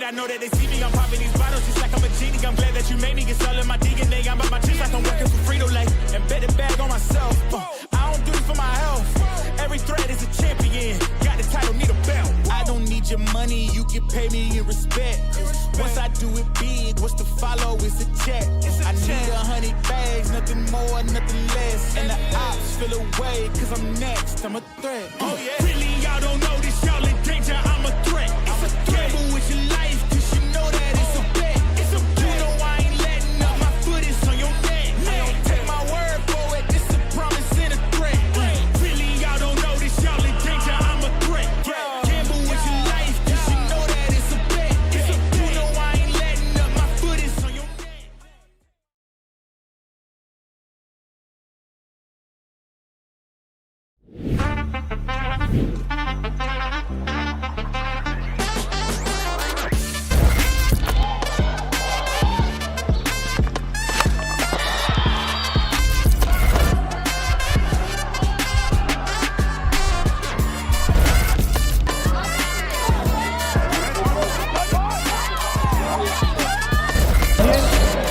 I know that they see me. I'm popping these bottles just like I'm a genie. I'm glad that you made me get all in my DNA. I'm about my chips like I'm working for Frito-Lay. And bet a bag on myself. I don't do this for my health. Every thread is a champion. Got the title, need a belt. I don't need your money, you can pay me in respect. Once I do it big, what's to follow is a check. I need 100 bags, nothing more, nothing less. And the ops feel away, cause I'm next, I'm a threat. Oh yeah. Really, y'all don't know this, y'all in danger, I'm a threat. I'm a gamble with your life, cause you know that it's a bet. It's a bet. You know I ain't letting up, my foot is on your neck. I don't take my word for it, this a promise and a threat. Really, y'all don't know this, y'all in danger, I'm a threat. Gamble with your life, cause you know that it's a bet. You know I ain't letting up, my foot is on your neck.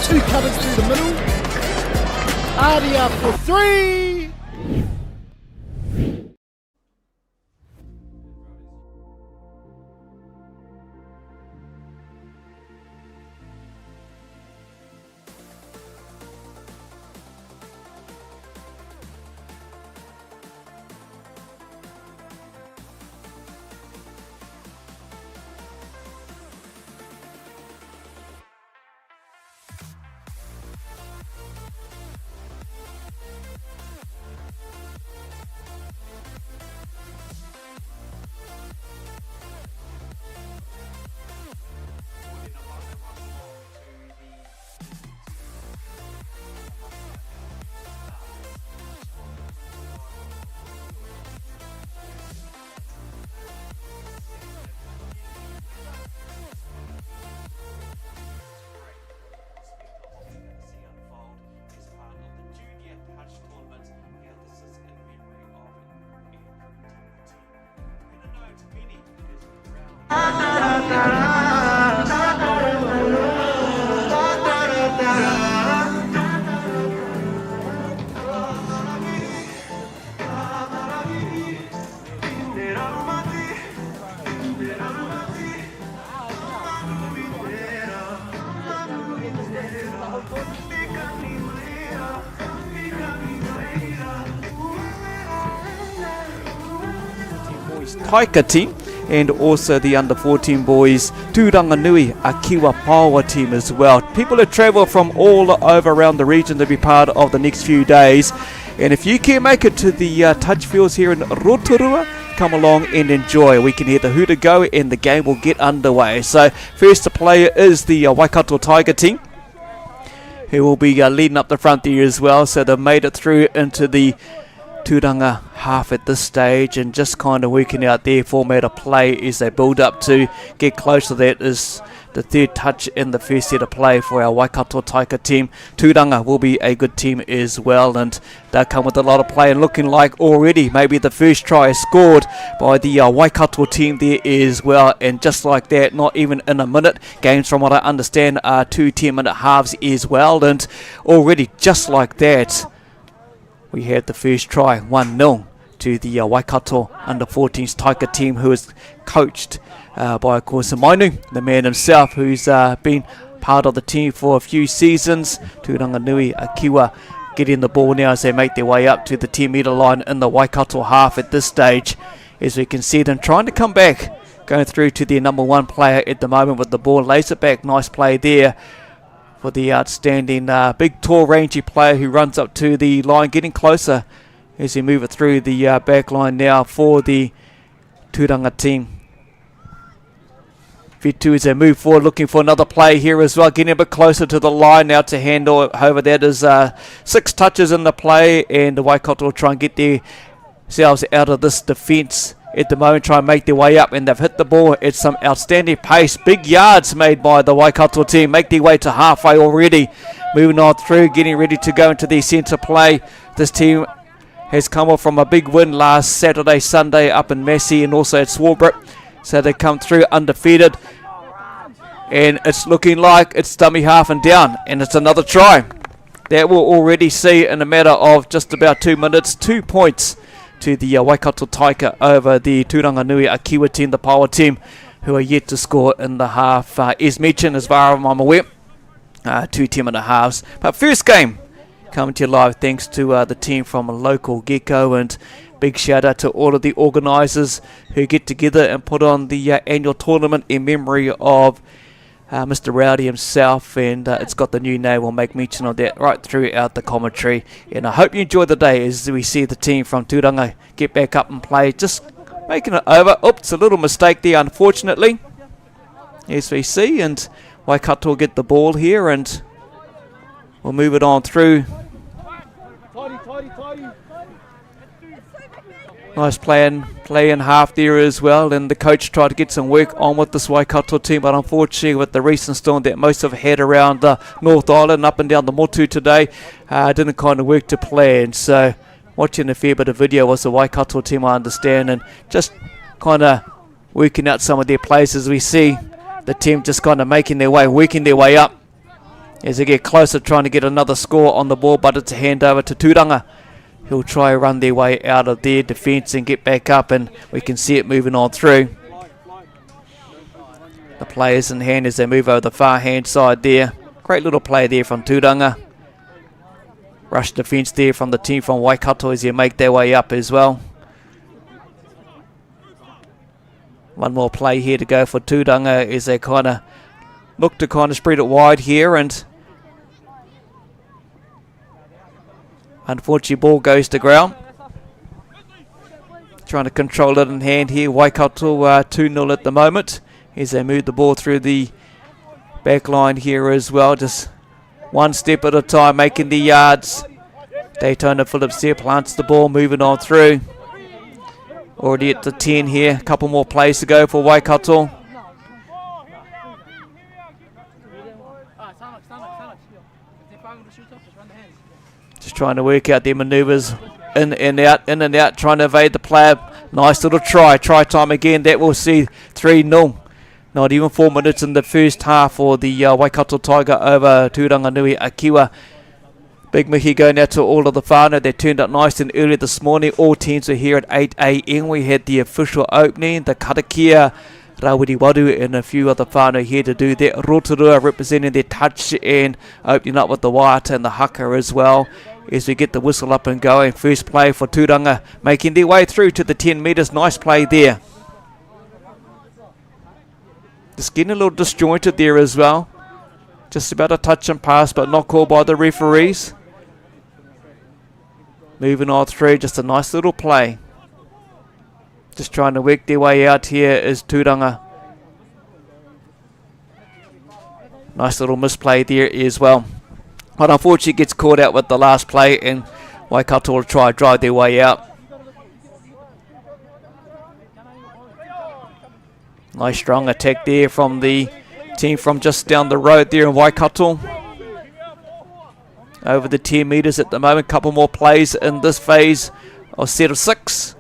Two covers through the middle. Adia for three. Taika team, and also the under 14 boys Turanganui Akiwa Power team as well. People who travel from all over around the region to be part of the next few days, and if you can make it to the touch fields here in Rotorua, come along and enjoy. We can hear the hooter go and the game will get underway. So first to play is the Waikato Tiger team, who will be leading up the front there as well. So they've made it through into the Turanga half at this stage and just kind of working out their format of play as they build up to get close to that. Is the third touch in the first set of play for our Waikato Taika team. Turanga will be a good team as well, and they'll come with a lot of play and looking like already maybe the first try is scored by the Waikato team there as well. And just like that, not even in a minute, games from what I understand are 2 10-minute halves as well, and already just like that we had the first try, 1-0 to the Waikato under-14s Taika team, who is coached by, of course, Mainu, the man himself, who's been part of the team for a few seasons. Turanganui Akiwa getting the ball now as they make their way up to the 10-metre line in the Waikato half at this stage. As we can see them trying to come back, going through to their number 1 player at the moment with the ball. Lays it back, nice play there for the outstanding big, tall, rangy player who runs up to the line, getting closer as they move it through the back line now for the Turanga team. Whetū as they move forward, looking for another play here as well, getting a bit closer to the line now to handle it. However, that is 6 touches in the play, and the Waikato will try and get themselves out of this defence at the moment, try and make their way up, and they've hit the ball at some outstanding pace. Big yards made by the Waikato team, make their way to halfway already, moving on through, getting ready to go into their centre play. This team has come off from a big win last Saturday, Sunday up in Massey and also at Swarbrick, so they come through undefeated. And it's looking like it's dummy half and down. And it's another try. That we'll already see in a matter of just about 2 minutes. 2 points to the Waikato Taika over the Tūranganui Akiwa team, the power team, who are yet to score in the half. Is mentioned as far as I'm aware. 2 10.5s. But first game coming to you live thanks to the team from local Gecko, and big shout out to all of the organisers who get together and put on the annual tournament in memory of Mr. Rowdy himself, and it's got the new name. We'll make mention of that right throughout the commentary, and I hope you enjoy the day as we see the team from Tūranga get back up and play, just making it over. Oops, a little mistake there unfortunately, as we see, and Waikato will get the ball here, and we'll move it on through. Nice play in half there as well, and the coach tried to get some work on with this Waikato team, but unfortunately with the recent storm that most have had around the North Island up and down the Motu today, didn't kind of work to plan. So watching a fair bit of video was the Waikato team, I understand, and just kind of working out some of their plays as we see the team just kind of making their way, working their way up as they get closer, trying to get another score on the ball, but it's a handover to Tūranga. He'll try to run their way out of their defence and get back up, and we can see it moving on through. The players in hand as they move over the far hand side there. Great little play there from Tūranga. Rush defence there from the team from Waikato as they make their way up as well. One more play here to go for Tūranga as they kind of look to kind of spread it wide here, and unfortunately ball goes to ground. Trying to control it in hand here. Waikato 2-0 at the moment as they move the ball through the back line here as well. Just one step at a time, making the yards. Daytona Phillips there plants the ball, moving on through. Already at the 10 here. A couple more plays to go for Waikato. Just trying to work out their manoeuvres in and out, trying to evade the player. Nice little try time again. That will see 3-0. Not even 4 minutes in the first half for the Waikato Tiger over Tūranganui Akiwa. Big mihi going out to all of the whānau. They turned up nice and early this morning. All teams were here at 8 a.m. We had the official opening, the karakia, Rawiri Wadu, and a few other whānau here to do that. Rotorua representing their touch and opening up with the waiata and the haka as well. As we get the whistle up and going. First play for Tūranga, making their way through to the 10 metres. Nice play there. Just getting a little disjointed there as well. Just about a touch and pass, but not called by the referees. Moving on through, just a nice little play. Just trying to work their way out here is Tūranga. Nice little misplay there as well. But unfortunately gets caught out with the last play, and Waikato will try to drive their way out. Nice strong attack there from the team from just down the road there in Waikato. Over the 10 metres at the moment. Couple more plays in this phase of set of 6.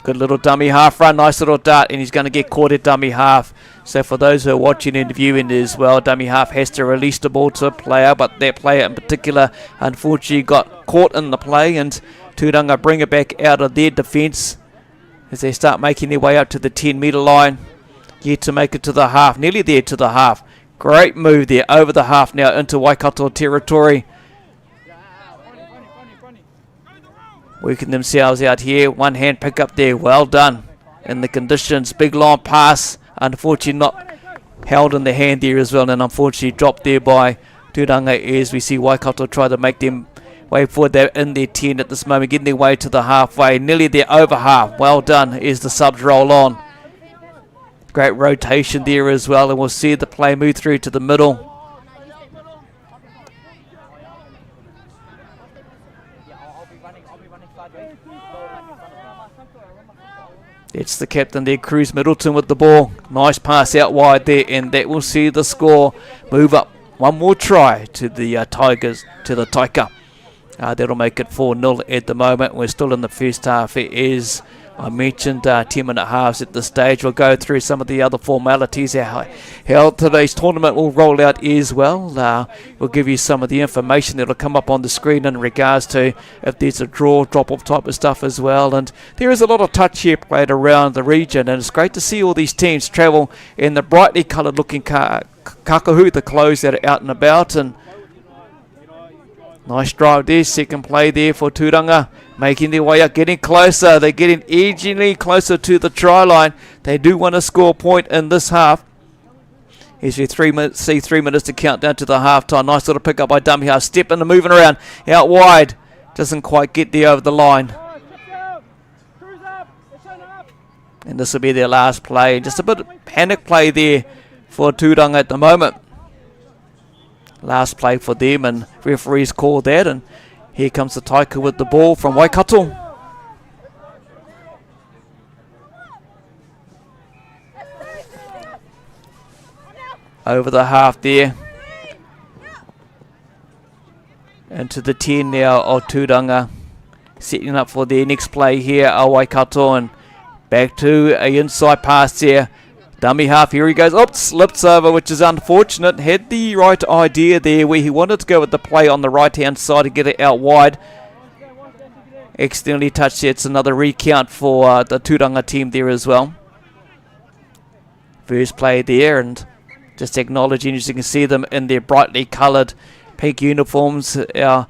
Good little dummy half run, nice little dart, and he's going to get caught at dummy half. So for those who are watching and viewing as well, dummy half has to release the ball to a player, but that player in particular unfortunately got caught in the play, and Tūranga bring it back out of their defence as they start making their way up to the 10 metre line. Yet to make it to the half, nearly there to the half. Great move there over the half now into Waikato territory. Working themselves out here. One hand pick up there. Well done in the conditions. Big long pass. Unfortunately not held in the hand there as well, and unfortunately dropped there by Tūranga as we see Waikato try to make them way forward. They're in their 10 at this moment, getting their way to the halfway. Nearly there over half. Well done as the subs roll on. Great rotation there as well, and we'll see the play move through to the middle. It's the captain there, Cruz Middleton with the ball. Nice pass out wide there, and that will see the score move up. One more try to the Tigers, to the Taika. That'll make it 4-0 at the moment. We're still in the first half. It is I mentioned 10-minute halves at this stage. We'll go through some of the other formalities. How today's tournament will roll out as well. We'll give you some of the information that will come up on the screen in regards to if there's a draw, drop-off type of stuff as well. And there is a lot of touch here played around the region, and it's great to see all these teams travel in the brightly coloured looking kakahu, the clothes that are out and about. And nice drive there, second play there for Tūranga, making their way up, getting closer. They're getting edgingly closer to the try line. They do want to score a point in this half. As you 3 minutes to count down to the half time. Nice little pick up by Dummy Half, stepping and moving around, out wide. Doesn't quite get there over the line. And this will be their last play. Just a bit of panic play there for Tūranga at the moment. Last play for them, and referees call that, and here comes the Taika with the ball from Waikato. Over the half there. Into the 10 now of Tūranga. Setting up for their next play here, Waikato, and back to a inside pass here. Dummy half, here he goes. Oops, slips over, which is unfortunate. Had the right idea there where he wanted to go with the play on the right hand side to get it out wide. Accidentally touched it. It's another recount for the Tūranga team there as well. First play there, and just acknowledging, as you can see them in their brightly coloured pink uniforms. Our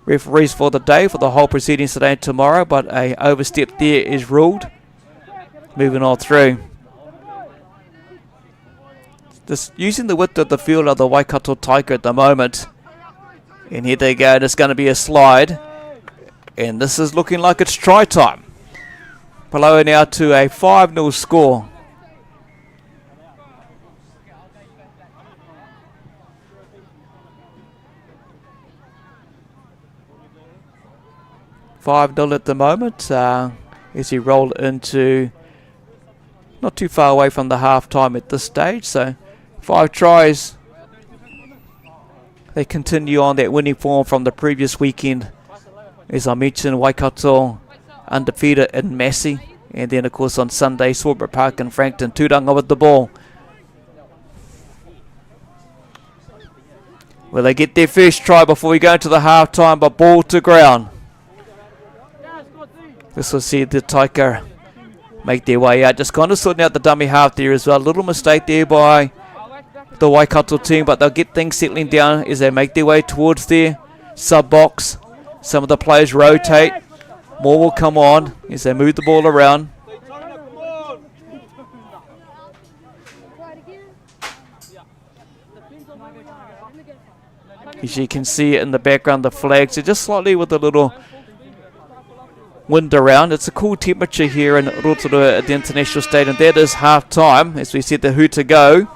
referees for the day, for the whole proceedings today and tomorrow, but a overstep there is ruled. Moving on through. Just using the width of the field of the Waikato Taika at the moment. And here they go, there's going to be a slide. And this is looking like it's try time. Below now to a 5-0 score. $5 at the moment as he rolled into not too far away from the half time at this stage. So 5 tries. They continue on that winning form from the previous weekend. As I mentioned, Waikato undefeated in Massey. And then of course on Sunday, Swartbrook Park and Frankton. Tūranga with the ball. Will they get their first try before we go into the half time, but ball to ground. This will see the Taika make their way out. Just kind of sorting out the dummy half there as well. A little mistake there by the Waikato team, but they'll get things settling down as they make their way towards their sub-box. Some of the players rotate. More will come on as they move the ball around. As you can see in the background, the flags are just slightly with a little wind around. It's a cool temperature here in Rotorua at the International Stadium. That is half time as we set the who to go.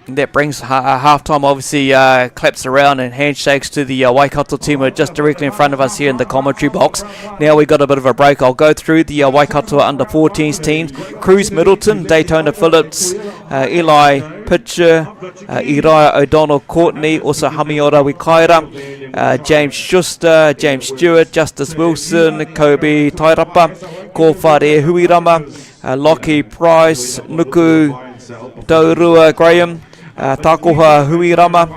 And that brings half time, obviously, claps around and handshakes to the Waikato team who are just directly in front of us here in the commentary box. Now we've got a bit of a break. I'll go through the Waikato under-14s teams. Cruz Middleton, Daytona Phillips, Eli Pitcher, Iriah O'Donnell Courtney, also Hamiora Wikaira, James Schuster, James Stewart, Justice Wilson, Kobe Tairapa, Kōwhare Huirama, Lockie Price, Nuku Taurua Graham, Takoha Huirama,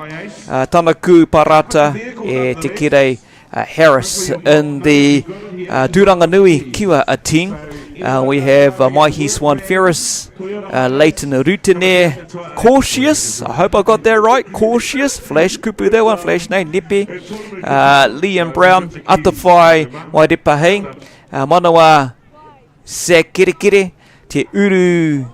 Tanaku Parata, Te Kere Harris in the Tūranga Nui Kiwa team. We have Maihi Swan Ferris, Leighton Rutene, Cautious, I hope I got that right, Cautious, Flash Kupu, that one, Flash name, Nepe, Liam Brown, Atawhai Wairepahe, Manawa Sakerekere, Te Uru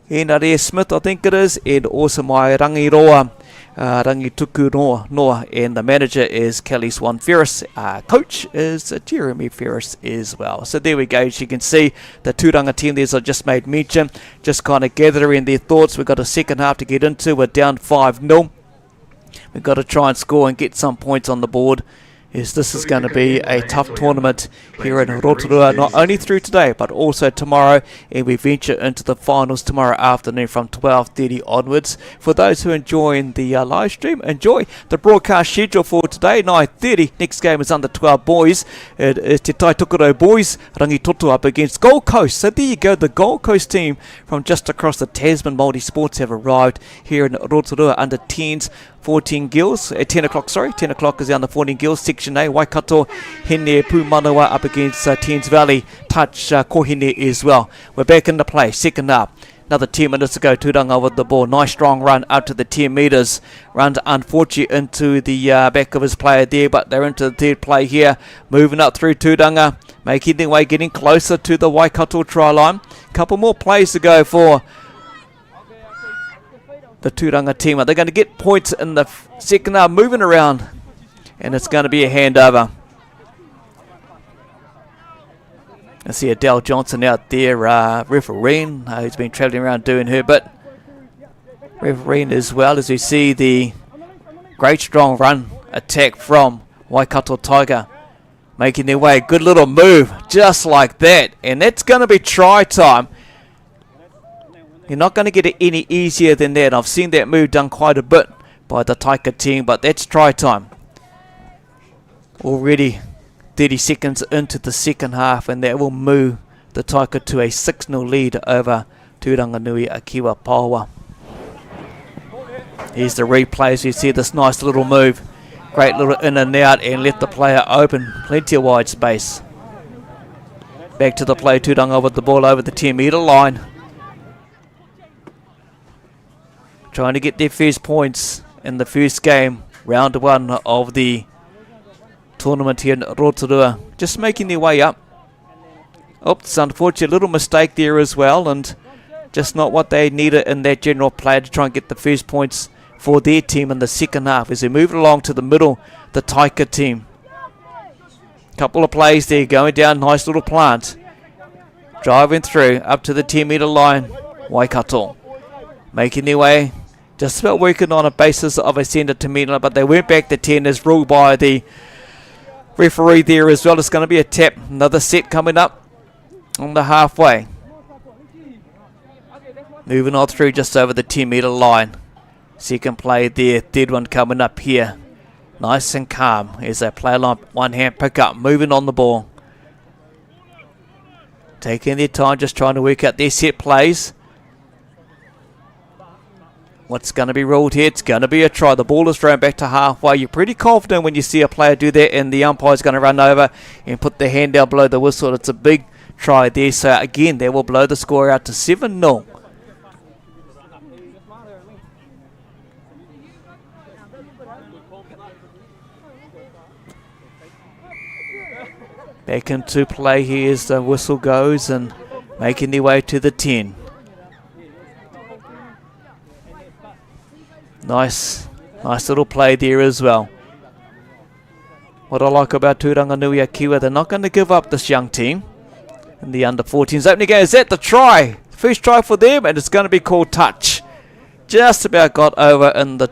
Henare Smith, I think it is, and also my Rangiroa, Rangituku Noa, and the manager is Kelly Swan Ferris. Coach is Jeremy Ferris as well. So there we go. As you can see, the Tūranga team there, as I just made mention, just kind of gathering their thoughts. We've got a second half to get into. We're down 5-0. We've got to try and score and get some points on the board This is going to be a tough tournament here in Rotorua, not only through today but also tomorrow, and we venture into the finals tomorrow afternoon from 12:30 onwards. For those who are enjoying the live stream, enjoy the broadcast schedule for today, 9:30. Next game is under 12 boys. It is Te Tai Tukaro boys, Rangitoto up against Gold Coast. So there you go, the Gold Coast team from just across the Tasman Multi-Sports have arrived here in Rotorua under 10s. 14 girls, 10 o'clock, 10 o'clock is the under 14 girls, Section A, Waikato, Hene, Pūmanawa up against Thames Valley, Touch, Kohine as well. We're back into play, second up. Another 10 minutes to go, Tūranga with the ball. Nice strong run out to the 10 metres. Runs unfortunately into the back of his player there, but they're into the third play here. Moving up through Tūranga, making their way, getting closer to the Waikato try line. Couple more plays to go for the Tūranga team. Are they going to get points in the second half? Moving around, and it's going to be a handover. I see Adele Johnson out there refereeing, who's been travelling around doing her bit, refereeing as well, as we see the great strong run attack from Waikato Tiger, making their way. Good little move, just like that, and that's going to be try time. You're not going to get it any easier than that. I've seen that move done quite a bit by the Taika team, but that's try time. Already 30 seconds into the second half, and that will move the Taika to a 6-0 lead over Tūranganui Akiwa Paua. Here's the replays. You see this nice little move. Great little in and out, and let the player open. Plenty of wide space. Back to the play. Tūranga with the ball over the 10-metre line. Trying to get their first points in the first game, round one of the tournament here in Rotorua. Just making their way up. Oops, unfortunate little mistake there as well, and just not what they needed in that general play to try and get the first points for their team in the second half. As they move along to the middle, the Taika team. Couple of plays there, going down, nice little plant. Driving through, up to the 10-metre line, Waikato. Making their way. Just about working on a basis of a centre to middle, but they went back to 10 as ruled by the referee there as well. It's going to be a tap. Another set coming up on the halfway. Moving on through just over the 10-metre line. Second play there, third one coming up here. Nice and calm as they play along, one hand pick up, moving on the ball. Taking their time, just trying to work out their set plays. What's going to be ruled here? It's going to be a try. The ball is thrown back to halfway. You're pretty confident when you see a player do that, and the umpire's going to run over and put the hand down below the whistle. It's a big try there. So again, they will blow the score out to 7-0. Back into play here as the whistle goes, and making their way to the 10. Nice little play there as well. What I like about Tūranganui Akiwa, they're not going to give up this young team. And the under-14s opening game, is that the try? First try for them, and it's going to be called touch. Just about got over in the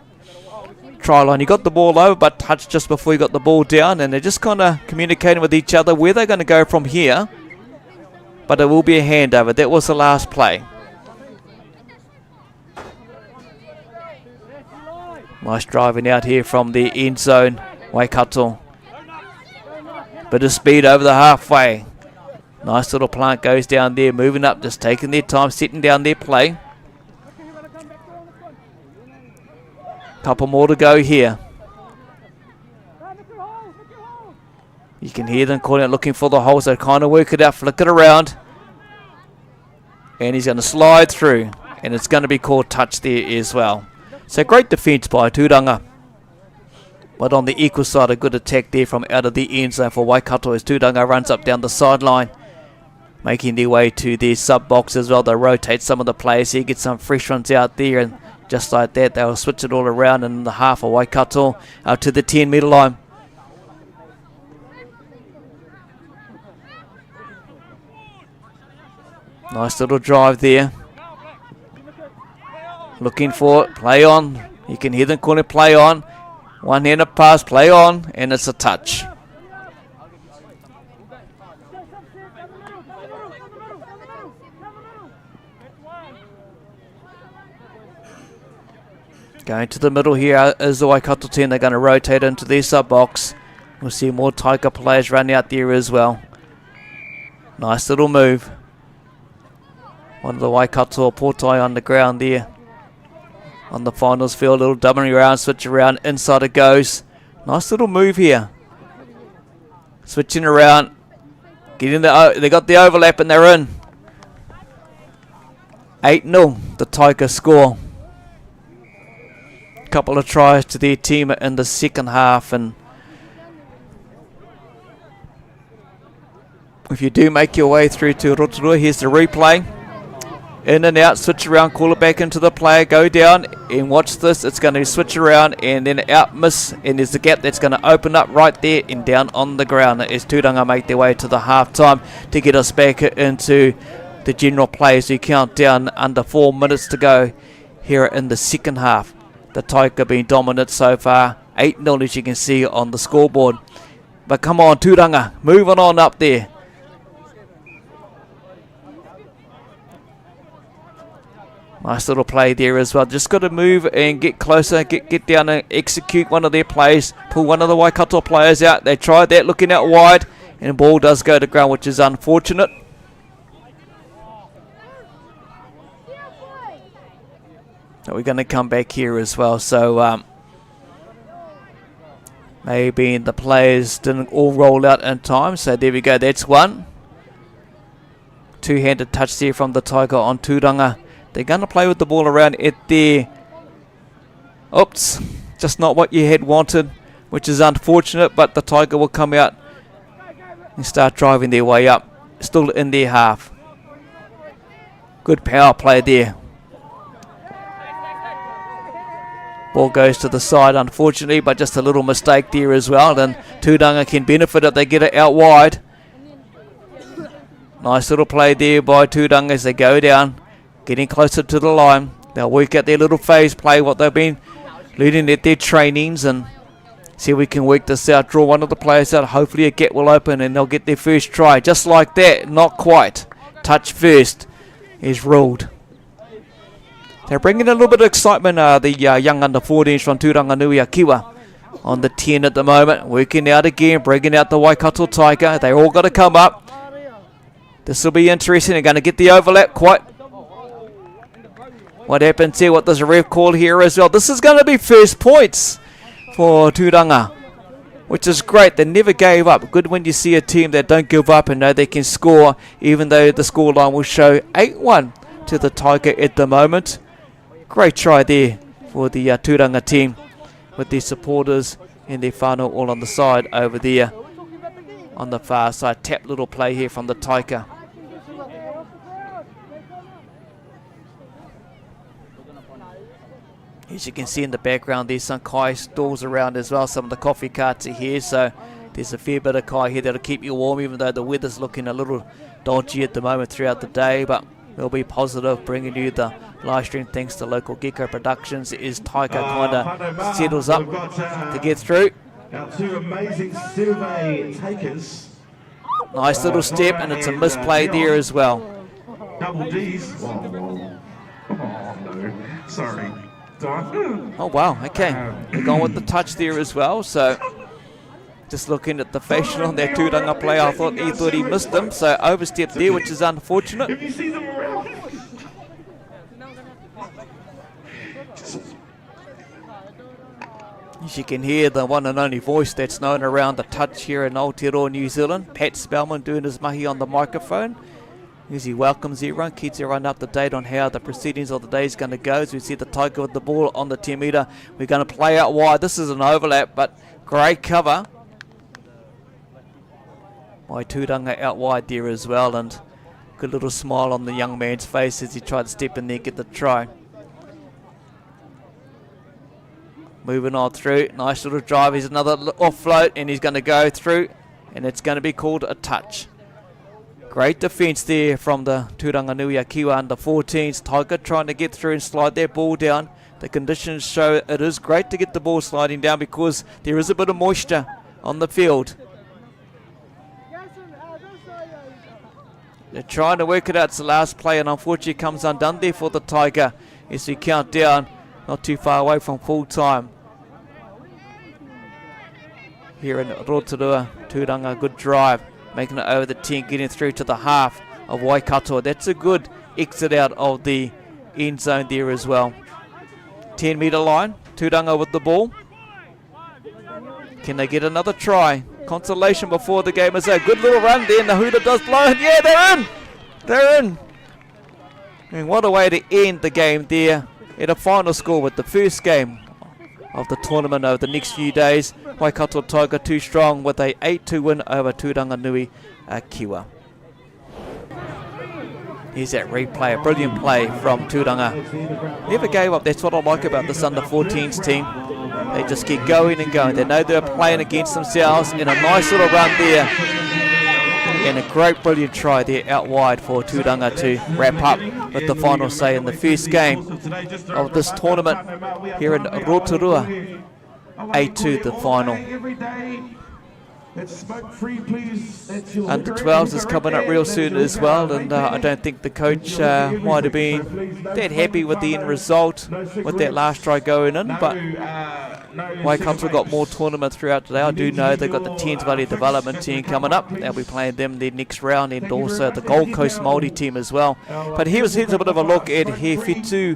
try line. He got the ball over, but touched just before he got the ball down, and they're just kind of communicating with each other where they're going to go from here. But it will be a handover. That was the last play. Nice driving out here from the end zone, Waikato. Bit of speed over the halfway. Nice little plant goes down there, moving up, just taking their time, setting down their play. Couple more to go here. You can hear them calling out, looking for the holes. They kind of work it out, flick it around. And he's going to slide through. And it's going to be called touch there as well. So great defence by Tūranga. But on the equal side, a good attack there from out of the end zone for Waikato as Tūranga runs up down the sideline. Making their way to their sub-box as well. They rotate some of the players here, get some fresh ones out there, and just like that, they'll switch it all around in the half of Waikato out to the 10-metre line. Nice little drive there. Looking for it, play on. You can hear them calling play on. One-handed pass, play on, and it's a touch. Going to the middle here is the Waikato team. They're going to rotate into their sub-box. We'll see more Taika players run out there as well. Nice little move. One of the Waikato Portai on the ground there. On the finals field, little doubling around, switch around, inside it goes. Nice little move here. Switching around. Getting they got the overlap and they're in. 8-0, the Taika score. Couple of tries to their team in the second half, and if you do make your way through to Rotorua, here's the replay. In and out, switch around, call it back into the player, go down, and watch this. It's going to switch around and then out miss, and there's a gap that's going to open up right there and down on the ground as Tūranga make their way to the half time to get us back into the general play as we count down under 4 minutes to go here in the second half. The Taika being dominant so far, 8-0 as you can see on the scoreboard. But come on, Tūranga, moving on up there. Nice little play there as well. Just got to move and get closer, get down and execute one of their plays. Pull one of the Waikato players out. They tried that, looking out wide, and the ball does go to ground, which is unfortunate. So we're going to come back here as well. So maybe the players didn't all roll out in time. So there we go. That's one. Two-handed touch there from the Taika on Tūranga. They're going to play with the ball around at there. Oops. Just not what you had wanted, which is unfortunate. But the Taika will come out and start driving their way up. Still in their half. Good power play there. Ball goes to the side, unfortunately, but just a little mistake there as well. Then Tūranga can benefit if they get it out wide. Nice little play there by Tūranga as they go down, getting closer to the line. They'll work out their little phase play, what they've been leading at their trainings, and see if we can work this out. Draw one of the players out. Hopefully a gap will open and they'll get their first try. Just like that, not quite. Touch first is ruled. They're bringing a little bit of excitement, the young under-14s from Tūranganui Akiwa on the 10 at the moment. Working out again, bringing out the Waikato Taika. They all got to come up. This will be interesting. They're going to get the overlap quite. What happens here? What does the ref call here as well? This is going to be first points for Tūranga, which is great. They never gave up. Good when you see a team that don't give up and know they can score, even though the scoreline will show 8-1 to the Taika at the moment. Great try there for the Tūranga team with their supporters and their whānau all on the side over there on the far side. Tap little play here from the Taika. As you can see in the background, there's some kai stalls around as well. Some of the coffee carts are here, so there's a fair bit of kai here that'll keep you warm, even though the weather's looking a little dodgy at the moment throughout the day. But we'll be positive, bringing you the live stream thanks to local Gecko Productions as Taika kind of settles up to get through. Our two amazing survey takers. Nice little step, and it's a misplay there as well. Double D's. Oh no, sorry. Oh wow, okay. They're going with the touch there as well, so just looking at the facial on that Tūranga player, I thought he missed him, so overstepped there, which is unfortunate. If you see them around. As you can hear the one and only voice that's known around the touch here in Aotearoa, New Zealand, Pat Spellman doing his mahi on the microphone as he welcomes everyone, keeps everyone up to date on how the proceedings of the day is going to go. As we see the Taika with the ball on the 10 metre, we're going to play out wide. This is an overlap, but great cover by Tūranga out wide there as well, and good little smile on the young man's face as he tried to step in there and get the try. Moving on through, nice little drive. He's another offload, and he's going to go through, and it's going to be called a touch. Great defence there from the Tūranganui Akiwa under 14s. Taika trying to get through and slide their ball down. The conditions show it is great to get the ball sliding down because there is a bit of moisture on the field. They're trying to work it out. It's the last play, and unfortunately comes undone there for the Tiger as we count down, not too far away from full time. Here in Rotorua, Tūranga, good drive, making it over the 10, getting through to the half of Waikato. That's a good exit out of the end zone there as well. 10 metre line, Tūranga with the ball. Can they get another try? Consolation before the game is a good little run there, and the hooter does blow, and yeah, they're in! They're in! And what a way to end the game there at a final score with the first game of the tournament over the next few days. Waikato Tiger too strong with a 8-2 win over Tūranganui Kiwa. Here's that replay, a brilliant play from Tūranga. Never gave up, that's what I like about this under-14s team. They just keep going and going. They know they're playing against themselves, and a nice little run there. And a great, brilliant try there out wide for Tūranga to wrap up with the final say in the first game of this tournament here in Rotorua. 8-2 the final. Under 12s is coming up real soon as well, and I don't think the coach might have been that happy with the end result with that last try going in, but Waikato got more tournament throughout today. I do know they've got the 10s Valley development team coming up. They'll be playing them their next round, and also the Gold Coast Māori team as well. But here's a bit of a look at Whetū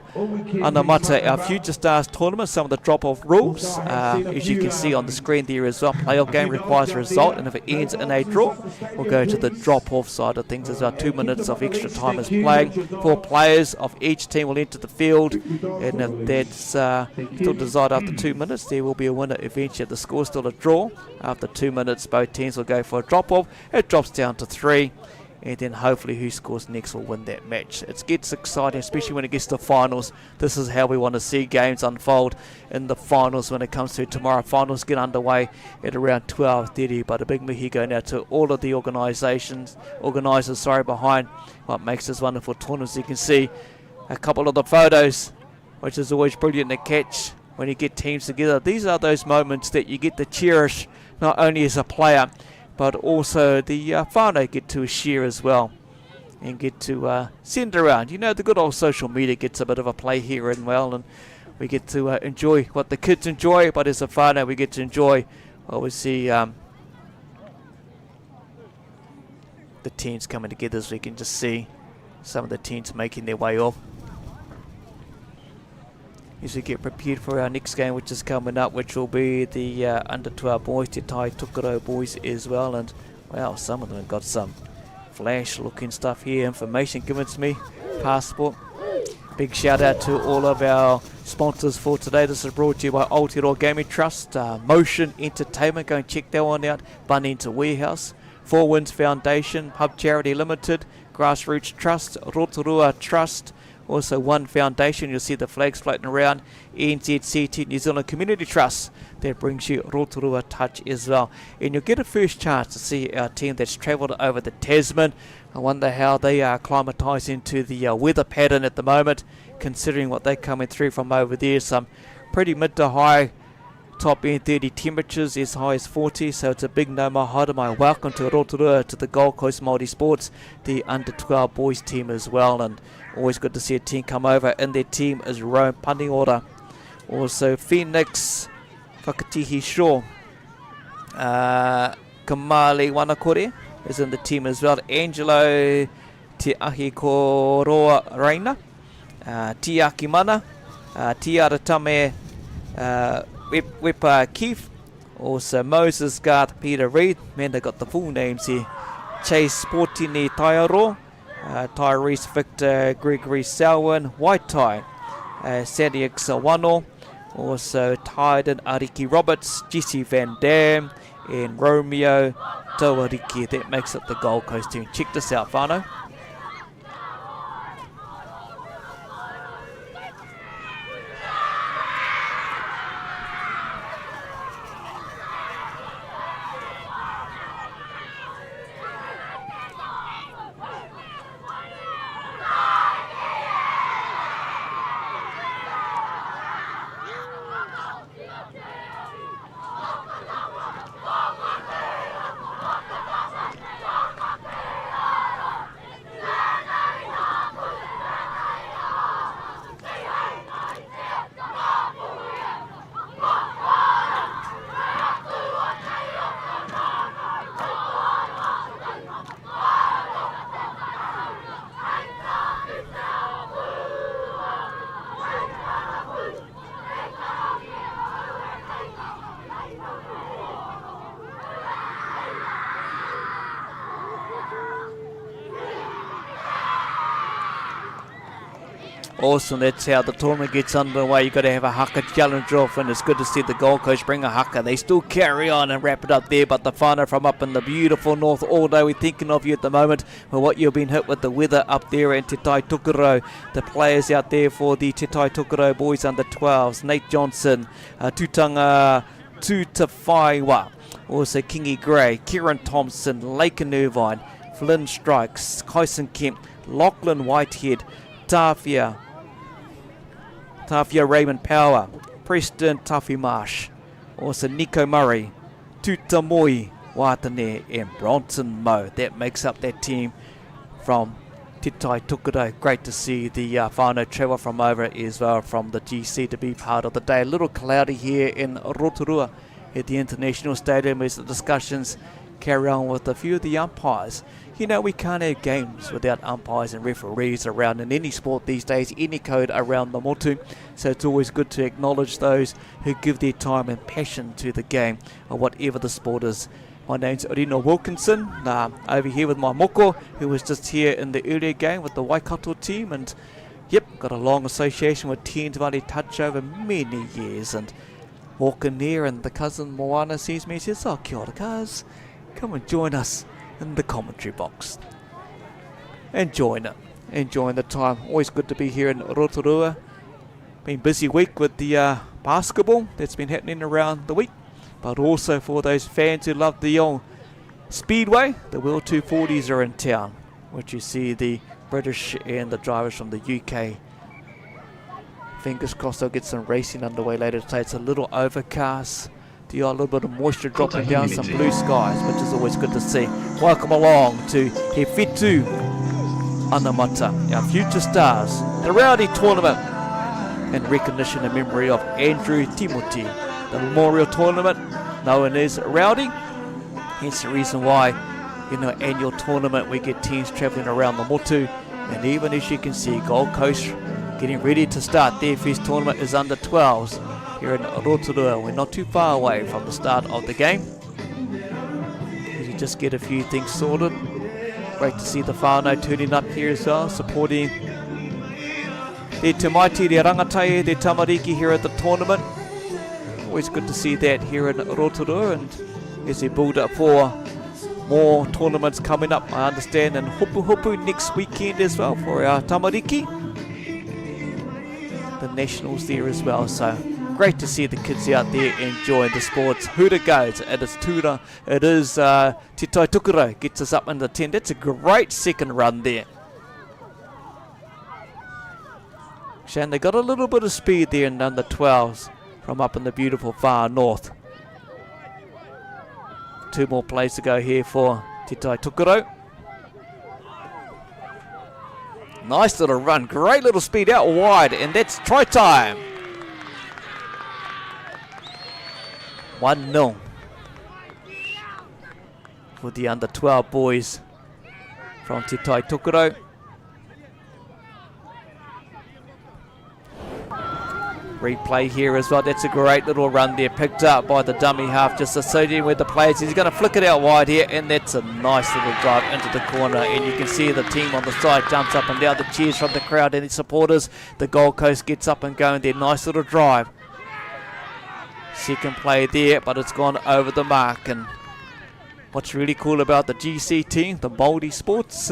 Anamata, our Future Stars tournament, some of the drop-off rules. As you can see on the screen there as well, playoff game requires a result, and if it ends in a draw, we'll go to the drop-off side of things. There's about 2 minutes of extra time is playing. 4 players of each team will enter the field, and if that's still decided after 2 minutes, there will be a winner eventually. The score's still a draw. After 2 minutes, both teams will go for a drop-off. It drops down to 3, and then hopefully who scores next will win that match. It gets exciting, especially when it gets to finals. This is how we want to see games unfold in the finals when it comes to tomorrow. Finals get underway at around 12:30, but a big mihi going out to all of the organisers behind what makes this wonderful tournament. So you can see a couple of the photos, which is always brilliant to catch when you get teams together. These are those moments that you get to cherish, not only as a player, but also the whānau get to share as well and get to send around. You know, the good old social media gets a bit of a play here and well, and we get to enjoy what the kids enjoy, but as a whānau we get to enjoy, obviously, the teams coming together, so we can just see some of the teams making their way off as we get prepared for our next game, which is coming up, which will be the under 12 boys, Te Tai Tukaro boys as well. And wow, some of them have got some flash looking stuff here, information given to me, passport. Big shout out to all of our sponsors for today. This is brought to you by Aotearoa Gaming Trust, Motion Entertainment, go and check that one out, Bunnings Warehouse, Four Winds Foundation, Hub Charity Limited, Grassroots Trust, Rotorua Trust, also One Foundation, you'll see the flags floating around, NZCT New Zealand Community Trust, that brings you Rotorua Touch as well. And you'll get a first chance to see our team that's travelled over the Tasman. I wonder how they are acclimatising to the weather pattern at the moment, considering what they're coming through from over there. Some pretty mid to high top end 30 temperatures, as high as 40, so it's a big no more haere. Welcome to Rotorua, to the Gold Coast Māori Sports, the under 12 boys team as well, and always good to see a team come over. In their team is Rome Pandiora, also Phoenix Whakatihi Shaw, Kamali Wanakore is in the team as well, Angelo Te Ahi Koroa Reina, Tiaki Mana, Tiara Tame Whipper Keith, also Moses Garth Peter Reid, man, they got the full names here, Chase Sportini Taiaro, Tyrese Victor Gregory Selwyn, White Tie, Sadiq Sawano, also Tyden Ariki Roberts, Jesse Van Dam, and Romeo Tawariki. That makes it the Gold Coast team. Check this out, whānau. Awesome, that's how the tournament gets underway. You've got to have a haka challenge off, and it's good to see the Gold Coast bring a haka. They still carry on and wrap it up there, but the whānau from up in the beautiful north, although we're thinking of you at the moment for what you've been hit with the weather up there in Te Tai Tukaro. The players out there for the Te Tai Tukaro boys under 12s, Nate Johnson, Tutanga Tutawhaiwa, also Kingy Gray, Kieran Thompson, Laken Irvine, Flynn Strikes, Kyson Kemp, Lachlan Whitehead, Tafia Raymond Power, Preston Tuffy Marsh, also Nico Murray, Tutamoi Watane, and Bronson Moe. That makes up that team from Te Tai Tukaro. Great to see the whānau travel from over as well from the GC to be part of the day. A little cloudy here in Rotorua at the International Stadium as the discussions carry on with a few of the umpires. You know, we can't have games without umpires and referees around in any sport these days, any code around the motu. So it's always good to acknowledge those who give their time and passion to the game or whatever the sport is. My name's Rino Wilkinson, over here with my moko, who was just here in the earlier game with the Waikato team. And yep, got a long association with Tian's Touch over many years. And walking there, and the cousin Moana sees me and says, "Oh, kia ora, cuz. Come and join us in the commentary box." Enjoying the time. Always good to be here in Rotorua. Been busy week with the basketball that's been happening around the week, but also for those fans who love the old speedway, the World 240s are in town, which you see the British and the drivers from the UK. Fingers crossed they'll get some racing underway later today. It's a little overcast. A little bit of moisture dropping down, some blue skies, which is always good to see. Welcome along to Whetū Anamata, our future stars, the Rowdy tournament, in recognition and memory of Andrew Timothy, the memorial tournament known as Rowdy. Hence the reason why, annual tournament we get teams travelling around the motu, and even as you can see, Gold Coast getting ready to start their first tournament is under 12s. Here in Rotorua, we're not too far away from the start of the game. You just get a few things sorted. Great to see the whānau turning up here as well, supporting their tamaiti, their rangatai, their tamariki here at the tournament. Always good to see that here in Rotorua, and as they build up for more tournaments coming up, I understand, and Hopu next weekend as well for our tamariki. The nationals there as well, so great to see the kids out there enjoying the sports. Hura goes, it is Te Tai Tukaro gets us up in the 10. That's a great second run there. Shane, they got a little bit of speed there in under 12s from up in the beautiful far north. 2 more plays to go here for Te Tai Tukaro. Nice little run, great little speed out wide, and that's try time. 1-0 for the under 12 boys from Te Tai Tukaro. Replay here as well. That's a great little run there, picked up by the dummy half, just associating with the players. He's going to flick it out wide here, and that's a nice little drive into the corner. And you can see the team on the side jumps up and down, the cheers from the crowd and the supporters. The Gold Coast gets up and going there. Nice little drive. Second play there, but it's gone over the mark. And what's really cool about the GC team, the Māori Sports,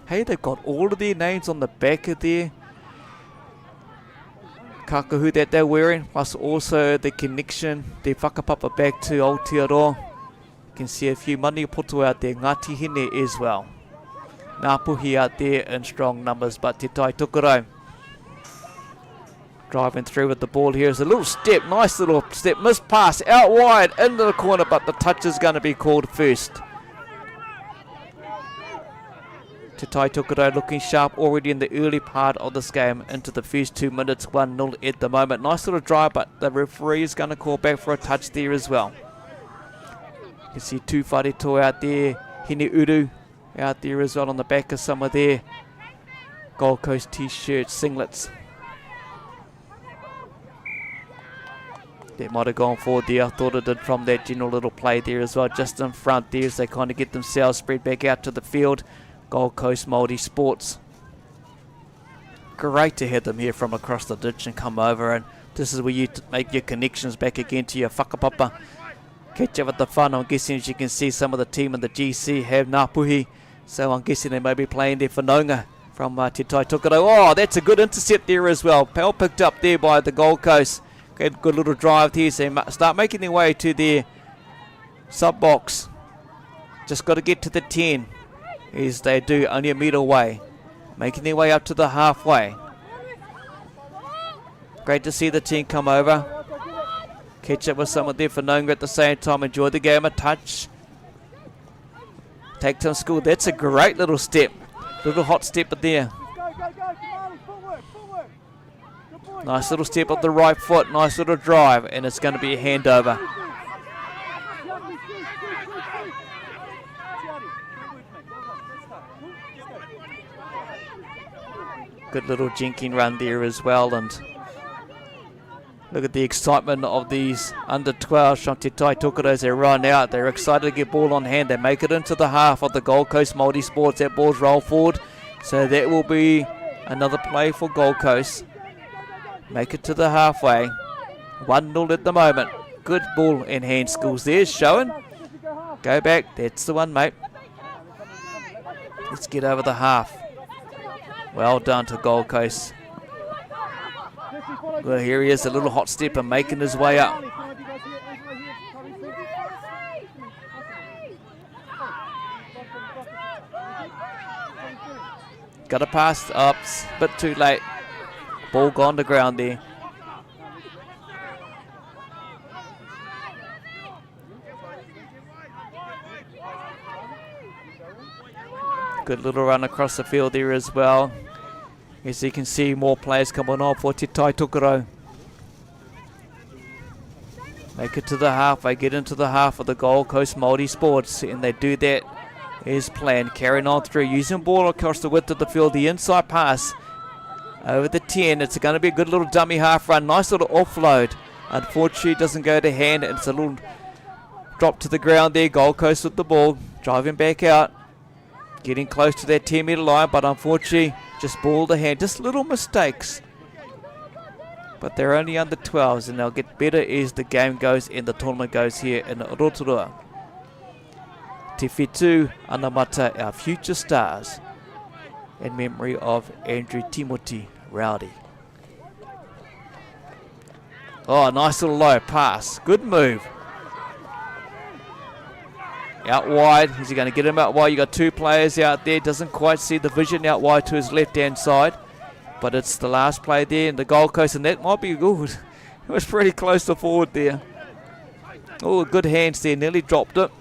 hey, they've got all of their names on the back of their kakahu that they're wearing, plus also the connection, the whakapapa back to Aotearoa. You can see a few maniapoto out there, Ngāti Hine as well. Ngāpuhi out there in strong numbers, but Te Tai Tukaro driving through with the ball here. Is a little step, nice little step, missed pass out wide into the corner, but the touch is going to be called first. Te Tai Tukaro looking sharp already in the early part of this game into the first 2 minutes, 1-0 at the moment. Nice little drive, but the referee is going to call back for a touch there as well. You can see two whareto out there, Hine Uru out there as well on the back of some of their Gold Coast t-shirts, singlets. That might have gone forward there. I thought it did from that general little play there as well, just in front there as they kind of get themselves spread back out to the field. Gold Coast Māori Sports Great to have them here from across the ditch and come over, and this is where you make your connections back again to your whakapapa. Catch up with the fun. I'm guessing, as you can see, some of the team in the GC have Ngāpuhi, so I'm guessing they may be playing their whanaunga from Te Tai Tokerau. Oh, that's a good intercept there as well. Pal picked up there by the Gold Coast. Good little drive here, so they start making their way to their sub box. Just got to get to the 10, as they do, only a metre away. Making their way up to the halfway. Great to see the team come over. Catch up with some of their whanaunga at the same time. Enjoy the game, a touch. Take to school. That's a great little step. Little hot step there. Nice little step up the right foot. Nice little drive. And it's going to be a handover. Good little jinking run there as well, and look at the excitement of these under 12 from Te Tai Tokerau as they run out. They're excited to get ball on hand. They make it into the half of the Gold Coast Multisports. That ball's roll forward, so that will be another play for Gold Coast. Make it to the halfway. 1-0 at the moment. Good ball in hand, Schools there, showing. Go back, that's the one, mate. Let's get over the half. Well done to Gold Coast. Well, here he is, a little hot step and making his way up. Got a pass up, but too late. Ball gone to ground there. Good little run across the field there as well. As you can see, more players coming on for Te Tai Tokerau. Make it to the halfway, get into the half of the Gold Coast Multisports, and they do that as planned. Carrying on through, using ball across the width of the field, the inside pass over the 10. It's going to be a good little dummy half run. Nice little offload. Unfortunately, it doesn't go to hand. It's a little drop to the ground there. Gold Coast with the ball, driving back out. Getting close to that 10 metre line, but unfortunately just ball to hand. Just little mistakes. But they're only under 12s, and they'll get better as the game goes and the tournament goes here in Rotorua. Te Whetū Anamata, our future stars, in memory of Andrew Timothy Rowdy. Oh, nice little low pass. Good move. Out wide. Is he going to get him out wide? You got two players out there. Doesn't quite see the vision out wide to his left-hand side. But it's the last play there in the Gold Coast, and that might be good. It was pretty close to forward there. Oh, good hands there. Nearly dropped it.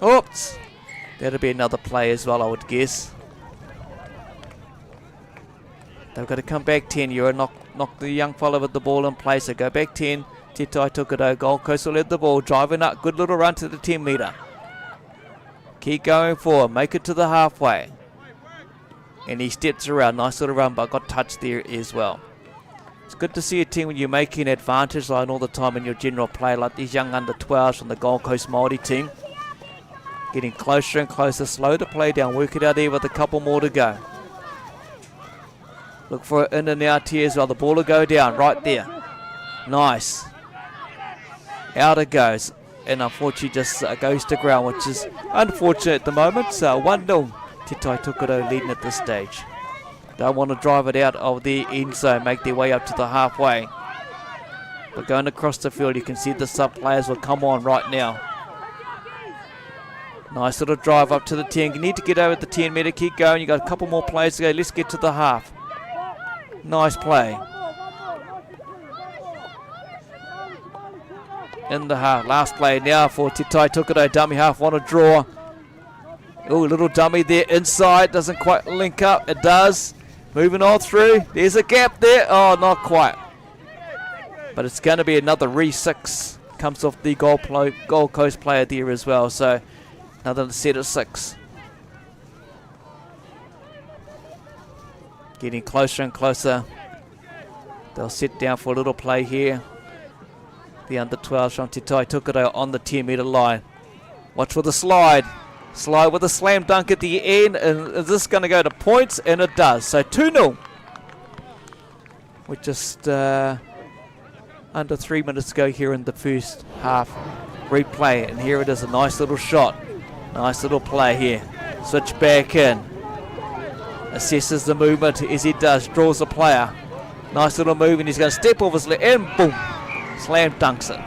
Oops. That'll be another play as well, I would guess. They've got to come back 10. You're knock the young fellow with the ball in place. So go back 10. Te Tai Tokerau. Gold Coast will lead the ball. Driving up. Good little run to the 10 metre. Keep going forward. Make it to the halfway. And he steps around. Nice little run, but got touched there as well. It's good to see a team when you're making advantage line all the time in your general play, like these young under 12s from the Gold Coast Māori team. Getting closer and closer. Slow the play down. Work it out there with a couple more to go. Look for it in and out here as well. The ball will go down right there. Nice. Out it goes. And unfortunately just goes to ground, which is unfortunate at the moment. So 1-0. Te Tai Tokerau leading at this stage. Don't want to drive it out of the end zone. Make their way up to the halfway. But going across the field, you can see the sub players will come on right now. Nice little drive up to the 10. You need to get over the 10 metre. Keep going. You got a couple more plays to go. Let's get to the half. Nice play. In the half. Last play now for Te Tai Tokerau. Dummy half. Want to draw. Oh, little dummy there inside. Doesn't quite link up. It does. Moving on through. There's a gap there. Oh, not quite. But it's going to be another re-6. Comes off the Gold Coast player there as well. So another set of 6. Getting closer and closer. They'll sit down for a little play here. The under 12 from Te Tai Tokerau on the 10 metre line. Watch for the slide. Slide with a slam dunk at the end, and is this going to go to points? And it does. So 2-0. With just under 3 minutes to go here in the first half. Replay, and here it is, a nice little shot. Nice little play here. Switch back in. Assesses the movement as he does. Draws the player. Nice little move, and he's going to step off his leg, and boom. Slam dunks it.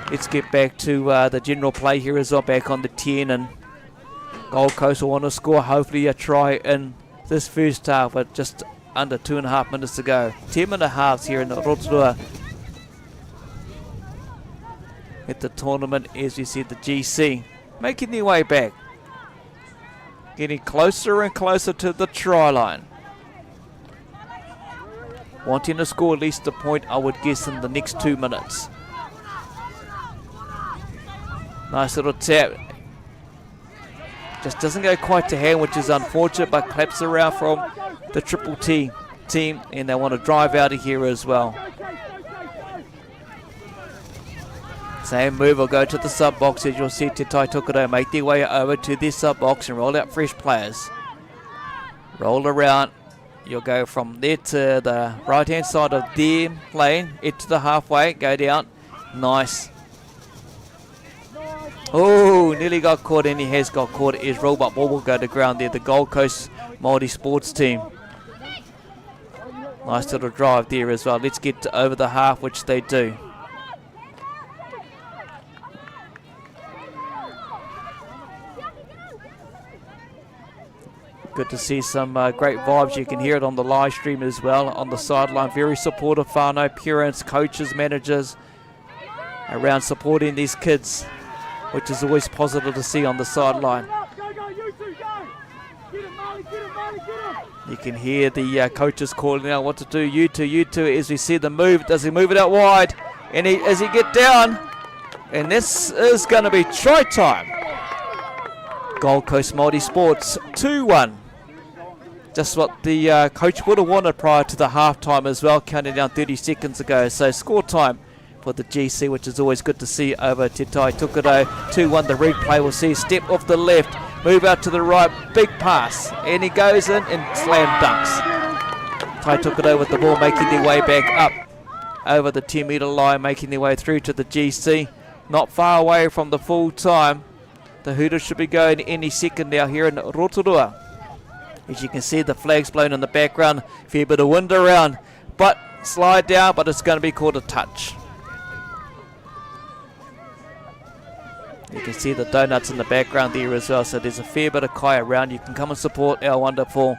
Let's get back to the general play here as well, back on the 10, and Gold Coast will want to score hopefully a try in this first half with just under 2.5 minutes to go. 10-minute halves here in the Rotorua at the tournament, as we see the GC making their way back, getting closer and closer to the try line, wanting to score at least a point, I would guess, in the next 2 minutes. Nice little tap. Just doesn't go quite to hand, which is unfortunate, but claps around from the Triple T team, and they want to drive out of here as well. Same move will go to the sub box, as you'll see Te Tai Tokerau make their way over to their sub box and roll out fresh players. Roll around. You'll go from there to the right hand side of their lane, head to the halfway, go down. Nice. Oh, nearly got caught, and he has got caught as robot ball will go to ground there. The Gold Coast multi-sports team. Nice little drive there as well. Let's get to over the half, which they do. Good to see some great vibes. You can hear it on the live stream as well. On the sideline, very supportive whānau, parents, coaches, managers around supporting these kids, which is always positive to see on the sideline. You can hear the coaches calling out what to do. You two, as we see the move. Does he move it out wide? And as he get down, and this is going to be try time. Gold Coast Multi-Sports 2-1. Just what the coach would have wanted prior to the halftime as well, counting down 30 seconds ago. So score time for the GC, which is always good to see over Te Tai Tokerau. 2-1, the replay will see step off the left, move out to the right, big pass, and he goes in and slam dunks. Tai Tokerau with the ball, making their way back up over the 10-metre line, making their way through to the GC. Not far away from the full time. The Hooters should be going any second now here in Rotorua. As you can see, the flag's blown in the background, fair bit of wind around, but slide down, but it's going to be called a touch. You can see the donuts in the background there as well, so there's a fair bit of kai around. You can come and support our wonderful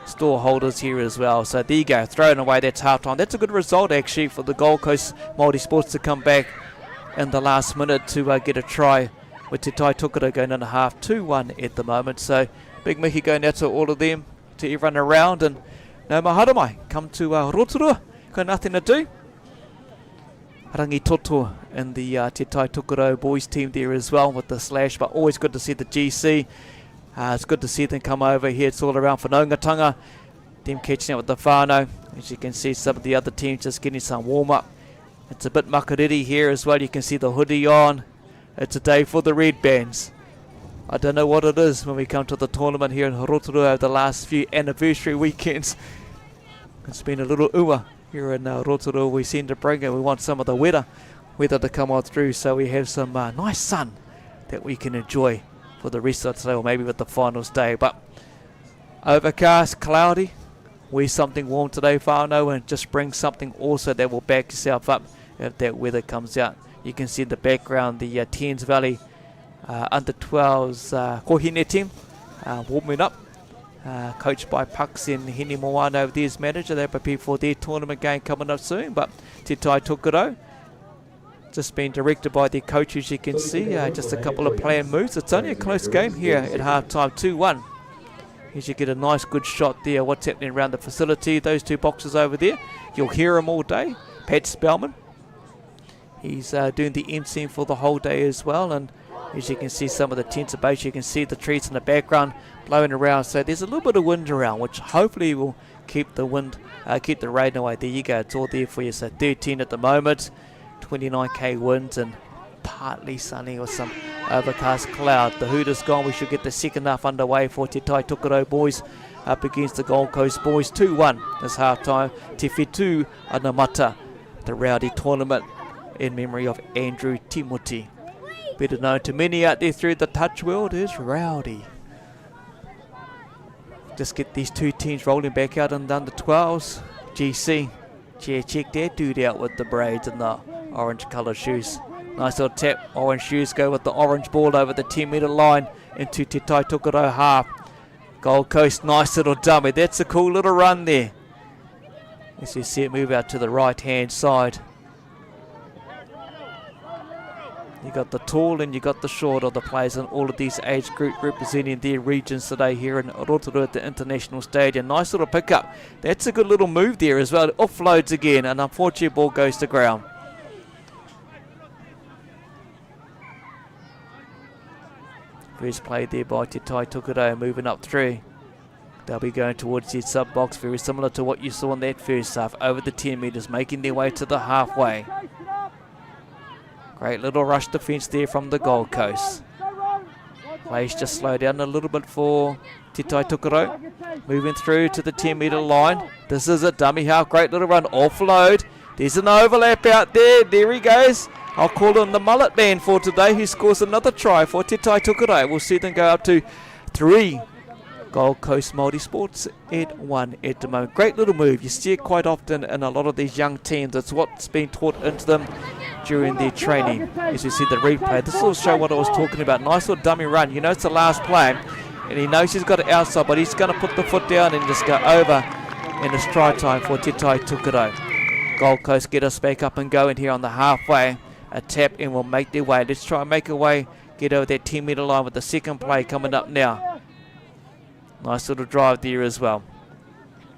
store holders here as well. So there you go, thrown away, that's halftime. That's a good result actually for the Gold Coast Multi-Sports to come back in the last minute to get a try, with Te Tai Tokerau going in a half, 2-1 at the moment. So big mihi going out to all of them, to everyone around, and no maharamai, come to Rotorua, got nothing to do. Rangi Toto in the Te Tai Tokerau boys team there as well with the slash, but always good to see the GC. It's good to see them come over here. It's all around whanaungatanga, them catching up with the whānau. As you can see, some of the other teams just getting some warm-up. It's a bit makariri here as well. You can see the hoodie on. It's a day for the red bands. I don't know what it is when we come to the tournament here in Rotorua over the last few anniversary weekends. It's been a little ua here in Rotorua. We seem to bring it. We want some of the weather to come on through, so we have some nice sun that we can enjoy for the rest of today, or maybe with the finals day. But overcast, cloudy, wear something warm today, whānau, and just bring something also that will back yourself up if that weather comes out. You can see in the background the Thames Valley under 12s kohine team warming up, coached by Pucks and Henny Moana over there as manager. They're prepared for their tournament game coming up soon. But Te Tai Tokerau just being directed by their coach, as you can see. Just a couple of planned moves. It's only a close game here at halftime, 2-1. As you get a nice good shot there, what's happening around the facility. Those two boxes over there, you'll hear them all day. Pat Spellman, he's doing the emceeing for the whole day as well. And as you can see, some of the tents of base, you can see the trees in the background blowing around. So there's a little bit of wind around, which hopefully will keep the wind, keep the rain away. There you go, it's all there for you. So 13 at the moment, 29k winds and partly sunny, or some overcast cloud. The Hooters gone. We should get the second half underway for Te Tai Tokerau boys up against the Gold Coast boys. 2-1 this half time. Te Whetū Anamata, the rowdy tournament in memory of Andrew Timoti. Better known to many out there through the touch world as Rowdy. Just get these two teams rolling back out in the under 12s. GC, check their dude out with the braids and the orange colour shoes. Nice little tap, orange shoes go with the orange ball over the 10 metre line into Te Tai Tokerau half. Gold Coast, nice little dummy. That's a cool little run there. As you see it move out to the right hand side. You got the tall and you got the short of the players in all of these age group representing their regions today here in Rotorua at the International Stadium. Nice little pickup. That's a good little move there as well. It offloads again and unfortunately ball goes to ground. First play there by Te Tai Tokerau, moving up through. They'll be going towards the sub box, very similar to what you saw in that first half. Over the 10 metres, making their way to the halfway. Great little rush defence there from the Gold Coast. Plays just slow down a little bit for Te Tai Tokerau. Moving through to the 10 metre line. This is a dummy half. Great little run. Offload. There's an overlap out there. There he goes. I'll call him the mullet man for today, who scores another try for Te Tai Tokerau. We'll see them go up to 3. Gold Coast Multisports at 1 at the moment. Great little move. You see it quite often in a lot of these young teams. It's what's been taught into them during their training. As you see the replay, this will show what I was talking about. Nice little dummy run. You know it's the last play, and he knows he's got it outside, but he's going to put the foot down and just go over. And it's try time for Te Tai Tokerau. Gold Coast get us back up and going here on the halfway. A tap and we'll make their way. Let's try and make a way. Get over that 10 metre line with the second play coming up now. Nice little drive there as well.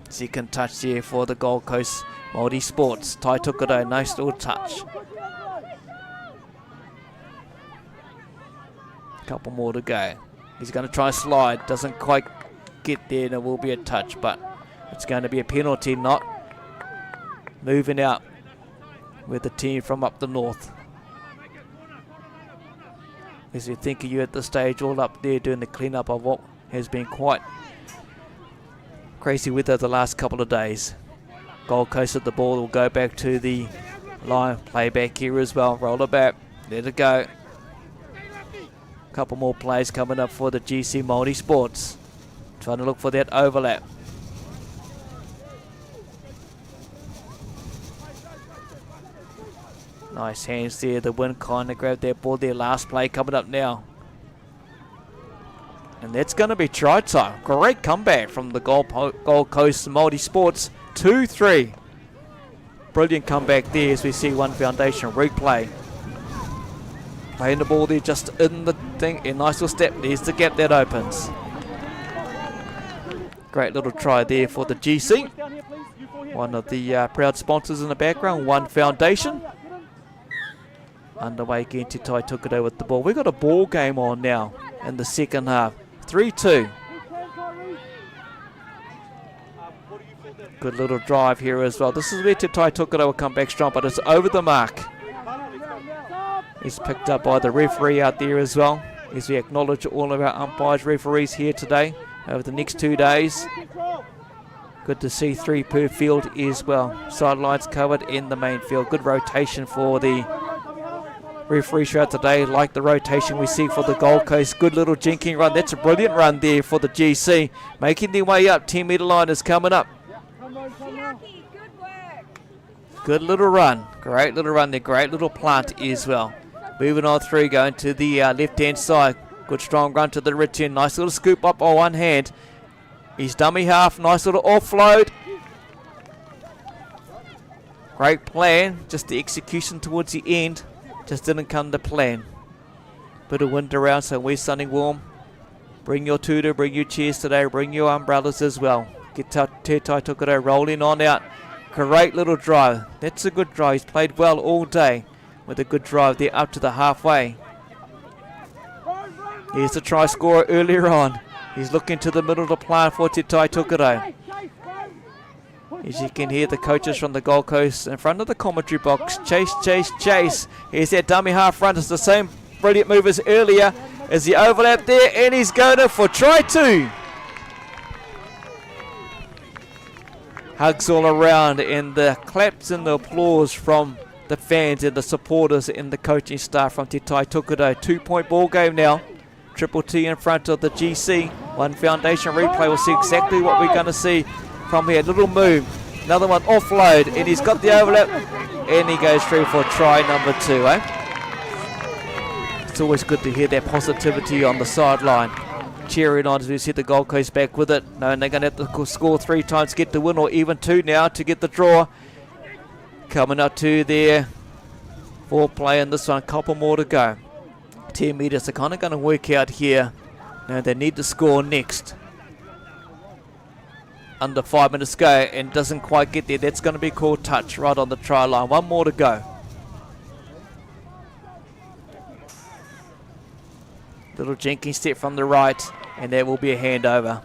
Second touch there for the Gold Coast Multisports. Tai Tokerau, nice little touch. Couple more to go. He's going to try and slide. Doesn't quite get there and it will be a touch, but it's going to be a penalty, not moving out with the team from up the north. As you think of you at the stage, all up there doing the cleanup of what has been quite crazy weather the last couple of days. Gold Coast at the ball will go back to the line. Play back here as well. Roll it back. Let it go. Couple more plays coming up for the GC Multisports. Trying to look for that overlap. Nice hands there. The wind kind of grabbed that ball there. Last play coming up now. And that's going to be try time. Great comeback from the Gold Coast Multisports. 2-3. Brilliant comeback there as we see One Foundation replay. Playing the ball there just in the thing. A nice little step. There's the gap that opens. Great little try there for the GC. One of the proud sponsors in the background, One Foundation. Underway again, Te Tai Tokerau with the ball. We've got a ball game on now in the second half. 3-2. Good little drive here as well. This is where Te Tai Tokerau will come back strong, but it's over the mark. He's picked up by the referee out there as well. As we acknowledge all of our umpires, referees here today over the next 2 days. Good to see 3 per field as well. Sidelines covered in the main field. Good rotation for the referee throughout today, like the rotation we see for the Gold Coast. Good little jinking run. That's a brilliant run there for the GC. Making their way up. 10 metre line is coming up. Good little run. Great little run there. Great little plant as well. Moving on through, going to the left-hand side. Good strong run to the return. Nice little scoop up on one hand. He's dummy half. Nice little offload. Great plan. Just the execution towards the end just didn't come to plan. Bit of wind around, so we're sunning warm. Bring your tutor, bring your chairs today, bring your umbrellas as well. Get Te Tai Tokerau rolling on out. Great little drive. That's a good drive. He's played well all day with a good drive there up to the halfway. Here's the try scorer earlier on. He's looking to the middle of the plan for Te Tai Tokerau. As you can hear the coaches from the Gold Coast in front of the commentary box. Chase, chase, chase. Here's that dummy half run. It's the same brilliant movers earlier. Is the overlap there, and he's going in for try 2. Hugs all around, and the claps and the applause from the fans and the supporters and the coaching staff from Te Tai Tokerau. 2-point ball game now. Triple T in front of the GC. One foundation replay. We'll see exactly what we're going to see from here. Little move. Another one offload, and he's got the overlap, and he goes through for try number 2. It's always good to hear that positivity on the sideline. Cheering on as we see the Gold Coast back with it. No, and they're going to have to score 3 times to get the win, or even 2 now to get the draw. Coming up to their foreplay in this one. Couple more to go. 10 metres are kind of going to work out here. Now they need to score next. Under 5 minutes go, and doesn't quite get there. That's going to be called touch right on the try line. 1 more to go. Little Jenkins step from the right, and there will be a handover.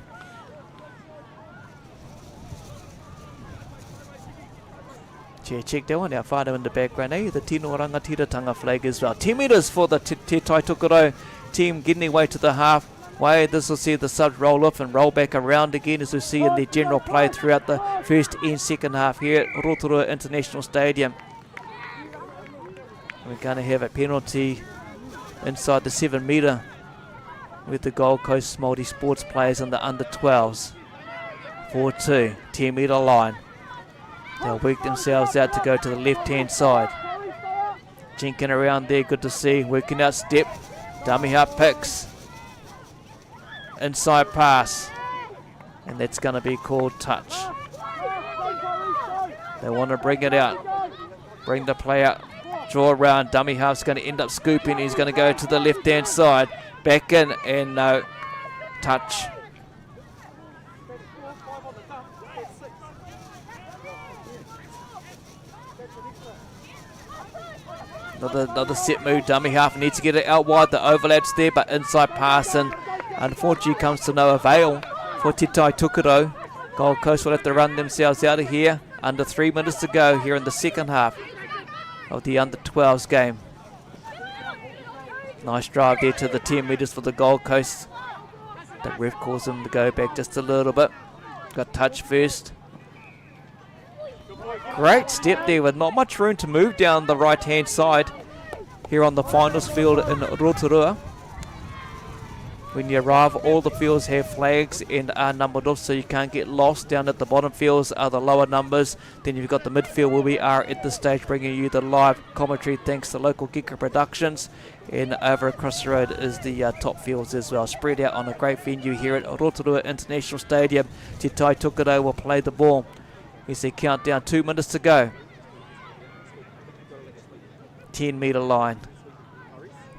Check that one out, Whānau in the background. The Tino Rangatiratanga flag as well. 10 metres for the Te Tai Tokerau team getting their way to the halfway. This will see the subs roll off and roll back around again, as we see in their general play throughout the first and second half here at Rotorua International Stadium. We're going to have a penalty inside the 7 metre with the Gold Coast multi-sports players and the under-12s. 4-2, 10 metre line. They'll work themselves out to go to the left-hand side. Jinking around there, good to see. Working out step. Dummy half picks. Inside pass. And that's going to be called touch. They want to bring it out. Bring the play out. Draw around. Dummy half's going to end up scooping. He's going to go to the left-hand side. Back in, and no. Touch. Another set move. Dummy half needs to get it out wide. The overlap's there, but inside pass, and unfortunately comes to no avail for Te Tai Tokerau. Gold Coast will have to run themselves out of here. Under 3 minutes to go here in the second half of the under-12s game. Nice drive there to the 10 metres for the Gold Coast. The ref calls them to go back just a little bit. Got touch first. Great step there with not much room to move down the right hand side here on the finals field in Rotorua. When you arrive, all the fields have flags and are numbered off, so you can't get lost. Down at the bottom fields are the lower numbers. Then you've got the midfield where we are at this stage, bringing you the live commentary thanks to local Gecko Productions. And over across the road is the top fields as well, spread out on a great venue here at Rotorua International Stadium. Te Tai Tokerau will play the ball. Here's the countdown, 2 minutes to go. 10 metre line.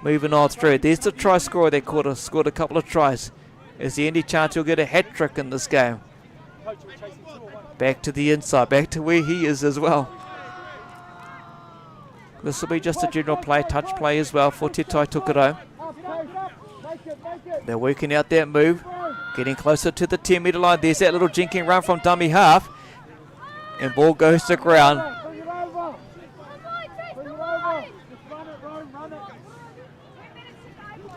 Moving on through. There's the try scorer. They scored a couple of tries. Is there any chance he'll get a hat trick in this game? Back to the inside. Back to where he is as well. This will be just a general play, touch play as well for Te Tai Tokerau. They're working out that move. Getting closer to the 10 metre line. There's that little jinking run from dummy half. And ball goes to ground.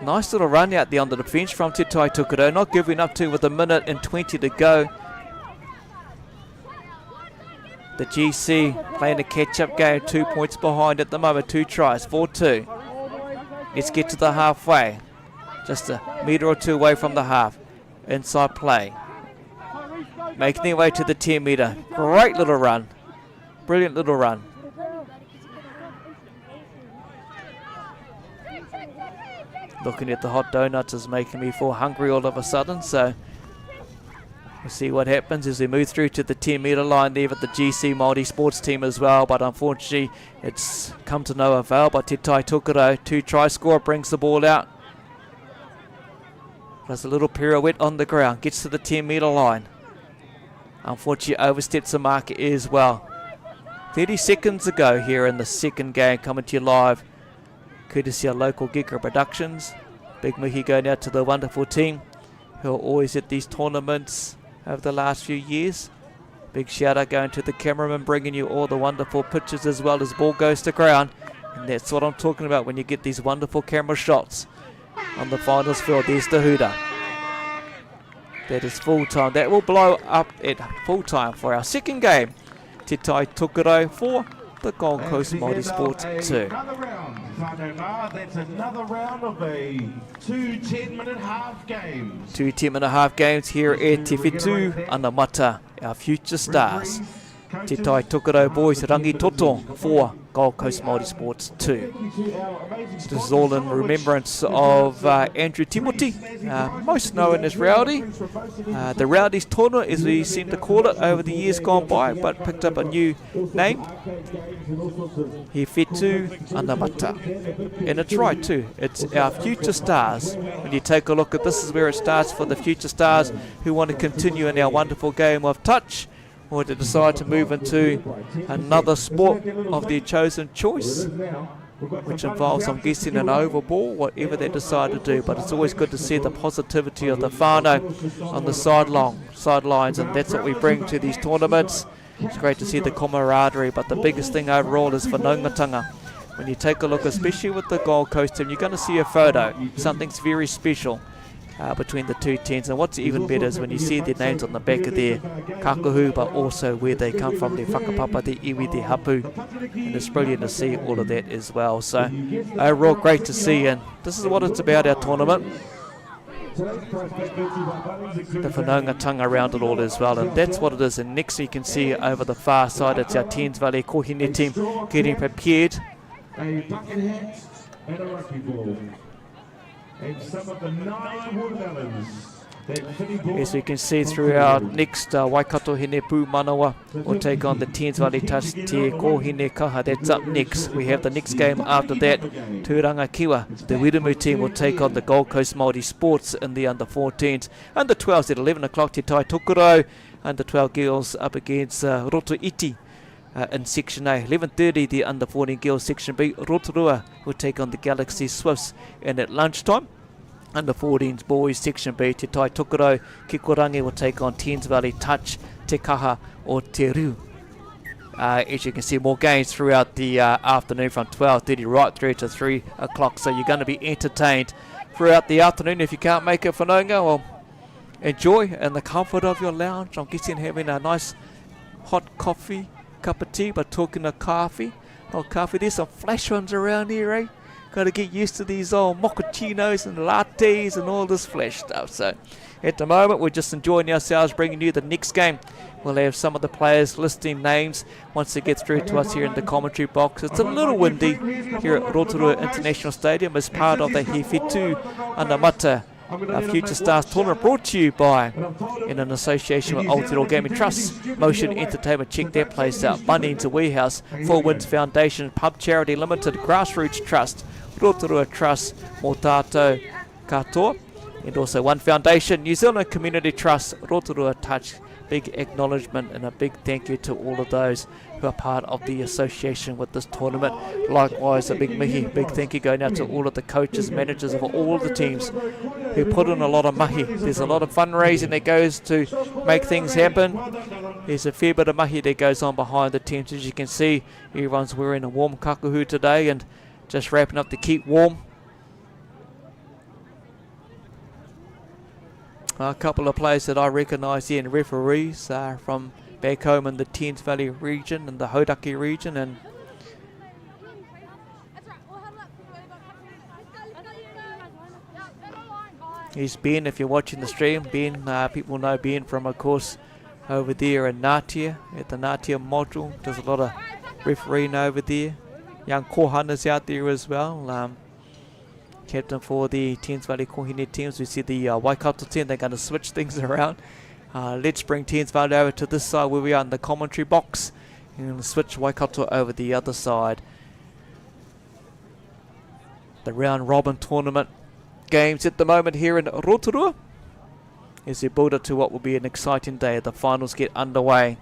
Nice little run out there on the defence from Te Tai Tokerau. Not giving up to with 1 minute and 20 to go. The GC playing a catch-up game. 2 points behind at the moment. 2 tries. 4-2. Let's get to the halfway. Just a metre or two away from the half. Inside play. Making their way to the 10 metre. Great little run. Brilliant little run. Looking at the hot donuts is making me feel hungry all of a sudden, so we'll see what happens as we move through to the 10 metre line there with the GC multi-sports team as well, but unfortunately it's come to no avail. But Te Tai Tokerau, 2 try scorer, brings the ball out. Does a little pirouette on the ground, gets to the 10 metre line. Unfortunately oversteps the mark as well. 30 seconds ago here in the second game, coming to you live courtesy of local Gecko Productions. Big mihi going out to the wonderful team who are always at these tournaments over the last few years. Big shout out going to the cameraman, bringing you all the wonderful pictures as well as ball goes to ground. And that's what I'm talking about when you get these wonderful camera shots on the finals field. There's the hooter. That is full time. That will blow up at full time for our second game. Te Tai Tokerau for the Gold Coast Multisports 2. Another round. That's another round of a 2 10-minute half games. 2 10-minute half games here at Te Whetū Anamata, our future stars. Te Tai Tokerau boys rangi toto for Gold Coast Multisports 2. This is all in remembrance of Andrew Timothy, most known as Rowdy. The Rowdy's tournament, as we seem to call it over the years gone by, but picked up a new name. He Whetū Anamata. And it's right too, it's our future stars. When you take a look at this, is where it starts for the future stars who want to continue in our wonderful game of touch, or to decide to move into another sport of their chosen choice, which involves, I'm guessing, an oval ball, whatever they decide to do. But it's always good to see the positivity of the whānau on the sidelines, and that's what we bring to these tournaments. It's great to see the camaraderie, but the biggest thing overall is whanaungatanga. When you take a look, especially with the Gold Coast team, you're going to see a photo. Something's very special between the two teams, and what's even better is when you see their names on the back of their kakahu, but also where they come from, their whakapapa, their iwi, their hapu, and it's brilliant to see all of that as well. So overall, great to see, and this is what it's about, our tournament. The whanaungatanga around it all as well, and that's what it is. And next you can see over the far side, it's our Thames Valley Kohine team getting prepared. A bucket hat and a rugby ball. And some of the 9 watermelons. As we can see through our next Waikato Hine Pū Manawa will take on the Thames Valley Touch Te Kohine Kaha. That's up next. We have the next game after that. Tūranga Kiwa, the Wiremu team, will take on the Gold Coast Multisports in the under-14s. Under-12s at 11 o'clock, Te Tai Tokerau. Under-12 girls up against Rotorua in Section A. 11:30, the under-14 girls Section B. Rotorua will take on the Galaxy Swifts. And at lunchtime, under-14s boys Section B, Te Tai Tokerau Kikorangi will take on Thames Valley Touch, Te Kaha or Te Rū. As you can see, more games throughout the afternoon from 12:30 right through to 3 o'clock. So you're going to be entertained throughout the afternoon. If you can't make it for Whanaunga, well, enjoy in the comfort of your lounge. I'm guessing having a nice hot coffee, cup of tea, but talking of coffee, there's some flash ones around here, eh? Got to get used to these old mochachinos and lattes and all this flash stuff. So at the moment, we're just enjoying ourselves, bringing you the next game. We'll have some of the players listing names once they get through to us here in the commentary box. It's a little windy here at Rotorua International Stadium as part of the Whetū Anamata Future Stars Tournament, brought to you by, in an association with Aotearoa Gaming Trust, Motion Entertainment. Check their place out. Bunnings Warehouse, Four Winds Foundation, Pub Charity Limited, Grassroots Trust, Rotorua Trust, Mō tātou katoa, and also One Foundation, New Zealand Community Trust, Rotorua Touch. Big acknowledgement and a big thank you to all of those who are part of the association with this tournament. Likewise, a big mihi, big thank you going out to all of the coaches, managers of all of the teams who put in a lot of mahi. There's a lot of fundraising that goes to make things happen. There's a fair bit of mahi that goes on behind the teams. As you can see, everyone's wearing a warm kakahu today and just wrapping up to keep warm. A couple of players that I recognise here and referees are from back home in the Thames Valley region and the Hauraki region, and here's Ben. If you're watching the stream, Ben, people know Ben from, of course, over there in Ngatia, at the Ngatia module. There's a lot of refereeing over there. Young kohanas out there as well. Captain for the Thames Valley Kohine teams. We see the Waikato team, they're going to switch things around. Let's bring Thames Valley over to this side where we are in the commentary box, and switch Waikato over the other side. The round robin tournament games at the moment here in Rotorua as we build up to what will be an exciting day. The finals get underway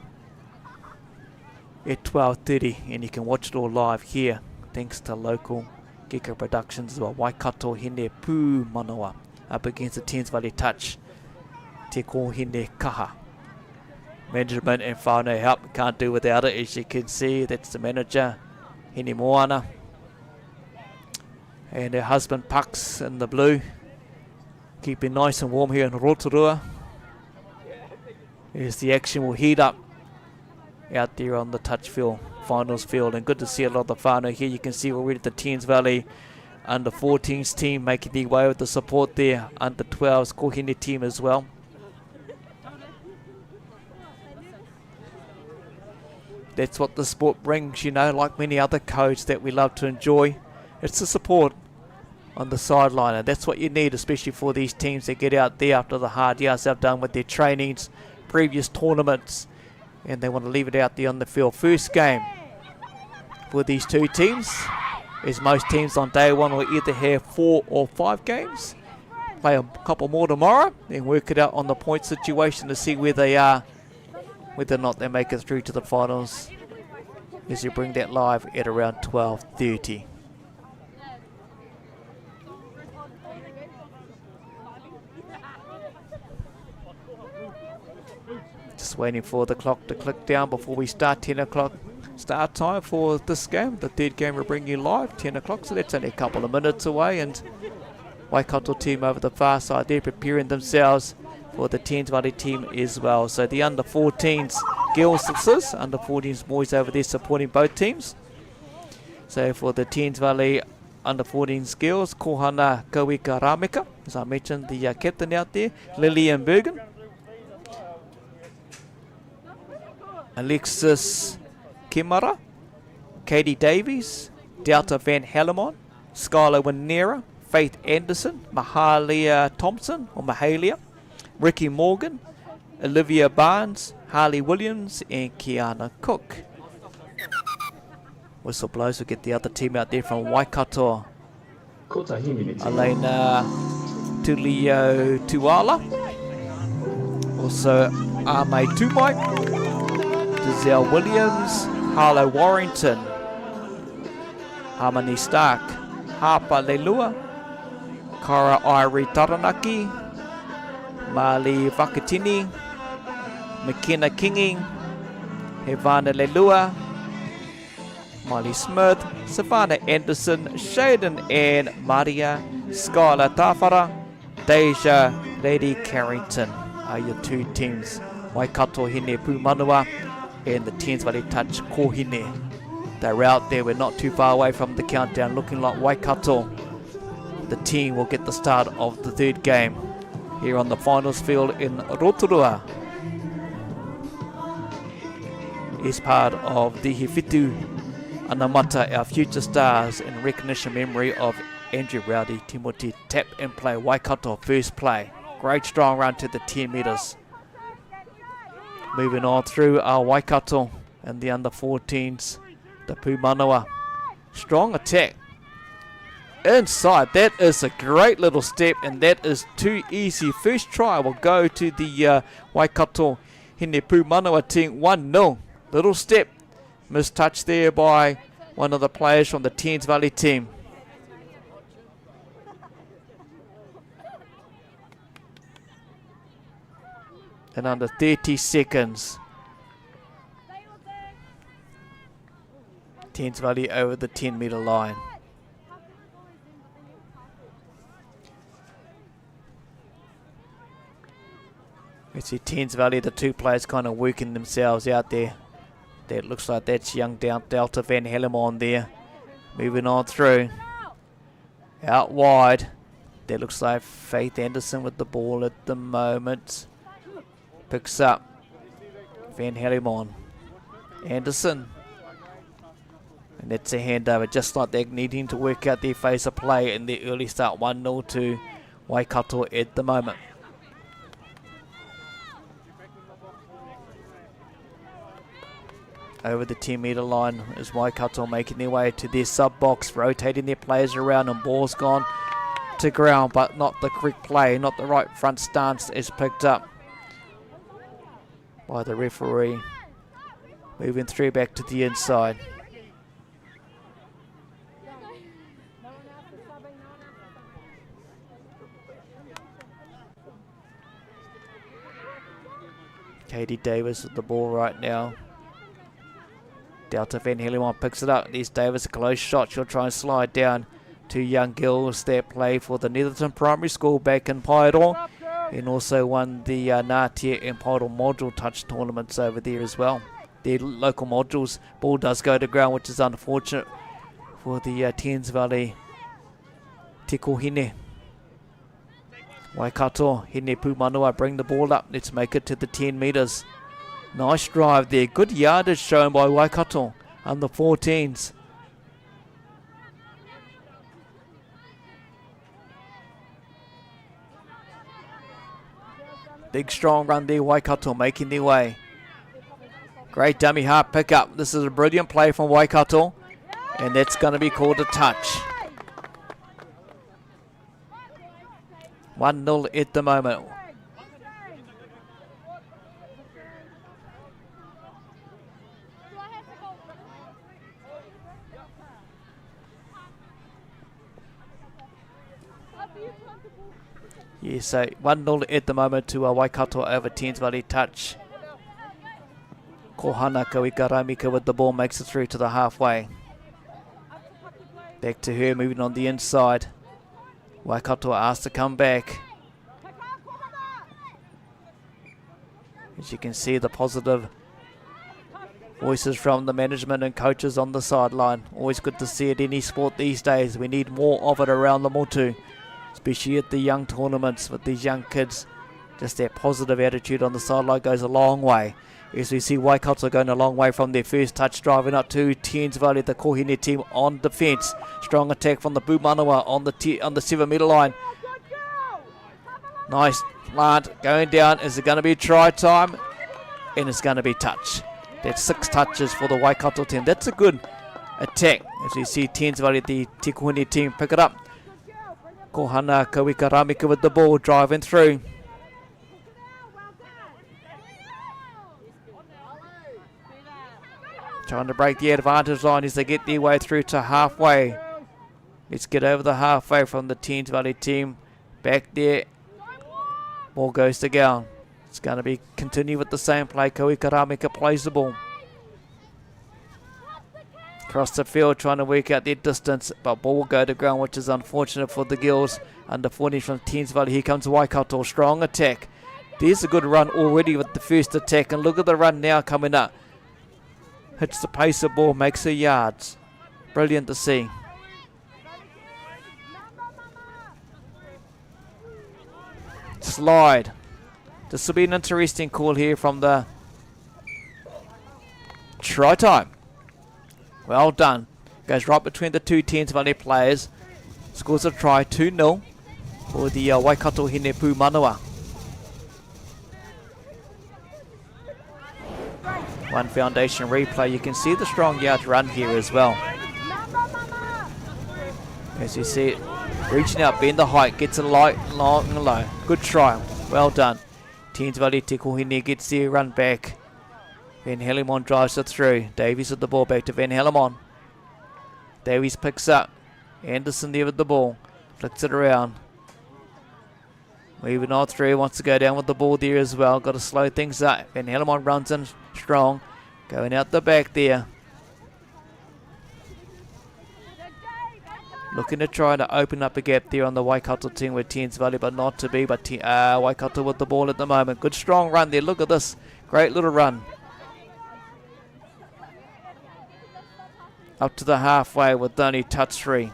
at 12:30, and you can watch it all live here thanks to local Gecko Productions as well. Waikato Hine Pū Manawa up against the Thames Valley Touch, Te Kohine Kaha. Management and whānau help, can't do without it. As you can see, that's the manager, Hine Moana. And her husband Pucks in the blue. Keeping nice and warm here in Rotorua. As the action will heat up out there on the touch field, finals field. And good to see a lot of the whānau here. You can see already the Thames Valley under 14s team making their way with the support there. Under 12s Kohine team as well. That's what the sport brings, you know, like many other codes that we love to enjoy. It's the support on the sideline, and that's what you need, especially for these teams that get out there after the hard yards they've done with their trainings, previous tournaments, and they want to leave it out there on the field. First game for these two teams, as most teams on day one will either have 4 or 5 games. Play a couple more tomorrow, then work it out on the point situation to see where they are, whether or not they make it through to the finals, as you bring that live at around 12:30. Just waiting for the clock to click down before we start. 10 o'clock start time for this game. The third game we're bringing you live, 10 o'clock, so that's only a couple of minutes away. And Waikato team over the far side, they're preparing themselves for the Thames Valley team as well. So the under 14s girls, under 14s boys over there supporting both teams. So for the Thames Valley under 14s girls, Kohana Kawika Rameka, as I mentioned, the captain out there, Lillian Bergen, Alexis Kimara, Katie Davies, Delta Van Hellemon, Skylar Winera, Faith Anderson, Mahalia Thompson, or Mahalia, Ricky Morgan, Olivia Barnes, Harley Williams, and Kiana Cook. Whistle blows will get the other team out there from Waikato. Elena Tulio Tuala, also Ame Tumai, Giselle Williams, Harlow Warrington, Harmony Stark, Harper Lelua, Kara Irie Taranaki, Mali Vakatini, McKenna Kinging, Havana Lelua, Molly Smith, Savannah Anderson, Shaden and Maria, Skylar Tafara, Deja Lady Carrington are your two teams. Waikato Hine Pumanua and the Thames Valley Touch Kohine. They're out there, we're not too far away from the countdown, looking like Waikato, the team, will get the start of the third game here on the finals field in Rotorua. Is part of the Whetū Anamata, our future stars, in recognition memory of Andrew Rowdy, Timothy tap and play. Waikato first play. Great strong run to the 10 metres. Moving on through our Waikato and the under 14s, the Pumanawa. Strong attack. Inside, that is a great little step, and that is too easy. First try will go to the Waikato Hine Pumanawa team, 1-0. Little step, mistouch there by one of the players from the Thames Valley team. And under 30 seconds, Thames Valley over the 10 metre line. You see Thames Valley, the two players kind of working themselves out there. That looks like that's young Delta Van Hellemon there. Moving on through. Out wide. That looks like Faith Anderson with the ball at the moment. Picks up Van Hellemon. Anderson. And that's a handover, just like they're needing to work out their phase of play in the early start. 1-0 to Waikato at the moment. Over the 10 metre line is Waikato making their way to their sub box, rotating their players around, and ball's gone to ground, but not the correct play, not the right front stance is picked up by the referee. Moving through back to the inside. Katie Davis with the ball right now. Delta Van Hellemon picks it up. There's Davis, a close shot. She'll try and slide down Two young girls that play for the Netherton Primary School back in Paeroa, and also won the Ngātia and Paeroa module touch tournaments over there as well. Their local modules. Ball does go to ground, which is unfortunate for the Thames Valley Tikohine. Waikato, Hine Pumanua bring the ball up. Let's make it to the 10 metres. Nice drive there. Good yardage shown by Waikato under 14s. Big strong run there, Waikato making their way. Great dummy half pick up. This is a brilliant play from Waikato, and that's going to be called a touch. 1-0 at the moment. Yeah, so 1-0 at the moment to Waikato over Thames Valley touch. Kohana Kawikaramika with the ball makes it through to the halfway. Back to her, moving on the inside. Waikato asked to come back. As you can see, the positive voices from the management and coaches on the sideline. Always good to see it in any sport these days. We need more of it around the motu, especially at the young tournaments with these young kids. Just that positive attitude on the sideline goes a long way. As we see Waikato going a long way from their first touch, driving up to Thames Valley, the Kohine team on defence. Strong attack from the Pumanawa on the 7 metre line. Nice plant going down. Is it going to be try time? And it's going to be touch. That's 6 touches for the Waikato team. That's a good attack. As we see Thames Valley, the Te Kohine team, pick it up. Kohana Kawikaramika with the ball, driving through. Trying to break the advantage line as they get their way through to halfway. Let's get over the halfway from the Thames Valley team. Back there. Ball goes to Gown. It's going to be continue with the same play. Kawikaramika plays the ball. Across the field trying to work out their distance, but ball will go to ground, which is unfortunate for the girls. Under 40 from Thames Valley. Here comes Waikato. Strong attack. There's a good run already with the first attack, and look at the run now coming up. Hits the pace of ball, makes her yards. Brilliant to see. Slide. This will be an interesting call here from the try time. Well done. Goes right between the two Thames Valley players. Scores a try, 2-0 for the Waikato Hine Pumanawa. One foundation replay. You can see the strong yard run here as well. As you see it, reaching out, bend the height, gets it light, long and low. Good try. Well done. Thames Valley Te Kohine gets the run back. Van Hellemon drives it through. Davies with the ball back to Van Hellemon. Davies picks up. Anderson there with the ball. Flicks it around. Moving on through. Wants to go down with the ball there as well. Got to slow things up. Van Hellemon runs in strong. Going out the back there. Looking to try to open up a gap there on the Waikato team with Thames Valley, but not to be. But Waikato with the ball at the moment. Good strong run there. Look at this. Great little run. Up to the halfway with only touch 3.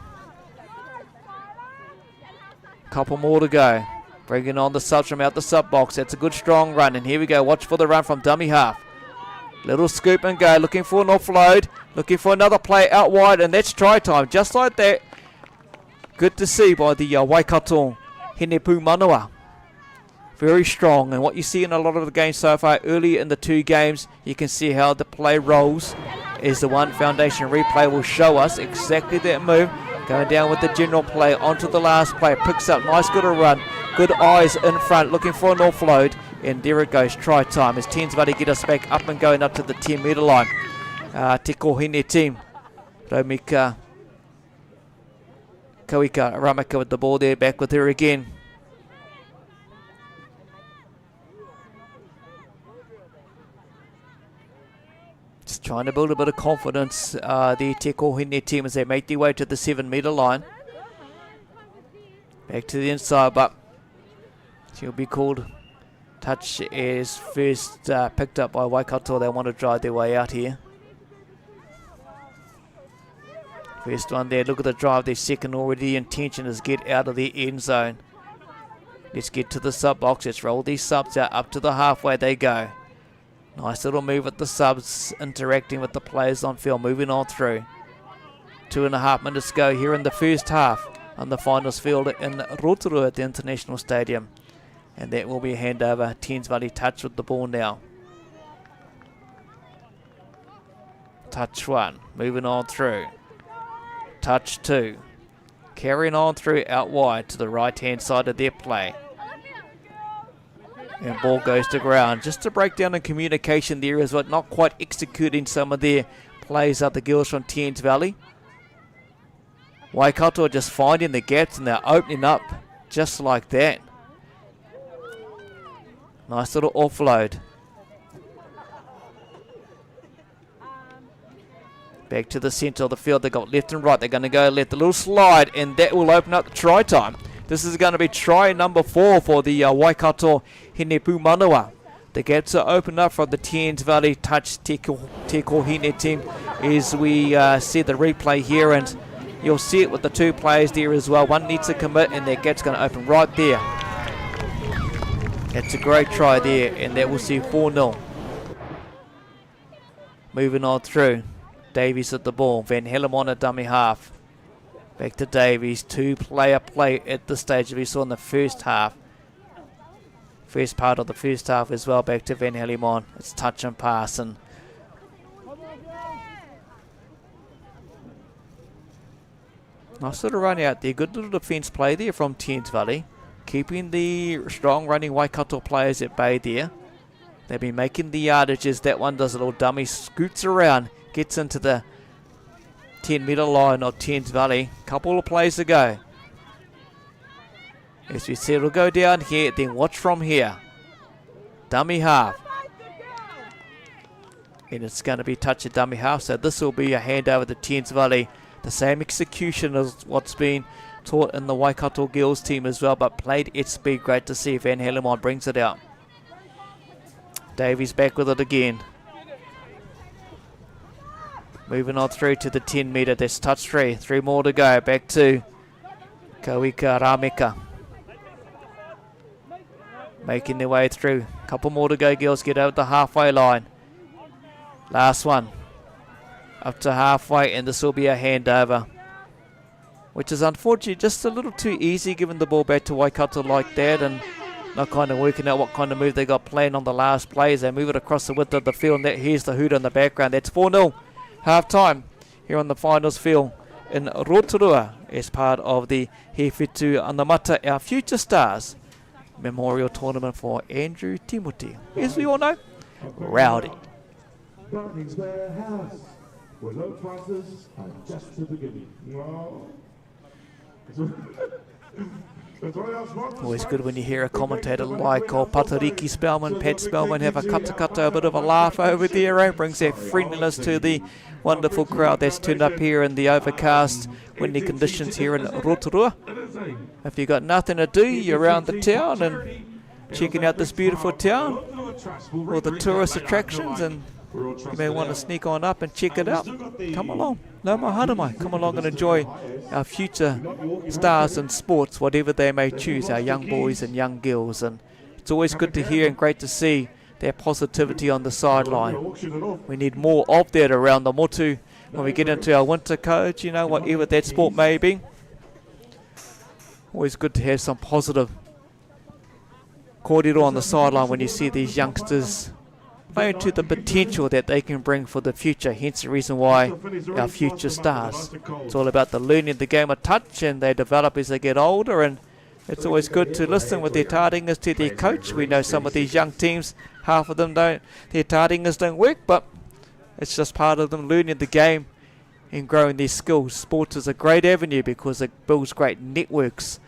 Couple more to go. Bringing on the subs from out the sub box. That's a good strong run. And here we go. Watch for the run from dummy half. Little scoop and go. Looking for an offload. Looking for another play out wide. And that's try time. Just like that. Good to see by the Waikato Hine Pumanawa. Very strong. And what you see in a lot of the games so far, early in the 2 games, you can see how the play rolls. Is the one foundation replay will show us exactly that move. Going down with the general play onto the last play. Picks up. Nice good run. Good eyes in front. Looking for an offload. And there it goes. Try time. As Thames Valley get us back up and going up to the 10 metre line. Te Kohine team. Romika Kawikaramika with the ball there. Back with her again. Just trying to build a bit of confidence. The Te Kohine team as they make their way to the 7 metre line. Back to the inside, but she'll be called. Touch is first picked up by Waikato. They want to drive their way out here. First one there, look at the drive. Their second already. Intention is get out of the end zone. Let's get to the sub box. Let's roll these subs out. Up to the halfway they go. Nice little move at the subs, interacting with the players on field. Moving on through. 2.5 minutes to go here in the first half on the finals field in Rotorua at the International Stadium. And that will be a handover. Thames Valley touch with the ball now. Touch 1. Moving on through. Touch 2. Carrying on through out wide to the right hand side of their play. And ball goes to ground. Just to break down in communication there is what not quite executing some of their plays are the girls from Thames Valley. Waikato are just finding the gaps and they're opening up just like that. Nice little offload. Back to the centre of the field. They got left and right. They're going to go left. A little slide, and that will open up the try time. This is going to be try number 4 for the Waikato Hinepu Manawa. The gaps are opened up from the Thames Valley touch Teko Hine team as we see the replay here, and you'll see it with the 2 players there as well. One needs to commit, and their gap's going to open right there. That's a great try there, and that will see 4-0. Moving on through. Davies at the ball. Van Hellemon at dummy half. Back to Davies. 2-player play at this stage we saw in the first half. First part of the first half as well. Back to Van Hellemon. It's touch and pass. And nice little run out there. Good little defence play there from Thames Valley. Keeping the strong running Waikato players at bay there. They've been making the yardages. That one does a little dummy. Scoots around. Gets into the 10-metre line of Thames Valley. Couple of plays to go. As we said, it'll go down here. Then watch from here. Dummy half. And it's going to be touch at dummy half. So this will be a handover to Thames Valley. The same execution as what's been taught in the Waikato girls team as well, but played at speed. Great to see. Van Hellemon brings it out. Davies back with it again. Moving on through to the 10-metre. That's touch 3. 3 more to go. Back to Kawika Rameka. Making their way through. Couple more to go, girls. Get out the halfway line. Last one. Up to halfway, and this will be a handover. Which is unfortunately just a little too easy, giving the ball back to Waikato like that, and not kind of working out what kind of move they got planned on the last plays. They move it across the width of the field, and here's the hoot in the background. That's 4-0. Half-time here on the finals field in Rotorua as part of the Whetū Anamata, our Future Stars Memorial Tournament for Andrew Timothy. As we all know, rowdy. Barney's Warehouse, where low prices are just the beginning. No. Always good when you hear a commentator like Patariki Spellman, Pat Spellman have a kata, a bit of a laugh over there, eh? Brings that friendliness to the wonderful crowd that's turned up here in the overcast, windy conditions here in Rotorua. If you've got nothing to do, you're around the town and checking out this beautiful town, or the tourist attractions, and you may want to sneak on up and check it out. Come along. No more haramai. Come along and enjoy our future stars in sports, whatever they may choose, our young boys and young girls. And it's always good to hear and great to see their positivity on the sideline. We need more of that around the motu when we get into our winter codes, you know, whatever that sport may be. Always good to have some positive kōrero on the sideline when you see these youngsters playing to the potential that they can bring for the future, hence the reason why our future stars. It's all about the learning the game of touch, and they develop as they get older, and it's always good to listen with their tardingas to their coach. We know some of these young teams, half of them their tardingas don't work, but it's just part of them learning the game and growing their skills. Sports is a great avenue because it builds great networks.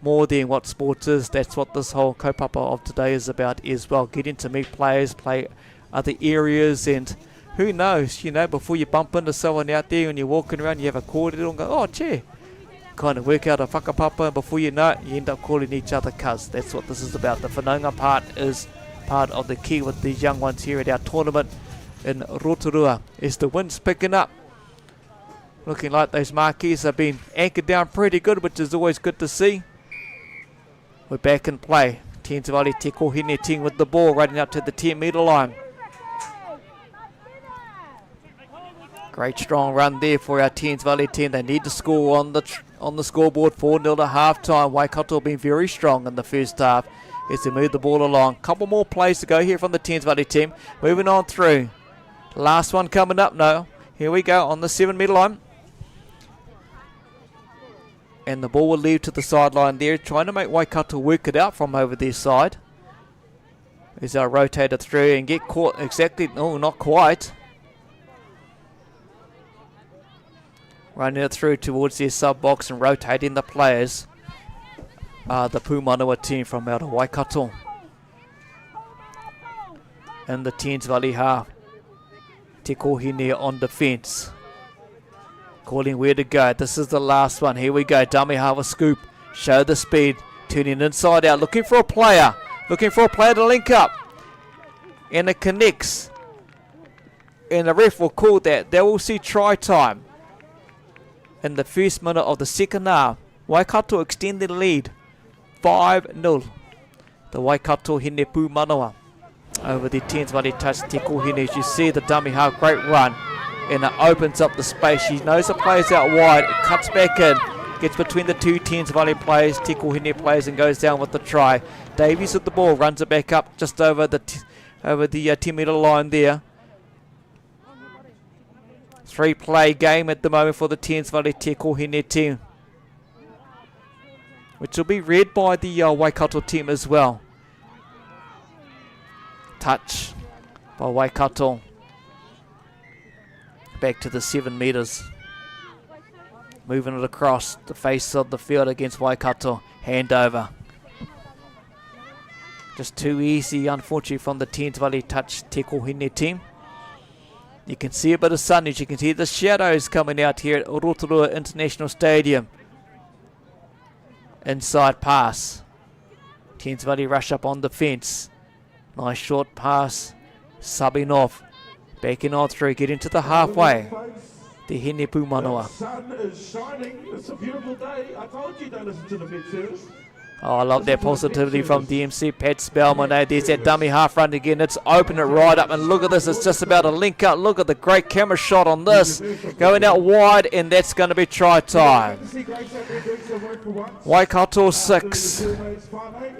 More than what sports is, that's what this whole kaupapa of today is about as well. Getting to meet players, play other areas, and who knows, you know, before you bump into someone out there and you're walking around, you have a kōrero and go, oh, che, kind of work out a whakapapa. Before you know it, you end up calling each other cuz. That's what this is about. The whanaunga part is part of the key with these young ones here at our tournament in Rotorua. Is the wind's picking up. Looking like those marquees have been anchored down pretty good, which is always good to see. We're back in play. Tens Valley te kohine team with the ball running up to the 10-metre line. Great strong run there for our Tens Valley team. They need to score on the scoreboard. 4-0 at half-time. Waikato have been very strong in the first half as they move the ball along. Couple more plays to go here from the Tens Valley team. Moving on through. Last one coming up now. Here we go on the 7-metre line. And the ball will leave to the sideline there, trying to make Waikato work it out from over their side. As I rotate it through and get caught exactly, no, not quite. Running it through towards their sub-box and rotating the players. The Pūmanawa team from out of Waikato. And the Tens Valley half. Te kohine on defence. Calling where to go. This is the last one. Here we go. Dummy half a scoop. Show the speed. Turning inside out. Looking for a player. Looking for a player to link up. And it connects. And the ref will call that. They will see try time. In the first minute of the second half. Waikato extend their lead. 5-0. The Waikato Hine Pūmanawa. Over the Tens Valley touch. Te kohine. As you see the dummy half. Great run. And it opens up the space. She knows the player's out wide. It cuts back in. Gets between the two Tens Valley players, Te kohine players, and goes down with the try. Davies with the ball. Runs it back up just over the 10-metre line there. 3-play game at the moment for the Tens Valley Te kohine team. Which will be read by the Waikato team as well. Touch by Waikato. Back to the 7 metres. Moving it across the face of the field against Waikato. Handover. Just too easy, unfortunately, from the Tens Valley touch te kohine team. You can see a bit of sun, as you can see the shadows coming out here at Rotorua International Stadium. Inside pass. Tens Valley rush up on defence. Nice short pass. Subbing off. Backing on through, getting to the halfway. The Hine Pūmanawa. The sun is shining. It's a beautiful day. I told you don't listen to the mid-series. Oh, I love that positivity from DMC. Pat Spellman. There's that dummy half run again. It's open it right up. And look at this. It's just about to link up. Look at the great camera shot on this. Going out wide. And that's going to be try time. Waikato 6.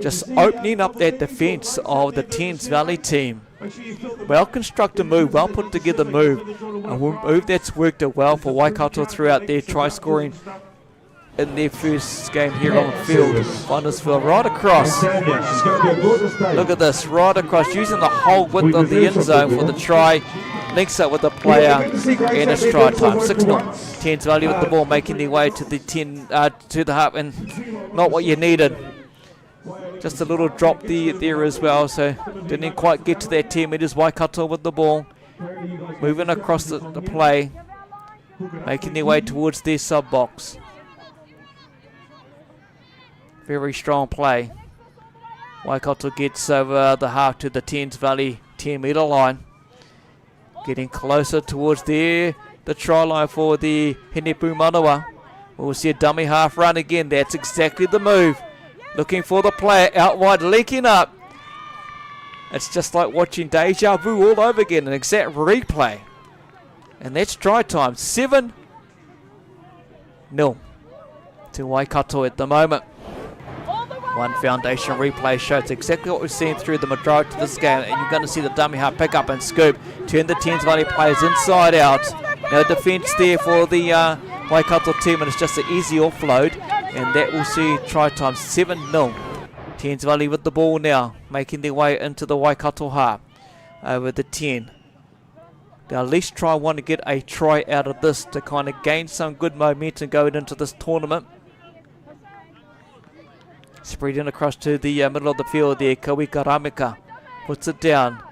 Just opening up that defence of the Tens Valley team. Well constructed move. Well put together move. A move that's worked out well for Waikato throughout their try scoring in their first game here on the field. Field right across. Look at this, right across, using the whole width of the end zone for the try. Links up with the player, and it's try time. 6-0. Tens Valley with the ball, making their way to the to the half, and not what you needed. Just a little drop there as well, so didn't quite get to that 10 metres. Waikato with the ball, moving across the play, making their way towards their sub box. Very strong play. Waikato gets over the half to the Tens Valley 10-metre line. Getting closer towards the try line for the Hine Pūmanawa. We'll see a dummy half run again. That's exactly the move. Looking for the player out wide, linking up. It's just like watching deja vu all over again, an exact replay. And that's try time. 7-0 to Waikato at the moment. One foundation replay shows exactly what we've seen through the majority of this game, and you're going to see the dummy half pick up and scoop. Turn the Tens Valley players inside out. No defence there for the Waikato team, and it's just an easy offload, and that will see try time. 7-0. Tens Valley with the ball now, making their way into the Waikato half. Over the 10. They'll at least want to get a try out of this to kind of gain some good momentum going into this tournament. Spreading across to the middle of the field there. Kawika Ramika puts it down.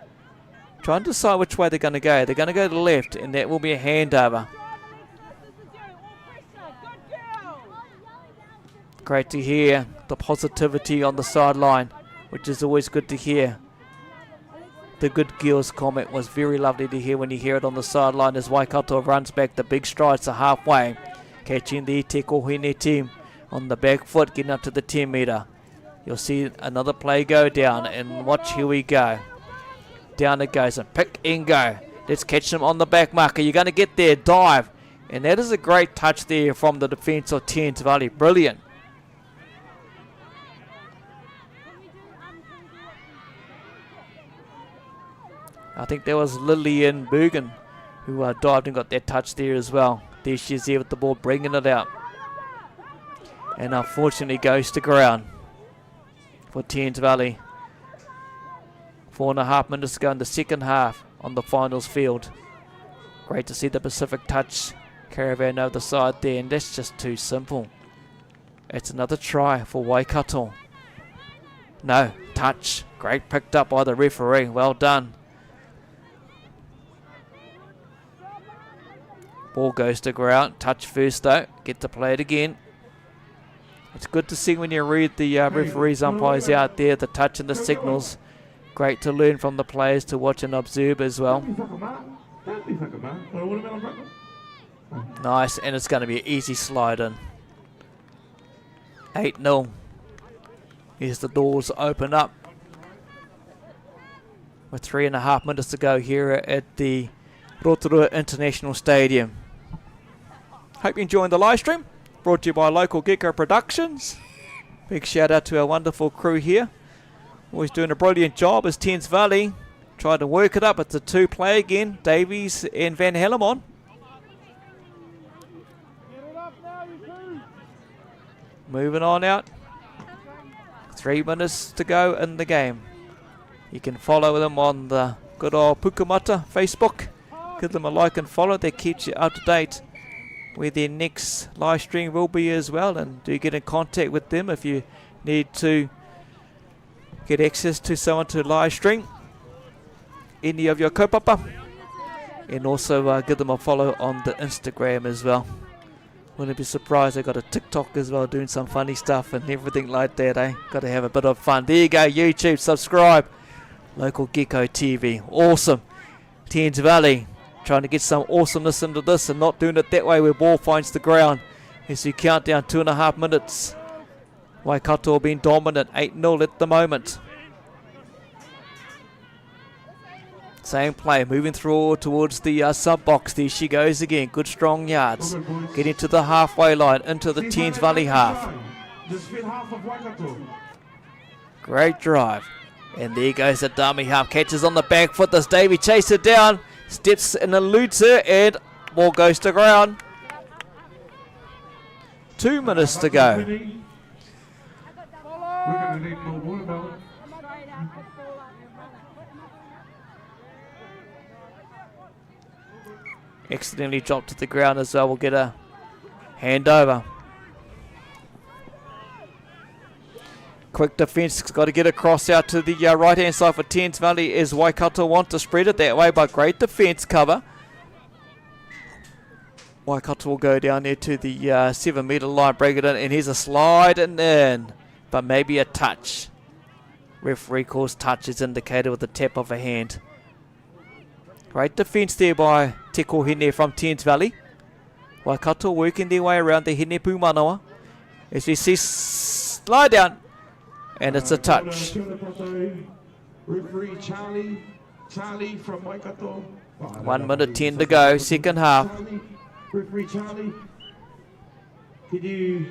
Trying to decide which way they're going to go. They're going to go to the left, and that will be a handover. Great to hear the positivity on the sideline, which is always good to hear. The good girls comment was very lovely to hear when you hear it on the sideline as Waikato runs back the big strides to halfway, catching the Te Kohine team on the back foot, getting up to the 10 metre. You'll see another play go down, and watch, here we go. Down it goes, and pick and go. Let's catch them on the back marker. You're going to get there, dive. And that is a great touch there from the defence of Thames Valley. Brilliant. I think there was Lillian Bergen who dived and got that touch there as well. There she is there with the ball, bringing it out. And unfortunately goes to ground for Thames Valley. 4.5 minutes to go in the second half on the finals field. Great to see the Pacific touch Caravan over the side there, and that's just too simple. It's another try for Waikato. No, touch. Great picked up by the referee. Well done. Ball goes to ground. Touch first though. Get to play it again. It's good to see when you read the referees, umpires out there, the touch and the signals. Great to learn from the players to watch and observe as well. Nice, and it's going to be an easy slide in. 8-0. Here's the doors open up. With 3.5 minutes to go here at the Rotorua International Stadium. Hope you're enjoying the live stream. Brought to you by Local Gecko Productions. Big shout out to our wonderful crew here. Always doing a brilliant job as Thames Valley trying to work it up. It's a two-play again. Davies and Van Hellemon. Moving on out. 3 minutes to go in the game. You can follow them on the good old Pukamata Facebook. Give them a like and follow. That keeps you up to date where their next live stream will be as well. And do get in contact with them if you need to get access to someone to live stream any of your kaupapa. And also give them a follow on the Instagram as well. Wouldn't be surprised, I got a TikTok as well, doing some funny stuff and everything like that, eh? Got to have a bit of fun. There you go, YouTube, subscribe. Local Gecko TV, awesome. Thames Valley, trying to get some awesomeness into this and not doing it that way where ball finds the ground. As you count down 2.5 minutes. Waikato being dominant, 8-0 at the moment. Same play, moving through towards the sub-box. There she goes again. Good strong yards. Getting to the halfway line, into the Thames Valley half. Great drive. And there goes the dummy half. Catches on the back foot. Does Davey chase it down? Steps and eludes her, and ball goes to ground. 2 minutes to go. Accidentally dropped to the ground as well. We'll get a handover. Quick defence. Got to get across out to the right hand side for Thames Valley as Waikato want to spread it that way, but great defence cover. Waikato will go down there to the 7 metre line, break it in, and here's a slide and in, but maybe a touch. Referee calls touch is indicated with the tap of a hand. Great defence there by Te Kohine from Thames Valley. Waikato working their way around the Hine Pūmanawa. As we see slide down. And it's a touch. Referee Charlie from Waikato. 1 minute 10 to go, second half. Referee Charlie, could you...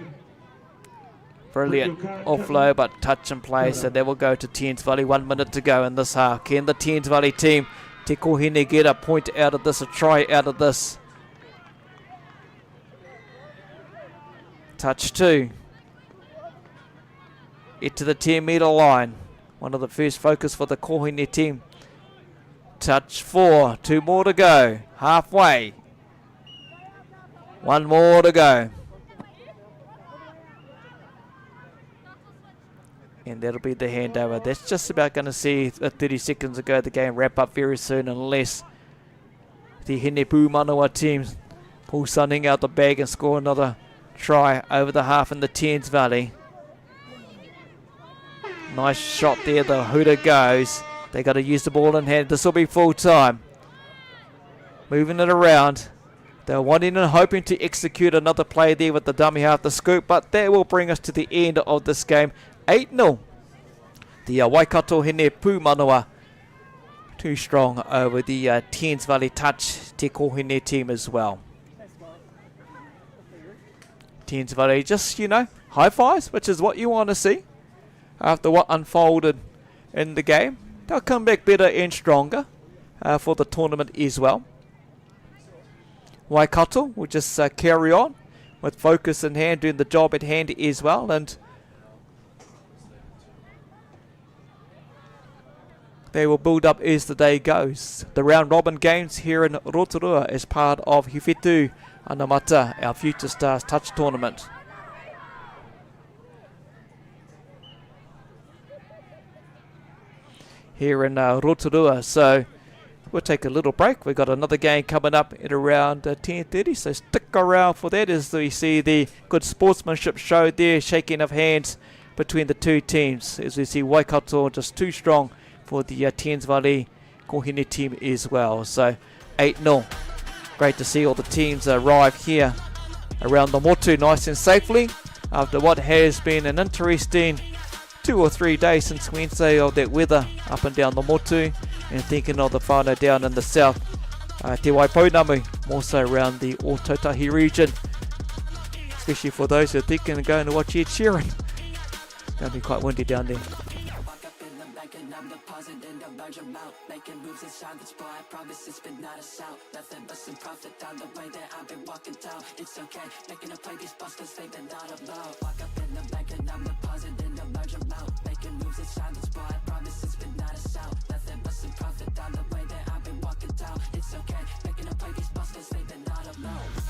Brilliant offload, but touch and play. So that will go to Thames Valley. 1 minute to go in this half. Can the Thames Valley team, Te Kohine, get a point out of this, a try out of this? Touch 2. Get to the 10 metre line. One of the first focus for the Kohine team. Touch 4. 2 more to go. Halfway. 1 more to go. And that'll be the handover. That's just about going to see 30 seconds ago. The game wrap up very soon unless the Hine Pūmanawa team pull something out the bag and score another try over the half in the Thames Valley. Nice shot there, the hooter goes. They got to use the ball in hand. This will be full time. Moving it around. They're wanting and hoping to execute another play there with the dummy half the scoop, but that will bring us to the end of this game. 8-0. The Waikato Hene Pūmanawa too strong over the Thames Valley Touch Te Kohine team as well. Thames Valley just, you know, high fives, which is what you want to see after what unfolded in the game. They'll come back better and stronger for the tournament as well. Waikato will just carry on with focus in hand, doing the job at hand as well, and they will build up as the day goes. The round robin games here in Rotorua as part of Whetū Anamata, our Future Stars Touch tournament. Here in Rotorua, so we'll take a little break. We've got another game coming up at around 10:30, so stick around for that as we see the good sportsmanship show there, shaking of hands between the two teams, as we see Waikato just too strong for the Thames Valley Kohine team as well. So 8-0. Great to see all the teams arrive here around the motu nice and safely after what has been an interesting 2 or 3 days since Wednesday of that weather up and down the motu, and thinking of the whānau down in the south, Te Waipounamu, more so around the Ōtautahi region, especially for those who are thinking of going to watch Ed Sheeran. It's going to be quite windy down there. Making moves inside this boy, I promise it's been not a shout. Nothing but some profit down the way that I've been walking down. It's okay, making a play, these busters, they've been not allowed. Walk up in the bank and I'm depositing the large amount. Making moves inside this boy, I promise it's been not a shout. Nothing but some profit down the way that I've been walking down. It's okay, making a play, these busters, they've been not allowed.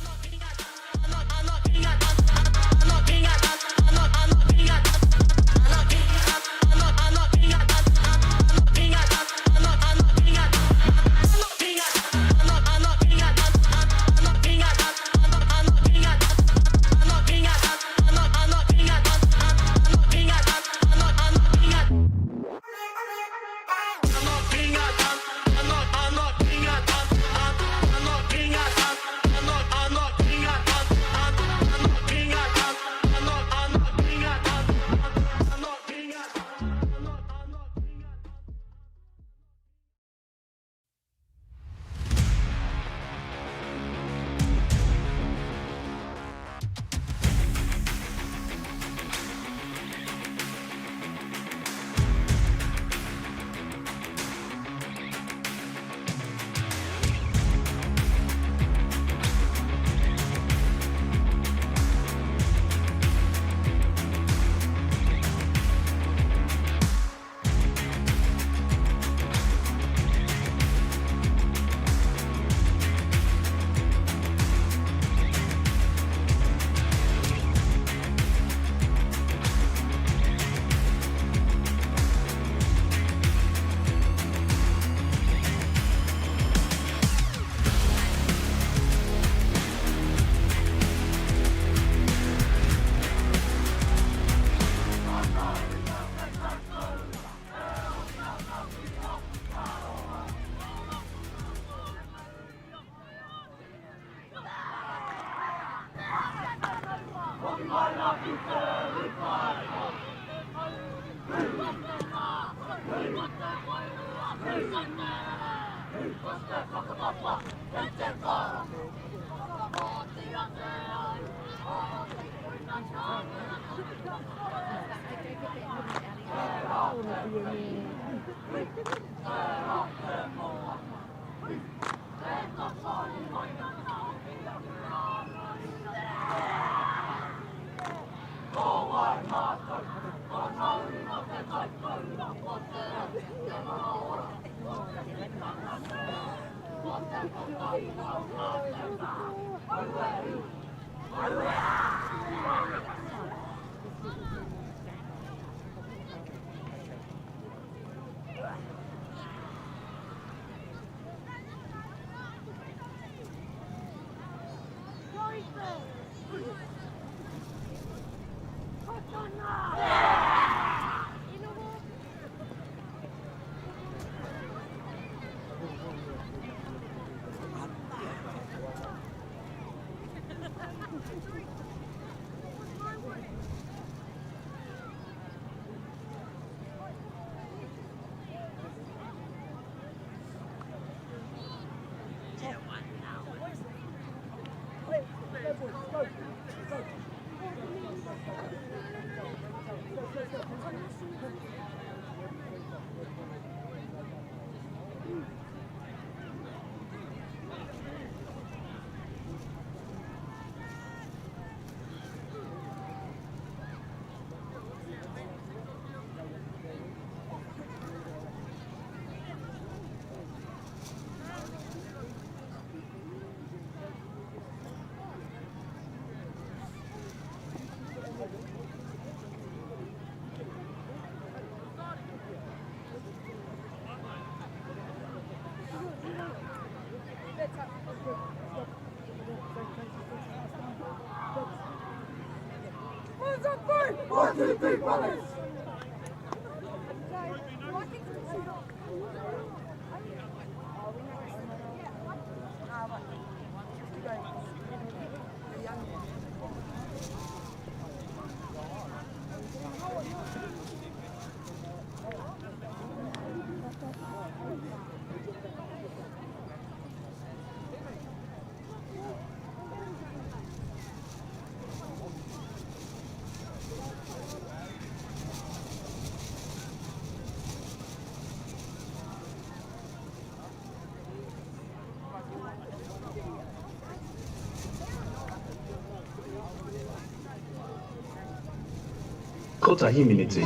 Kota humility.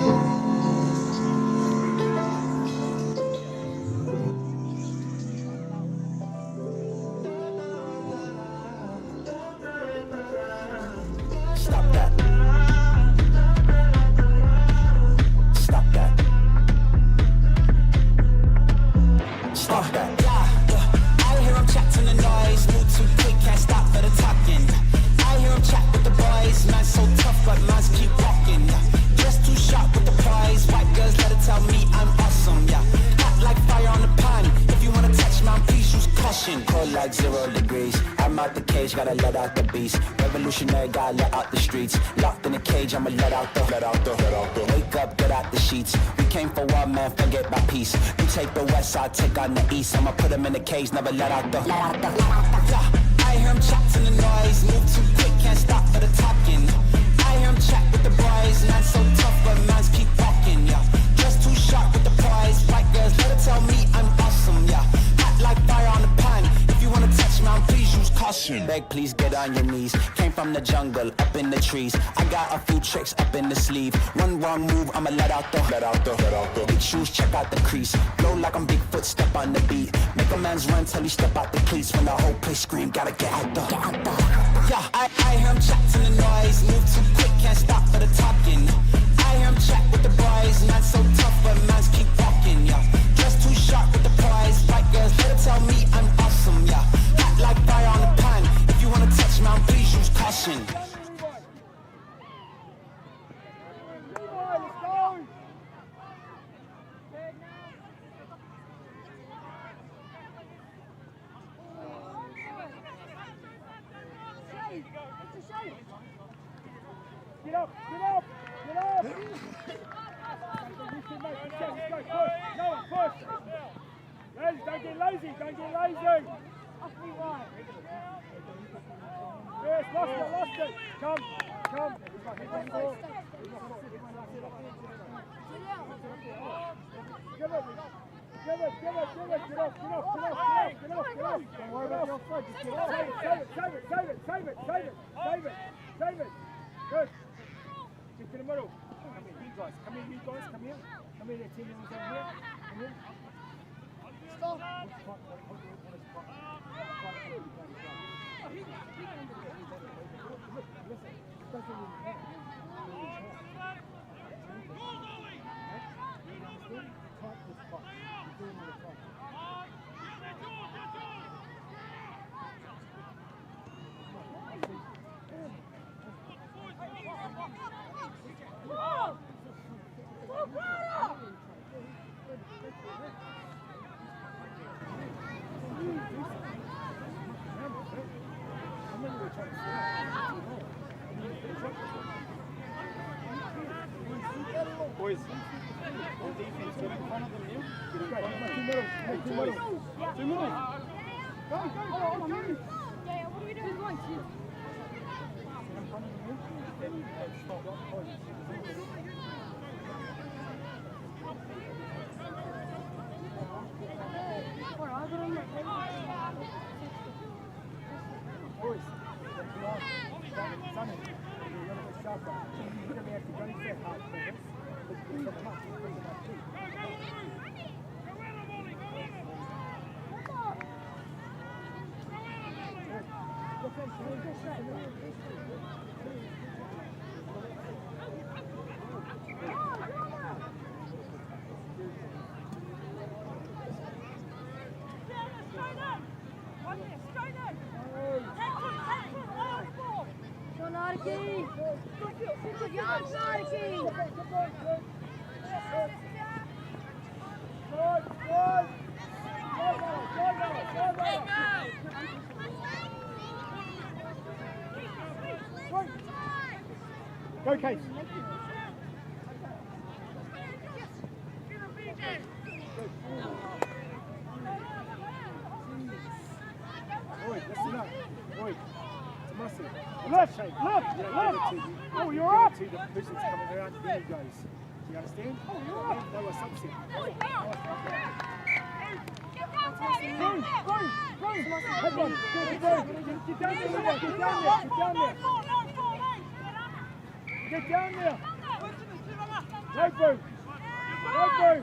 Stop that. Stop that. Stop that. I hear him chat to the noise. Move too quick, can't stop for the talking. I hear him chat with the boys. Man so tough, but mans keep walking. Just too sharp with the prize. White girls let her tell me I'm awesome. Yeah, hot like fire on the pan. If you wanna touch man, please use caution. Cold like 0 degrees. I'm out the cage, gotta let out the beast. Revolutionary, gotta let out the streets. Locked in a cage, I'ma let out the. Wake up, get out the sheets. We came for one man, forget my peace. You take the west, I take on the east. I'ma put him in the cage, never let out the. Yeah, I hear him chat to the noise. Move too quick, can't stop for the talking. I hear him chat with the boys. Man so tough, but mans keep walking. Yeah, just too sharp with the prize. White girls, let her tell me I'm awesome. Yeah, hot like fire on the pan. If you wanna touch man, please use caution. Beg, please get on your knees. Came from the jungle, up in the trees. I got a few tricks up in the sleeve. One wrong move, I'ma let out the. Big shoes, check out the crease. Blow like I'm Bigfoot, step on the beat. Make a man's run till he step out the cleats. When the whole place scream, gotta get out the. Yeah, I hear him chat to the noise. Move too quick, can't stop for the talking. I hear him chat with the boys. Man so tough, but mans keep walking. Yeah, just too sharp with the prize. White girls, let her tell me I'm awesome. Yeah, hot like fire on the pan. If you wanna touch man, please use caution. Get up! Push! Lazy, don't get lazy! Yes, lost it! Come! Give it! Get off! Don't worry about your offside, just get off. Save it! Good! Get to the middle. Come here, you guys, come here. Come here, the team is over here. Come here. Stop! Boys, on defense, get in front of them now. Get in front of them. 2 minutes. 2 minutes. Go. Yeah, what are we doing? Get in front of them now. Stop. Go, Case. Oi, listen up. Oi, it's massive. Look! Oh, you're up! The person's coming around, there he goes. Do you understand? Oh, you're up! They were subset. Head on, get down there. Get down there! No boom! No boom!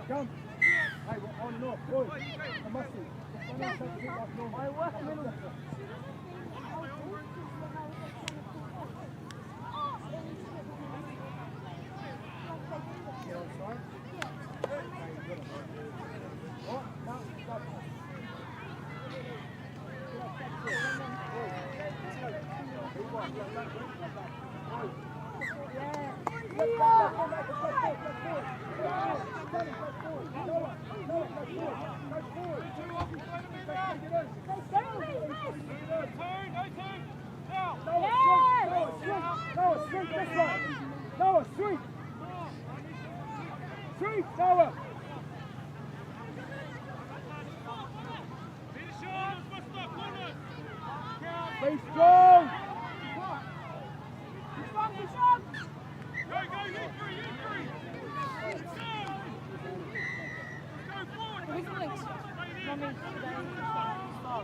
Come. Hey, we're on and off, boys. I must Noah, sweet! Sweet, Noah! Stay strong!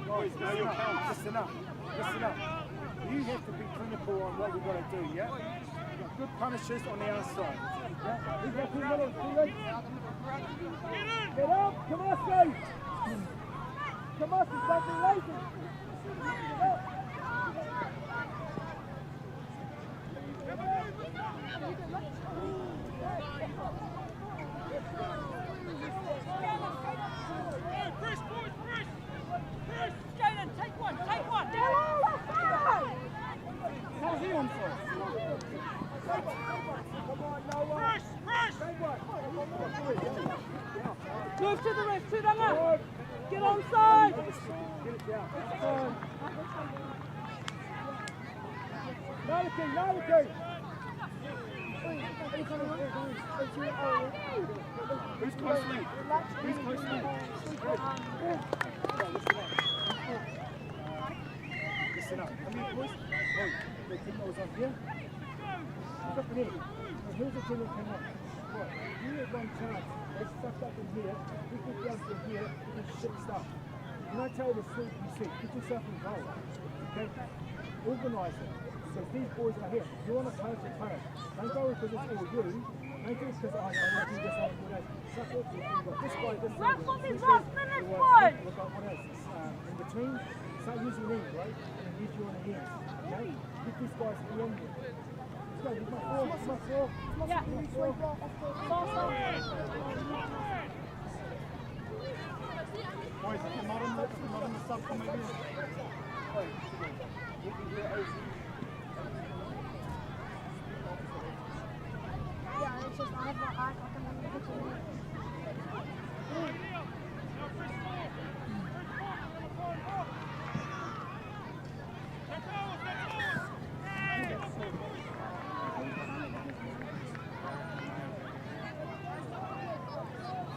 Boys, know your count. Listen up. You have to be clinical on what we've got to do, yeah? We've got good punishers on the outside. Yeah? We've got 2 minutes, 2 legs. Get up! Come on, Steve! Come on, it's something lazy. Move to the rest, Tudanga! Get onside! Get it down. Naliki! Who's close link? Listen up. Come here, boys. Hey, the team that was on here. Stop in here. Here's the team that came up. Right. You have one chance. They stuffed up in here. We can down from here. We can shit stuff. When I tell you to sleep, you sleep. Get yourself involved. Okay? Organise it. So these boys are here. You want to punish a punish. Don't go because it's all you. Don't do it because I want to do this, I want to do that. Suck it. You've got this guy, this guy. We've got what else? It's in between. Start using these, right? And use you on the ends. Okay? Get these guys at the end here. Let's go. It's my four. Yeah. Boys, not on the sub committee. Yeah, it's just I have my eye. I can only put it in.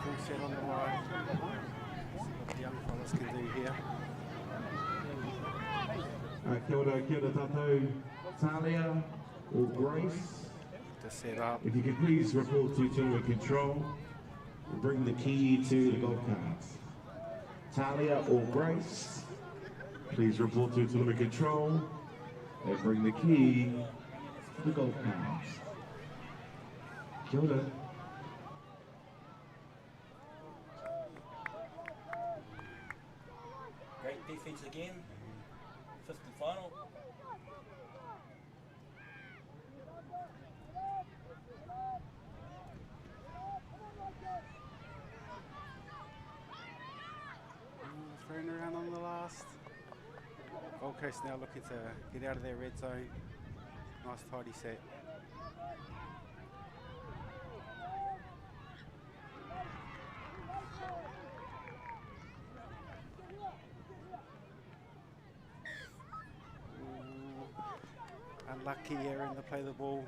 Full set on the line. What the young fellas can do here. Kia ora tātou, Talia or Grace. To set up. If you could please report to Tour Control and bring the key to the golf carts. Talia or Grace, please report to tournament control and bring the key to the golf house. Kia ora. Great defense again. 50 final. Thrown around on the last. Gold Coast now looking to get out of their red zone. Nice tidy set. Unlucky Aaron to play the ball.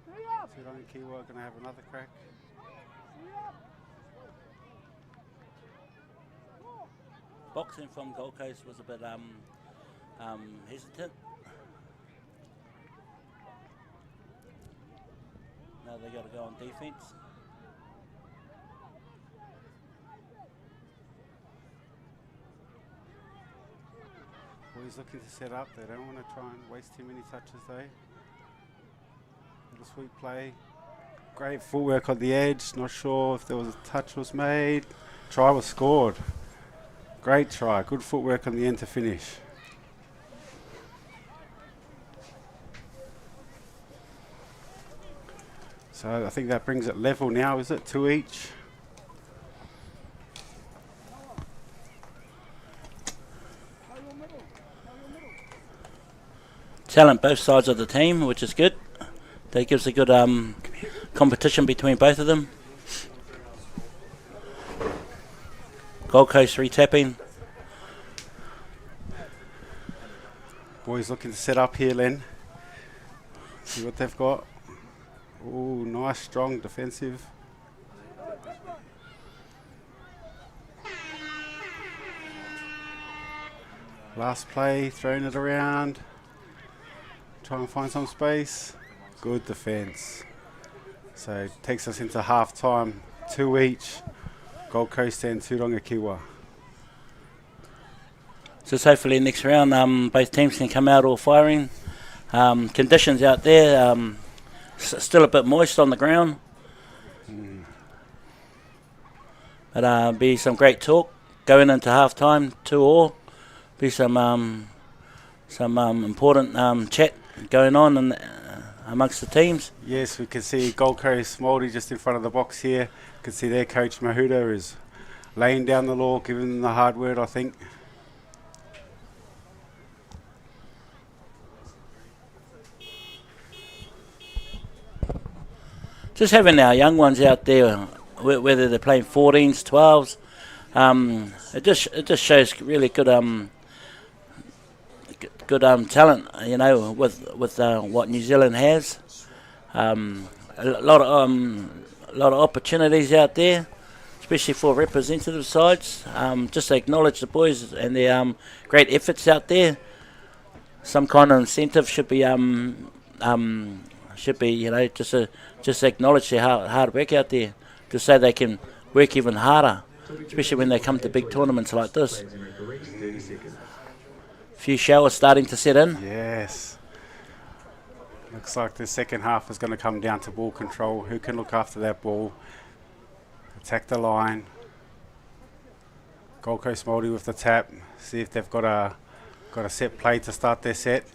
Tudong and Kiwa are going to have another crack. Boxing from Gold Coast was a bit hesitant. Now they got to go on defense. Boys looking to set up. They don't want to try and waste too many touches though. Little sweet play. Great footwork on the edge. Not sure if there was a touch was made. Try was scored. Great try. Good footwork on the end to finish. So I think that brings it level now, is it? 2 each. Talent both sides of the team, which is good. That gives a good competition between both of them. Gold Coast retapping. Boys looking to set up here, Len. See what they've got. Oh, nice, strong defensive. Last play, throwing it around. Try and find some space. Good defense. So it takes us into half time. 2 each. Gold Coast and Tudong Kiwa. Just hopefully next round both teams can come out all firing. Conditions out there, still a bit moist on the ground. But be some great talk going into half time, 2-2. Be some important chat going on amongst the teams. Yes, we can see Gold Coast Māori just in front of the box here. You can see their coach Mahuta is laying down the law, giving them the hard word, I think. Just having our young ones out there, whether they're playing 14s, 12s, it just shows really good talent, you know, with what New Zealand has. A lot of opportunities out there, especially for representative sides. Just to acknowledge the boys and their great efforts out there. Some kind of incentive should be you know, just acknowledge their hard work out there, to say they can work even harder, especially when they come to big tournaments like this. Few showers starting to set in. Yes. Looks like the second half is going to come down to ball control. Who can look after that ball? Attack the line. Gold Coast Māori with the tap. See if they've got a set play to start their set.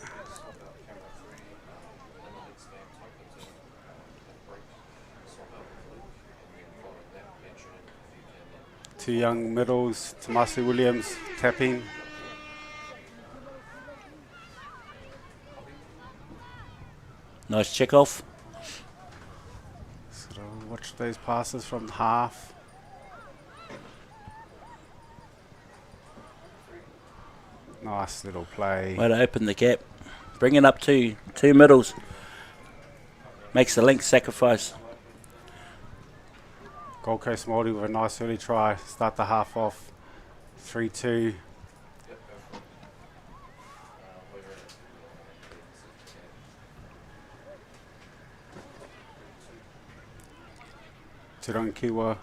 Two young middles, Tomasi Williams tapping. Nice check off. So watch those passes from half. Nice little play. Way to open the gap. Bringing up two middles. Makes the link sacrifice. Gold Coast Māori with a nice early try. Start the half off 3-2. Tudong Kiwa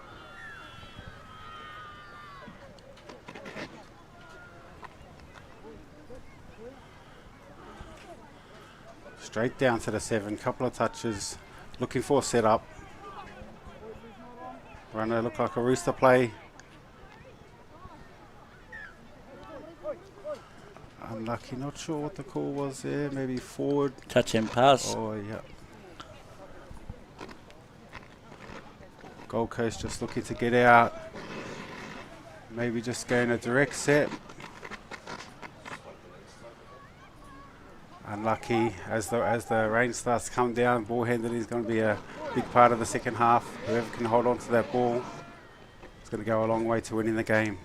Straight down to the 7, couple of touches, looking for a set-up. Runner look like a Rooster play. Unlucky, not sure what the call was there, maybe forward. Touch and pass. Oh, yeah. Gold Coast just looking to get out. Maybe just going a direct set. Unlucky. As the rain starts to come down, ball handling is going to be a big part of the second half. Whoever can hold on to that ball is going to go a long way to winning the game.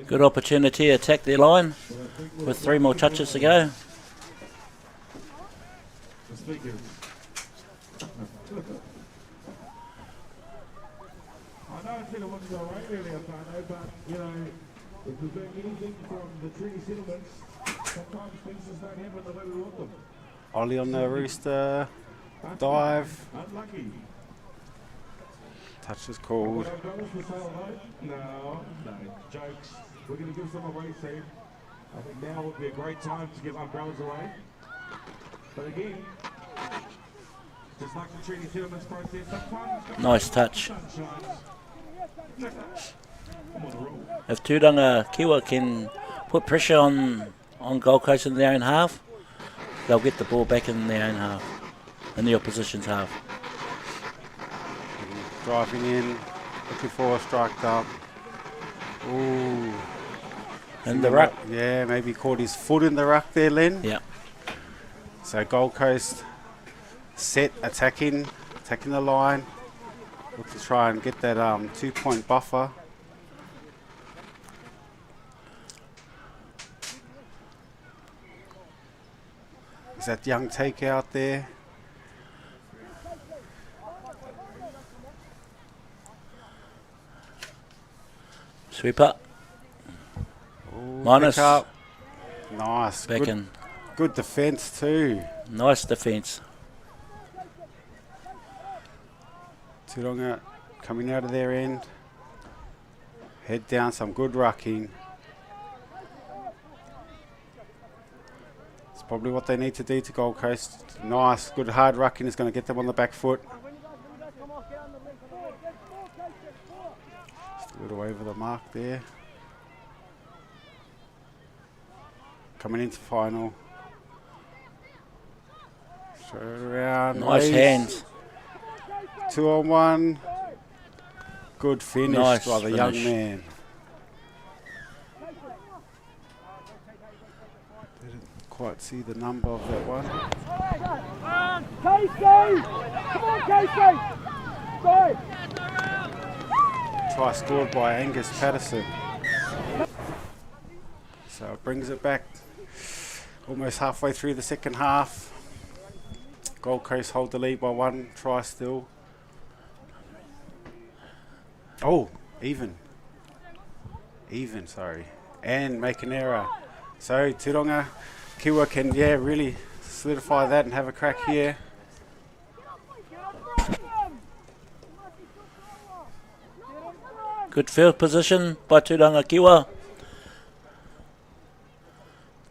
Good opportunity to attack their line with 3 more touches to go. I know it said it wasn't going right earlier, Tano, but, you know, if we've learned anything from the treaty settlements, sometimes things just don't happen the way we want them. Ollie on the Rooster. Dive. Unlucky. Touch is called. No, jokes. We're going to give some away soon. I think now would be a great time to give umbrellas away. But again, just like the treaty settlements process, sometimes... Nice touch. If Tūranga Kiwa can put pressure on Gold Coast in their own half, they'll get the ball back in their own half, in the opposition's half. Driving in, looking for a strike up. Ooh. In the ruck. Yeah, maybe caught his foot in the ruck there, Len. Yeah. So Gold Coast set, attacking the line. Look to try and get that 2-point buffer. Is that young takeout there? Sweeper. Ooh, Minus. pick up. Nice. Back in. Good defence too. Nice defence. Tūranga coming out of their end. Head down, some good rucking. It's probably what they need to do to Gold Coast. Nice, good hard rucking is going to get them on the back foot. Just a little over the mark there. Coming into final. Straight around. Nice waves. hands. 2-on-1. Good finish Nice by the young man. Didn't quite see the number of that one. Casey! Come on, Casey! Go! Try scored by Angus Patterson. So it brings it back almost halfway through the second half. Gold Coast hold the lead by 1 try still. Oh, even, sorry. And make an error. So Tūranga Kiwa can, really solidify that and have a crack here. Good field position by Tūranga Kiwa.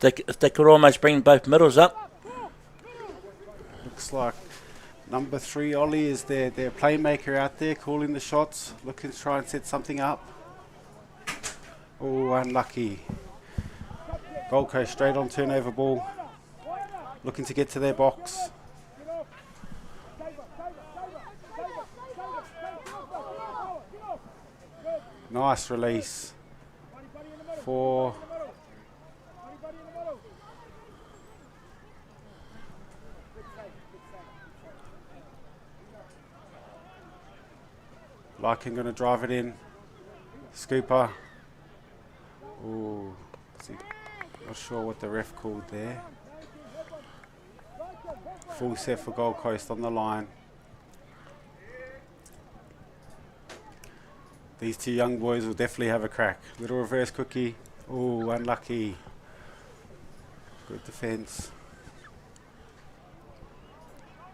If they could almost bring both middles up. Looks like number 3 Ollie is their playmaker out there, calling the shots, looking to try and set something up. Oh, unlucky. Gold Coast straight on turnover ball, looking to get to their box. Nice release. 4. Larkin going to drive it in. Scooper. Ooh, not sure what the ref called there. Full set for Gold Coast on the line. These 2 young boys will definitely have a crack. Little reverse cookie. Ooh, unlucky. Good defence.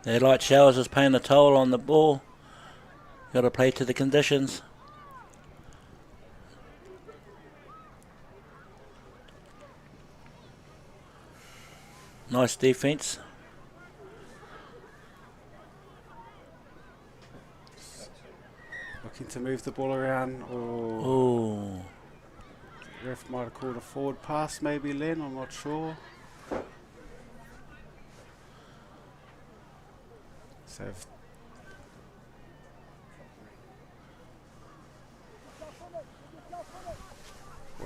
Their light showers is paying a toll on the ball. Got to play to the conditions. Nice defence. Looking to move the ball around, or Oh, ref might have called a forward pass, maybe Len, I'm not sure. So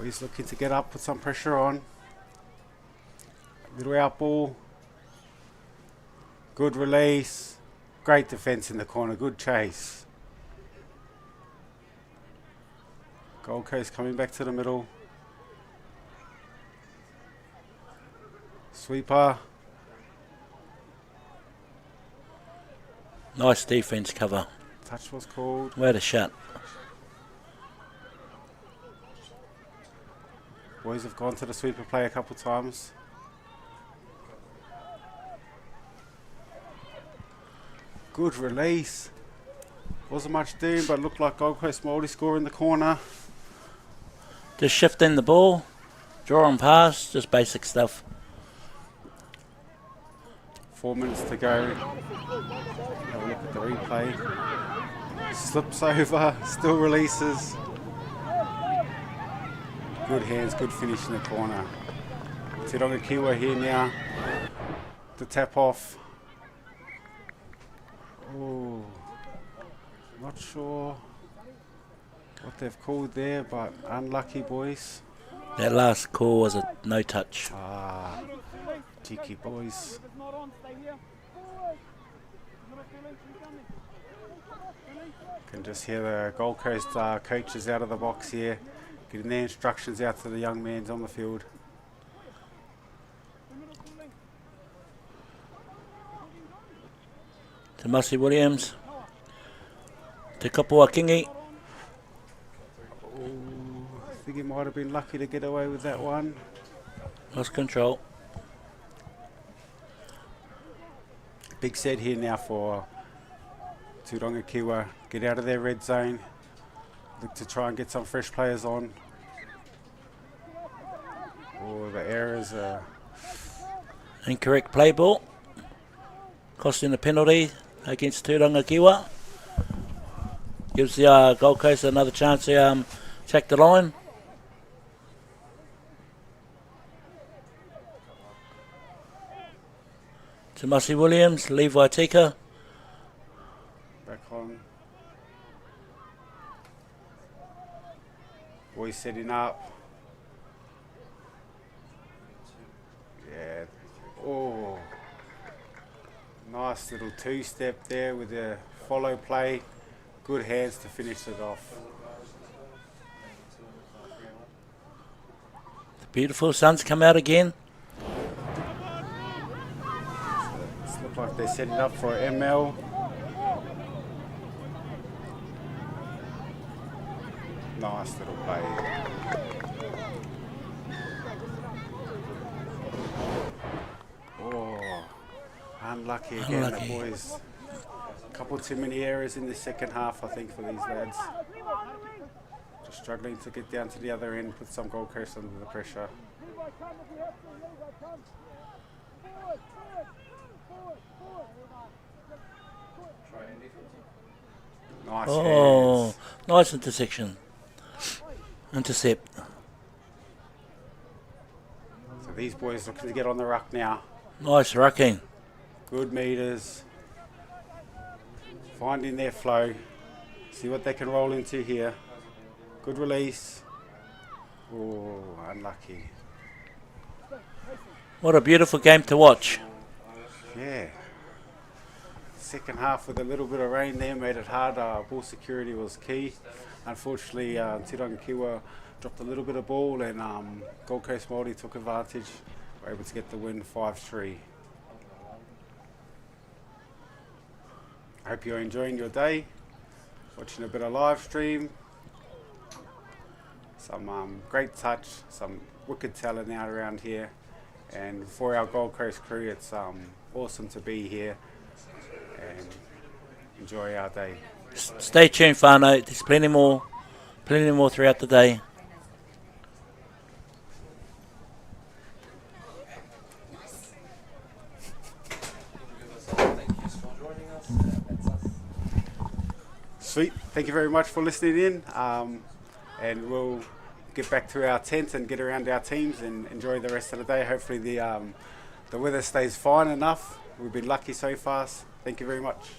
he's looking to get up, put some pressure on. Little out ball. Good release. Great defence in the corner, good chase. Gold Coast coming back to the middle. Sweeper. nice defence cover. Touch was called. Way to shut. Boys have gone to the sweeper play a couple times. Good release. Wasn't much doing, but looked like Gold Coast Māori score in the corner. Just shifting the ball, draw and pass, just basic stuff. 4 minutes to go. Have a look at the replay. Slips over, still releases. Good hands, good finish in the corner. Tironga Kiwa here now. The tap off. Oh, not sure what they've called there, but unlucky, boys. That last call was a no touch. Ah, cheeky boys. Can just hear the Gold Coast coaches out of the box here, getting their instructions out to the young men on the field. To Mussy Williams. To Kapua Kingi. I think he might have been lucky to get away with that one. Lost control. Big set here now for Tauranga Kiwa. Get out of their red zone. Look to try and get some fresh players on. Oh, the errors are... Incorrect play ball. Costing a penalty against Tauranga Kiwa. Gives the Gold Coast another chance to check the line. To Mussy Williams, Levi Tika. Back on. Boys setting up. Yeah. Oh. Nice little two-step there with the follow play. Good hands to finish it off. The beautiful Suns come out again. It's look like they're setting up for ML. Nice little play. Oh, unlucky again, Unlucky. the boys. Couple too many errors in the second half, I think, for these lads. Just struggling to get down to the other end, put some Gold Coast under the pressure. Nice Oh, hands. nice intersection. Intercept. So these boys looking to get on the ruck now. Nice rucking. Good meters. Finding their flow. See what they can roll into here. Good release. Oh, unlucky. What a beautiful game to watch. Yeah. Second half with a little bit of rain there made it hard. Ball security was key. Unfortunately, Tauranga Kiwa dropped a little bit of ball and Gold Coast Māori took advantage. Were able to get the win 5-3. I hope you're enjoying your day, watching a bit of live stream. Some great touch, some wicked talent out around here. And for our Gold Coast crew, it's awesome to be here and enjoy our day. Stay tuned, whānau. There's plenty more throughout the day. Sweet. Thank you very much for listening in. And we'll get back to our tent and get around our teams and enjoy the rest of the day. Hopefully the weather stays fine enough. We've been lucky so far. Thank you very much.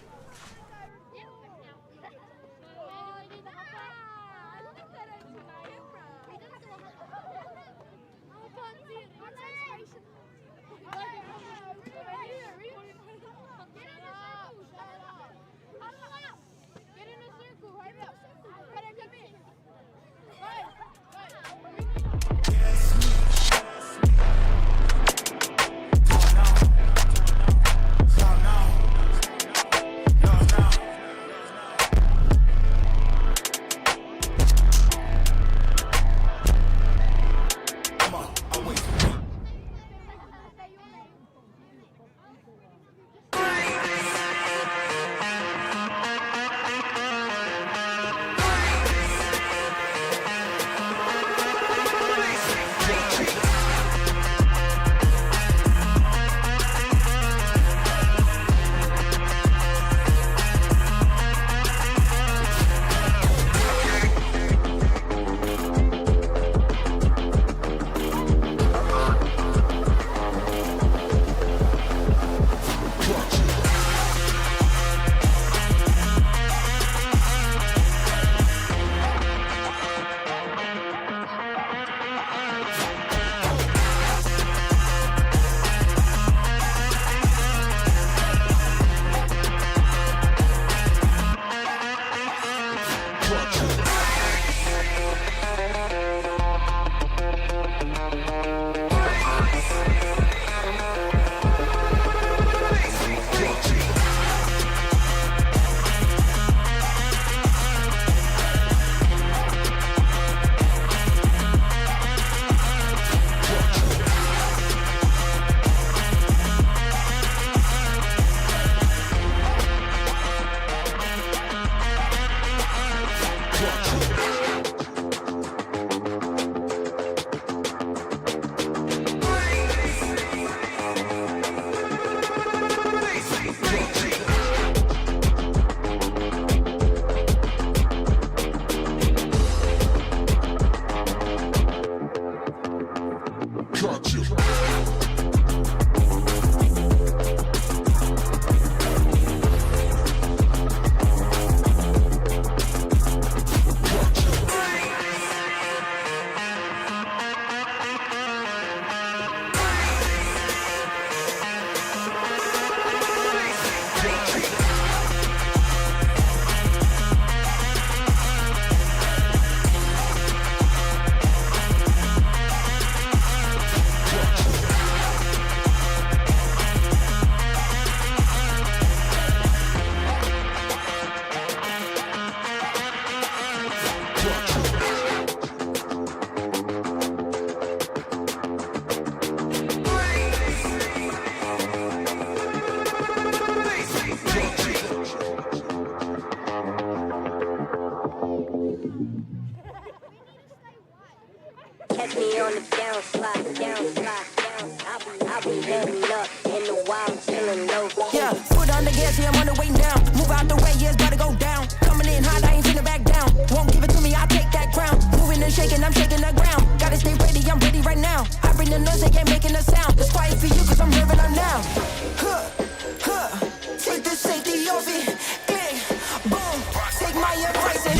Catch me on the downslide, I'll be heading up in the wild, chillin' low. Yeah, foot on the gas, yeah, I'm on the way down. Move out the way, yeah, it's about to go down. Coming in hot, I ain't finna back down. Won't give it to me, I'll take that crown. Moving and shaking, I'm shaking the ground. Gotta stay ready, I'm ready right now. I bring the noise, they ain't making a sound. It's quiet for you, cause I'm hearing them now. Take the safety off it. Click, boom, take my advice and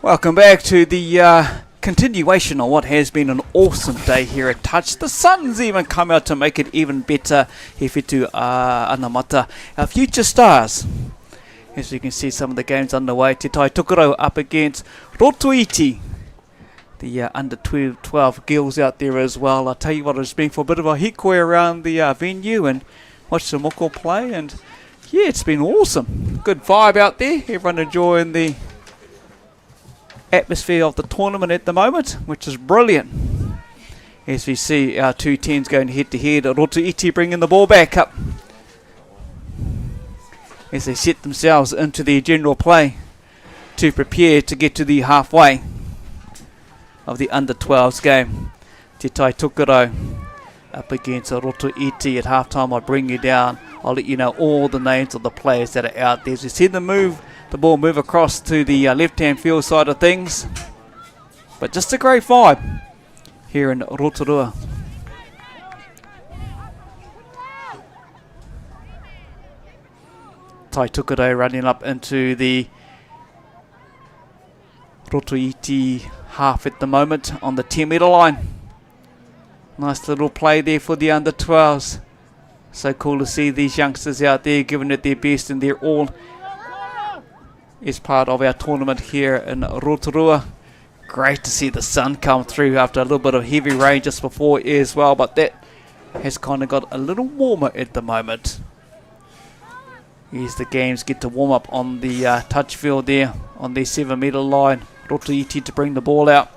Welcome back to the continuation of what has been an awesome day here at Touch. The sun's even come out to make it even better. Whetū Anamata, our future stars. As you can see, some of the games underway. Te Tai Tukaro up against Rotorua. The under 12 girls out there as well. I'll tell you what, it's been for a bit of a hikoi around the venue and watch the moko play. And yeah, it's been awesome. Good vibe out there. Everyone enjoying the atmosphere of the tournament at the moment, which is brilliant. As we see our two teams going head to head, Rotorua bringing the ball back up as they set themselves into their general play to prepare to get to the halfway of the under 12s game. Te Tai Tukaro up against Rotorua at halftime. I'll bring you down. I'll let you know all the names of the players that are out there. As we see them the ball move across to the left-hand field side of things. But just a great vibe here in Rotorua. Tai Tukaro running up into the Rotorua half at the moment on the 10-metre line. Nice little play there for the under 12s. So cool to see these youngsters out there giving it their best, and they're all is part of our tournament here in Rotorua. Great to see the sun come through after a little bit of heavy rain just before as well, but that has kind of got a little warmer at the moment. Here's the games get to warm up on the touch field there on the 7-metre line. Rotorua to bring the ball out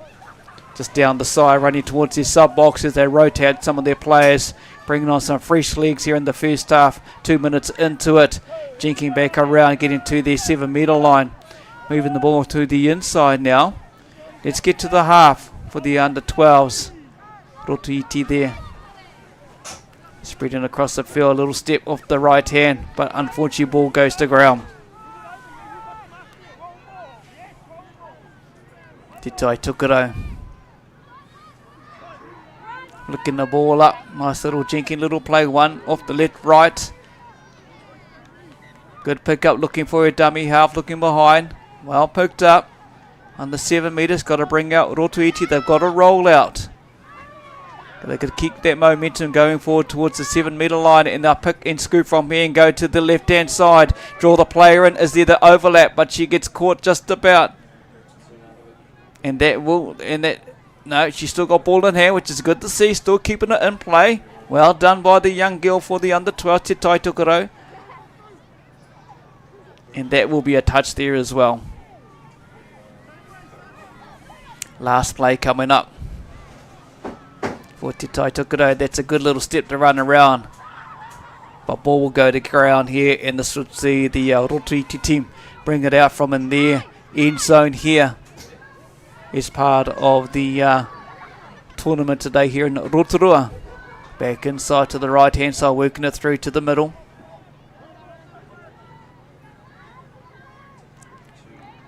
just down the side, running towards their sub box as they rotate some of their players, bringing on some fresh legs here in the first half. 2 minutes into it, jinking back around, getting to their 7-metre line, moving the ball to the inside now. Let's get to the half for the under 12s. Rotorua there, spreading across the field, a little step off the right hand, but unfortunately ball goes to ground. Te Tai Tukaro looking the ball up. Nice little jinking little play. One off the left, right. Good pick up, looking for a dummy half, looking behind. Well picked up. On the 7 metres, got to bring out Rotorua. They've got to roll out. They could keep that momentum going forward towards the 7-metre line, and they'll pick and scoop from here and go to the left-hand side. Draw the player in. Is there the overlap? But she gets caught just about. No, she's still got ball in hand, which is good to see. Still keeping it in play. Well done by the young girl for the under 12, Te Tai Tukaro. And that will be a touch there as well. Last play coming up for Te Tai Tukaro. That's a good little step to run around. But ball will go to ground here, and this would see the Rotorua team bring it out from in their end zone here. Is part of the tournament today here in Rotorua. Back inside to the right hand side, working it through to the middle.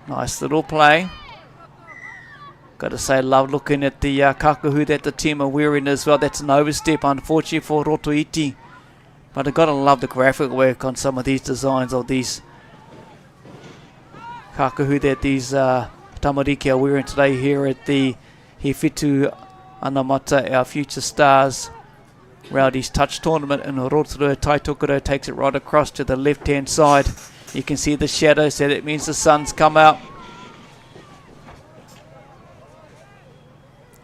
Nice little play. Got to say, love looking at the kakahu that the team are wearing as well. That's an overstep, unfortunately, for Rotorua. But I've got to love the graphic work on some of these designs of these kakahu that these tamariki are wearing today here at the He Whetū Anamata, our future stars, Rowdy's touch tournament in Rotorua. Tai Tokerau takes it right across to the left hand side. You can see the shadow, so that means the sun's come out.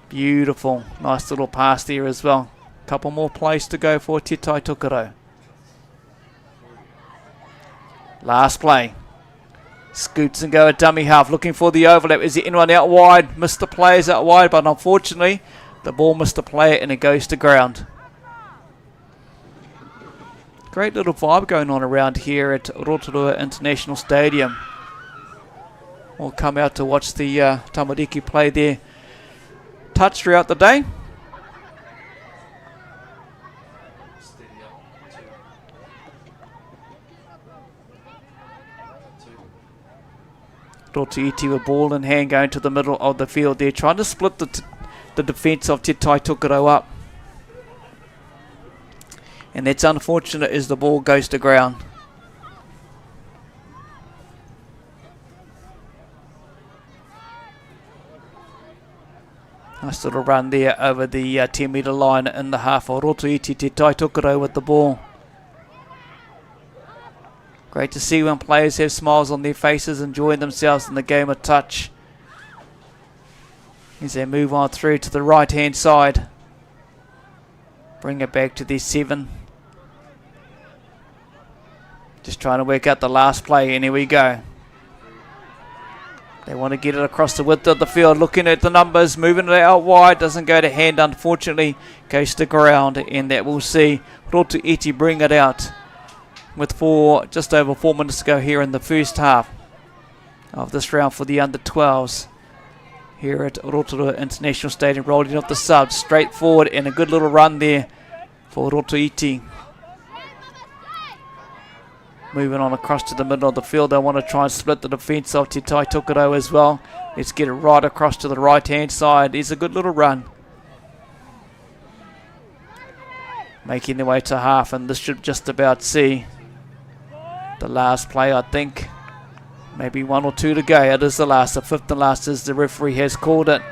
Beautiful, nice little pass there as well. Couple more plays to go for Te Tai Tokerau. Last play. Scoots and go at dummy half, looking for the overlap. Is there anyone out wide? Missed the players out wide, but unfortunately the ball missed the player and it goes to ground. Great little vibe going on around here at Rotorua International Stadium. We'll come out to watch the Tamariki play their touch throughout the day. Rotorua Iti with ball in hand going to the middle of the field there, trying to split the defence of Te Tai Tokerau up. And that's unfortunate as the ball goes to ground. Nice little run there over the 10 metre line in the half of Rotorua Iti. Te Tai Tokerau with the ball. Great to see when players have smiles on their faces, enjoying themselves in the game of touch. As they move on through to the right hand side. Bring it back to their 7. Just trying to work out the last play, and here we go. They want to get it across the width of the field, looking at the numbers, moving it out wide, doesn't go to hand unfortunately, goes to ground, and that we'll see Rotorua Iti bring it out with just over 4 minutes to go here in the first half of this round for the under-12s here at Rotorua International Stadium. Rolling off the subs, straight forward, and a good little run there for Rotorua Iti. Moving on across to the middle of the field, they want to try and split the defence of Te Tai Tokerau as well. Let's get it right across to the right hand side. It's a good little run. Making their way to half, and this should just about see the last play, I think. Maybe 1 or 2 to go. It is the last, the 5th and last, as the referee has called it.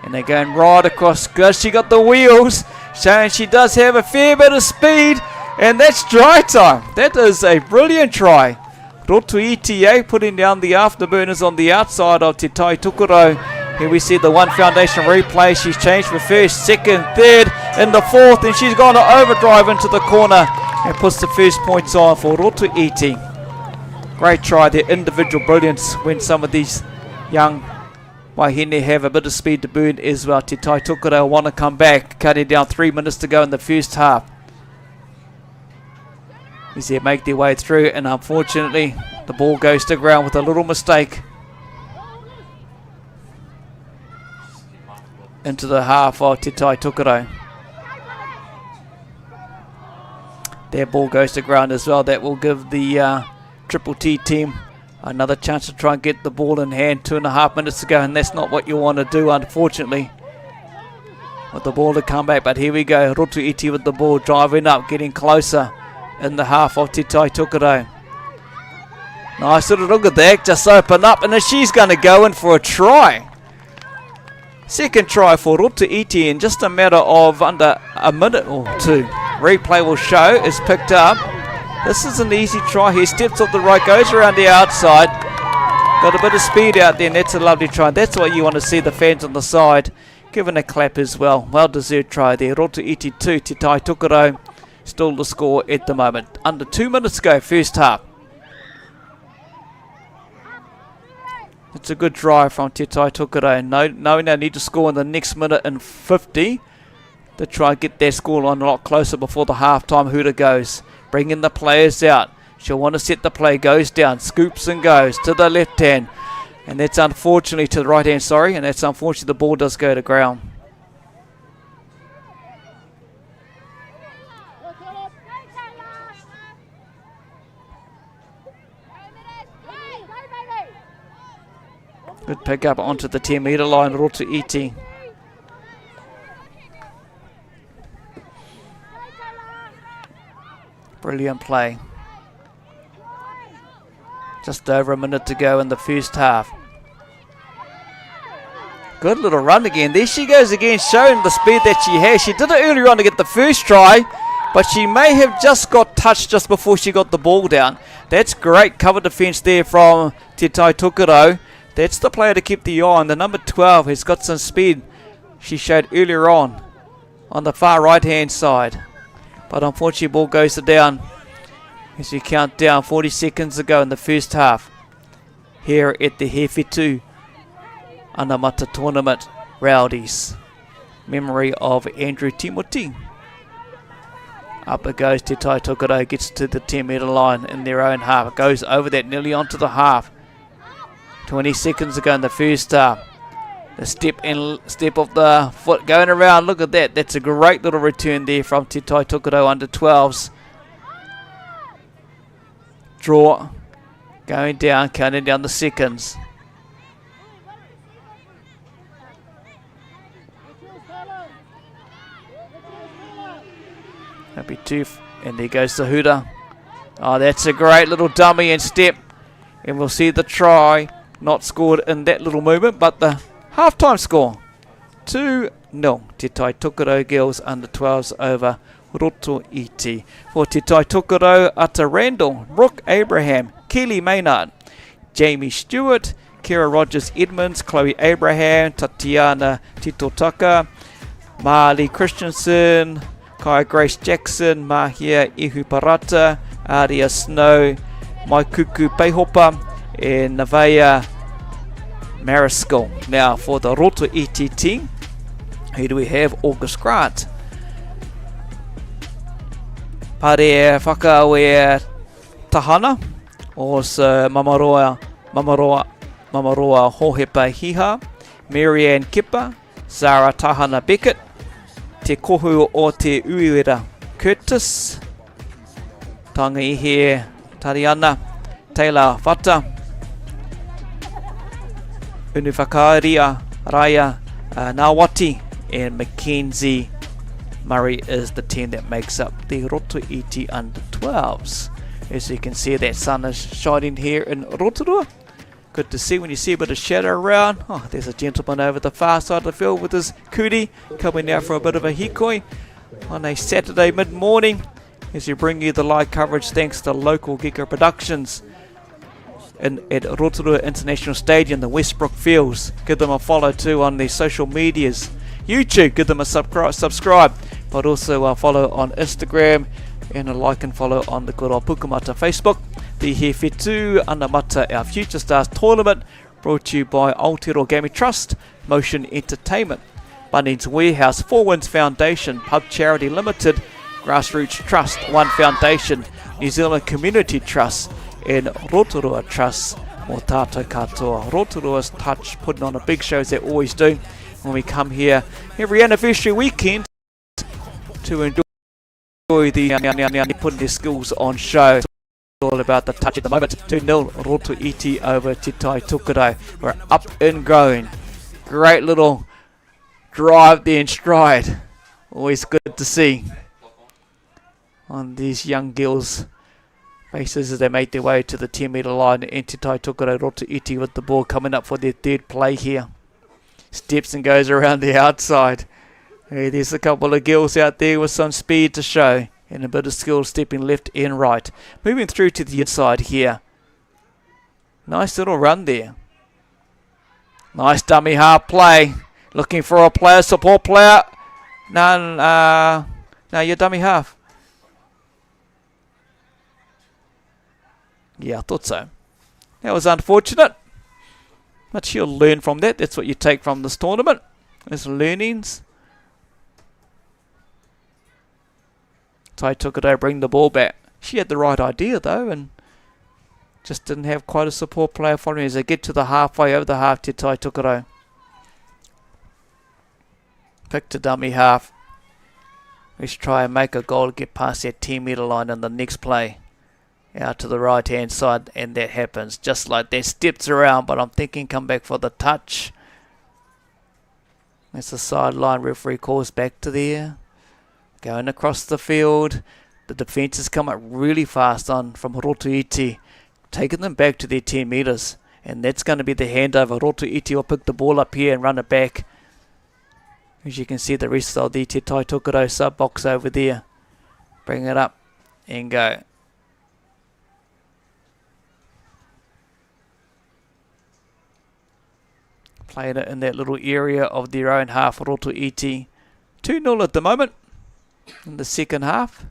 And they're going right across. Good, she got the wheels, showing she does have a fair bit of speed. And that's try time. That is a brilliant try. Rotorua Iti putting down the afterburners on the outside of Te Tai Tokerau. Here we see the One Foundation replay. She's changed for first, second, third, in the fourth, and she's gone to overdrive into the corner and puts the first points on for Rotorua Iti. Great try there, individual brilliance when some of these young Wahine have a bit of speed to burn as well. Te Tai Tokerau want to come back, cutting down 3 minutes to go in the first half. As they make their way through, and unfortunately the ball goes to ground with a little mistake into the half of Te Tai Tokerau. Their ball goes to ground as well. That will give the Triple T team another chance to try and get the ball in hand. 2.5 minutes to go, and that's not what you want to do, unfortunately, with the ball to come back. But here we go, Rotorua Iti with the ball, driving up, getting closer in the half of Te Tai Tokerau. Nice little look at that, just open up, and then she's going to go in for a try. Second try for Rotorua Iti in just a matter of under a minute or 2. Replay will show, it's picked up. This is an easy try here, steps up the right, goes around the outside. Got a bit of speed out there, and that's a lovely try. That's what you want to see, the fans on the side giving a clap as well. Well deserved try there. Rotorua Iti 2, Te Tai Tokerau still the score at the moment. Under 2 minutes to go, first half. It's a good drive from Te Tai Tokerau, knowing they need to score in the next minute and 50 to try and get their scoreline a lot closer before the half-time hooter goes. Bringing the players out. She'll want to set the play, goes down, scoops and goes to the left hand. And that's unfortunately to the right hand, and that's unfortunately the ball does go to ground. Good pick up onto the 10 metre line, Rotorua Iti. Brilliant play. Just over a minute to go in the first half. Good little run again. There she goes again, showing the speed that she has. She did it earlier on to get the first try, but she may have just got touched just before she got the ball down. That's great cover defence there from Te Tai Tokerau. That's the player to keep the eye on. The number 12 has got some speed she showed earlier on the far right hand side. But unfortunately, ball goes down as you count down 40 seconds ago in the first half here at the Whetū Anamata tournament. Rowdies. Memory of Andrew Timothy. Up it goes. Te Tai Tokerau gets to the 10 metre line in their own half. It goes over that, nearly onto the half. 20 seconds ago in the first half. The step of the foot going around. Look at that. That's a great little return there from Te Tai Tokerau under 12s. Draw. Going down, counting down the seconds. That'd be two. And there goes the hooter. Oh, that's a great little dummy and step. And we'll see the try. Not scored in that little movement, but the half-time score. 2-0. Te Tai Tokerau girls under 12s over Rotorua. For Te Tai Tokerau, Ata Randall, Brooke Abraham, Keely Maynard, Jamie Stewart, Kira Rogers Edmonds, Chloe Abraham, Tatiana Titotaka, Marley Christensen, Kai Grace Jackson, Mahia Ihuparata, Aria Snow, Maikuku Peihopa, and Navaya Mariscal. Now for the Rotorua team, who do we have? August Grant, Pare Whakawe Tahana, also Mamaroa Hohepa Hiha, Marianne Kipper, Zara Tahana Beckett, Te Kohu o Te Uiwera Curtis, Tangaihe Tariana, Taylor Fata, Unufakaria Raya Nawati, and Mackenzie Murray is the team that makes up the Rotorua under 12s. As you can see, that sun is shining here in Rotorua. Good to see when you see a bit of shadow around. Oh, there's a gentleman over the far side of the field with his kuti, coming out for a bit of a hikoi on a Saturday mid-morning as we bring you the live coverage thanks to local Gecko Productions at Rotorua International Stadium, the Westbrook Fields. Give them a follow too on their social medias. YouTube, give them a subscribe, but also follow on Instagram and a like and follow on the good old Pukamata Facebook. The Whetū Anamata, our Future Stars tournament, brought to you by Aotearoa Gaming Trust, Motion Entertainment, Bunnings Warehouse, Four Winds Foundation, Pub Charity Limited, Grassroots Trust, One Foundation, New Zealand Community Trust, and Rotorua Trust. Mō tātou katoa. Rotorua's Touch, putting on a big show as they always do when we come here every anniversary weekend to enjoy the putting their skills on show. It's all about the touch at the moment. 2-0 Rotorua over Te Tai Tokerau. We're up and going. Great little drive there in stride. Always good to see on these young girls' faces as they make their way to the 10 metre line. And Te Tai Tokerau Rotorua with the ball coming up for their third play here. Steps and goes around the outside. Hey, there's a couple of girls out there with some speed to show and a bit of skill stepping left and right. Moving through to the inside here. Nice little run there. Nice dummy half play. Looking for a player, support player. No, you're dummy half. Yeah, I thought so. That was unfortunate. But she'll learn from that. That's what you take from this tournament. There's learnings. Tai Tokerau bring the ball back. She had the right idea though, and just didn't have quite a support player following as they get to the halfway over the half. Te Tai Tokerau picked a dummy half. Let's try and make a goal to get past that 10 metre line in the next play. Out to the right hand side, and that happens just like that. Steps around, but I'm thinking come back for the touch. That's the sideline. Referee calls back to there. Going across the field. The defence has come up really fast on from Rotorua, taking them back to their 10 metres. And that's going to be the handover. Rotorua will pick the ball up here and run it back. As you can see, the rest of the Te Tai Tokerau sub box over there. Bring it up and go. Playing it in that little area of their own half. Rotorua 2-0 at the moment in the second half.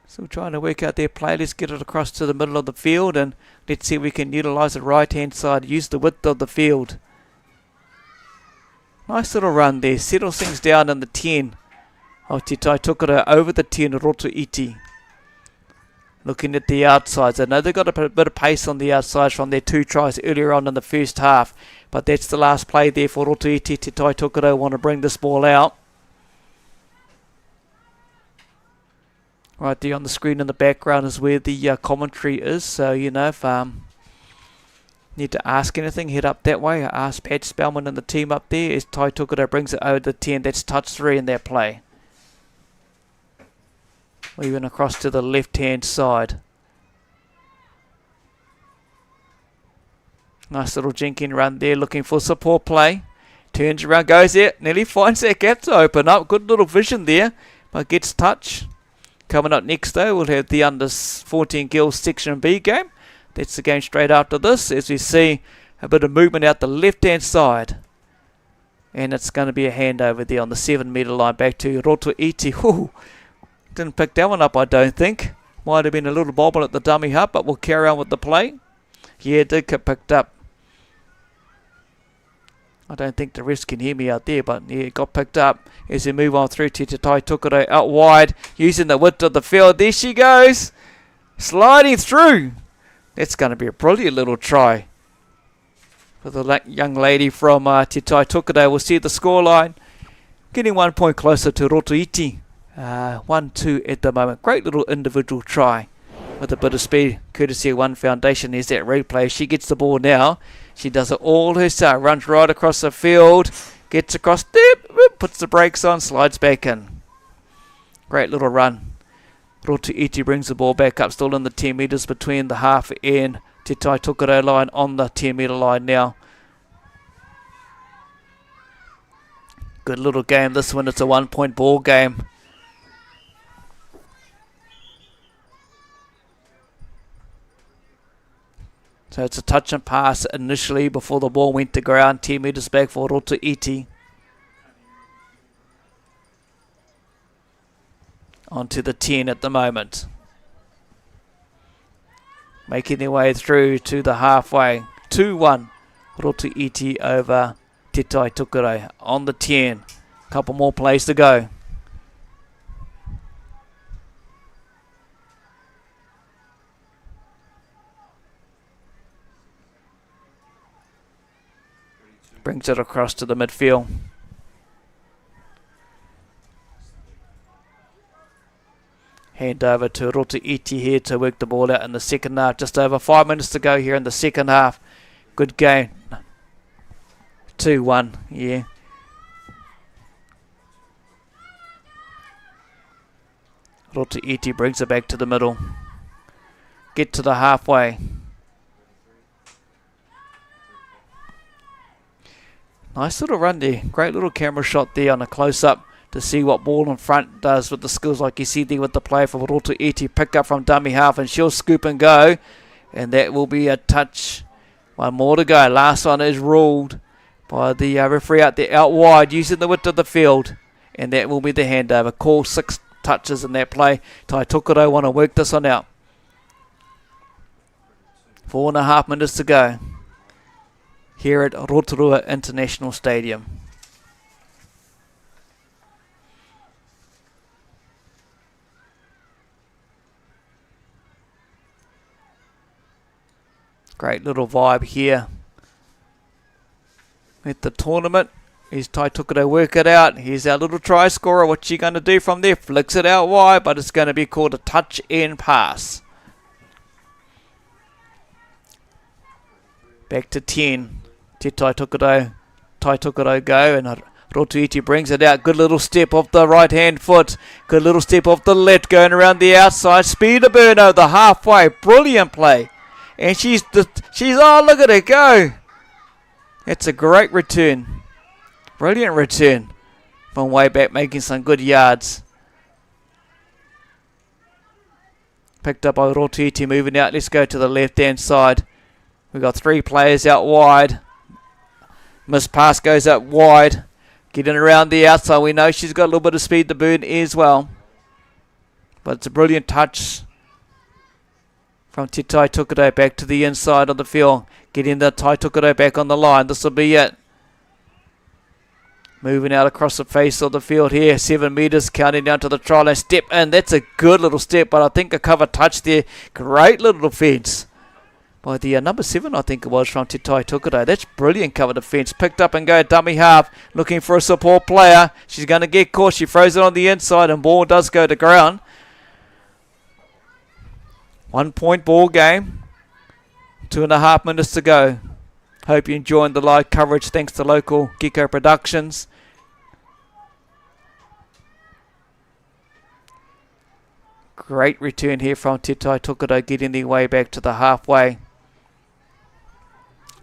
Still trying to work out their play. Let's get it across to the middle of the field and let's see if we can utilise the right hand side. Use the width of the field. Nice little run there. Settles things down in the 10 of Te Tai Tokerau over the 10 of Rotorua. Looking at the outsides. I know they've got a bit of pace on the outsides from their 2 tries earlier on in the first half. But that's the last play there for Rotorua. Te Tai Tokerau want to bring this ball out. Right there on the screen in the background is where the commentary is. So, you know, if need to ask anything, head up that way. Ask Pat Spellman and the team up there as Tai Tokerau brings it over the 10. That's touch 3 in that play. Moving across to the left-hand side. Nice little jinking run there, looking for support play. Turns around, goes there, nearly finds that gap to open up. Good little vision there, but gets touch. Coming up next though, we'll have the under 14 girls section B game. That's the game straight after this, as we see a bit of movement out the left-hand side. And it's going to be a handover there on the 7 metre line back to Rotorua. Ooh, didn't pick that one up, I don't think. Might have been a little bobble at the dummy hub, but we'll carry on with the play. Yeah, it did get picked up. I don't think the rest can hear me out there, but yeah, it got picked up as we move on through to Te Tai Tokerau out wide, using the width of the field. There she goes, sliding through. That's going to be a brilliant little try for the young lady from Te Tai Tokerau. We'll see the scoreline getting 1 point closer to Rotorua. 1-2 at the moment. Great little individual try with a bit of speed, courtesy of One Foundation. There's that replay. She gets the ball now. She does it all herself. Runs right across the field. Gets across. Puts the brakes on. Slides back in. Great little run. Rotorua brings the ball back up. Still in the 10 metres between the half and Te Tai Tokerau line on the 10 metre line now. Good little game this one. It's a 1 point ball game. So it's a touch and pass initially before the ball went to ground. 10 metres back for Rotorua. Onto the 10 at the moment. Making their way through to the halfway. 2-1. Rotorua over Te Tai Tokerau on the 10. Couple more plays to go. Brings it across to the midfield. Hand over to Rotorua here to work the ball out in the second half. Just over 5 minutes to go here in the second half. Good game. 2-1, yeah. Rotorua brings it back to the middle. Get to the halfway. Nice little run there. Great little camera shot there on a close-up to see what ball in front does with the skills like you see there with the play for Rotorua. Pick up from dummy half and she'll scoop and go. And that will be a touch. 1 more to go. Last one is ruled by the referee out there out wide using the width of the field. And that will be the handover. Call 6 touches in that play. Tai Tokerau want to work this one out. 4.5 minutes to go here at Rotorua International Stadium. Great little vibe here at the tournament. Here's Tai Tokerau work it out. Here's our little try scorer. What's she going to do from there? Flicks it out wide, but it's going to be called a touch and pass. Back to 10. Tai Tokerau go, and Rotorua brings it out. Good little step off the right hand foot. Good little step off the left, going around the outside. Speed of burn over the halfway. Brilliant play. And she's oh, look at her go. That's a great return. Brilliant return from way back, making some good yards. Picked up by Rotorua, moving out. Let's go to the left hand side. We've got 3 players out wide. Miss pass goes out wide. Getting around the outside. We know she's got a little bit of speed to burn as well. But it's a brilliant touch from Te Tai Tukuto back to the inside of the field. Getting the Tai Tukuto back on the line. This will be it. Moving out across the face of the field here. 7 metres, counting down to the try line. Step in. That's a good little step, but I think a cover touch there. Great little defence by the number 7, I think it was, from Te Tai Tukuto. That's brilliant cover defence. Picked up and go dummy half. Looking for a support player. She's going to get caught. She throws it on the inside and ball does go to ground. 1 point ball game. 2.5 minutes to go. Hope you're enjoying the live coverage. Thanks to local Gecko Productions. Great return here from Te Tai Tukuto, getting their way back to the halfway.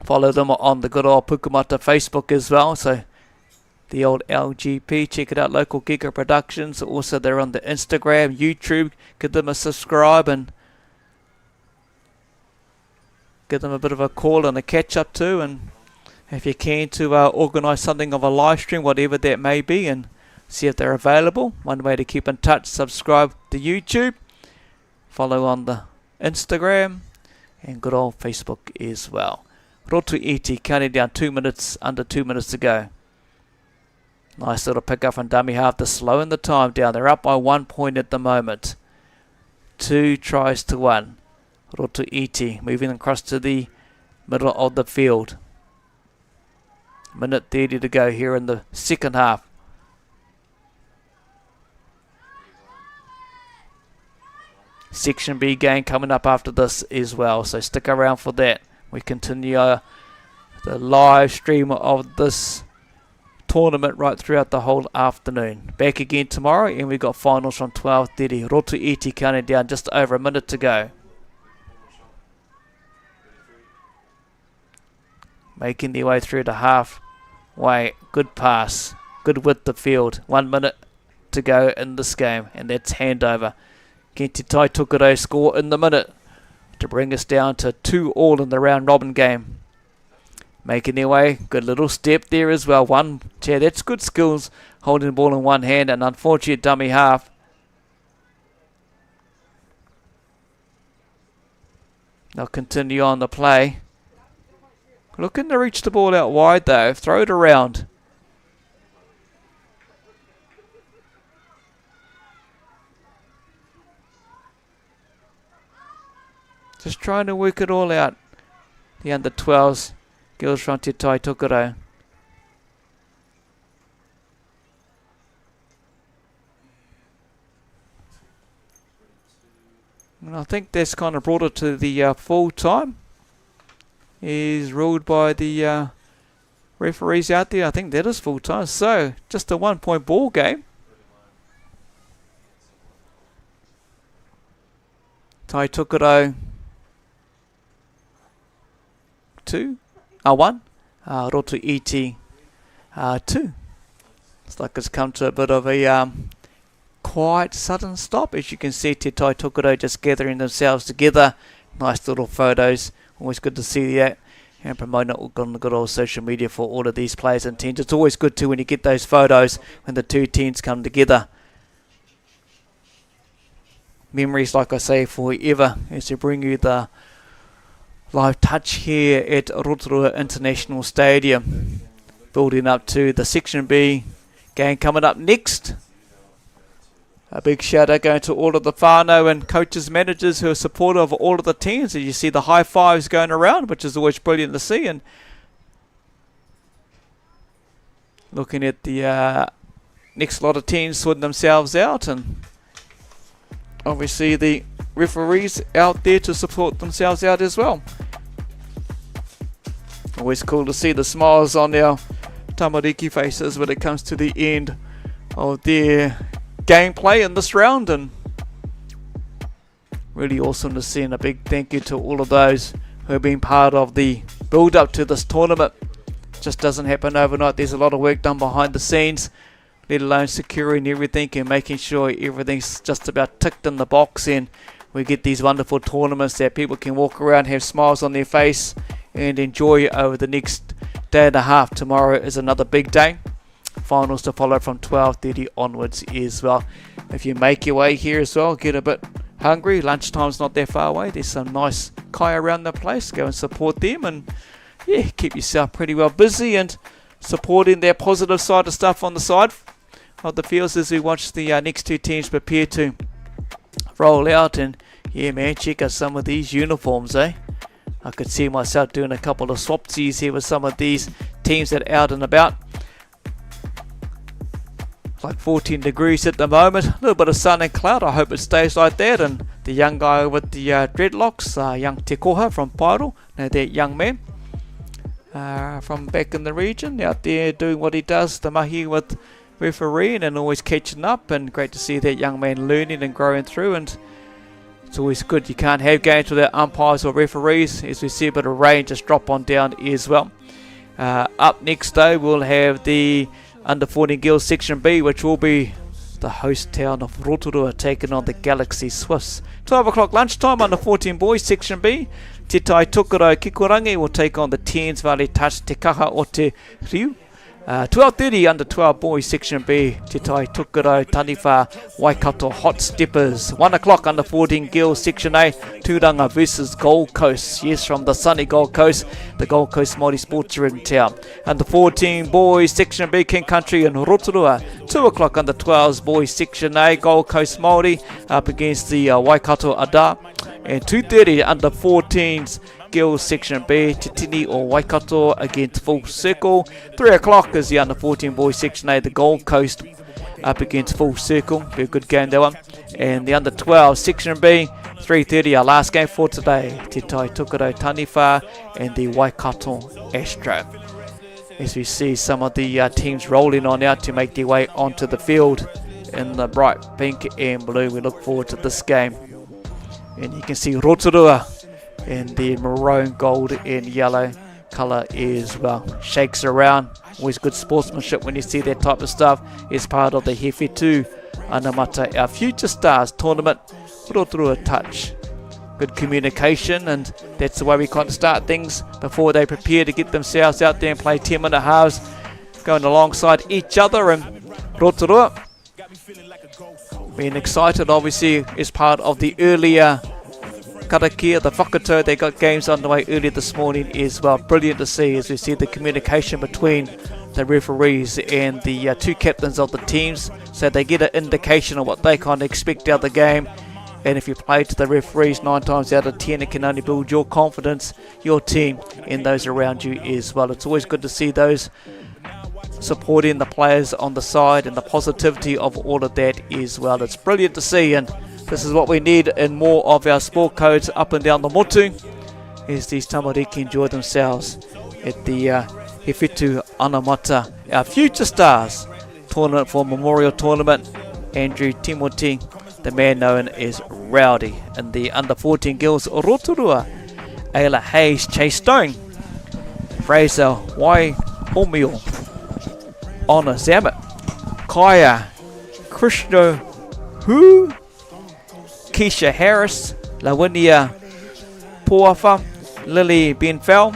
Follow them on the good old Pukumata Facebook as well. So the old LGP, check it out, local Gecko Productions. Also they're on the Instagram, YouTube. Give them a subscribe and give them a bit of a call and a catch up too. And if you can to organise something of a live stream, whatever that may be, and see if they're available. One way to keep in touch, subscribe to YouTube, follow on the Instagram, and good old Facebook as well. Rotorua counting down 2 minutes, under 2 minutes to go. Nice little pick up from dummy half to slow in the time down. They're up by 1 point at the moment. 2 tries to 1. Rotorua moving across to the middle of the field. Minute 30 to go here in the second half. Section B game coming up after this as well, so stick around for that. We continue the live stream of this tournament right throughout the whole afternoon. Back again tomorrow, and we've got finals from 12:30. Rotorua counting down, just over a minute to go. Making their way through the halfway. Good pass, good width of field. 1 minute to go in this game, and that's handover. Te Tai Tukuto score in the minute to bring us down to 2-2 in the round robin game. Making their way, good little step there as well. One chair, that's good skills, holding the ball in one hand, and unfortunate dummy half. They'll continue on the play. Looking to reach the ball out wide though, throw it around. Just trying to work it all out. The under 12s, girls from Te Tai Tukuto. And I think that's kind of brought it to the full time. Is ruled by the referees out there. I think that is full time. So just a 1 point ball game. Tai Tukuto 1. Rotorua 2. It's like it's come to a bit of a quite sudden stop. As you can see, Te Tai Tukuto just gathering themselves together. Nice little photos. Always good to see that. And promoting it on the good old social media for all of these players and teams. It's always good too when you get those photos when the two teams come together. Memories, like I say, forever, as we bring you the live touch here at Rotorua International Stadium. Building up to the Section B game coming up next. A big shout out going to all of the whānau and coaches, managers who are supportive of all of the teams. And you see the high fives going around, which is always brilliant to see. And looking at the next lot of teams sorting themselves out, and obviously the referees out there to support themselves out as well. Always cool to see the smiles on our tamariki faces when it comes to the end of their gameplay in this round, and really awesome to see, and a big thank you to all of those who have been part of the build up to this tournament. Just doesn't happen overnight. There's a lot of work done behind the scenes, let alone securing everything and making sure everything's just about ticked in the box, and we get these wonderful tournaments that people can walk around, have smiles on their face and enjoy over the next day and a half. Tomorrow is another big day. Finals to follow from 12:30 onwards as well. If you make your way here as well, get a bit hungry, lunchtime's not that far away. There's some nice kai around the place. Go and support them, and yeah, keep yourself pretty well busy and supporting their positive side of stuff on the side of the fields as we watch the next two teams prepare to roll out. And yeah, man, check out some of these uniforms, eh? I could see myself doing a couple of swapsies here with some of these teams that are out and about. It's like 14 degrees at the moment, a little bit of sun and cloud. I hope it stays like that. And the young guy with the dreadlocks, young Te Koha from Pairo, now that young man from back in the region, out there doing what he does, the mahi with refereeing and always catching up, and great to see that young man learning and growing through. And it's always good. You can't have games without umpires or referees, as we see a bit of rain just drop on down as well. Up next though, we'll have the Under 14 Girls Section B, which will be the host town of Rotorua taking on the Galaxy Swifts. 12 o'clock lunchtime, Under 14 Boys Section B. Te Tai Tukaro Kikurangi will take on the Thames Valley Touch Te Kaha o Te Riu. 12:30 Under 12 Boys Section B, Te Tai Tukaro Taniwha Waikato Hot Steppers. 1 o'clock Under 14 Girls Section A, Tūranga versus Gold Coast. Yes, from the sunny Gold Coast, the Gold Coast Māori Sports are in town. Under 14 Boys Section B, King Country in Rotorua. 2 o'clock Under 12 Boys Section A, Gold Coast Māori up against the Waikato Ada. And 2:30 Under 14s Girls Section B, Te Tini or Waikato against Full Circle. 3 o'clock is the Under 14 Boys Section A, the Gold Coast up against Full Circle. Be a good game, that one. And the Under 12 Section B, 3:30, our last game for today. Te Tai Tukaro Taniwha and the Waikato Astro. As we see some of the teams rolling on out to make their way onto the field in the bright pink and blue. We look forward to this game. And you can see Rotorua in the maroon, gold and yellow colour as well. Shakes around. Always good sportsmanship when you see that type of stuff. It's part of the Whetū Anamata, our Future Stars tournament. Rotorua touch. Good communication, and that's the way we kind of start things before they prepare to get themselves out there and play 10-minute halves, going alongside each other. And Rotorua being excited, obviously, is part of the earlier karakia, the whakato. They got games underway earlier this morning as well. Brilliant to see as we see the communication between the referees and the two captains of the teams, so they get an indication of what they kind of expect out of the game. And if you play to the referees 9 times out of 10, it can only build your confidence, your team, and those around you as well. It's always good to see those supporting the players on the side and the positivity of all of that as well. It's brilliant to see, and this is what we need in more of our sport codes up and down the motu, as these tamariki enjoy themselves at the Whetū Anamata, our Future Stars tournament for Memorial Tournament. Andrew Timothy, the man known as Rowdy, and the Under 14 Girls Rotorua, Ayla Hayes, Chase Stone, Fraser Waihomio, Honor Zamet, Kaya Krishna Hu, Keisha Harris, Lawinia Puafa, Lily Benfell,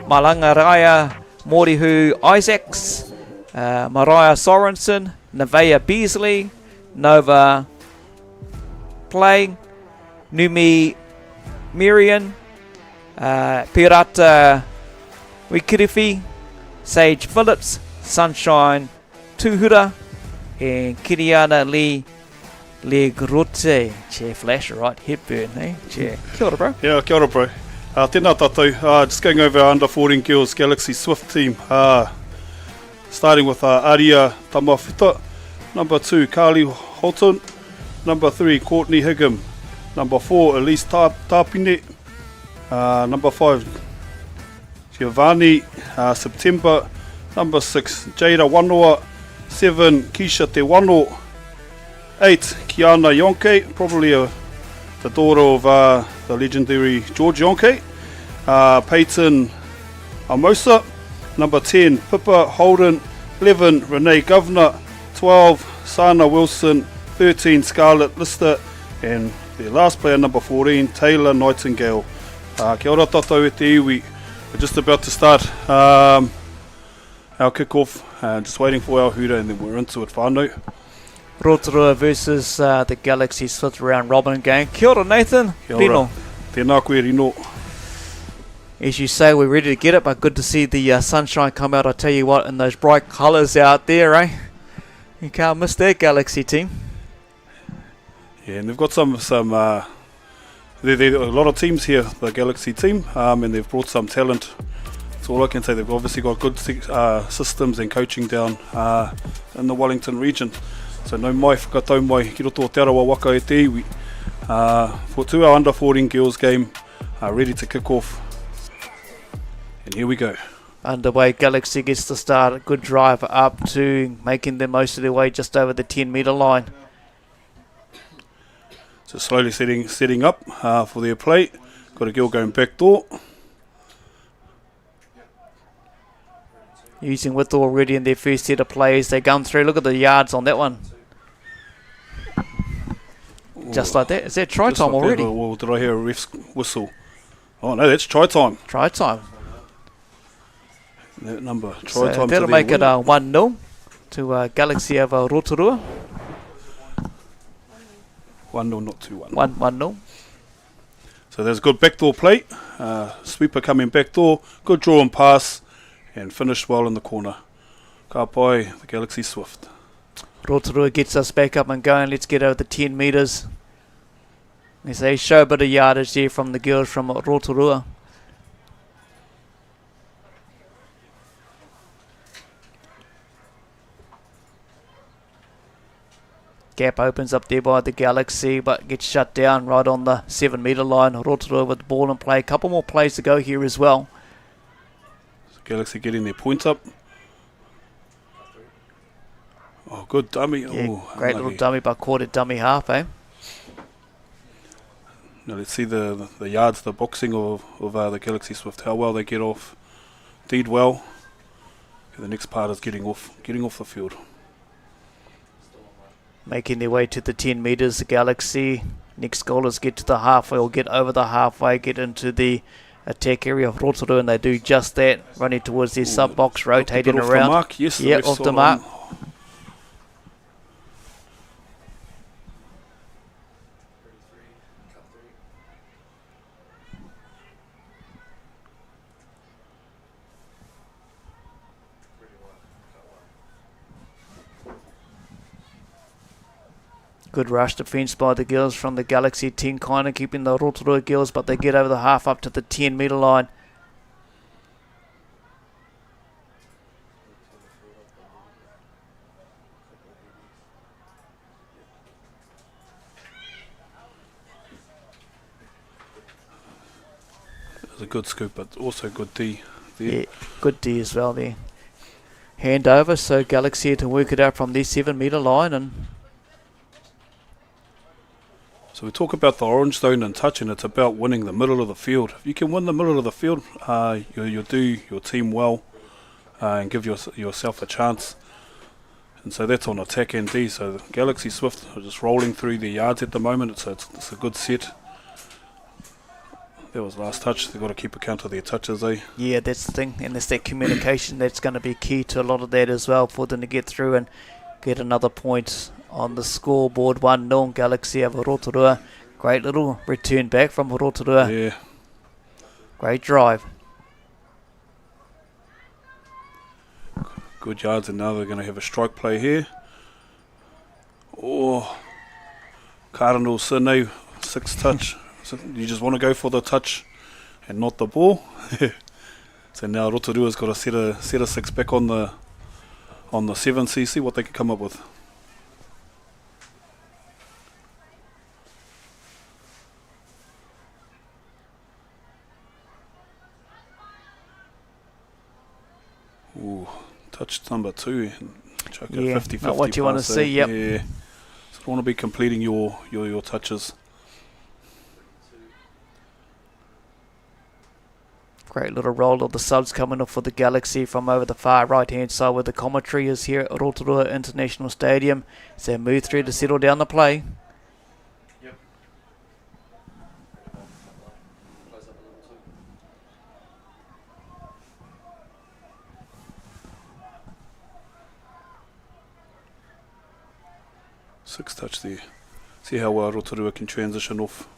Malangaraya Morihu Isaacs, Mariah Sorensen, Nevaeh Beasley, Nova Play, Numi Miriam, Pirata Wikirifi, Sage Phillips, Sunshine Tuhura, and Kiriana Lee Legrote. Chair Flash, right? Hepburn, eh? Chair. Kia ora, bro. Yeah, kia ora, bro. Tēnā tātou. Just going over our Under 14 Girls Galaxy Swift team. Starting with Aria Tamawhita. Number 2, Carly Holton. Number 3, Courtney Higham. Number 4, Elise Tapine. Number 5, Giovanni, September. Number 6, Jada Wanoa. 7, Keisha Te Wano. 8, Kiana Yonke, probably the daughter of the legendary George Yonke. Peyton Amosa. Number 10, Pippa Holden. 11, Renee Governor. 12, Sana Wilson. 13, Scarlett Lister. And the last player, number 14, Taylor Nightingale. Kia ora tātou e te iwi. We're just about to start our kick-off. Just waiting for our hura and then we're into it, whānau. Rotorua versus the Galaxy Swift round robin game. Kia ora, Nathan. Kia ora. Tēnā koe Rino. As you say, we're ready to get it, but good to see the sunshine come out. I tell you what, in those bright colours out there, eh? You can't miss that Galaxy team. Yeah, and they've got some there a lot of teams here, the Galaxy team, and they've brought some talent. That's all I can say. They've obviously got good systems and coaching down in the Wellington region. So no mai whakatau mai, ki roto o te arawa waka e te iwi. For our under 14 girls game, ready to kick off. And here we go. Underway, Galaxy gets the start. Good drive up to making the most of their way just over the 10 metre line. So slowly setting up for their play. Got a girl going back door. Using Whetū already in their first set of plays. They come through. Look at the yards on that one. Just like that. Is that try time already? Well, did I hear a ref's whistle? Oh no, that's try time. Try time. That number. Try So time. that'll make it 1-0 to Galaxy over Rotorua. 1-0, not 2-1. 1-0. So there's a good backdoor play. Sweeper coming backdoor. Good draw and pass. And finished well in the corner. Ka pai, the Galaxy Swift. Rotorua gets us back up and going. Let's get over the 10 metres. As they show a bit of yardage there from the girls from Rotorua. Gap opens up there by the Galaxy, but gets shut down right on the 7 metre line. Rotorua with the ball in play. A couple more plays to go here as well. So Galaxy getting their points up. Oh, good dummy. Yeah, oh, great little dummy, but caught it dummy half, eh? Now let's see the yards, the boxing of the Galaxy Swift. How well they get off. Did well. The next part is getting off the field. Making their way to the 10 metres, the Galaxy. Next goal is get to the halfway or get over the halfway, get into the attack area of Rotorua, and they do just that. Running towards their sub-box, rotating off around. The mark. Yes, yeah, off the mark. Good rush defence by the girls from the Galaxy team, kind of keeping the Rotorua girls, but they get over the half up to the 10 metre line. It was a good scoop, but also good D there. Yeah, good D as well there. Hand over, so Galaxy had to work it out from their 7 metre line. And so we talk about the orange zone and touch, and it's about winning the middle of the field. If you can win the middle of the field, you'll do your team well and give yourself a chance. And so that's on attack and D. So the Galaxy Swift are just rolling through the yards at the moment. It's a good set. That was last touch. They've got to keep account of their touches, eh? yeah, that's the thing, and there's that communication that's going to be key to a lot of that as well for them to get through and get another point on the scoreboard. 1-0 Galaxy over Rotorua. Great little return back from Rotorua. Yeah. Great drive. Good yards, and now they're going to have a strike play here. Oh, Cardinal Sine, 6 touch. So you just want to go for the touch and not the ball. So now Rotorua's got to set a 6 back on the 7. See what they can come up with. Ooh, touch number 2. Chuck a Yeah, 50-50 not what you want to pass, see, yep. Yeah. So don't want to be completing your touches. Great little roll of the subs coming up for the Galaxy from over the far right hand side where the commentary is here at Rotorua International Stadium. As they move through to settle down the play. Yep. Six touch there. See how well Rotorua can transition off.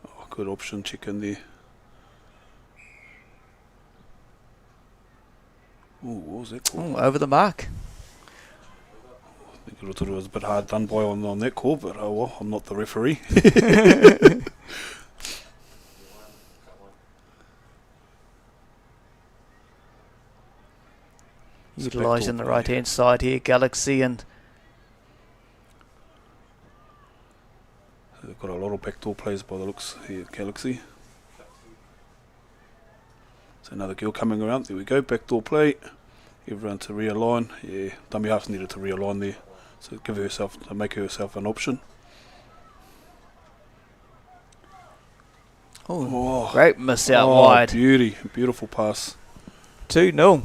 Oh, good option, check in there. Ooh, what was that called? Ooh, over the mark. I think Rotorua was a bit hard done by on that call, but oh well, I'm not the referee. Utilising the right hand side here, Galaxy, and they've got a lot of backdoor plays by the looks here, Galaxy. So another girl coming around, there we go, backdoor play. Everyone to realign. Yeah, dummy half needed to realign there. So make herself an option. oh, great miss out Oh, wide. beautiful pass. 2-0.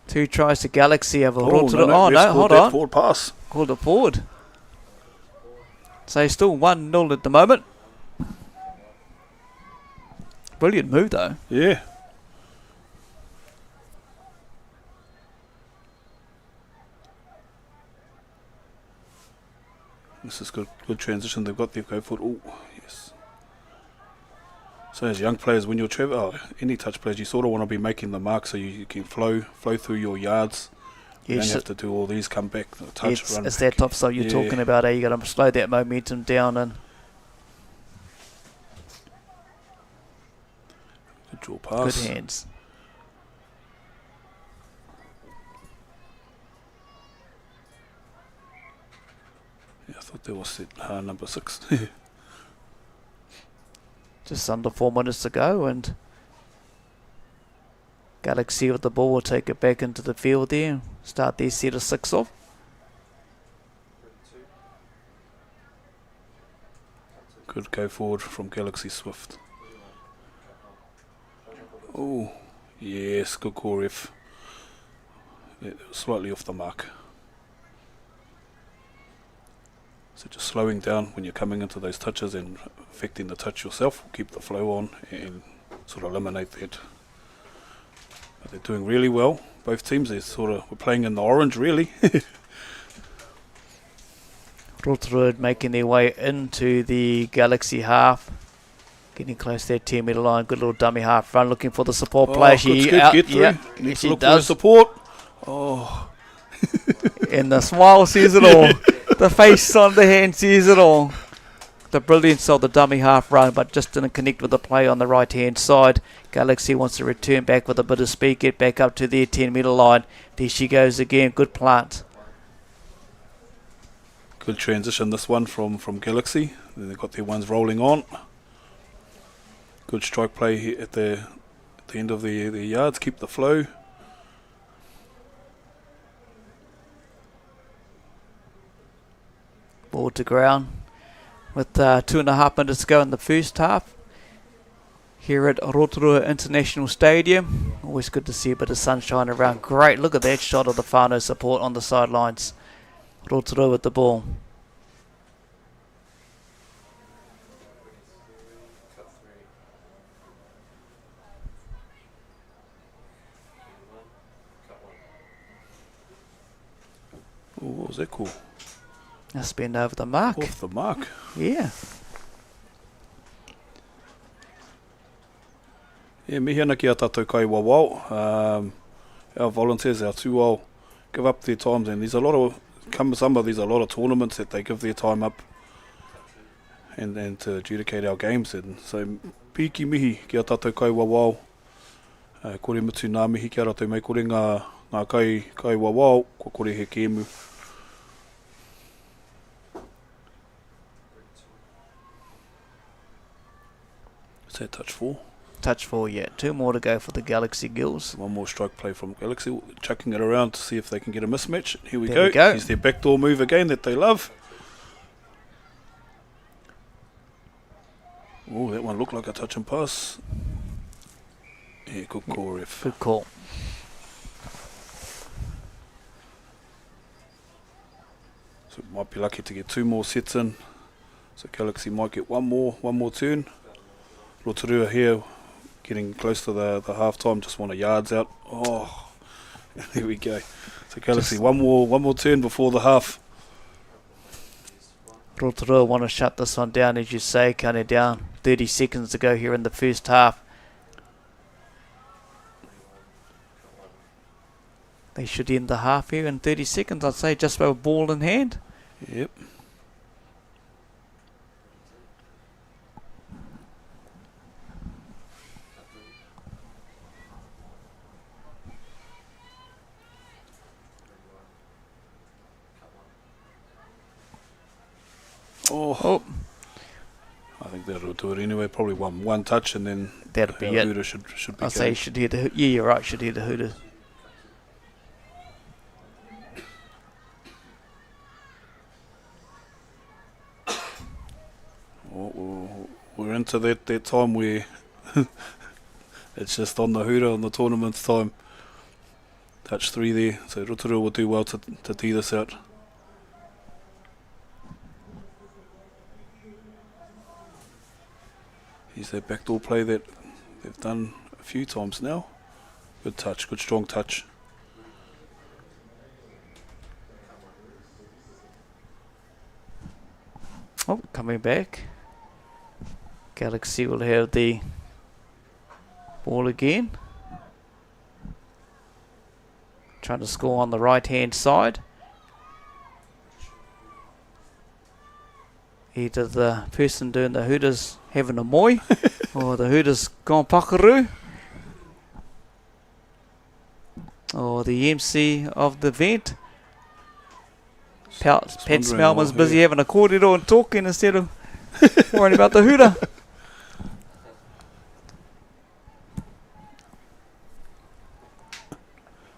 2 tries to Galaxy over Rotorua. No, Hold on. Forward pass. Called it forward. So still 1-0 at the moment. Brilliant move though. Yeah. This is good transition they've got there. Go for it. Oh, yes. So as young players, when you're any touch players, you sort of want to be making the mark so you can flow through your yards. You don't have to do all these, come back, touch, run. It's that top stuff you're talking about. You got to slow that momentum down and good draw pass. good hands. Yeah, I thought there was number 6. Just under 4 minutes to go, and Galaxy with the ball will take it back into the field there. Start their set of 6 off. Good go forward from Galaxy Swift. Oh, yes, good call, ref. Yeah, it was slightly off the mark. So just slowing down when you're coming into those touches and affecting the touch yourself, keep the flow on and sort of eliminate that. But they're doing really well. Both teams, we're playing in the orange really. Rotorua making their way into the Galaxy half. Getting close to that 10 metre line. Good little dummy half run looking for the support player. She get through. Yep, Needs she to look does. for the support. Oh. And the smile says it all. The face on the hand says it all. The brilliance of the dummy half run, but just didn't connect with the play on the right hand side. Galaxy wants to return back with a bit of speed, get back up to their 10 metre line. There she goes again. Good plant. Good transition this one from Galaxy. Then they've got their ones rolling on. Good strike play here at the end of the yards. Keep the flow. Ball to ground with 2.5 minutes to go in the first half here at Rotorua International Stadium. Always good to see a bit of sunshine around. Great, look at that shot of the whānau support on the sidelines. Rotorua with the ball. Oh, what was that called? That's been over the mark. Off the mark. Yeah. Yeah, mihi ana ki a tātou kai wawao. Our volunteers, our tūao, give up their times, and there's a lot of tournaments that they give their time up and to adjudicate our games, and so piki mihi ki a tātou kai wawao. Kore mutu nā mihi ki a rātou mai kore ngā kai wawao, ko kore he kēmu. Is that touch 4? touch for, 2 more to go for the Galaxy girls. One more strike play from Galaxy, chucking it around to see if they can get a mismatch. Here we There go. we go. Here's their backdoor move again that they love. Oh, that one looked like a touch and pass. Yeah, good call, ref. Good call. So might be lucky to get 2 more sets in. So Galaxy might get one more turn. Rotorua here, getting close to the half time, just want a yards out. Oh, there we go. So Galaxy, just one more turn before the half. Rotorua want to shut this one down, as you say, counting down 30 seconds to go here in the first half. They should end the half here in 30 seconds, I'd say, just with a ball in hand. Yep. Oh. I think that'll do it anyway. Probably one touch and then that'll be it. Hooter should be I'd say should hit the you're right, should hit the Hooter. We're into that time where it's just on the Hooter on the tournament's time. Touch 3 there, so Rotorua will do well to tee this out. Here's that backdoor play that they've done a few times now. Good touch, good strong touch. Oh, coming back. Galaxy will have the ball again. Trying to score on the right hand side. Either the person doing the Hooters having a moi or the Hooters gone pakaru, or the MC of the event. Pat Spellman's busy having a kōrero and talking instead of worrying about the Hooter.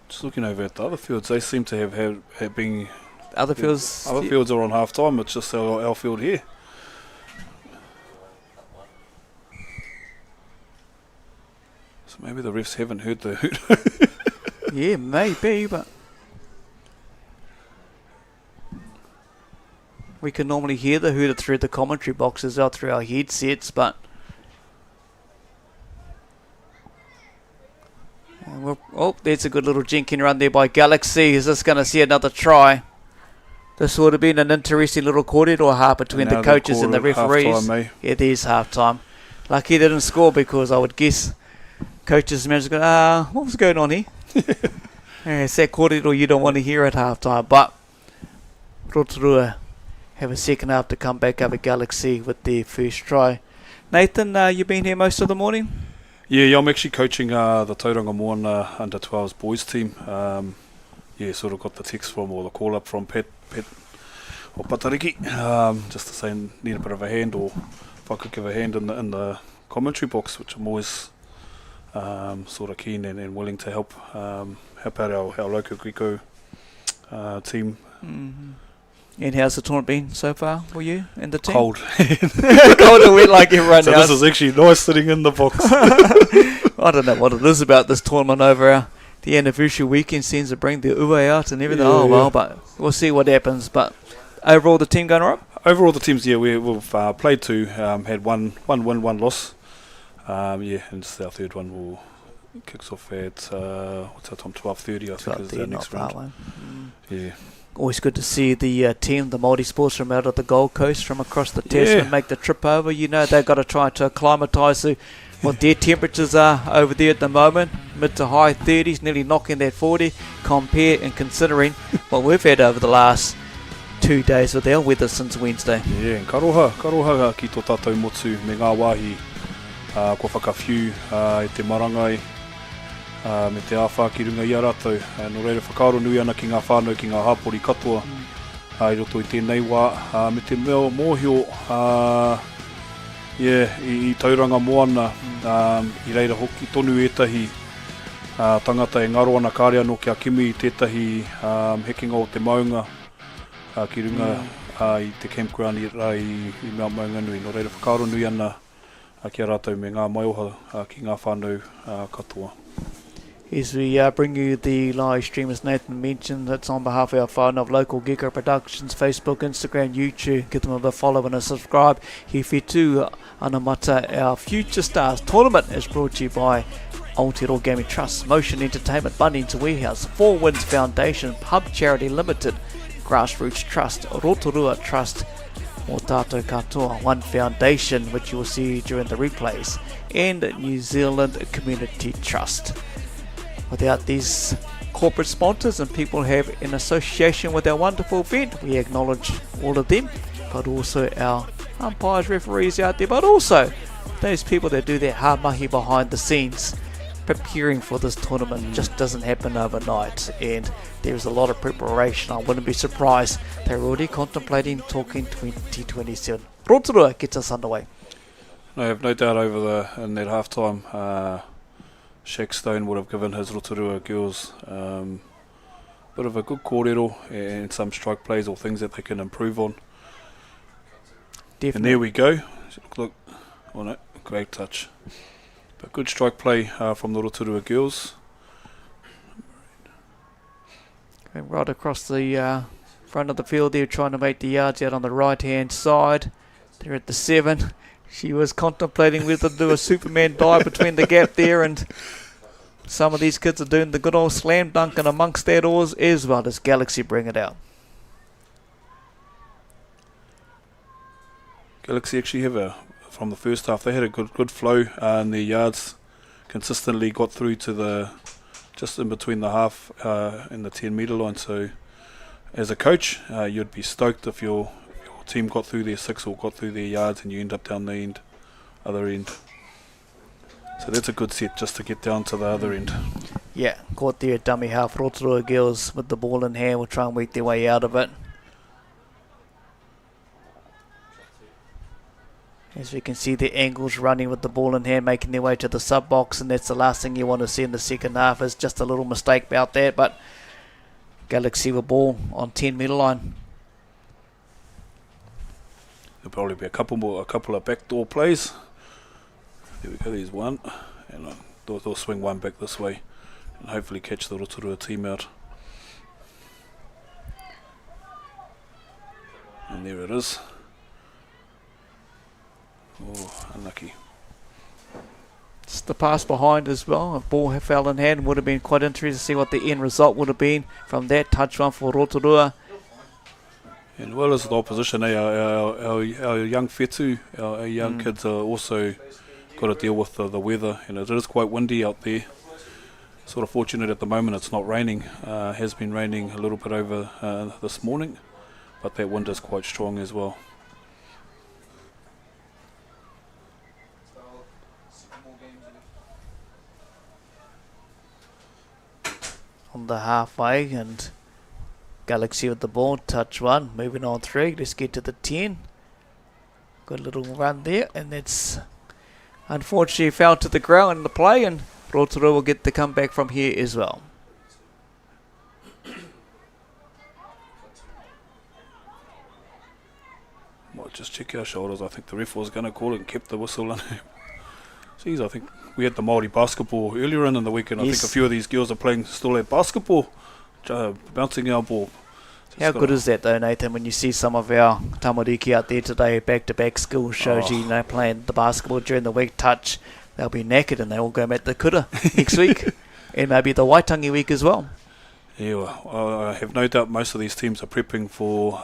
Just looking over at the other fields, they seem to have been... Other fields are on half time, it's just our field here. So maybe the refs haven't heard the Hooter. Yeah, maybe, but we can normally hear the Hooter through the commentary boxes or through our headsets, but oh, there's a good little jinking run there by Galaxy. Is this going to see another try? This would have been an interesting little corridor half between the coaches and the referees. Yeah, there's half time. Lucky they didn't score, because I would guess coaches and managers go, what was going on here? It's that corridor you don't want to hear at half time. But Rotorua have a second half to come back over Galaxy with their first try. Nathan, you've been here most of the morning? Yeah, I'm actually coaching the Tauranga Moana under 12s boys team. Sort of got the text from, or the call up from Pat or Patariki, just to say need a bit of a hand, or if I could give a hand in the commentary box, which I'm always sort of keen and willing to help out our local Gecko team. Mm-hmm. And how's the tournament been so far for you and the team? Cold. Cold and wet like everyone so else. This is actually nice sitting in the box. I don't know what it is about this tournament over the anniversary weekend. Seems to bring the ue out and everything. But we'll see what happens. But overall, the team going all right? Overall, the teams, we've played 2, had one win, 1 loss. And it's our third one. Will kicks off at what's our time? 12:30. I think is our next round. Yeah. Always good to see the team, the multi-sports from out of the Gold Coast, from across the Tasman, make the trip over. You know they've got to try to acclimatise to what their temperatures are over there at the moment. Mid to high 30s, nearly knocking that 40. Compare and considering what we've had over the last 2 days with our weather since Wednesday. Yeah, and karoha ki tō tātou motu me ngā wāhi kua whakawhiu e te marangai me te āwha ki runga i a rātou. Nō reira whakaaro nui ana ki ngā whānau ki ngā hāpori katoa. I roto i tēnei wā me te mōhio I tauranga moana, I reira hoki tonu etahi tangata e ngaro ana kāre anō kia kimi I tētahi hekinga o te maunga ki runga I te campground I Mount Maunganui. Nō reira whakaaro nui ana kia rātou me ngā maioha ki ngā whānau katoa. As we bring you the live stream, as Nathan mentioned, that's on behalf of our whānau of Local Gecko Productions, Facebook, Instagram, YouTube. Give them a follow and a subscribe. He Whetū Anamata, our Future Stars tournament, is brought to you by Aotearoa Gaming Trust, Motion Entertainment, Bunnings Warehouse, Four Winds Foundation, Pub Charity Limited, Grassroots Trust, Rotorua Trust, o tātou katoa, One Foundation, which you will see during the replays, and New Zealand Community Trust. Without these corporate sponsors and people have in association with our wonderful event, we acknowledge all of them, but also our umpires, referees out there, but also those people that do their hard mahi behind the scenes. Preparing for this tournament just doesn't happen overnight, and there's a lot of preparation. I wouldn't be surprised they're already contemplating talking 2027. Rotorua gets us underway. I have no doubt in that half-time, Shaq Stone would have given his Rotorua girls bit of a good kōrero and some strike plays or things that they can improve on. Definitely. And there we go. Look on it, great touch. But good strike play from the Rotorua girls. Going right across the front of the field there, trying to make the yards out on the right-hand side. They're at the 7. She was contemplating whether to do a Superman dive between the gap there, and some of these kids are doing the good old slam dunk, and amongst that as well as Galaxy bring it out. Galaxy actually have from the first half, they had a good flow and their yards consistently got through to just in between the half and the 10 metre line. So as a coach, you'd be stoked if your team got through their 6 or got through their yards and you end up down the other end. So that's a good set just to get down to the other end. Yeah, caught there at dummy half. Rotorua girls with the ball in hand will try and work their way out of it. As we can see, the Angles running with the ball in hand, making their way to the sub box, and that's the last thing you want to see in the second half, is just a little mistake about that. But Galaxy with ball on 10 metre line. There'll probably be a couple of backdoor plays. There we go, there's one. And they'll swing one back this way and hopefully catch the Rotorua team out. And there it is. Oh, unlucky. Just the pass behind as well. A ball fell in hand. Would have been quite interesting to see what the end result would have been from that. Touch one for Rotorua. And well as the opposition, our young Whetū, our young kids are also got to deal with the weather, and it is quite windy out there. Sort of fortunate at the moment it's not raining. Has been raining a little bit over this morning, but that wind is quite strong as well. On the halfway, and Galaxy with the ball, touch one, moving on 3, let's get to the 10. Good little run there, and it's unfortunately fell to the ground in the play, and Rotorua will get the comeback from here as well. Might just check our shoulders. I think the ref was going to call it and kept the whistle in. Jeez, I think we had the Māori basketball earlier in the week, and I think a few of these girls are playing still at basketball, bouncing our ball. How good is that though, Nathan, when you see some of our tamariki out there today, back-to-back skills, shows you know, playing the basketball during the week, touch, they'll be knackered and they all go at the kura next week, and maybe the Waitangi week as well. Yeah, well, I have no doubt most of these teams are prepping for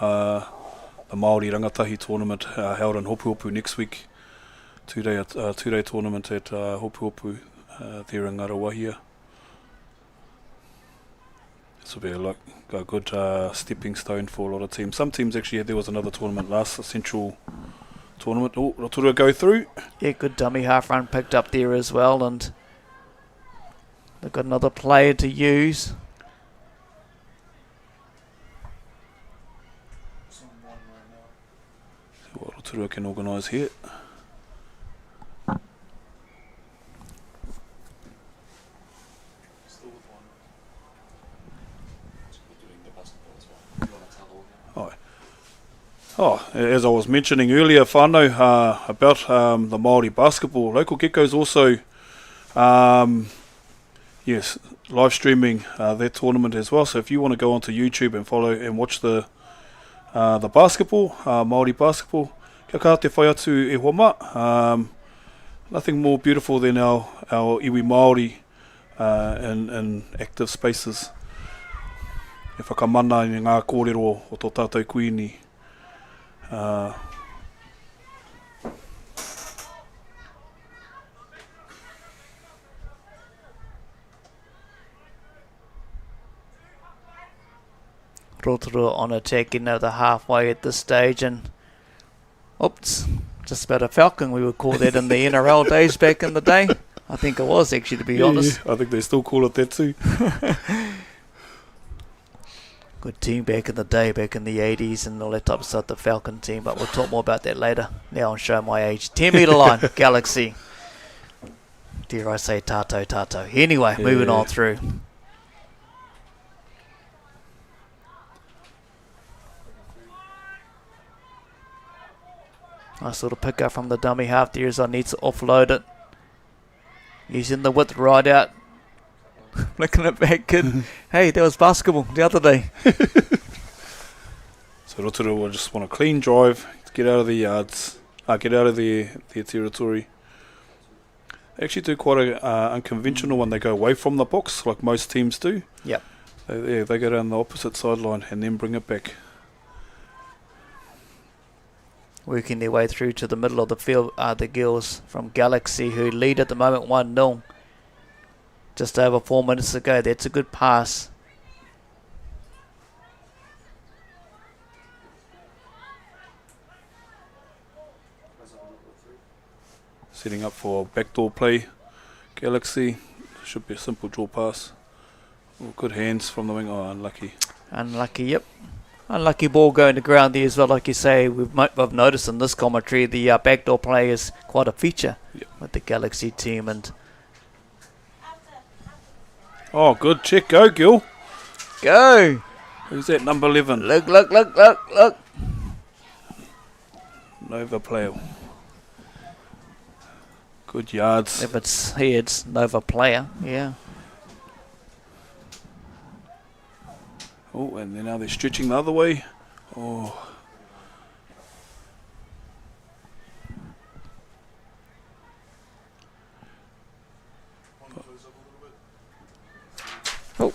the Māori Rangatahi tournament held in Hopuhopu next week. Two-day tournament at Hopuhopu there in Ngarawahia. This will be a good stepping stone for a lot of teams. Some teams actually, there was another tournament last, a central tournament. Oh, Rotorua go through. Yeah, good dummy half run picked up there as well, and they've got another player to use. See what Rotorua can organise here. Oh, as I was mentioning earlier, whānau, about the Māori basketball, local Gecko's also, yes, live streaming their tournament as well. So if you want to go onto YouTube and follow and watch the basketball, Māori basketball, kia kaha te whai atu e homa. Nothing more beautiful than our iwi Māori in active spaces. E whakamana i ngā kōrero o tō tātou kuini. Rotorua on attack in the halfway at this stage, and oops, just about a falcon, we would call that in the NRL days back in the day. I think it was actually, to be honest. Yeah, I think they still call it that too. Good team back in the day, back in the 80s and all that type of stuff, the Falcon team, but we'll talk more about that later. Now I'll show my age. 10 metre line, Galaxy. Dare I say Tato. Anyway, moving on through. Nice little pick up from the dummy half there as I need to offload it. Using the width right out. Looking at back, kid. Hey, that was basketball the other day. So Rotorua will just want a clean drive, get out of the yards, get out of their territory. They actually do quite a unconventional when they go away from the box, like most teams do. Yep. They go down the opposite sideline and then bring it back. Working their way through to the middle of the field are the girls from Galaxy, who lead at the moment 1-0. Just over 4 minutes to go. That's a good pass. Setting up for backdoor play. Galaxy. Should be a simple draw pass. Oh, good hands from the wing. Oh, unlucky. Unlucky, yep. Unlucky ball going to ground there as well. Like you say, I've noticed in this commentary the backdoor play is quite a feature with the Galaxy team. And oh, good check. Go, Gil. Go. Who's that? Number 11. Look. Nova player. Good yards. If it's here, it's Nova player. Yeah. Oh, and then now they're stretching the other way. Oh. Oh.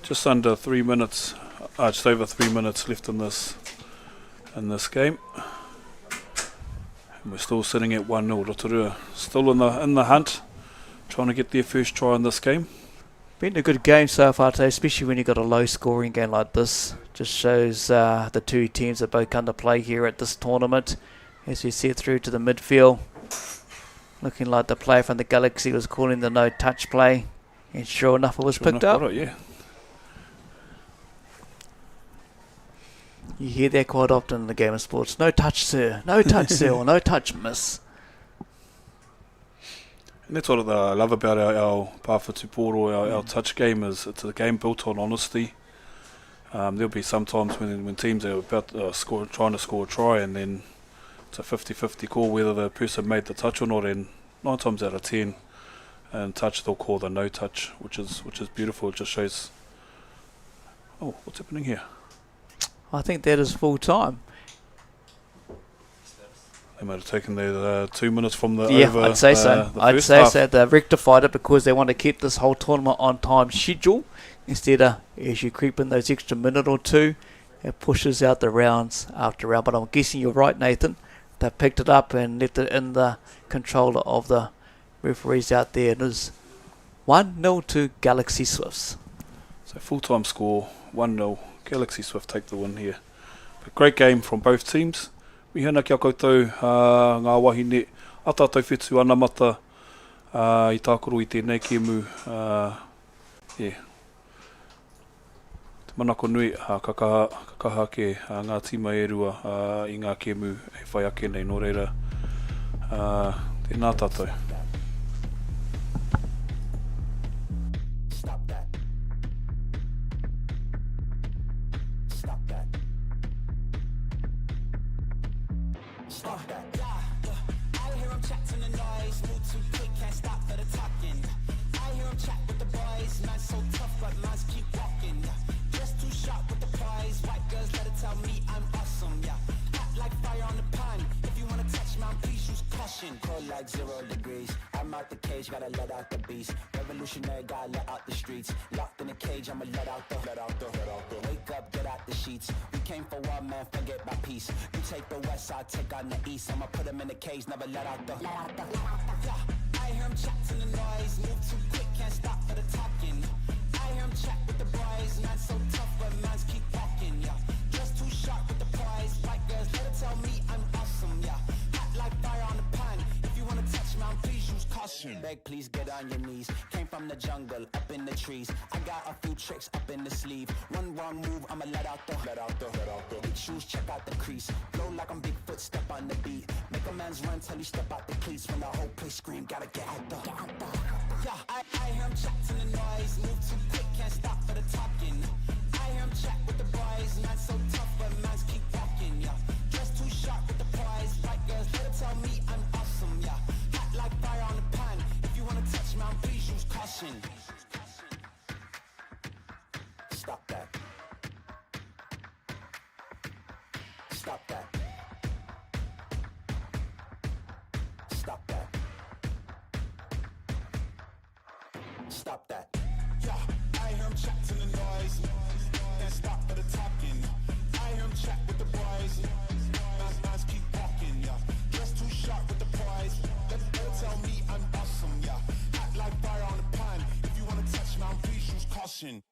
Just under 3 minutes, just over 3 minutes left in this game. And we're still sitting at 1-0. Rotorua still in the hunt, trying to get their first try in this game. Been a good game so far today, especially when you've got a low scoring game like this. Just shows the two teams are both under play here at this tournament. As we see it through to the midfield. Looking like the player from the Galaxy was calling the no touch play. And sure enough it was picked up. Got it, yeah. You hear that quite often in the game of sports. No touch, sir. No touch, sir. Or no touch, miss. And that's what I love about our Pāwhatu Poro, our touch game, is it's a game built on honesty. There'll be some times when teams are about trying to score a try, and then it's a 50-50 call whether the person made the touch or not, and 9 times out of 10 in touch they'll call the no touch, which is beautiful. It just shows, oh, what's happening here? I think that is full time. They might have taken the 2 minutes from the over. I'd say so. I'd say so. They've rectified it because they want to keep this whole tournament on time schedule. Instead of, as you creep in those extra minute or two, it pushes out the rounds after round. But I'm guessing you're right, Nathan. They've picked it up and left it in the controller of the referees out there. It is 1-0 to Galaxy Swifts. So full-time score, 1-0. Galaxy Swift take the win here. But great game from both teams. Mihana kia koutou, ngā wahine, a tātou Whetū Anamata, I tākoro I tēnei kēmu, Te manako nui, kakaha ke ngā tīma e rua I ngā kēmu e whai ake nei nō reira. Tēnā tātou. Stop that. I hear him chat to the noise. Move too quick, can't stop for the talking. I hear him chat with the boys. Man so tough, but mans keep walking. Just too sharp with the prize. White girls let it tell me I'm awesome. Yeah, hot like fire on the pan. If you wanna touch me, please use caution. Cold like 0 degrees. I'm out the cage, gotta let out the beast. Revolutionary, gotta let out the streets. Locked in a cage, I'ma let out the. Wake up, get out the sheets. We came for one man, forget my peace. You take the west, I take on the east. I'ma put him in the cage, never let out the. Yeah, I hear him chat to the noise. Move too quick, can't stop for the talking. I hear him chat with the boys. Man so tough, but mans keep walking. Yeah, just too sharp with the prize. White girls, let her tell me I'm awesome. Yeah, hot like fire on the pan. If you wanna touch me, please use caution. Beg, please get on your knees. Came from the jungle, up in the trees. I got a few tricks up in the sleeve. One wrong move, I'ma let out the. Big shoes, check out the crease. Flow like I'm Bigfoot, step on the beat. Make a man's run till he step out the cleats. When the whole place scream, gotta get out the. Yeah, I hear him chat to the noise. Move too quick, can't stop for the talking. I hear him chat with the boys. Man so tough, but mans keep walking. Yeah, just too sharp with the prize. White girls, let her tell me I'm awesome. Yeah, hot like fire on the pan. If you wanna touch me, please use caution. Stop that. Stop that. Stop that. Stop that. Yeah, I hear him chat to the noise. Can't stop for the talking. I hear him chat with the boys. Mans keep walking, yeah. Just too sharp with the prize. Let her tell me I'm awesome, yeah. Hot like fire on the pan. If you wanna touch me, please use caution.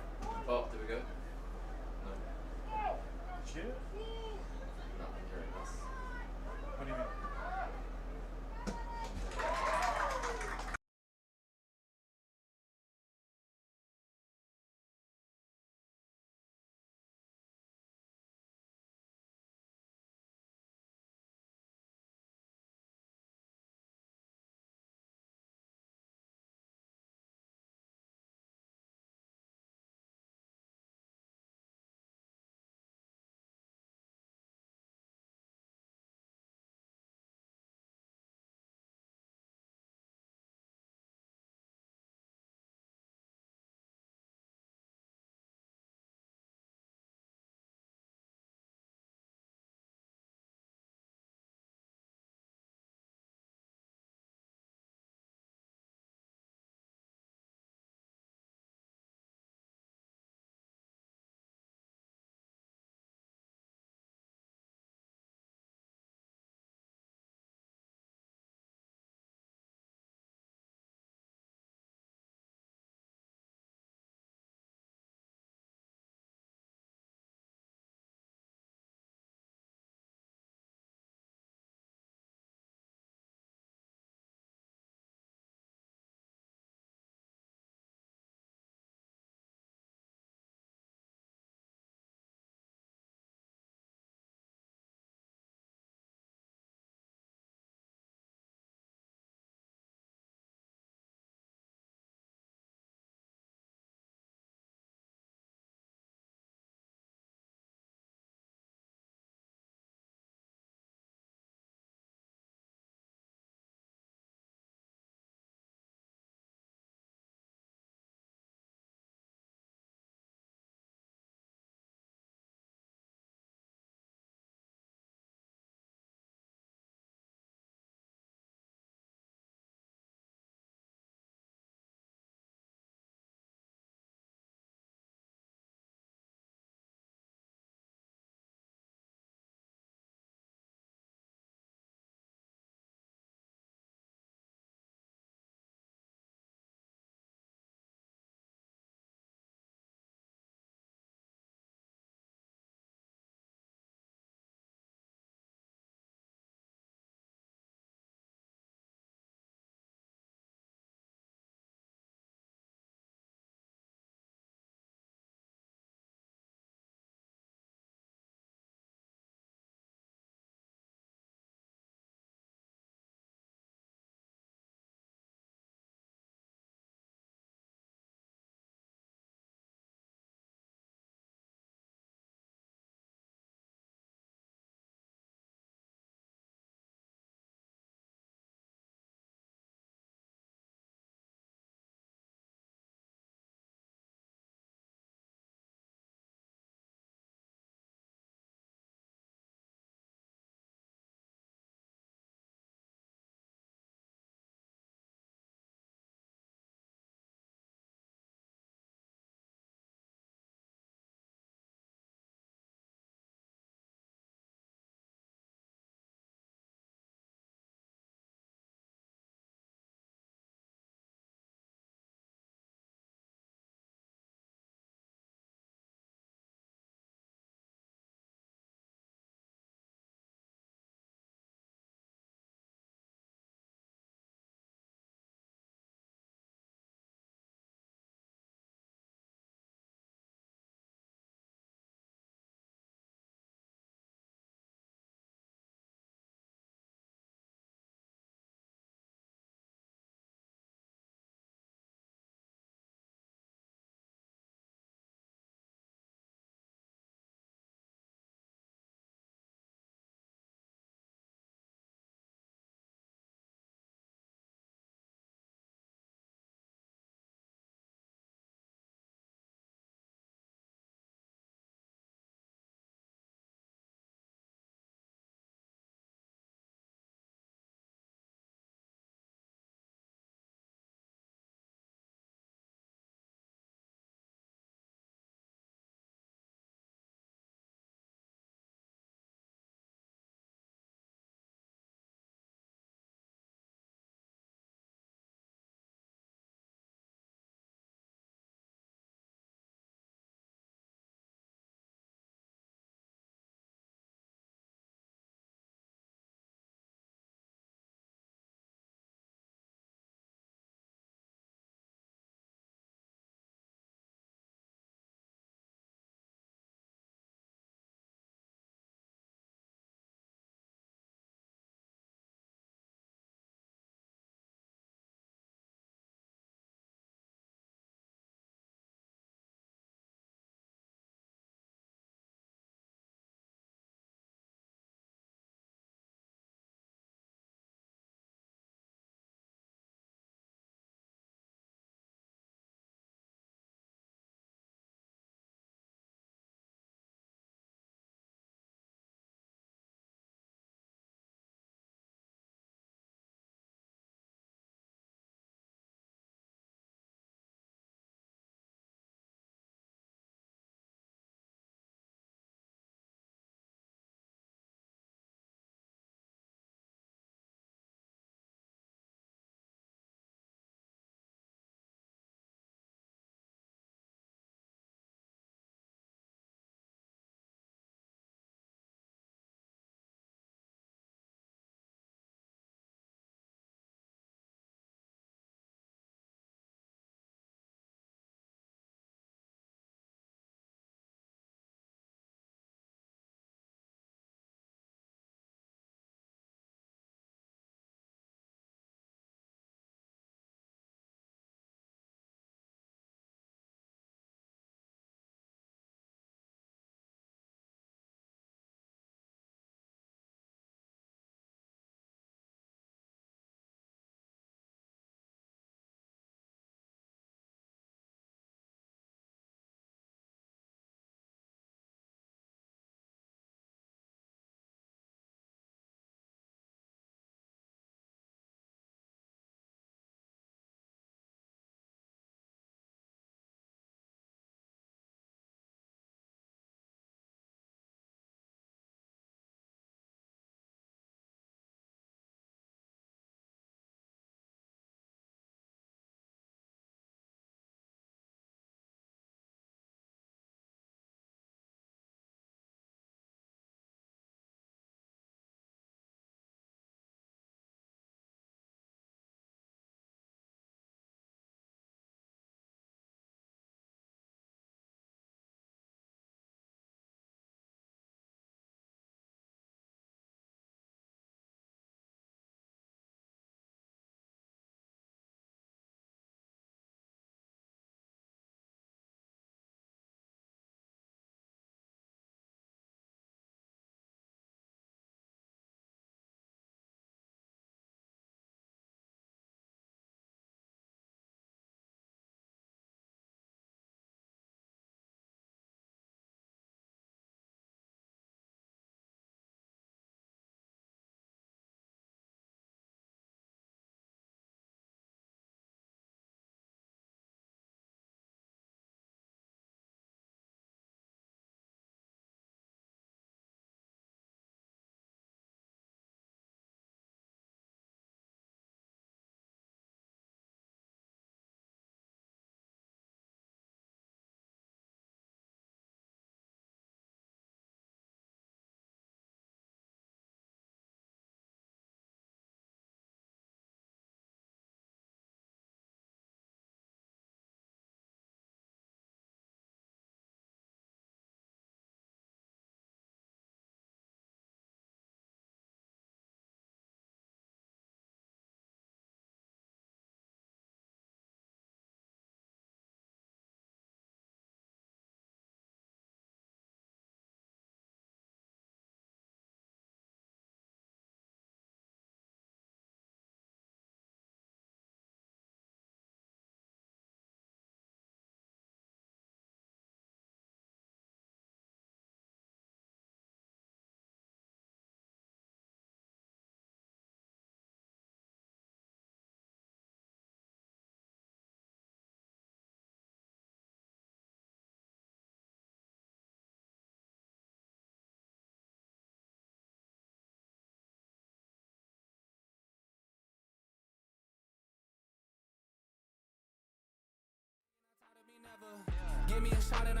Give me a shot and I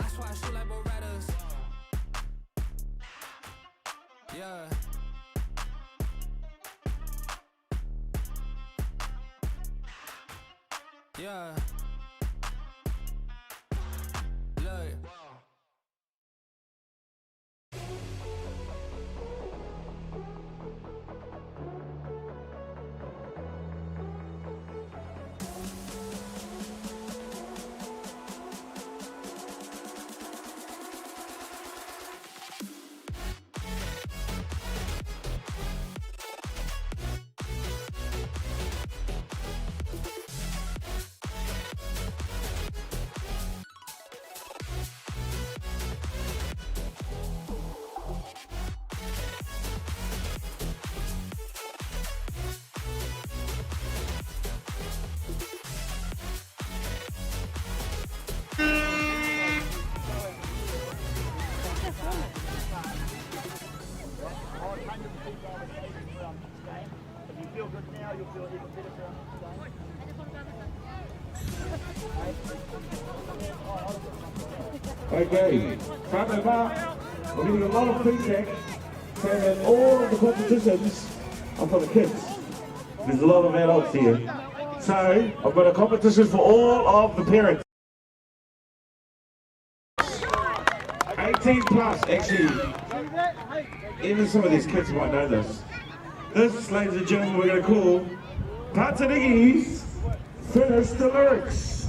swear I shoot like Berettas. Yeah. Yeah. Look. If you feel good now, you'll feel even better throughout the game. Okay, time out. We're getting a lot of feedback saying that all of the competitions are for the kids. There's a lot of adults here. So, I've got a competition for all of the parents. 18 plus, actually. Even some of these kids might know this. This, ladies and gentlemen, we're going to call Patanigi's Finish the Lyrics.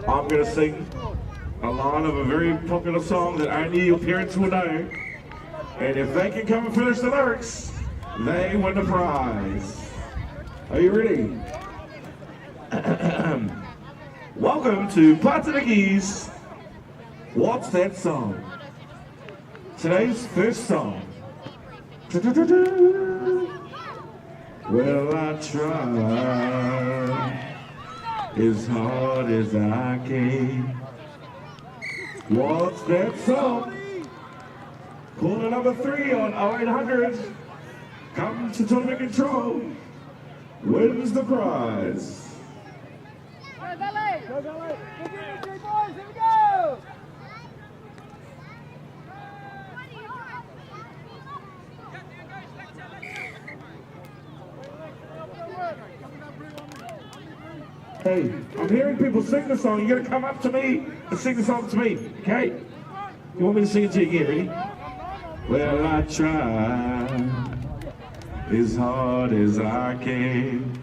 I'm going to sing a line of a very popular song that only your parents will know. And if they can come and finish the lyrics, they win the prize. Are you ready? Welcome to Patanigi's What's That Song? Today's first song. Well, I tried as hard as I can. What's that song? Caller number 3 on 0800. Come to tournament control. Wins the prize. Go, Valet! Go, Valet! Go, get the 3 boys! Here we go! Hey, I'm hearing people sing the song. You're gonna come up to me and sing the song to me, okay? You want me to sing it to you again, ready? Well, I tried as hard as I can.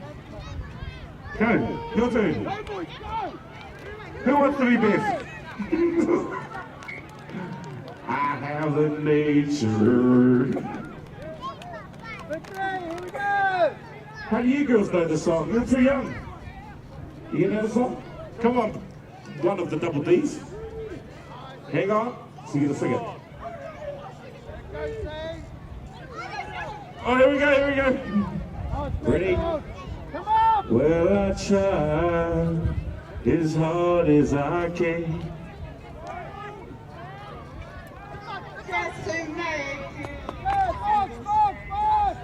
Go, your turn. Who wants to be best? I have the nature. Here we go! How do you girls know the song? You're too young. You know the song? Come on, one of the double D's. Hang on, so you're gonna sing it. Oh, here we go, here we go. Ready? Come on! Well, I try as hard as I can. Just to make you. Box, box, box!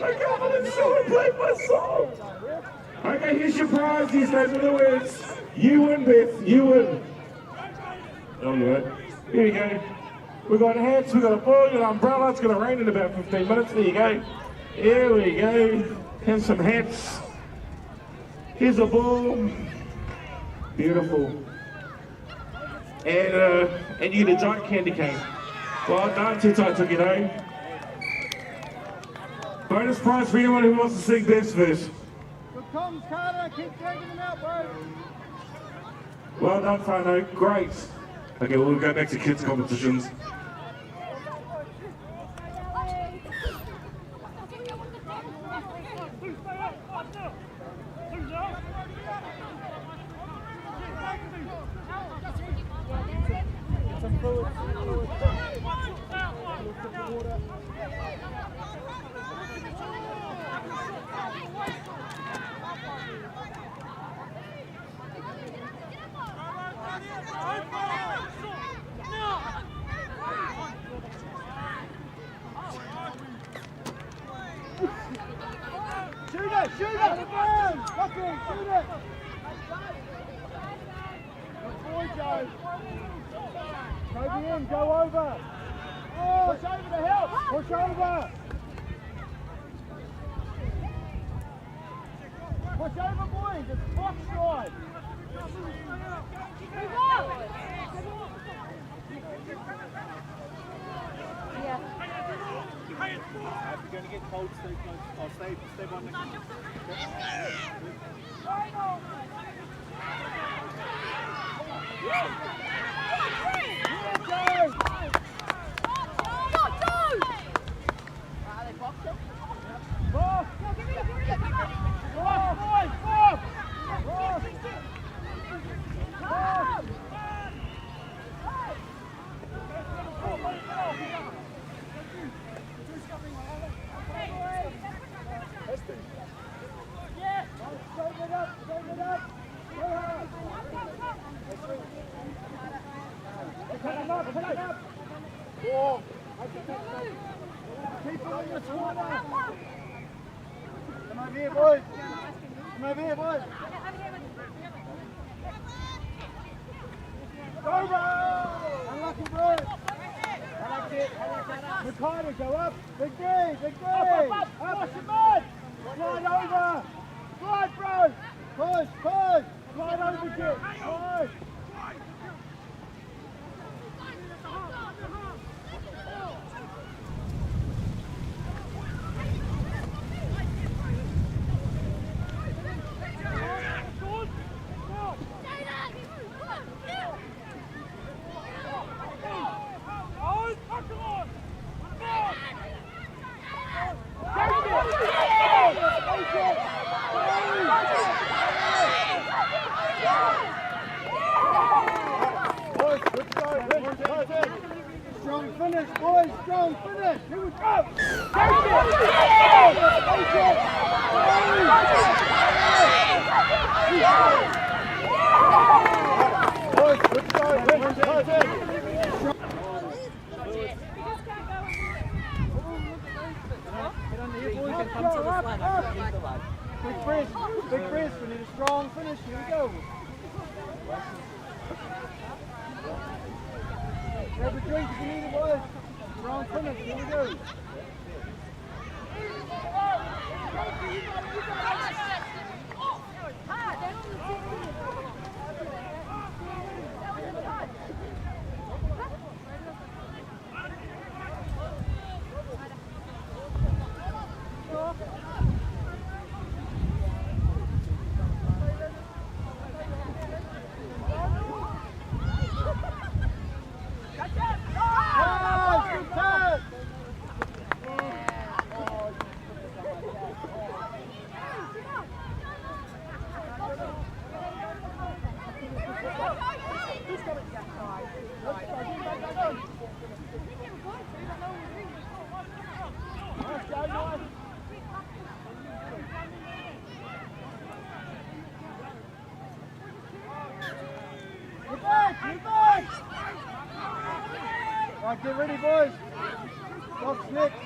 I can't believe someone played my song. Okay, here's your prize. These guys are the words. You win, Beth. You win. All right. Here you go. We got hats. We got a ball. We got an umbrella. It's going to rain in about 15 minutes. There you go. Here we go. Here's some hats. Here's a ball. Beautiful. And you get a giant candy cane. Well done, too tight, took it home. Bonus prize for anyone who wants to sing Beth's verse. Good comms, Carter. Keep dragging them out, bro. Well done, Fano. Great. Okay, we'll go back to kids' competitions. Shoot it! Looking, shoot it! Good boy, Joe. Toby in, go over. Oh, push over to help. Push over. Push over, boys. It's box stride. Yeah. If you're going to get cold, stay close. Oh, stay one next to Come over here, boys. Come over here, boys. Over! Unlucky, boys. I like it. Ricardo, go up. Big D, big D. Up, wash your mud. Slide over. Slide, bro. Push. Slide over, kid. Push. Strong finish, boys, strong finish. Here we go. Take it. Boys, let's go. Big press, we need a strong finish. Here we go. Grab a drink if you need it, boys. Strong finish, here we go. Right, get ready, boys. Box next.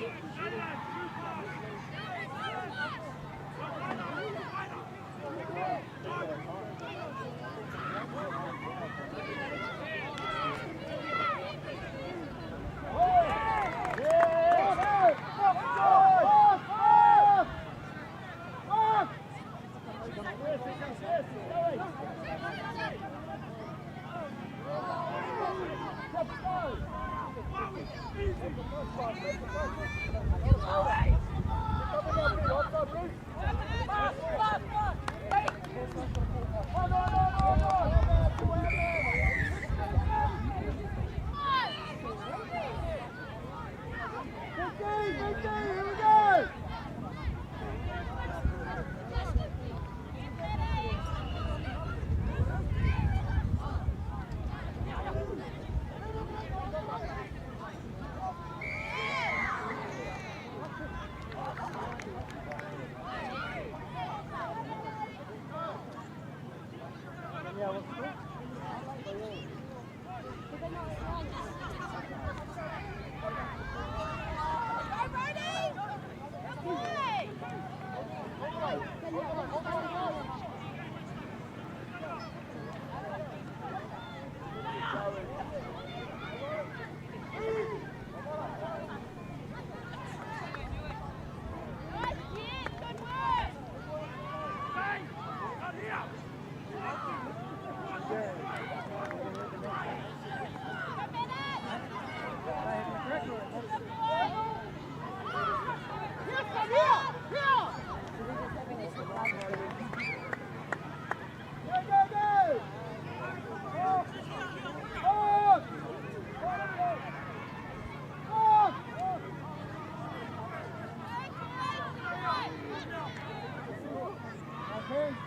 Drive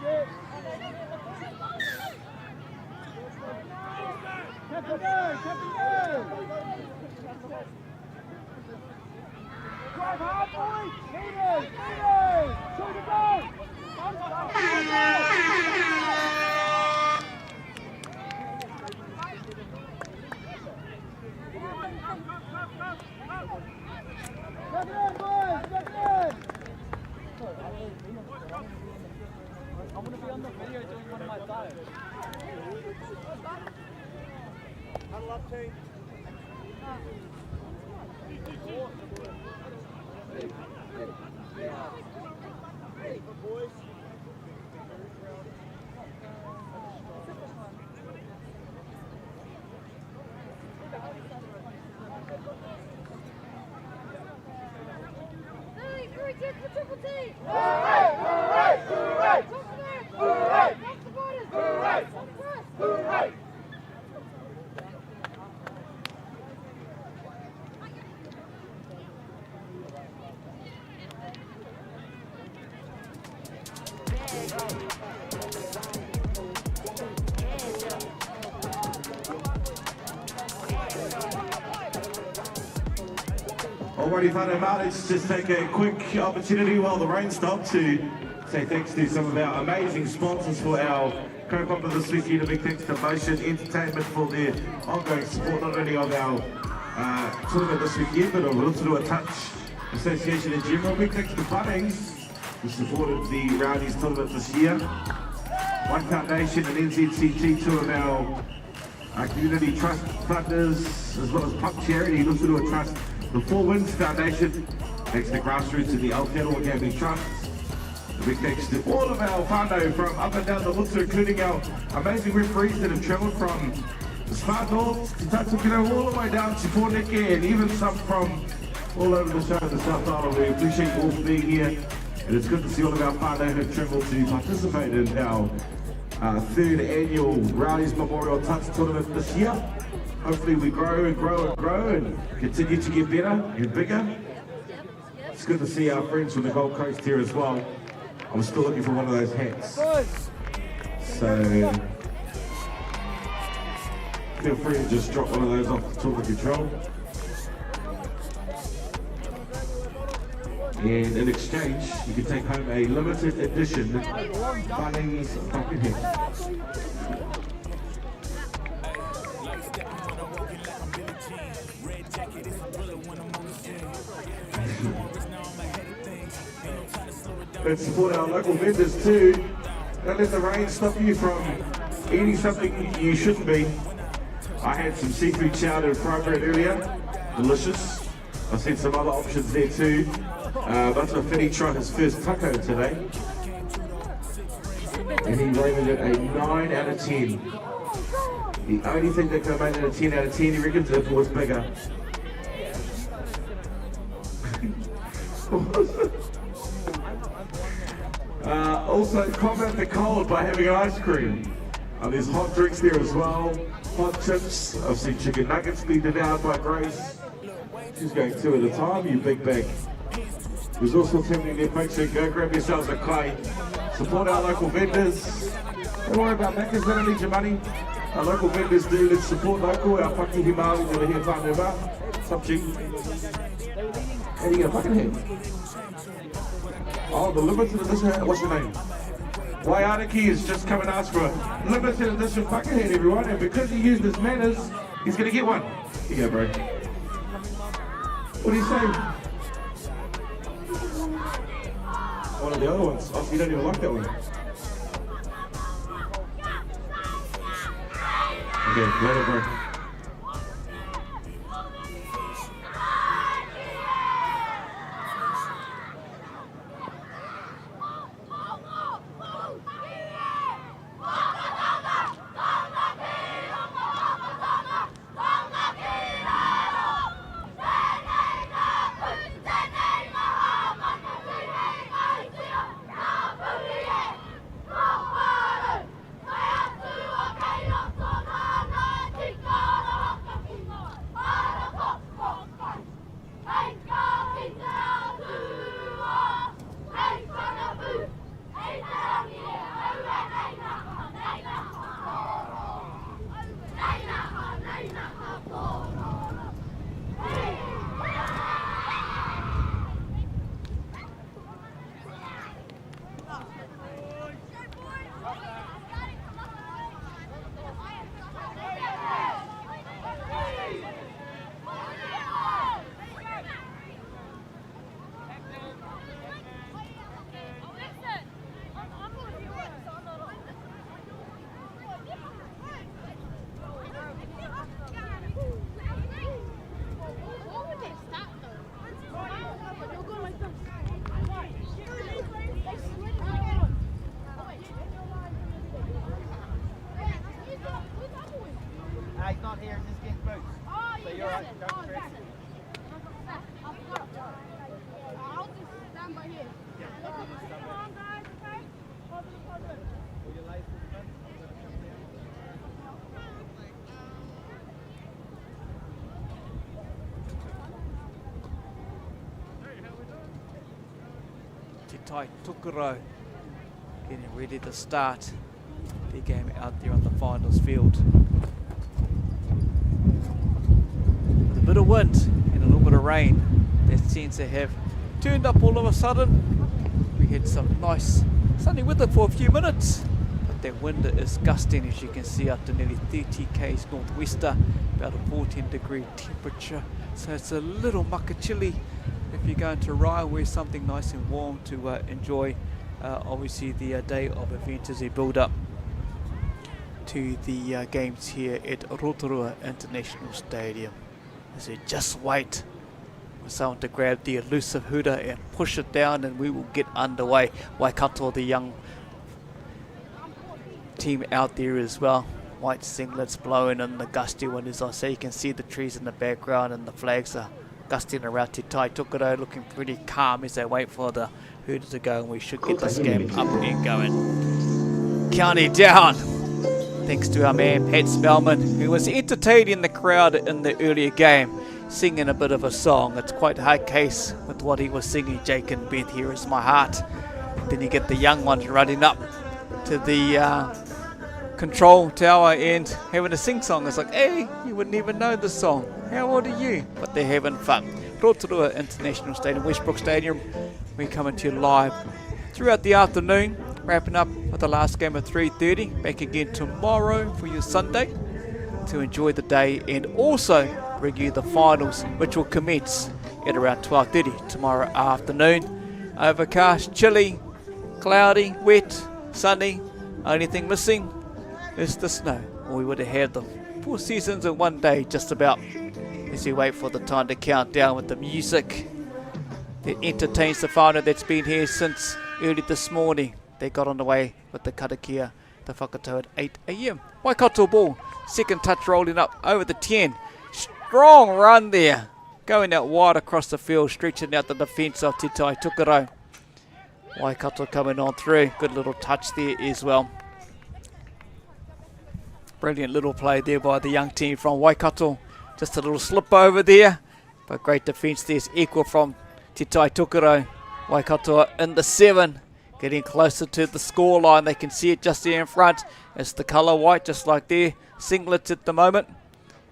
hard, boys! Leaders! Leaders! Shoot the ball! Get in, boys! Get in! I'm going to be on the video doing one of my dives. Huddle up, team. Boys. Triple T! Hooray! Hooray! Hooray! Hooray! Hooray! Hooray! Alrighty, whānau mā, let's just take a quick opportunity while the rain stops to say thanks to some of our amazing sponsors for our co-pumper this weekend. A big thanks to Motion Entertainment for their ongoing support, not only of our tournament this weekend, but of Rotorua Touch Association in general. Big thanks to Bunnings, who supported the Rowdies tournament this year. One Foundation and NZCT, two of our community trust funders, as well as Pump Charity, Rotorua Trust, the Four Winds Foundation, thanks to Grassroots and the Aotearoa Gambling Trust. A big thanks to all of our whānau from up and down the Whetū, including our amazing referees that have travelled from the Far North to Tatukino, all the way down to Porneke, and even some from all over the show in the South Island. We appreciate you all for being here, and it's good to see all of our whānau who have travelled to participate in our third annual Rowdies Memorial Touch Tournament this year. Hopefully we grow and grow and grow and continue to get better and bigger. It's good to see our friends from the Gold Coast here as well. I'm still looking for one of those hats. So feel free to just drop one of those off the tour control. And in exchange, you can take home a limited edition Bunnings bucket hat. And support our local vendors too. Don't let the rain stop you from eating something you shouldn't be. I had some seafood chowder and fried bread earlier, delicious. I've seen some other options there too. But Finney tried his first taco today, and he rated it a 9 out of 10. The only thing that could have made it a 10 out of 10, he reckons, if it was bigger. Also combat the cold by having ice cream. There's hot drinks there as well, hot chips. I've seen chicken nuggets be devoured by Grace. She's going 2 at a time, you big bag. There's also happening there, folks, so go grab yourselves a clay. Support our local vendors. Don't worry about Macca's, they don't need your money. Our local vendors do. Let's support local. Our Paki Himali that are here whānau mā. Stop cheap. How do you get a fucking head? Oh, the limited edition, what's your name? Waiariki has just come and asked for a limited edition fucking head, everyone, and because he used his manners, he's gonna get one. Here you go, bro. What do you say? One of the other ones. Oh, you don't even like that one. Okay, later, bro. Go! Tai Tukaro getting ready to start their game out there on the finals field. With a bit of wind and a little bit of rain that seems to have turned up all of a sudden. We had some nice sunny weather for a few minutes, but that wind is gusting, as you can see, up to nearly 30 k's northwester, about a 14-degree temperature. So it's a little mucka chilly if you're going to Rye, wear something nice and warm to enjoy obviously the day of events as we build up to the games here at Rotorua International Stadium. As we just wait for someone to grab the elusive hooter and push it down, and we will get underway. Waikato, the young team out there as well. White singlets blowing in the gusty wind, as I say. You can see the trees in the background and the flags are gusting around. Te Tai Tukaro looking pretty calm as they wait for the hooter to go, and we should get this game up and going. County down, thanks to our man Pat Spellman, who was entertaining the crowd in the earlier game, singing a bit of a song. It's quite a hard case with what he was singing. Jake and Beth, Here Is My Heart. Then you get the young ones running up to the control tower and having a sing song. It's like, hey, you wouldn't even know the song. How old are you? But they're having fun. Rotorua International Stadium, Westbrook Stadium. We're coming to you live throughout the afternoon, wrapping up with the last game at 3:30. Back again tomorrow for your Sunday to enjoy the day, and also bring you the finals, which will commence at around 12:30 tomorrow afternoon. Overcast, chilly, cloudy, wet, sunny. Only thing missing is the snow. We would have had the 4 seasons in one day just about, as we wait for the time to count down with the music that entertains the whānau that's been here since early this morning. They got on the way with the karakia, the whakatau at 8 a.m. Waikato ball, second touch rolling up over the 10. Strong run there, going out wide across the field, stretching out the defence of Te Tai Tukaro. Waikato coming on through, good little touch there as well. Brilliant little play there by the young team from Waikato. Just a little slip over there, but great defence there's equal from Te Tai Tukaro. Waikato in the 7, getting closer to the score line. They can see it just there in front. It's the colour white, just like their singlets at the moment.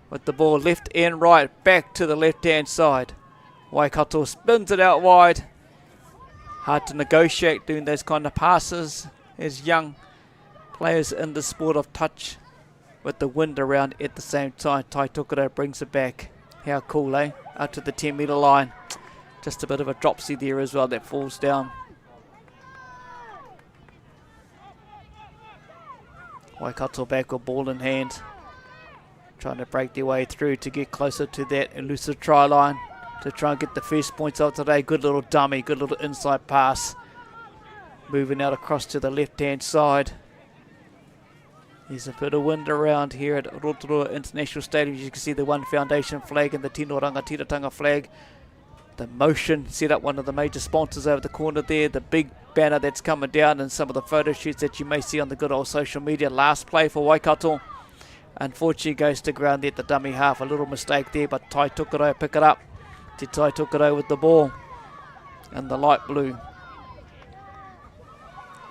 With the ball left and right, back to the left-hand side. Waikato spins it out wide. Hard to negotiate doing those kind of passes as young players in the sport of touch, with the wind around at the same time. Tai Tukaro brings it back. How cool, eh? Out to the 10-metre line. Just a bit of a dropsy there as well that falls down. Waikato back with ball in hand, trying to break their way through to get closer to that elusive try line to try and get the first points out today. Good little dummy, good little inside pass. Moving out across to the left-hand side. There's a bit of wind around here at Rotorua International Stadium. You can see the One Foundation flag and the Tino Rangatiratanga flag. The Motion set up one of the major sponsors over the corner there. The big banner that's coming down, and some of the photo shoots that you may see on the good old social media. Last play for Waikato. Unfortunately goes to ground there at the dummy half. A little mistake there, but Tai Tukaro pick it up. Te Tai Tukaro with the ball and the light blue.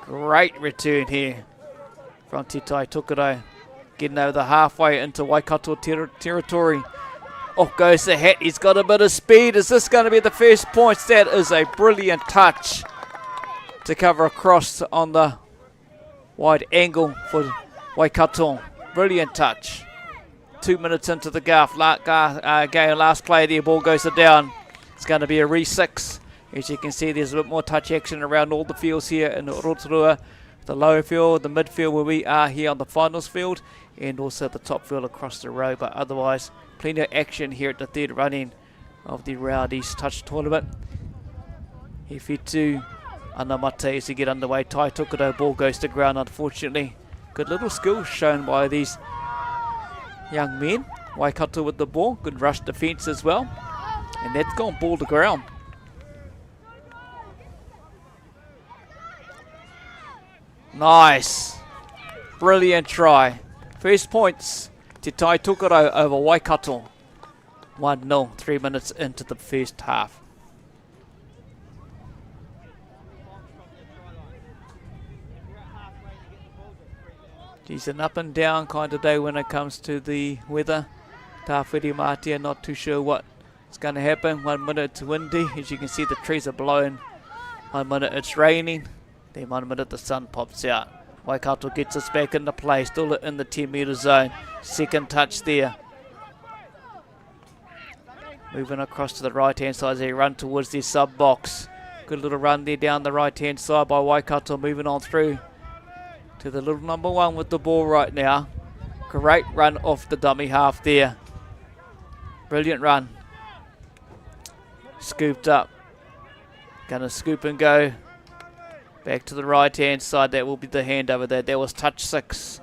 Great return here from Te Tai Tukaro, getting over the halfway into Waikato territory. Off goes the hat. He's got a bit of speed. Is this going to be the first points? That is a brilliant touch to cover across on the wide angle for Waikato. Brilliant touch. 2 minutes into the game. Last play there. Ball goes down. It's going to be a re-6. As you can see, there's a bit more touch action around all the fields here in Rotorua. The lower field, the midfield where we are here on the finals field, and also the top field across the road. But otherwise, plenty of action here at the third running of the Rowdies Touch Tournament. Whetū Anamata as we get underway. Tai Tukaro, ball goes to ground, unfortunately. Good little skill shown by these young men. Waikato with the ball. Good rush defence as well. And that's gone ball to ground. Nice. Brilliant try. First points to Tai Tukaro over Waikato. 1-0, 3 minutes into the first half. Geez, an up and down kind of day when it comes to the weather. Tawhiri Mātia, not too sure what's going to happen. 1 minute it's windy, as you can see the trees are blowing. 1 minute it's raining, then 1 minute the sun pops out. Waikato gets us back into play, still in the 10 metre zone. Second touch there. Moving across to the right hand side as they run towards their sub box. Good little run there down the right hand side by Waikato, moving on through to the little number 1 with the ball right now. Great run off the dummy half there. Brilliant run. Scooped up. Gonna scoop and go. Back to the right hand side. That will be the handover there. That was touch 6.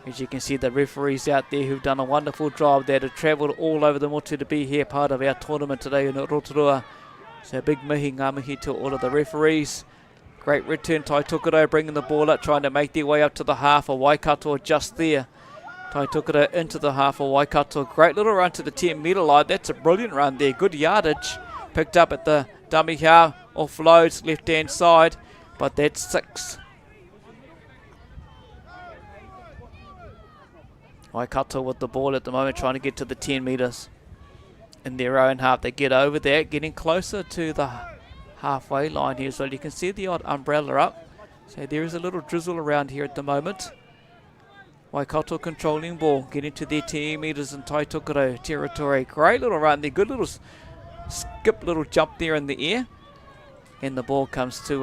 As you can see, the referees out there who've done a wonderful job there to travel all over the motu to be here part of our tournament today in Rotorua. So big mihi ngā mihi to all of the referees. Great return, Tai Tukaro bringing the ball up, trying to make their way up to the half of Waikato just there. Tai Tukaro into the half of Waikato. Great little run to the 10 metre line. That's a brilliant run there. Good yardage. Picked up at the dummy half. Offloads left hand side. But that's 6. Waikato with the ball at the moment, trying to get to the 10 metres. In their own half. They get over there, getting closer to the halfway line here. So you can see the odd umbrella up. So there is a little drizzle around here at the moment. Waikato controlling ball, getting to their 10 metres in Tai Tukaro territory. Great little run there, good little skip, little jump there in the air. And the ball comes to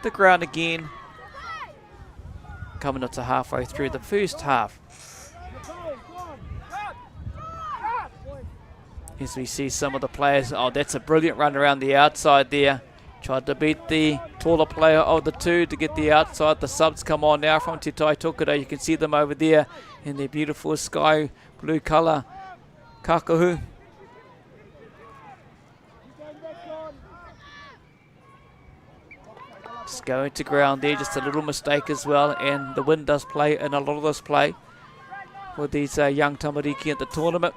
the ground again. Coming up to halfway through the first half. As we see some of the players, oh, that's a brilliant run around the outside there. Tried to beat the taller player of the two to get the outside. The subs come on now from Te Tai Tukaro. You can see them over there in their beautiful sky blue colour. Kakahu. Just going to ground there, just a little mistake as well. And the wind does play in a lot of this play with these young tamariki at the tournament.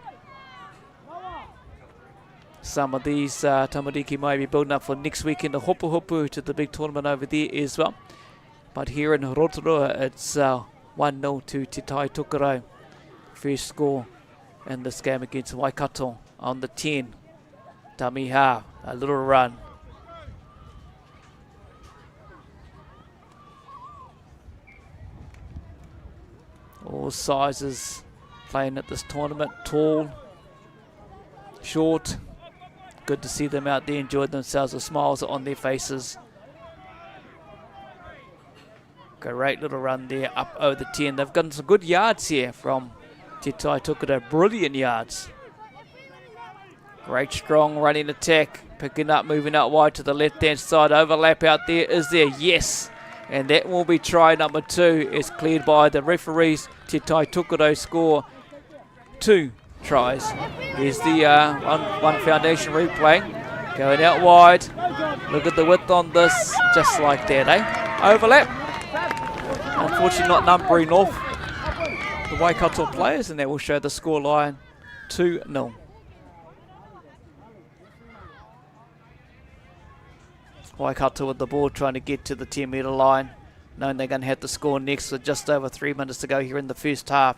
Some of these tamariki might be building up for next week in the hopu hopu to the big tournament over there as well. But here in Rotorua, it's 1-0 to Te Tai Tukaro. First score in this game against Waikato on the 10. Dummy half, a little run. All sizes playing at this tournament. Tall, short. Good to see them out there enjoying themselves with smiles on their faces. Great little run there up over the 10. They've gotten some good yards here from Te Tai Tukaro. Brilliant yards. Great strong running attack. Picking up, moving out wide to the left hand side. Overlap out there. Is there? Yes. And that will be try number 2. Is cleared by the referees. Te Tai Tukaro score 2 tries. Here's the one foundation replay. Going out wide. Look at the width on this. Just like that, eh? Overlap. Unfortunately not numbering off the Waikato players, and that will show the score line 2-0. Waikato with the ball trying to get to the 10 metre line. Knowing they're going to have to score next with just over 3 minutes to go here in the first half.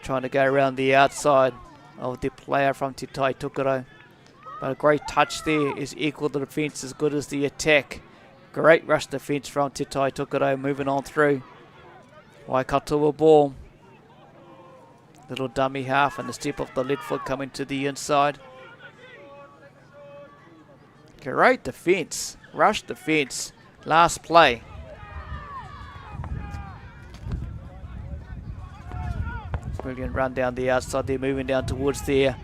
Trying to go around the outside of the player from Te Tai Tukaro. But a great touch there is equal to the defence as good as the attack. Great rush defence from Te Tai Tukaro, moving on through. Waikato with ball. Little dummy half and the step of the lead foot coming to the inside. Great defence. Rush defence. Last play. Brilliant run down the outside. They're moving down towards their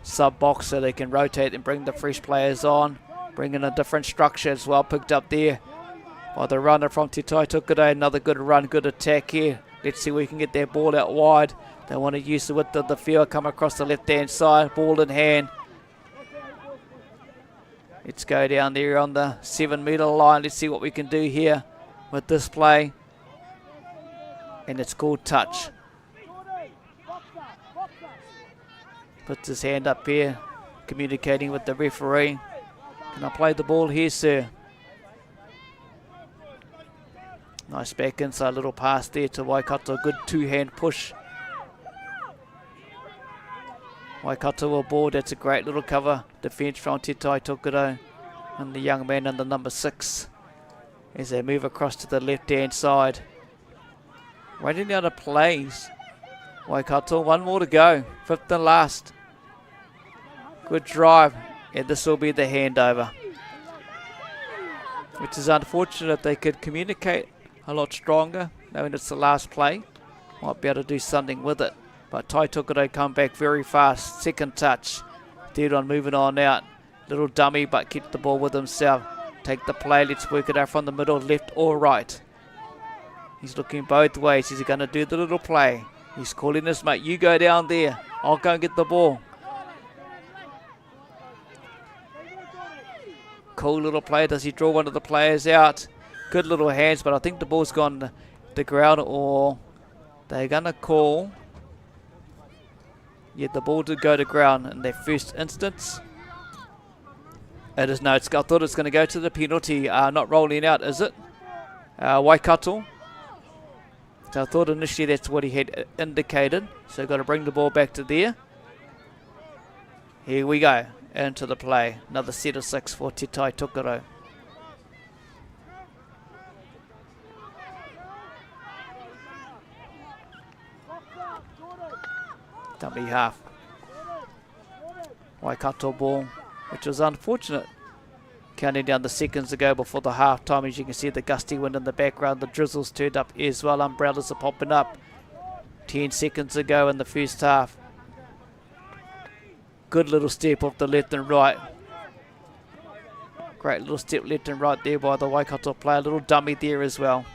sub-box so they can rotate and bring the fresh players on. Bringing a different structure as well. Picked up there by the runner from Te Tai Tukaro. Another good run, good attack here. Let's see if we can get their ball out wide. They want to use the width of the field. Come across the left-hand side. Ball in hand. Let's go down there on the 7 metre line. Let's see what we can do here with this play. And it's called touch. Puts his hand up here, communicating with the referee. Can I play the ball here, sir? Nice back inside little pass there to Waikato. Good two-hand push. Waikato will board. That's a great little cover. Defence from Te Tai Tokerau and the young man under number 6 as they move across to the left-hand side. Waiting out of plays. Waikato, one more to go. 5th and last. Good drive. And this will be the handover. Which is unfortunate. They could communicate a lot stronger, knowing it's the last play. Might be able to do something with it. But Tai Tokerau come back very fast. Second touch. Deadon moving on out. Little dummy, but keep the ball with himself. Take the play. Let's work it out from the middle, left or right. He's looking both ways. He's going to do the little play. He's calling his mate. You go down there. I'll go and get the ball. Cool little play. Does he draw one of the players out? Good little hands, but I think the ball's gone to the ground, or they're going to call. Yeah, the ball did go to ground in their first instance. It is no. I thought it was going to go to the penalty. Not rolling out, is it? Waikato. So I thought initially that's what he had indicated. So got to bring the ball back to there. Here we go. Into the play. Another set of 6 for Te Tai Tokerau. Dummy half. Waikato ball, which was unfortunate. Counting down the seconds to go before the half time. As you can see, the gusty wind in the background. The drizzles turned up as well. Umbrellas are popping up. 10 seconds to go in the first half. Good little step off the left and right. Great little step left and right there by the Waikato player. Little dummy there as well.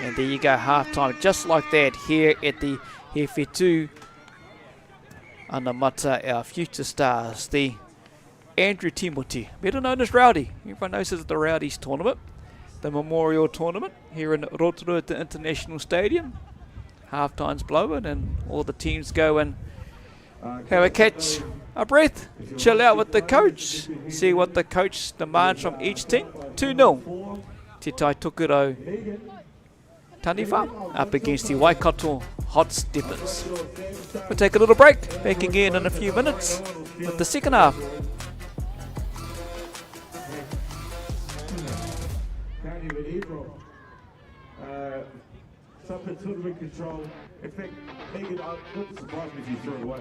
And there you go, half time. Just like that here at the Whetū Anamata, our future stars. The Andrew Timoti, better known as Rowdy. Everyone knows it's the Rowdies tournament. The Memorial Tournament here in Rotorua at the International Stadium. Half time's blowing and all the teams go and have a catch, a breath, chill out with the coach, see what the coach demands from each team. 2-0. Te Tai Tokerau Taniwha up against the Waikato Hot Steppers. We'll take a little break, back again in a few minutes with the second half. Something tournament control. In fact, Megan, I wouldn't surprise me if you threw it away.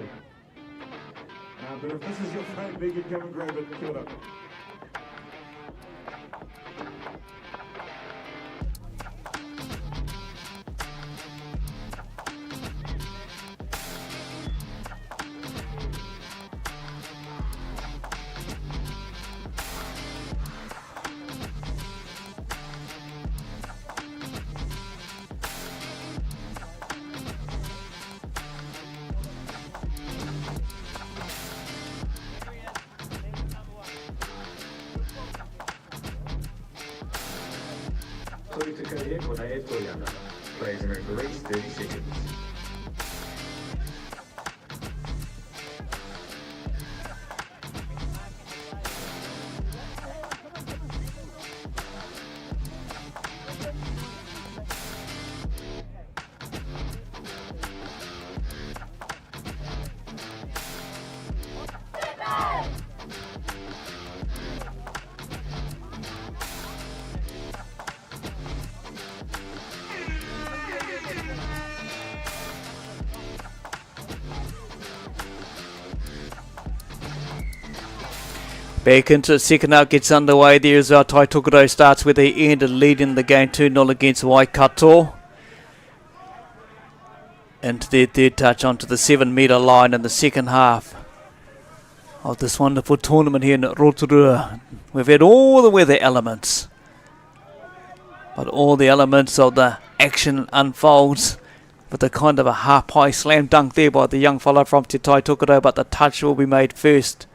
But if this is your phone, Megan, come and grab it. Kia ora. Plays in at least 30 seconds. Back into the second half, gets underway there as well. Tai Tokerau starts where they ended, leading the game 2-0 against Waikato. Into their third touch onto the 7-metre line in the second half of this wonderful tournament here in Rotorua. We've had all the weather elements, but all the elements of the action unfolds with a kind of a half-high slam dunk there by the young fellow from Te Tai Tokerau, but the touch will be made first.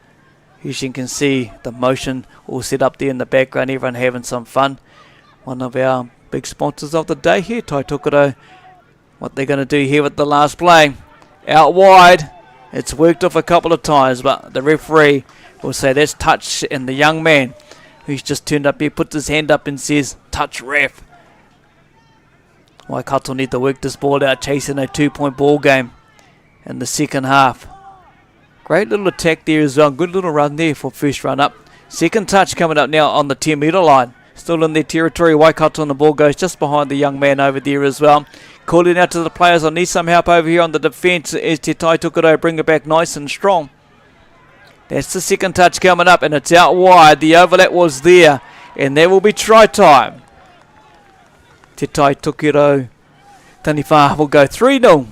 As you can see, the motion all set up there in the background, everyone having some fun. One of our big sponsors of the day here, Tai Tokerau. What they're going to do here with the last play. Out wide. It's worked off a couple of times, but the referee will say that's touch, and the young man who's just turned up here puts his hand up and says, touch ref. Waikato need to work this ball out, chasing a 2-point ball game in the second half. Great little attack there as well. Good little run there for first run up. Second touch coming up now on the 10-metre line. Still in their territory. Waikato and the ball goes just behind the young man over there as well. Calling out to the players, I need some help over here on the defence as Te Tai Tukaro bring it back nice and strong. That's the second touch coming up, and it's out wide. The overlap was there, and there will be try time. Te Tai Tukaro Taniwha will go 3-0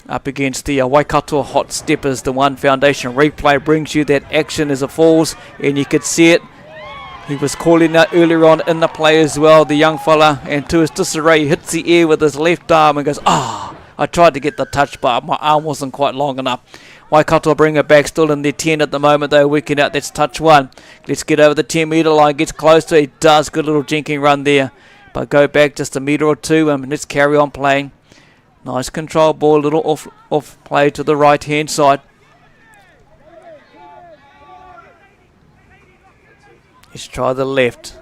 up against the Waikato Hot Steppers. The One Foundation replay brings you that action as it falls, and you could see it. He was calling out earlier on in the play as well, the young fella, and to his disarray, he hits the air with his left arm and goes, I tried to get the touch, but my arm wasn't quite long enough. Waikato bring it back, still in their 10 at the moment. They're working out. That's touch one. Let's get over the 10-metre line, gets close to it. He does. Good little jinking run there. But go back just a metre or two and let's carry on playing. Nice control ball, little off play to the right-hand side. Let's try the left.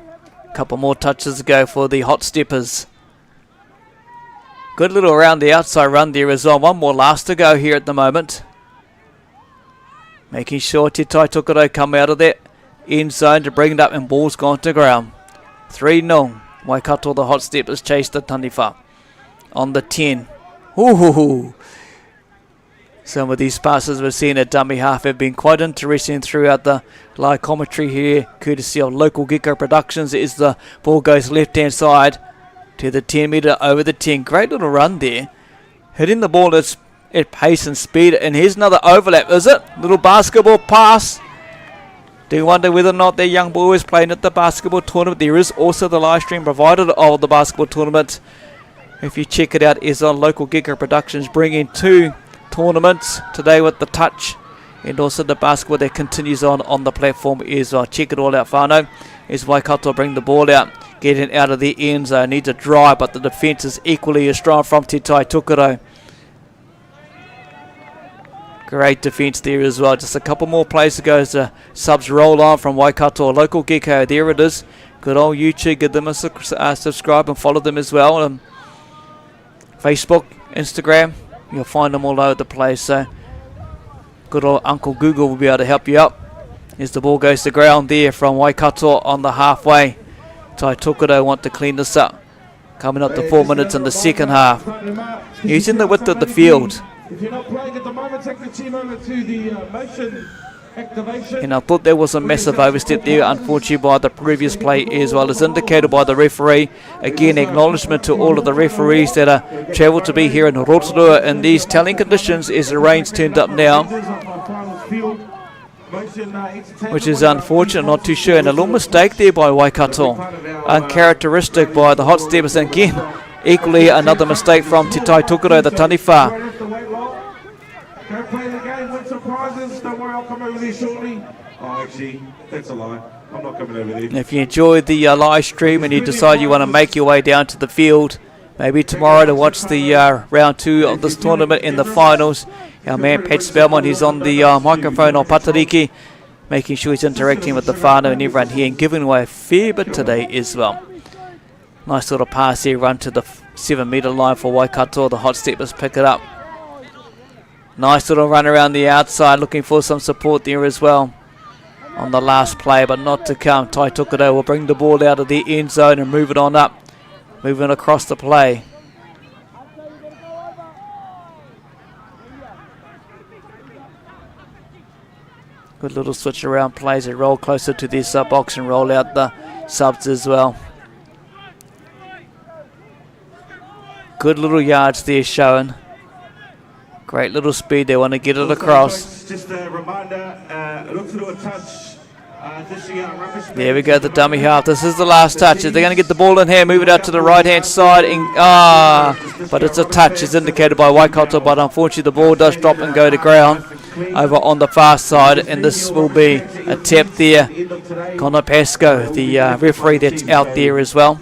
Couple more touches to go for the Hot Steppers. Good little around the outside run there as well. One more last to go here at the moment. Making sure Te Tai Tukaro come out of that end zone to bring it up, and ball's gone to ground. 3-0. Waikato, the Hot Steppers, chase the Taniwha. On the 10. Ooh. Some of these passes we've seen at dummy half have been quite interesting throughout the live commentary here, courtesy of Local Gecko Productions. As the ball goes left-hand side to the 10-metre over the 10. Great little run there. Hitting the ball at pace and speed. And here's another overlap, is it? Little basketball pass. Do you wonder whether or not their young boy is playing at the basketball tournament? There is also the live stream provided of the basketball tournament. If you check it out, is on Local Gecko Productions, bringing 2 tournaments today with the touch and also the basketball that continues on the platform as well. Check it all out, whānau. As Waikato bring the ball out, getting out of the end zone. Need to drive, but the defence is equally as strong from Te Tai Tukaro. Great defence there as well. Just a couple more plays to go as the subs roll on from Waikato. Local Gecko, there it is. Good old YouTube. Give them a subscribe and follow them as well. Facebook, Instagram, you'll find them all over the place. So good old Uncle Google will be able to help you out. As the ball goes to ground there from Waikato on the halfway. Tai Tukaro want to clean this up. Coming up to 4 minutes in the second half. Using the width of the field. If you're not playing at the moment, take the team over to the motion activation. And I thought there was a massive overstep there, unfortunately, by the previous play as well as indicated by the referee. Again, acknowledgement to all of the referees that are travelled to be here in Rotorua in these telling conditions as the rain's turned up now. Which is unfortunate, not too sure. And a little mistake there by Waikato. Uncharacteristic by the Hot Steppers. And again, equally another mistake from Te Tai Tukaro, the Taniwha. Go play the game, win some prizes. Don't worry, I'll come over there shortly. Oh, actually, that's a lie. I'm not coming over there. If you enjoyed the live stream and you decide you want to make your way down to the field, maybe tomorrow to watch the round 2 of this tournament in the finals, our man Pat Spellman, he's on the microphone on Patariki, making sure he's interacting with the whānau and everyone here and giving away a fair bit today as well. Nice little pass here, run to the 7-metre line for Waikato. The Hot Steppers pick it up. Nice little run around the outside, looking for some support there as well on the last play, but not to come. Tai Tukaro will bring the ball out of the end zone and move it on up, moving across the play. Good little switch around plays. They roll closer to their sub box and roll out the subs as well. Good little yards there showing. Great little speed, they want to get it across. Just a reminder, look through a touch. There we go, the dummy half. This is the last touch. They're going to get the ball in here, move it out to the right-hand side. But it's a touch, as indicated by Waikato. But unfortunately, the ball does drop and go to ground over on the far side. And this will be a tap there. Connor Pascoe, the referee that's out there as well.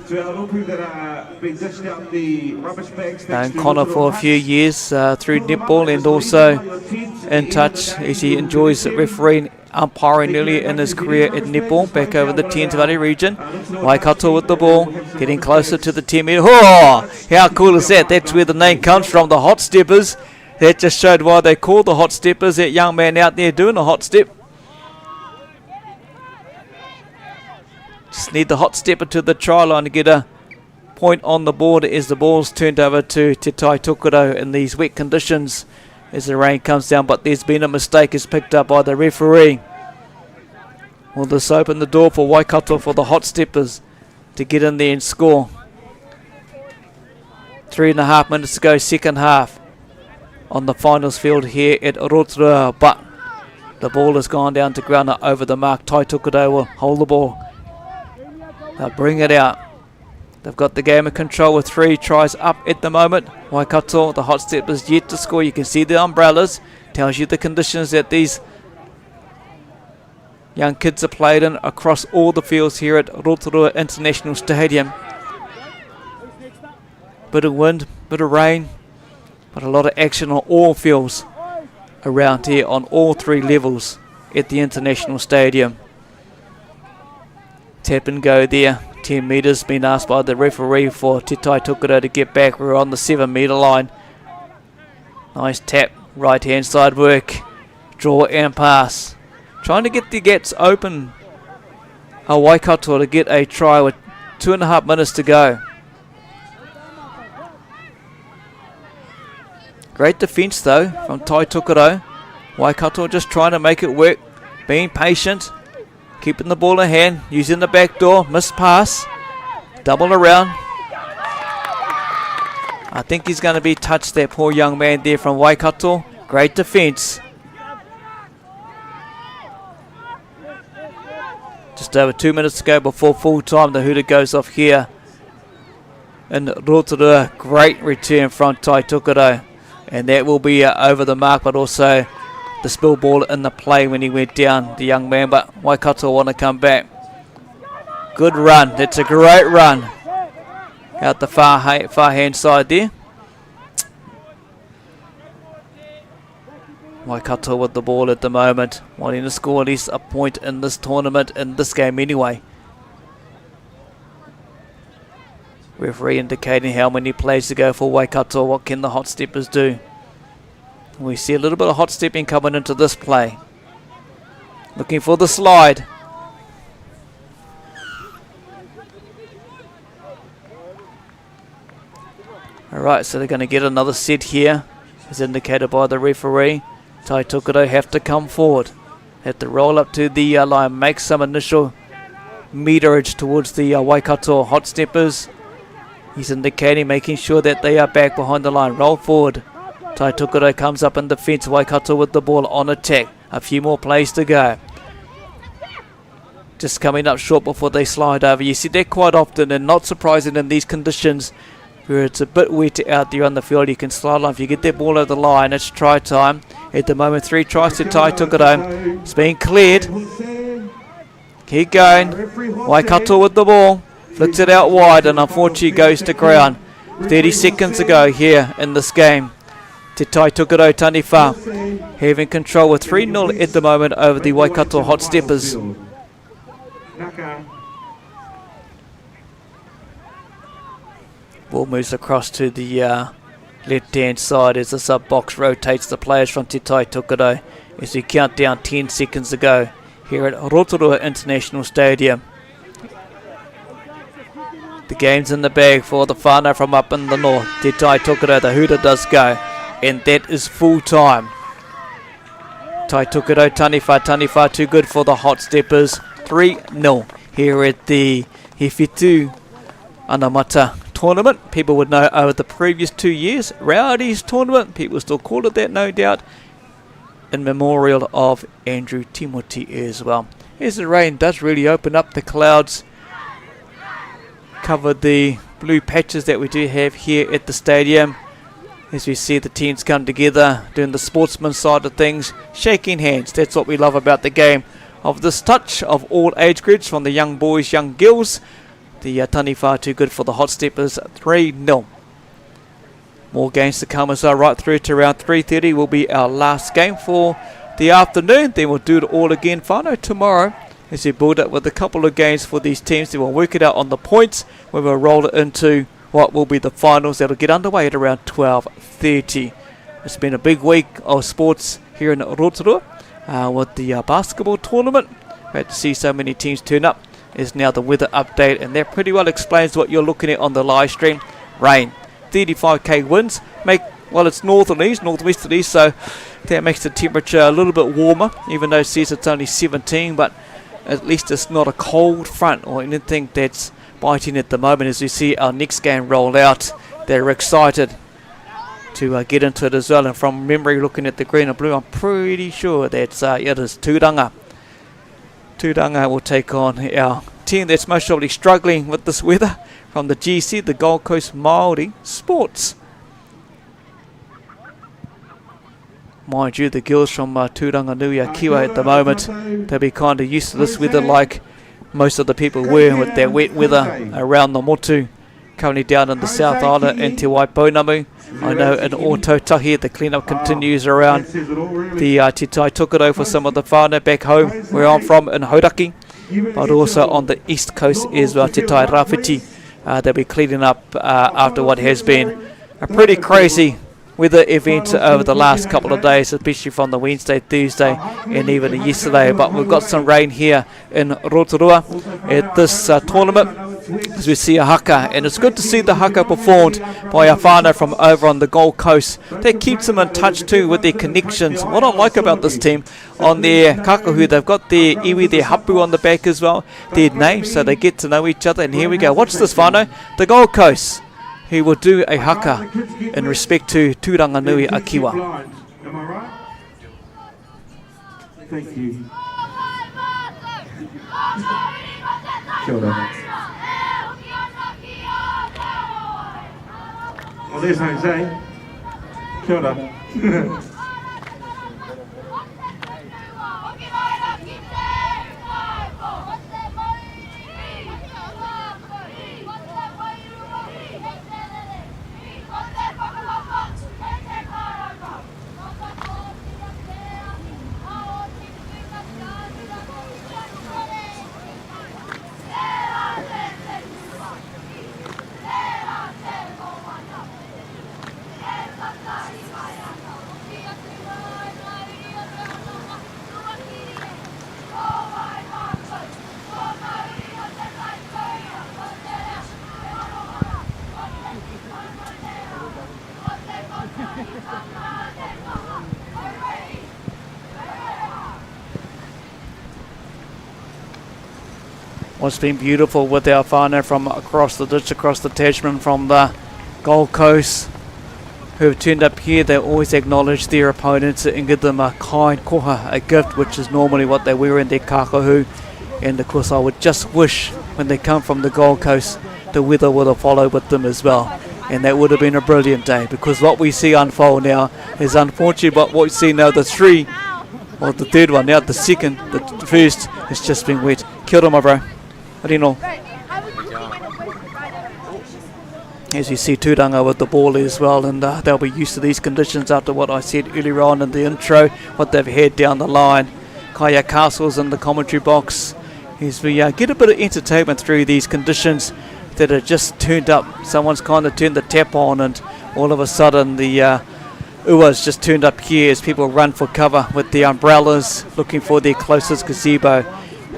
Known Connor for a few years through netball and also in touch as he enjoys refereeing umpiring earlier in his career at netball, back over the Thames Valley region. Waikato with the ball, getting closer to the 10 metre. Oh, how cool is that? That's where the name comes from, the Hot Steppers. That just showed why they call the Hot Steppers. That young man out there doing a hot step. Just need the hot stepper to the try line to get a point on the board as the ball's turned over to Te Tai Tokerau in these wet conditions as the rain comes down, but there's been a mistake is picked up by the referee. Will this open the door for Waikato for the Hot Steppers to get in there and score? 3.5 minutes to go, second half on the finals field here at Rotorua, but the ball has gone down to ground over the mark. Tai Tokerau will hold the ball. They'll bring it out. They've got the game of control with 3 tries up at the moment. Waikato, the Hot Steppers, yet to score. You can see the umbrellas. Tells you the conditions that these young kids are played in across all the fields here at Rotorua International Stadium. Bit of wind, bit of rain, but a lot of action on all fields around here on all 3 levels at the International Stadium. Tap and go there. 10 metres been asked by the referee for Te Tai Tokerau to get back. We're on the 7 metre line. Nice tap, right hand side work. Draw and pass. Trying to get the gates open. Waikato to get a try with 2.5 minutes to go. Great defence though from Tai Tokerau. Waikato just trying to make it work. Being patient. Keeping the ball in hand, using the back door, missed pass, double around. I think he's going to be touched, that poor young man there from Waikato. Great defence. Just over 2 minutes to go before full time. The hooter goes off here in Rotorua. Great return from Tai Tokerau. And that will be over the mark, but also the spill ball in the play when he went down, the young man, but Waikato want to come back. Good run. That's a great run. Out the far hand side there. Waikato with the ball at the moment, wanting to score at least a point in this tournament, in this game anyway. Referee indicating how many plays to go for Waikato. What can the Hot Steppers do? We see a little bit of hot stepping coming into this play. Looking for the slide. Alright, so they're going to get another set here, as indicated by the referee. Tai Tokerau have to come forward. Have to roll up to the line, make some initial meterage towards the Waikato Hot Steppers. He's indicating, making sure that they are back behind the line. Roll forward. Tai Tokerau comes up in defence. Waikato with the ball on attack. A few more plays to go. Just coming up short before they slide over. You see that quite often, and not surprising in these conditions where it's a bit wet out there on the field. You can slide on. If you get that ball over the line, it's try time. At the moment, 3 tries to Tai Tokerau. It's being cleared. Keep going. Waikato with the ball. Flicks it out wide and unfortunately goes to ground. 30 seconds to go here in this game. Te Tai Tokerau Taniwha having control with 3-0 at the moment over the Waikato Hot Steppers. Ball moves across to the left hand side as the sub box rotates the players from Te Tai Tokerau as we count down 10 seconds to go here at Rotorua International Stadium. The game's in the bag for the whānau from up in the north. Te Tai Tokerau, the hooter does go. And that is full time. Tai Tokerau Taniwha too good for the Hot Steppers. 3-0 here at the Whetū Anamata tournament. People would know over the previous 2 years, Rowdy's tournament. People still call it that, no doubt, in memorial of Andrew Timoti as well. As the rain does really open up the clouds, cover the blue patches that we do have here at the stadium. As we see the teams come together, doing the sportsman side of things, shaking hands. That's what we love about the game. Of this touch of all age groups, from the young boys, young girls. The Taniwha too good for the Hot Steppers, 3-0. More games to come as well, right through to around 3:30 will be our last game for the afternoon. Then we'll do it all again, whānau, tomorrow as we build up with a couple of games for these teams. Then we'll work it out on the points when we'll roll it into what will be the finals. That'll get underway at around 12:30. It's been a big week of sports here in Rotorua with the basketball tournament. Great to see so many teams turn up. Is now the weather update, and that pretty well explains what you're looking at on the live stream. Rain, 35k winds, it's northwesterly, so that makes the temperature a little bit warmer, even though it says it's only 17, but at least it's not a cold front or anything that's biting at the moment. As we see our next game roll out, they're excited to get into it as well, and from memory, looking at the green and blue, I'm pretty sure that's it is Tūranga. Tūranga will take on our team that's most probably struggling with this weather from the GC, the Gold Coast Māori Sports. Mind you, the girls from Tūranganui Kiwa at the moment, they'll be kind of used to this weather like most of the people were with that wet weather around the Motu. Currently down in the South Island in Te Waipounamu. I know in Ōtautahi the clean-up continues around the Te Tai Tukaro for some of the whānau back home where I'm from in Hauraki, but also on the east coast as well, Te Tai Rāwhiti. They'll be cleaning up after what has been a pretty crazy weather event over the last couple of days, especially from the Wednesday, Thursday and even yesterday. But we've got some rain here in Rotorua at this tournament as we see a haka, and it's good to see the haka performed by our whānau from over on the Gold Coast. That keeps them in touch too with their connections. What I like about this team, on their kakahu, they've got their iwi, their hapu on the back as well, their names, so they get to know each other. And here we go, watch this whānau, the Gold Coast. He will do a haka in respect to Tūranganui Akiwa. Am I right? Thank you. Kia ora. Well, there's Jose. Kia ora. What's been beautiful with our whānau from across the ditch, across the Tasman, from the Gold Coast, who have turned up here, they always acknowledge their opponents and give them a kind koha, a gift, which is normally what they wear in their kakahu. And of course I would just wish when they come from the Gold Coast the weather would have followed with them as well, and that would have been a brilliant day, because what we see unfold now is unfortunate, but what we see now, the third one, now the second, the first has just been wet. Kia ora, my bro. Rino. As you see Tūranga with the ball as well, and they'll be used to these conditions after what I said earlier on in the intro, what they've had down the line. Kaya Castle's in the commentary box as we get a bit of entertainment through these conditions that are just turned up. Someone's kind of turned the tap on, and all of a sudden the ua's just turned up here as people run for cover with the umbrellas looking for their closest gazebo.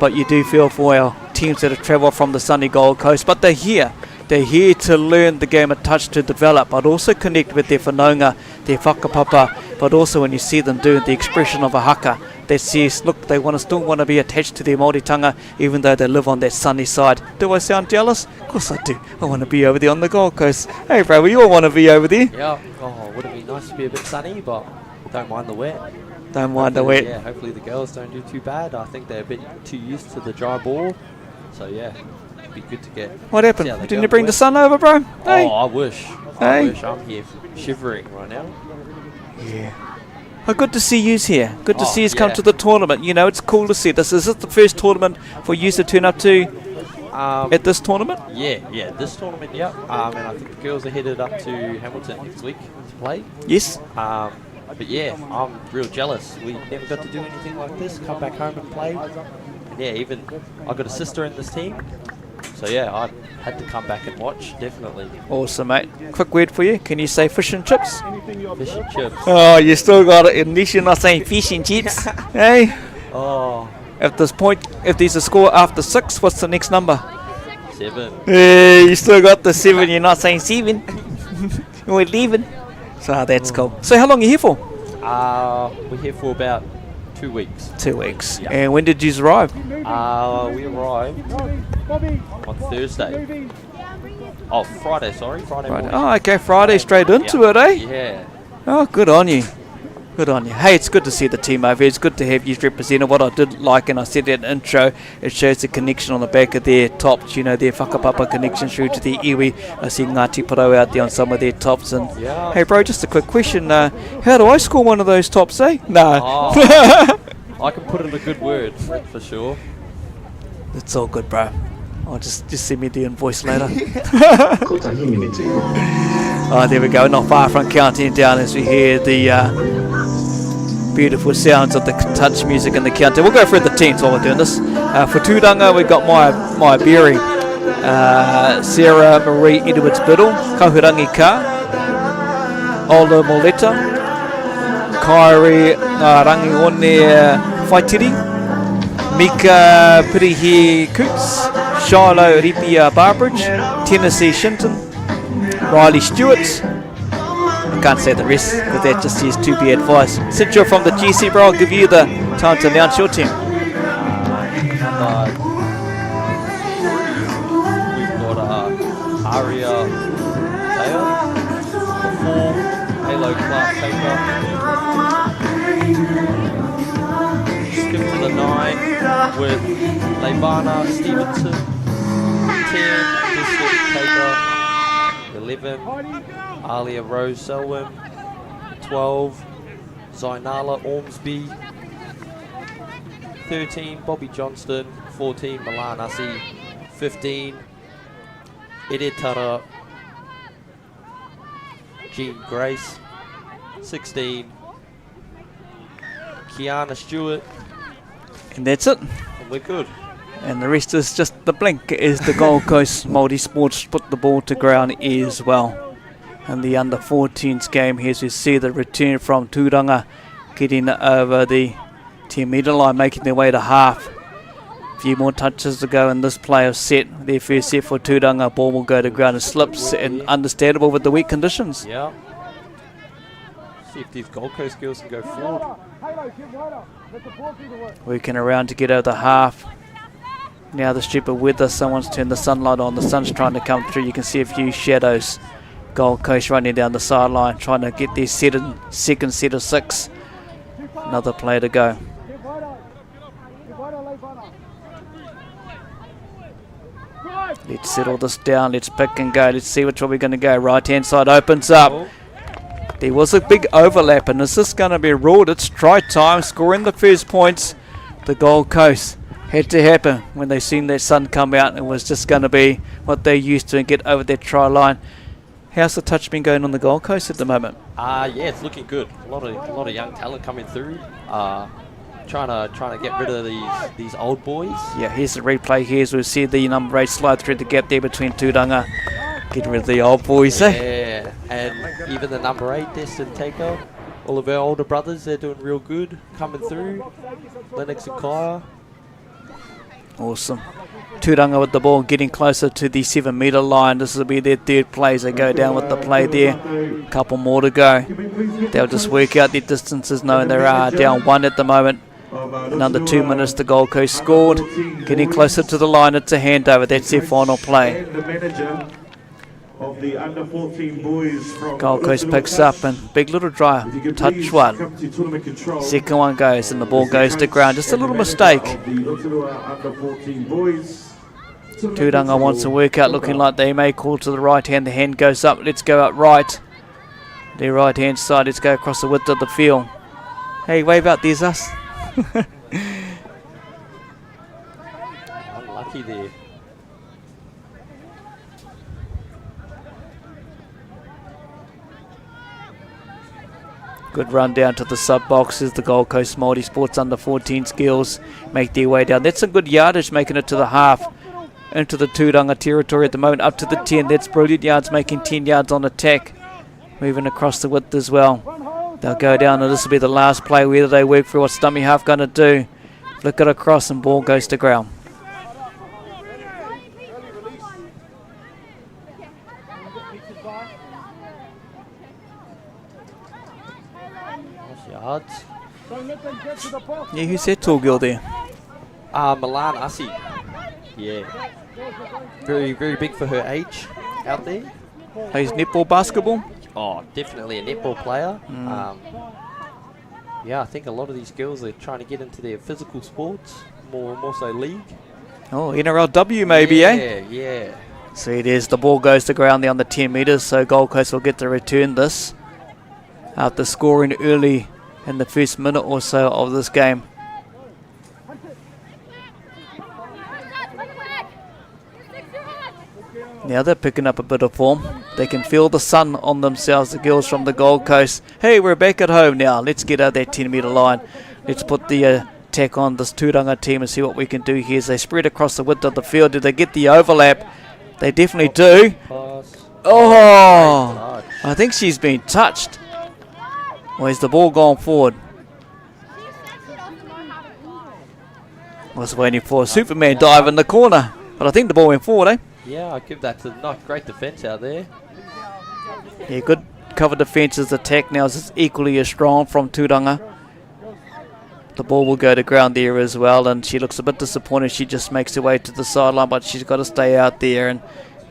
But you do feel for our teams that have travelled from the sunny Gold Coast, but they're here. They're here to learn the game of touch, to develop, but also connect with their whanaunga, their whakapapa, but also when you see them do the expression of a haka, that says, look, they still want to be attached to their Māoritanga, even though they live on that sunny side. Do I sound jealous? Of course I do. I want to be over there on the Gold Coast. Hey, bro, we all want to be over there. Yeah, would it be nice to be a bit sunny, but don't mind the wet. Don't mind the wet. Yeah, hopefully the girls don't do too bad. I think they're a bit too used to the dry ball. So yeah, it'd be good to get... What happened? Didn't you bring the sun over, bro? Hey. Oh, I wish. I wish. I'm here shivering right now. Yeah. Oh, good to see yous here. Good to see yous come to the tournament. You know, it's cool to see this. Is this the first tournament for yous to turn up to at this tournament? Yeah, this tournament, yeah. And I think the girls are headed up to Hamilton next week to play. Yes. But yeah, I'm real jealous. We never got to do anything like this. Come back home and play. And yeah, even I got a sister in this team. So yeah, I had to come back and watch, definitely. Awesome, mate. Quick word for you. Can you say fish and chips? Fish and chips. Oh, you still got it. At least you're not saying fish and chips. Hey? Oh. At this point, if there's a score after 6, what's the next number? 7. Hey, you still got the 7. You're not saying 7. We're leaving. So that's cool. So how long are you here for? We're here for about 2 weeks. 2 weeks. Yeah. And when did you arrive? We arrived on Thursday. Oh, Friday, sorry. Friday morning. Oh, okay. Friday straight into it, eh? Yeah. Oh, good on you. Good on you. Hey, it's good to see the team over here. It's good to have you represented. What I did like, and I said that in intro, it shows the connection on the back of their tops, you know, their whakapapa connection through to the iwi. I see Ngāti Porou out there on some of their tops. And yeah. Hey, bro, just a quick question. How do I score one of those tops, eh? No. Oh, I can put in a good word, for sure. It's all good, bro. I'll just send me the invoice later. Oh, there we go. Not far from counting down as we hear the beautiful sounds of the touch music and the counter. We'll go through the teams while we're doing this. For Tūranga, we've got Mai Berry, Sarah Marie Edwards Biddle, Kauhurangi Ka, Ola Moleta, Kairi Rangione Whaitiri, Mika Pirihi Cooks, Shiloh Ripia Barbridge, Tennessee Shinton, Riley Stewart. I can't say the rest because that just says to be advised. Since you're from the GC, bro, I'll give you the time to announce your team. We've got Aria Taylor, 4, Halo Clark Taker. Skip to the 9 with Leivana Stevenson, 10, District Taker, 11, Alia Rose Selwyn, 12, Zainala Ormsby, 13, Bobby Johnston, 14, Milan Asi, 15, Edetara Jean Grace, 16, Kiana Stewart. And that's it. And we're good. And the rest is just the blink as the Gold Coast Multi-Sports put the ball to ground as well. And the under-14s game here as we see the return from Tūranga getting over the 10-metre line, making their way to half. A few more touches to go in this play of set. Their first set for Tūranga, ball will go to ground and slips, and understandable with the weak conditions. Yeah. See if these Gold Coast girls can go forward. Working around to get over the half. Now the stupid weather, someone's turned the sunlight on. The sun's trying to come through. You can see a few shadows. Gold Coast running down the sideline, trying to get their second set of 6. Another play to go. Let's settle this down. Let's pick and go. Let's see which way we're going to go. Right hand side opens up. There was a big overlap, and is this going to be ruled? It's try time, scoring the first points. The Gold Coast had to happen when they seen that sun come out. It was just going to be what they used to and get over that try line. How's the touch been going on the Gold Coast at the moment? Yeah, it's looking good. A lot of young talent coming through. Trying to get rid of these old boys. Yeah, here's the replay here as we see the number 8 slide through the gap there between Tūranga. Get rid of the old boys, yeah, eh? And even the number 8, Destin Taker. All of our older brothers, they're doing real good coming through. Lennox and Kaya. Awesome. Tūranga with the ball, getting closer to the 7-metre line. This will be their third play as they go down with the play there. A couple more to go. They'll just work out their distances, knowing they are down 1 at the moment. In under 2 minutes, the Gold Coast scored. Getting closer to the line, it's a handover. That's their final play. Of the under-14 boys from Gold Coast picks up and big little try. Touch one. Second one goes and the ball goes to ground. Just a little mistake. Tūranga wants to work out, looking like they may call to the right hand. The hand goes up. Let's go up right. Their right hand side. Let's go across the width of the field. Hey, wave out. There's us. Unlucky there. Good run down to the sub boxes. The Gold Coast Multi-Sports under 14 skills make their way down. That's some good yardage, making it to the half. Into the Tūranga territory at the moment, up to the 10. That's brilliant yards, making 10 yards on attack. Moving across the width as well. They'll go down, and this will be the last play. Whether they work through, what's dummy half going to do? Flick it across, and ball goes to ground. Yards. Yeah, who's that tall girl there? Milan Asi. Yeah. Very, very big for her age out there. Plays netball, basketball? Oh, definitely a netball player. Yeah, I think a lot of these girls are trying to get into their physical sports, more so league. Oh, NRLW maybe, eh? Yeah. So it is. The ball goes to ground there on the 10 metres, so Gold Coast will get to return this after scoring early in the first minute or so of this game. Now they're picking up a bit of form. They can feel the sun on themselves, the girls from the Gold Coast. Hey, we're back at home now. Let's get out that 10-metre line. Let's put the attack on this Tūranga team and see what we can do here as they spread across the width of the field. Do they get the overlap? They definitely do. Oh, I think she's been touched. Where's the ball gone forward? I was waiting for a Superman dive in the corner, but I think the ball went forward, eh? Yeah, I'll give that to great defence out there. Yeah, good cover defence's attack now is equally as strong from Tūranga. The ball will go to ground there as well, and she looks a bit disappointed. She just makes her way to the sideline, but she's got to stay out there and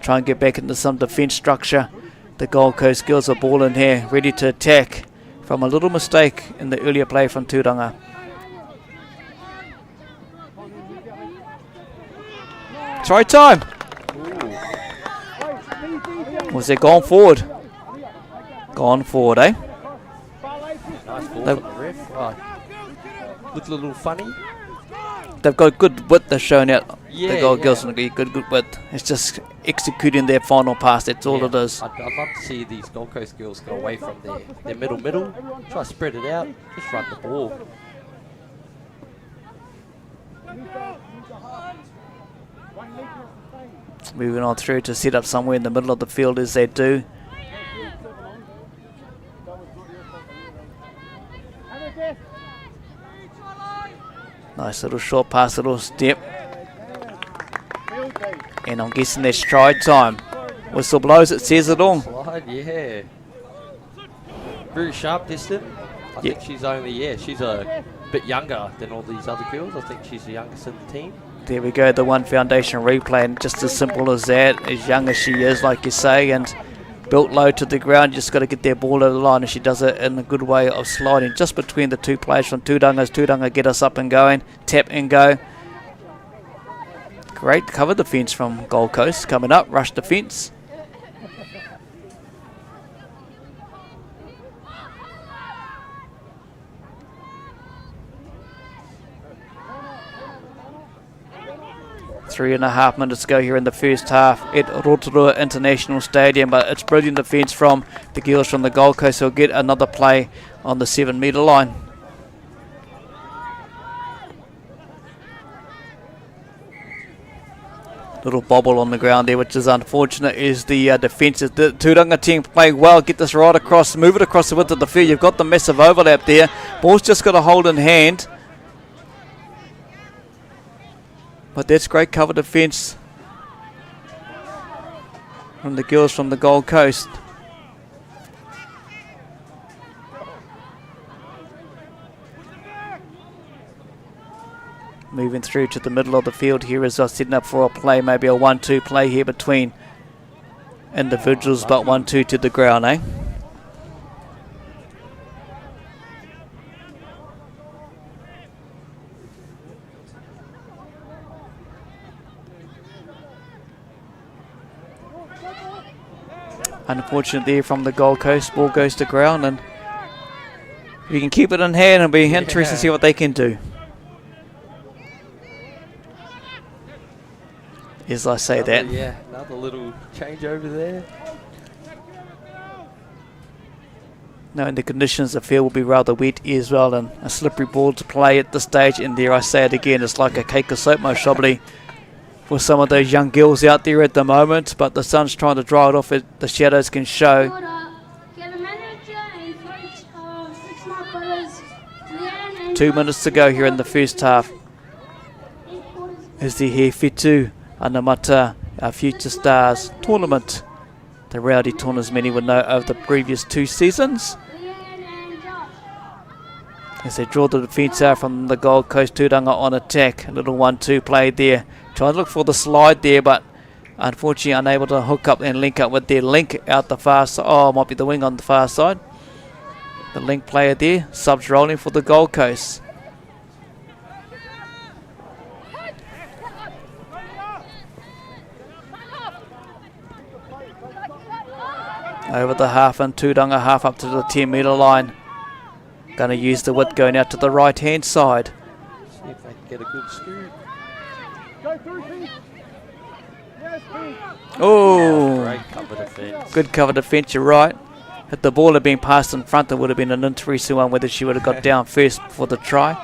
try and get back into some defence structure. The Gold Coast girls are ball in here, ready to attack from a little mistake in the earlier play from Tūranga. Try time. Was it gone forward? Gone forward, eh? Nice ball from the ref. Oh, looked a little funny. They've got good width they're showing out. Yeah, the Gold Girls have got good width. It's just executing their final pass. That's all it is. I'd love to see these Gold Coast girls go away from their middle. Try to spread it out. Just run the ball. Moving on through to set up somewhere in the middle of the field as they do. Nice little short pass, little step. And I'm guessing that's stride time. Whistle blows, it says it all. Slide, yeah. Very sharp distant. I think she's only, she's a bit younger than all these other girls. I think she's the youngest in the team. There we go, the One Foundation replay, and just as simple as that, as young as she is, like you say, and built low to the ground, you just got to get their ball over the line, and she does it in a good way of sliding just between the two players from Tūranga. As Tūranga get us up and going, tap and go. Great cover defence from Gold Coast coming up, rush defence. Three and a half minutes to go here in the first half at Rotorua International Stadium, but it's brilliant defence from the girls from the Gold Coast who'll get another play on the 7-metre line. Little bobble on the ground there, which is unfortunate, is the defence. The Tūranga team playing well, get this right across, move it across the width of the field. You've got the massive overlap there. Ball's just got to hold in hand. But that's great cover defence from the girls from the Gold Coast. Moving through to the middle of the field here as they're setting up for a play, maybe a 1-2 play here between individuals, but 1-2 to the ground, eh? Unfortunate there from the Gold Coast. Ball goes to ground, and if you can keep it in hand, it'll be interesting to see what they can do. As I say that. Yeah, another little change over there. Knowing the conditions, the field will be rather wet as well, and a slippery ball to play at this stage. And there I say it again, it's like a cake of soap most probably for some of those young girls out there at the moment. But the sun's trying to dry it off, the shadows can show. Get a manager and 6 more quarters. 2 minutes to go here in the first half. As the here Whetū Anamata, our Future Stars tournament. The rowdy tournament, as many would know, over the previous 2 seasons. As they draw the defence out from the Gold Coast, Tūranga on attack. A little 1-2 play there. Trying to look for the slide there, but unfortunately unable to hook up and link up with their link out the far side. Oh, might be the wing on the far side. The link player there, subs rolling for the Gold Coast. Over the half, and Tūranga half up to the 10-metre line. Going to use the width going out to the right-hand side. See if they can get a good scoop. Oh, great cover defence. Good cover defence, you're right. If the ball had been passed in front, it would have been an interesting one whether she would have got down first for the try.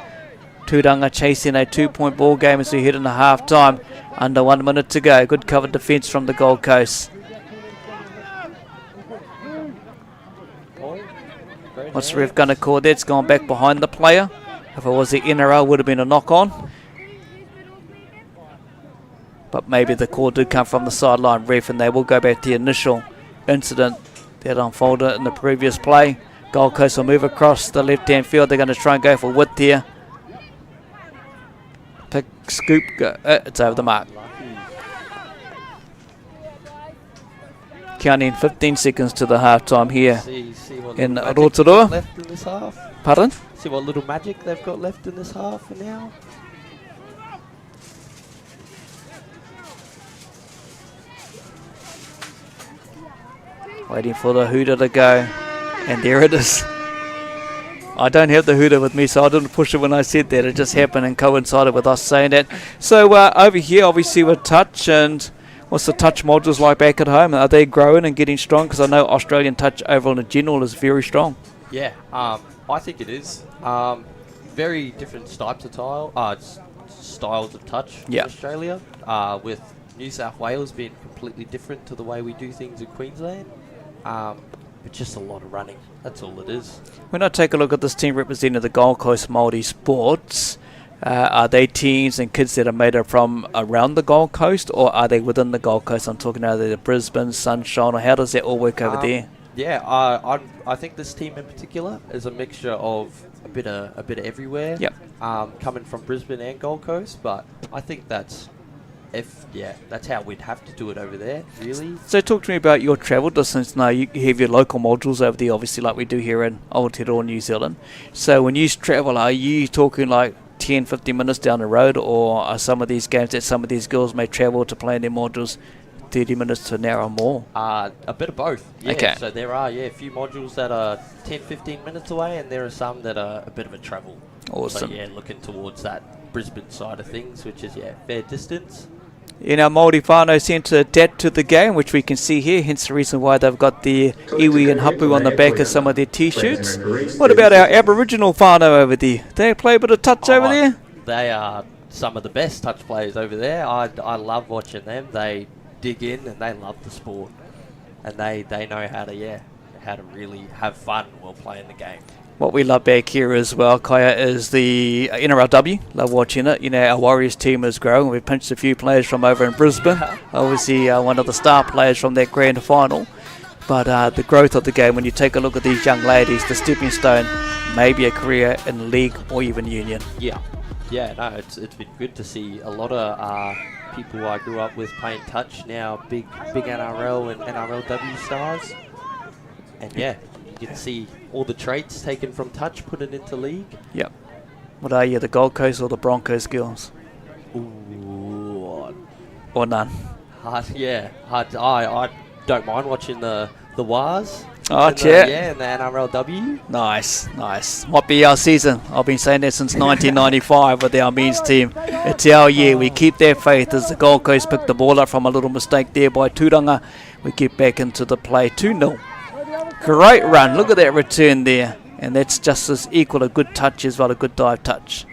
Tūranga chasing a 2-point ball game as we head into half-time. Under 1 minute to go. Good cover defence from the Gold Coast. What's the ref going to call that? It's gone back behind the player. If it was the NRL, it would have been a knock-on. But maybe the call did come from the sideline ref, and they will go back to the initial incident that unfolded in the previous play. Gold Coast will move across the left-hand field. They're going to try and go for width here. Pick, scoop, go. It's over the mark. Counting 15 seconds to the half-time here in Rotorua. Left in this half. Pardon? See what little magic they've got left in this half for now. Waiting for the hooter to go, and there it is. I don't have the hooter with me, so I didn't push it when I said that. It just happened and coincided with us saying that. So over here, obviously with touch, and what's the touch modules like back at home? Are they growing and getting strong? Because I know Australian touch overall in general is very strong. Yeah, I think it is. Very different types of styles of touch in Australia, with New South Wales being completely different to the way we do things in Queensland. But just a lot of running. That's all it is. When I take a look at this team representing the Gold Coast Māori sports, are they teens and kids that are made up from around the Gold Coast, or are they within the Gold Coast? I'm talking about the Brisbane, Sunshine, or how does that all work over there? Yeah, I think this team in particular is a mixture of a bit of everywhere. Yep. Coming from Brisbane and Gold Coast, but I think that's how we'd have to do it over there, really. So talk to me about your travel distance. Now, you have your local modules over there, obviously, like we do here in Aotearoa, New Zealand. So when you travel, are you talking like 10, 15 minutes down the road, or are some of these games that some of these girls may travel to play in their modules 30 minutes to an hour or more? A bit of both. Yeah. Okay. So there are a few modules that are 10, 15 minutes away, and there are some that are a bit of a travel. Awesome. So looking towards that Brisbane side of things, which is fair distance. In our Māori whānau centre adapt to the game, which we can see here, hence the reason why they've got the iwi and hapu on the back of some of their t-shirts. What about our Aboriginal whānau over there? They play a bit of touch over there? They are some of the best touch players over there. I love watching them. They dig in and they love the sport. And they know how to really have fun while playing the game. What we love back here as well, Kaya, is the NRLW. Love watching it. You know, our Warriors team is growing. We've pinched a few players from over in Brisbane. Obviously, one of the star players from that grand final. But the growth of the game, when you take a look at these young ladies, the stepping stone, maybe a career in league or even union. Yeah, no, it's been good to see a lot of people I grew up with playing touch now, big NRL and NRLW stars. And you can see all the traits taken from touch, put it into league. Yep. What are you, the Gold Coast or the Broncos girls? Ooh. Or none? I don't mind watching the Wars. Oh, and the NRLW. Nice. Might be our season. I've been saying that since 1995 with our men's team. It's our year. We keep that faith as the Gold Coast picked the ball up from a little mistake there by Tūranga. We get back into the play 2-0. Great run. Look at that return there. And that's just as equal a good touch as well, a good dive touch.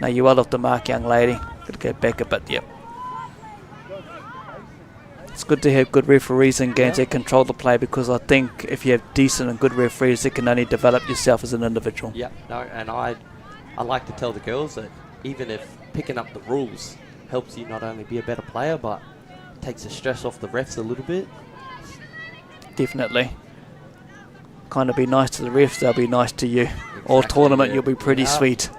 Now you're well off the mark, young lady. Got to go back a bit, yep. It's good to have good referees in games that control the play, because I think if you have decent and good referees, it can only develop yourself as an individual. Yeah, no, and I like to tell the girls that even if picking up the rules helps you not only be a better player, but takes the stress off the refs a little bit. Definitely. Kind of be nice to the refs, they'll be nice to you. Exactly, all tournament, you'll be pretty sweet.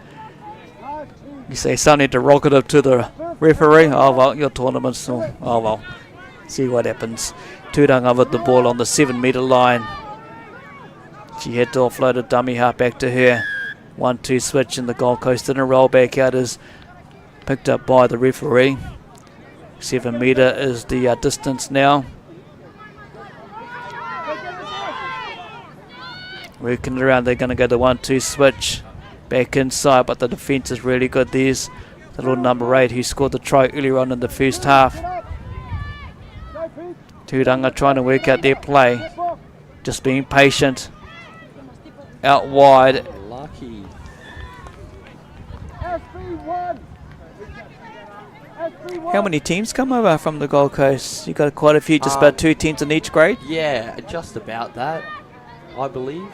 You say something derogative to the referee, oh well, your tournament's, oh well. See what happens. Tūranga with the ball on the 7 metre line. She had to offload a dummy half back to her. 1-2 switch, and the Gold Coast didn't roll back out, is picked up by the referee. 7 metre is the distance now. Working around, they're going to go the 1-2 switch. Back inside, but the defence is really good. There's the little number 8 who scored the try earlier on in the first half. Tūranga trying to work out their play. Just being patient. Out wide. Lucky. How many teams come over from the Gold Coast? You got quite a few, just about 2 teams in each grade? Yeah, just about that, I believe.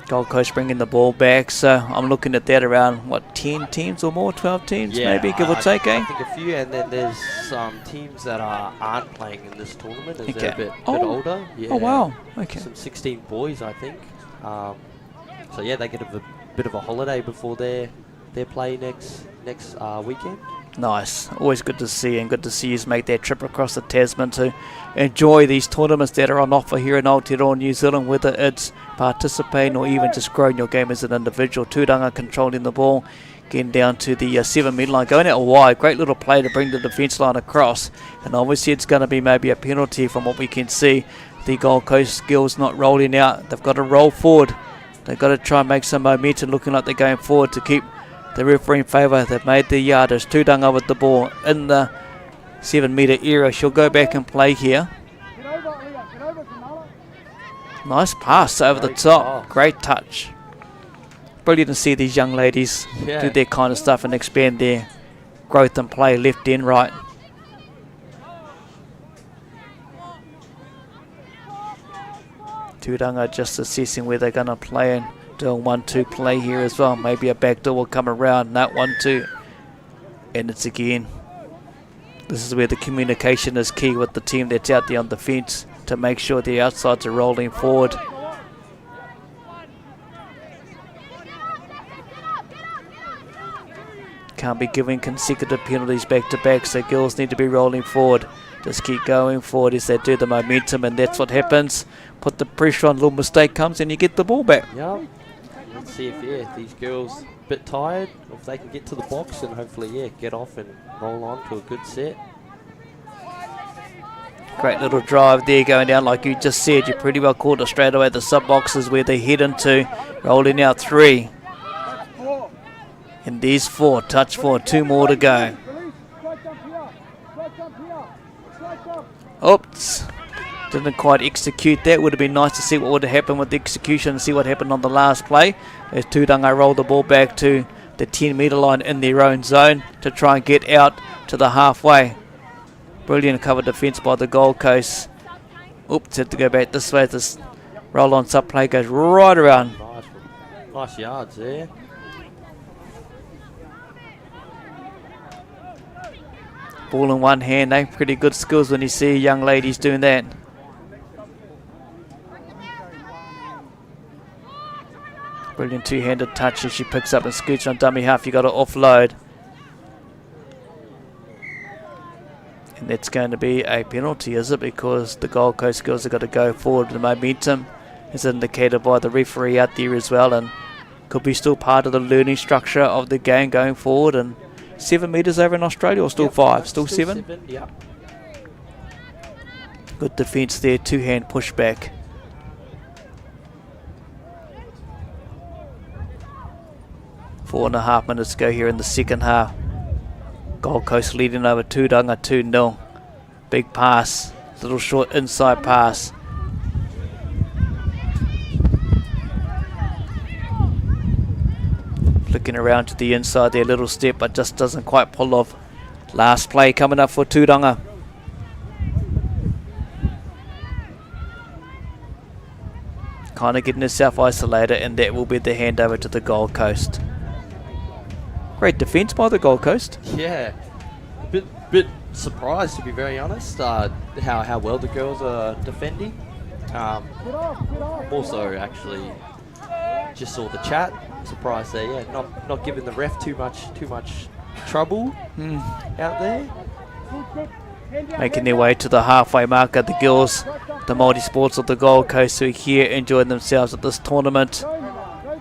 Gold Coast bringing the ball back, so I'm looking at that around, what, 10 teams or more, 12 teams maybe, give or take, I think a few, and then there's some teams that aren't playing in this tournament as they're a bit older. Yeah. Oh, wow. Okay. Some 16 boys, I think. So yeah, they get a bit of a holiday before their play next weekend. Nice. Always good to see, and good to see you make that trip across the Tasman to enjoy these tournaments that are on offer here in Aotearoa, New Zealand, whether it's participating or even just growing your game as an individual. Tūranga controlling the ball, getting down to the 7 metre line, going out wide. Great little play to bring the defence line across, and obviously it's going to be maybe a penalty from what we can see. The Gold Coast girls not rolling out. They've got to roll forward. They've got to try and make some momentum, looking like they're going forward to keep the referee in favour. They've made the yardage. Tūranga with the ball in the 7 metre area. She'll go back and play here. Nice pass over the top. Great touch. Brilliant to see these young ladies do their kind of stuff and expand their growth and play left and right. Tūranga just assessing where they're going to play and doing 1-2 play here as well. Maybe a backdoor will come around. That 1-2. And it's again. This is where the communication is key with the team that's out there on the fence to make sure the outsides are rolling forward. Can't be giving consecutive penalties back to back, so girls need to be rolling forward. Just keep going forward as they do the momentum, and that's what happens. Put the pressure on, little mistake comes and you get the ball back. Yep. Let's see if these girls a bit tired, or if they can get to the box and hopefully get off and roll on to a good set. Great little drive there going down, like you just said. You pretty well called it straight away. The sub boxes where they head into, rolling out 3. And there's 4, touch 4, 2 more to go. Oops, didn't quite execute that. Would have been nice to see what would have happened with the execution and see what happened on the last play. As Tūranga rolled the ball back to the 10 metre line in their own zone to try and get out to the halfway. Brilliant cover defence by the Gold Coast. Oops, had to go back this way. This roll on sub play goes right around. Nice yards there. Ball in one hand, eh? Pretty good skills when you see young ladies doing that. Brilliant two-handed touch as she picks up and scoots on dummy half. You got to offload. And that's going to be a penalty, is it? Because the Gold Coast girls have got to go forward. The momentum is indicated by the referee out there as well, and could be still part of the learning structure of the game going forward. And 7 metres over in Australia, or still 5? Still 7? Yeah. Good defence there, two-hand pushback. Four and a half minutes to go here in the second half. Gold Coast leading over Tūranga 2-0. Big pass, little short inside pass. Flicking around to the inside there, little step, but just doesn't quite pull off. Last play coming up for Tūranga. Kind of getting herself isolated, and that will be the handover to the Gold Coast. Great defence by the Gold Coast. Yeah, a bit surprised, to be very honest, how well the girls are defending. Also, actually, just saw the chat. Surprised there, yeah, not giving the ref too much trouble out there. Making their way to the halfway marker, the girls, the multi-sports of the Gold Coast, who are here enjoying themselves at this tournament,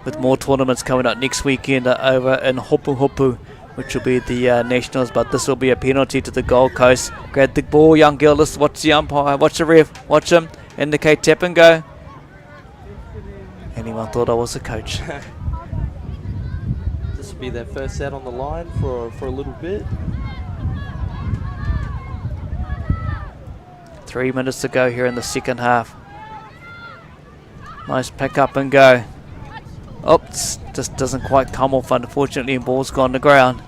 with more tournaments coming up next weekend over in Hopu, which will be the Nationals, but this will be a penalty to the Gold Coast. Grab the ball, young girl, let's watch the umpire, watch the ref, watch him, indicate tap and go. Anyone thought I was a coach? This will be their first set on the line for a little bit. 3 minutes to go here in the second half. Nice pick up and go. Oops, just doesn't quite come off, unfortunately, and ball's gone to ground.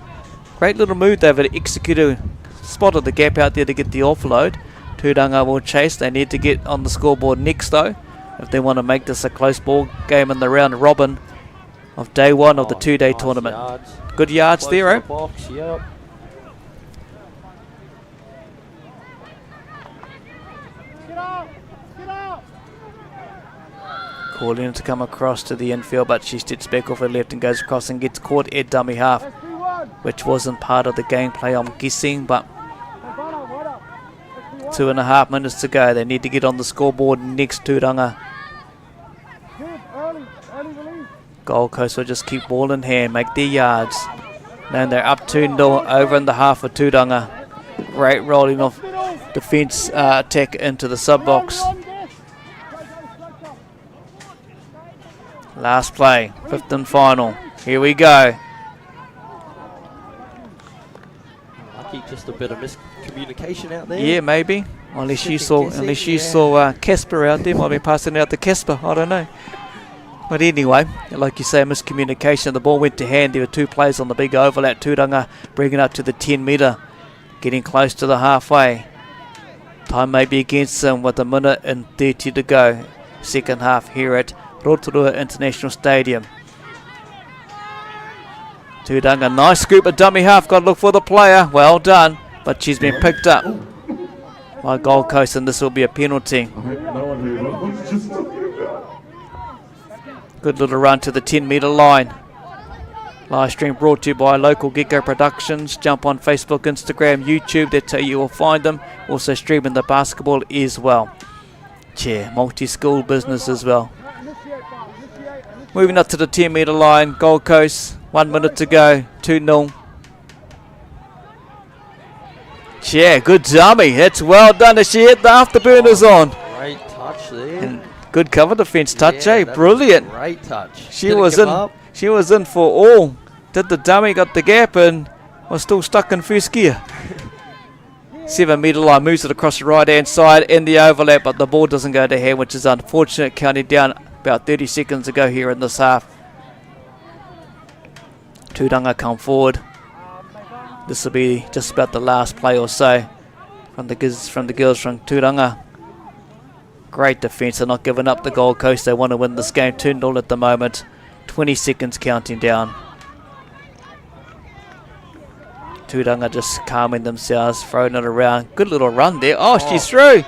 Great little move there, but executed, spotted the gap out there to get the offload. Tūranga will chase. They need to get on the scoreboard next though, if they want to make this a close ball game in the round robin of day one of the two-day tournament. Yards. Good yards Close there, to eh? the box, yep. Calling to come across to the infield, but she steps back off her left and goes across and gets caught at dummy half, which wasn't part of the gameplay, I'm guessing, but 2.5 minutes to go. They need to get on the scoreboard next. Tūranga. Gold Coast will just keep ball in hand, make their yards. Now they're up 2-0 over in the half for Tūranga. Great rolling off defence attack into the sub box. Last play, fifth and final. Here we go. Lucky, just a bit of miscommunication out there. Yeah, maybe. Unless you saw Casper out there, might be passing out to Casper. I don't know. But anyway, like you say, miscommunication. The ball went to hand. There were two players on the big overlap. Tūranga bringing up to the 10 metre, getting close to the halfway. Time may be against them with 1 minute and 30 to go. Second half here at Rotorua International Stadium. Tūranga, nice scoop of dummy half. Got to look for the player. Well done. But she's been picked up by Gold Coast, and this will be a penalty. Good little run to the 10 metre line. Live stream brought to you by Local Gecko Productions. Jump on Facebook, Instagram, YouTube. That's how you will find them. Also streaming the basketball as well. Multi-school business as well. Moving up to the 10 metre line. Gold Coast, 1 minute to go. 2-0. Good dummy. That's well done as she hit the afterburners on. Great touch there. And good cover defence touch, brilliant. Great touch. She was in for all. Did the dummy, got the gap, and was still stuck in first gear. 7 metre line, moves it across the right hand side in the overlap, but the ball doesn't go to hand, which is unfortunate. Counting down about 30 seconds to go here in this half. Tūranga come forward. This will be just about the last play or so from the girls from Tūranga. Great defence. They're not giving up the Gold Coast. They want to win this game. 2-0 at the moment. 20 seconds counting down. Tūranga just calming themselves, throwing it around. Good little run there. Oh, she's through.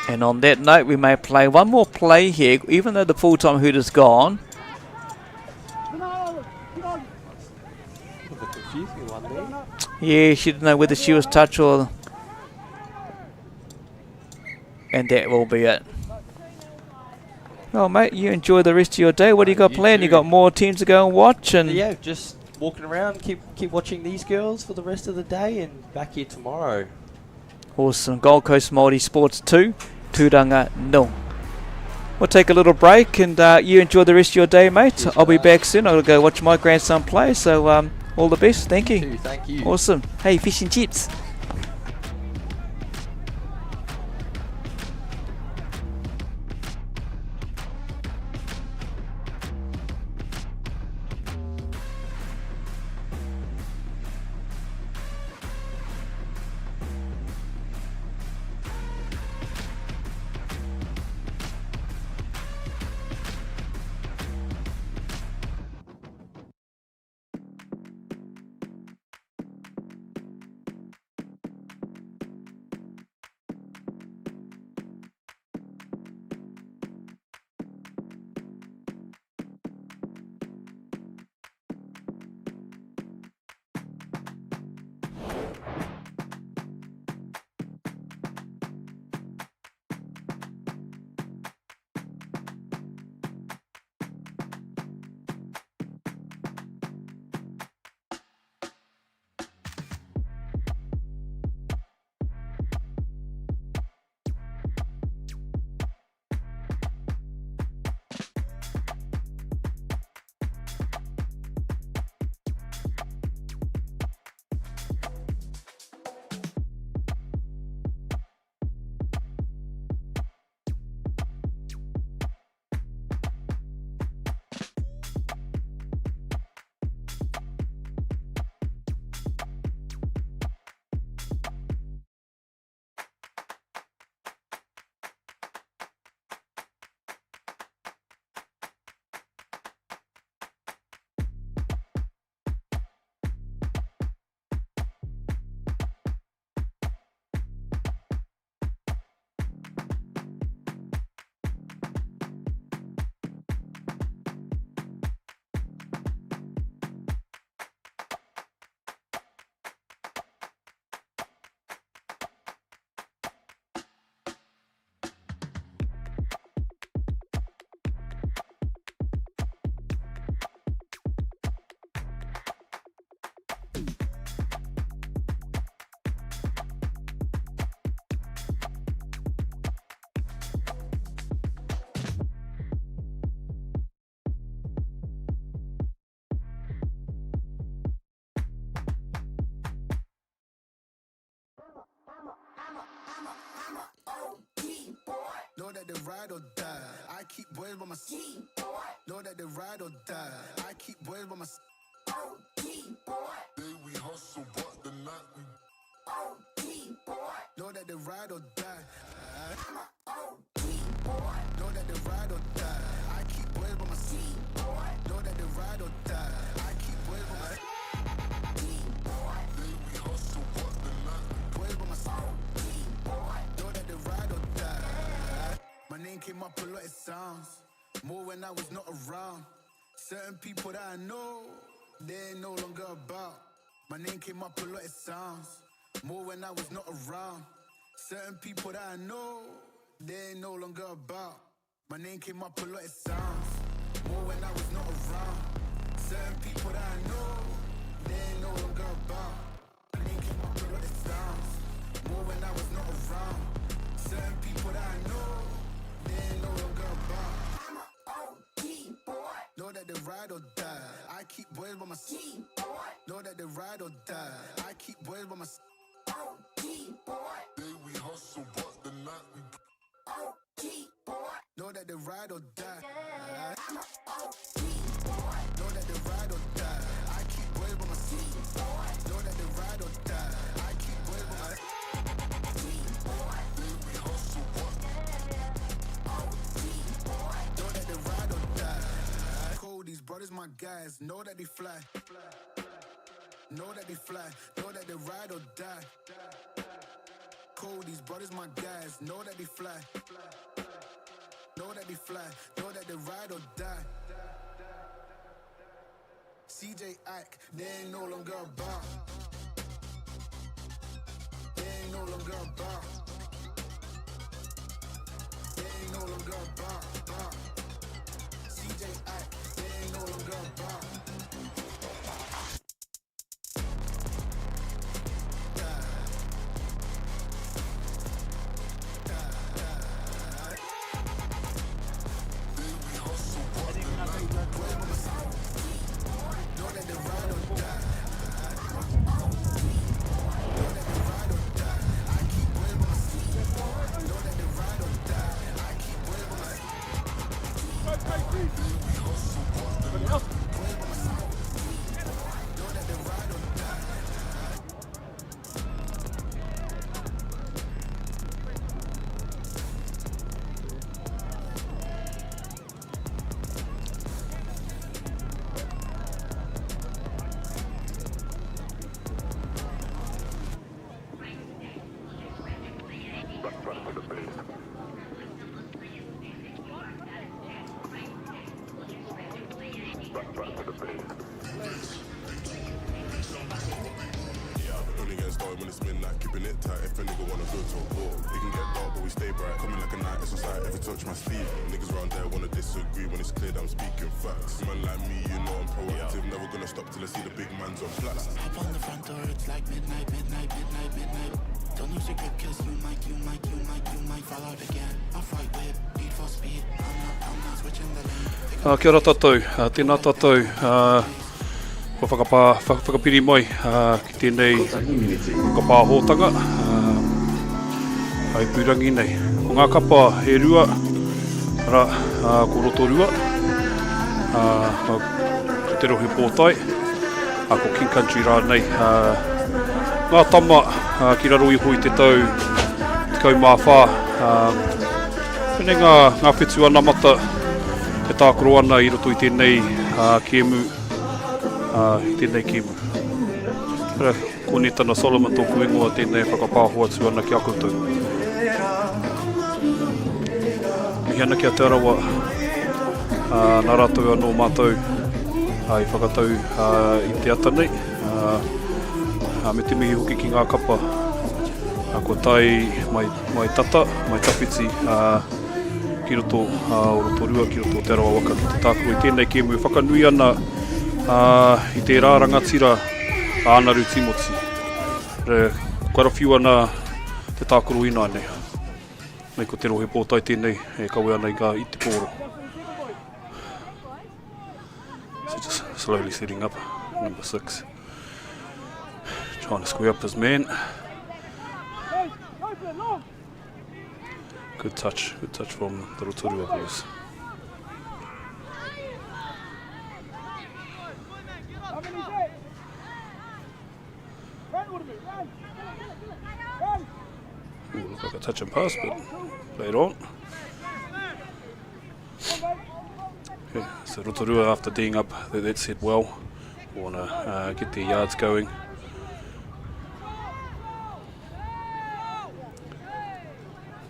And on that note, we may play one more play here, even though the full-time hoot is gone. Yeah, she didn't know whether she was touched or... And that will be it. Well, mate, you enjoy the rest of your day. What do you got planned? You got more teams to go and watch? And yeah, just walking around, keep watching these girls for the rest of the day, and back here tomorrow. Awesome. Gold Coast Multi Sports 2, Tūranga 0. We'll take a little break, and you enjoy the rest of your day, mate. Yes, I'll be back soon. I'll go watch my grandson play, so all the best. Thank you. Thank you. Awesome. Hey, fish and chips. ride or die. I keep boys by my side. Know that they ride or die. I keep boys by my side. Day we hustle, but the night we know that they ride or die. Know that they ride or die. I keep boys by my side. Know that they ride or die. I keep boys by my side. Day we hustle, but the night boys by my side. Know that they ride or die. My name came up a lot, it sounds more when I was not around. Certain people that I know, they ain't no longer about. My name came up a lot, it sounds more when I was not around. Certain people that I know, they ain't no longer about. My name came up a lot, it sounds more when I was not around. Certain people that I know, they ain't no longer about. My name came up a lot, it sounds more when I was not around. Certain people that I know, they ain't no longer about. Know that they ride or die. I keep boys by my side. Know that they ride or die. I keep boys by my side. Day we hustle, but the night we know that they ride or die. Know that they ride or die. I keep boys by my side. Know that they ride or die. I keep boys by my side. Day we hustle, but know that they ride or die. These brothers, my guys, know that they fly. Know that they fly. Know that they ride or die. Cold, these brothers, my guys, know that they fly. Know that they fly. Know that they ride or die. CJ Ike, they ain't no longer about. They ain't no longer about. They ain't no longer about. CJ Ike, they ain't no longer about. Kia ora tātou, tēnā tātou, ko whakapiri mai ki tēnei whakapāhōtanga, ai pūrangi nei. Ko ngā kapa he rua, ko Rotorua, ko te rohi pōtai, ko King Country rānei. Ngā tama ki raro iho I te kau mawhā, pene ngā Whetū Anamata, te tākoro ana I roto I tēnei kēmu, I tēnei kēmu. Ko netana Solomon tōku ingoa tēnei whakapāhua atu ana ki a koutou. Mihi ana ki a te arawa, nā rātou anō mātou I whakatau I te ata nei. Me te mihi hoki ki ngā kapa, ko tai mai tata, mai tapiti, ki roto o Rotorua, ki roto o te arawa waka ki te tākoro I tēnei kēmu whakanui ana I te rārangatira ānaru Timoti. Quite a few ana te tākoro ina nei. Nei ko te rohe pōtai tēnei e kawe ana I ngā I te pōro. So just slowly setting up, number 6. Trying to square up his man. Good touch from the Rotorua boys. Ooh, look like a touch and pass, but played on. Okay, so Rotorua, after D'ing up that set well, want to get their yards going.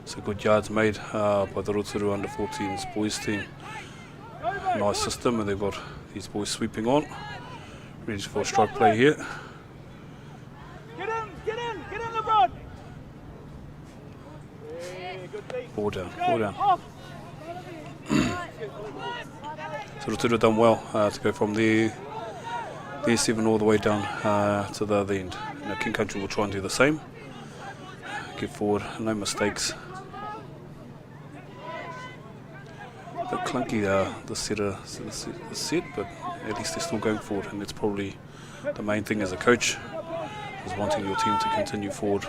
So good yards made by the Rotorua under 14s boys team. Nice system, and they've got these boys sweeping on, ready for a strike play here. Get in, LeBron. Ball down. So Rotorua done well to go from the 7 all the way down to the other end. Now King Country will try and do the same. Get forward, no mistakes. A bit clunky the set, but at least they're still going forward, and that's probably the main thing as a coach, is wanting your team to continue forward.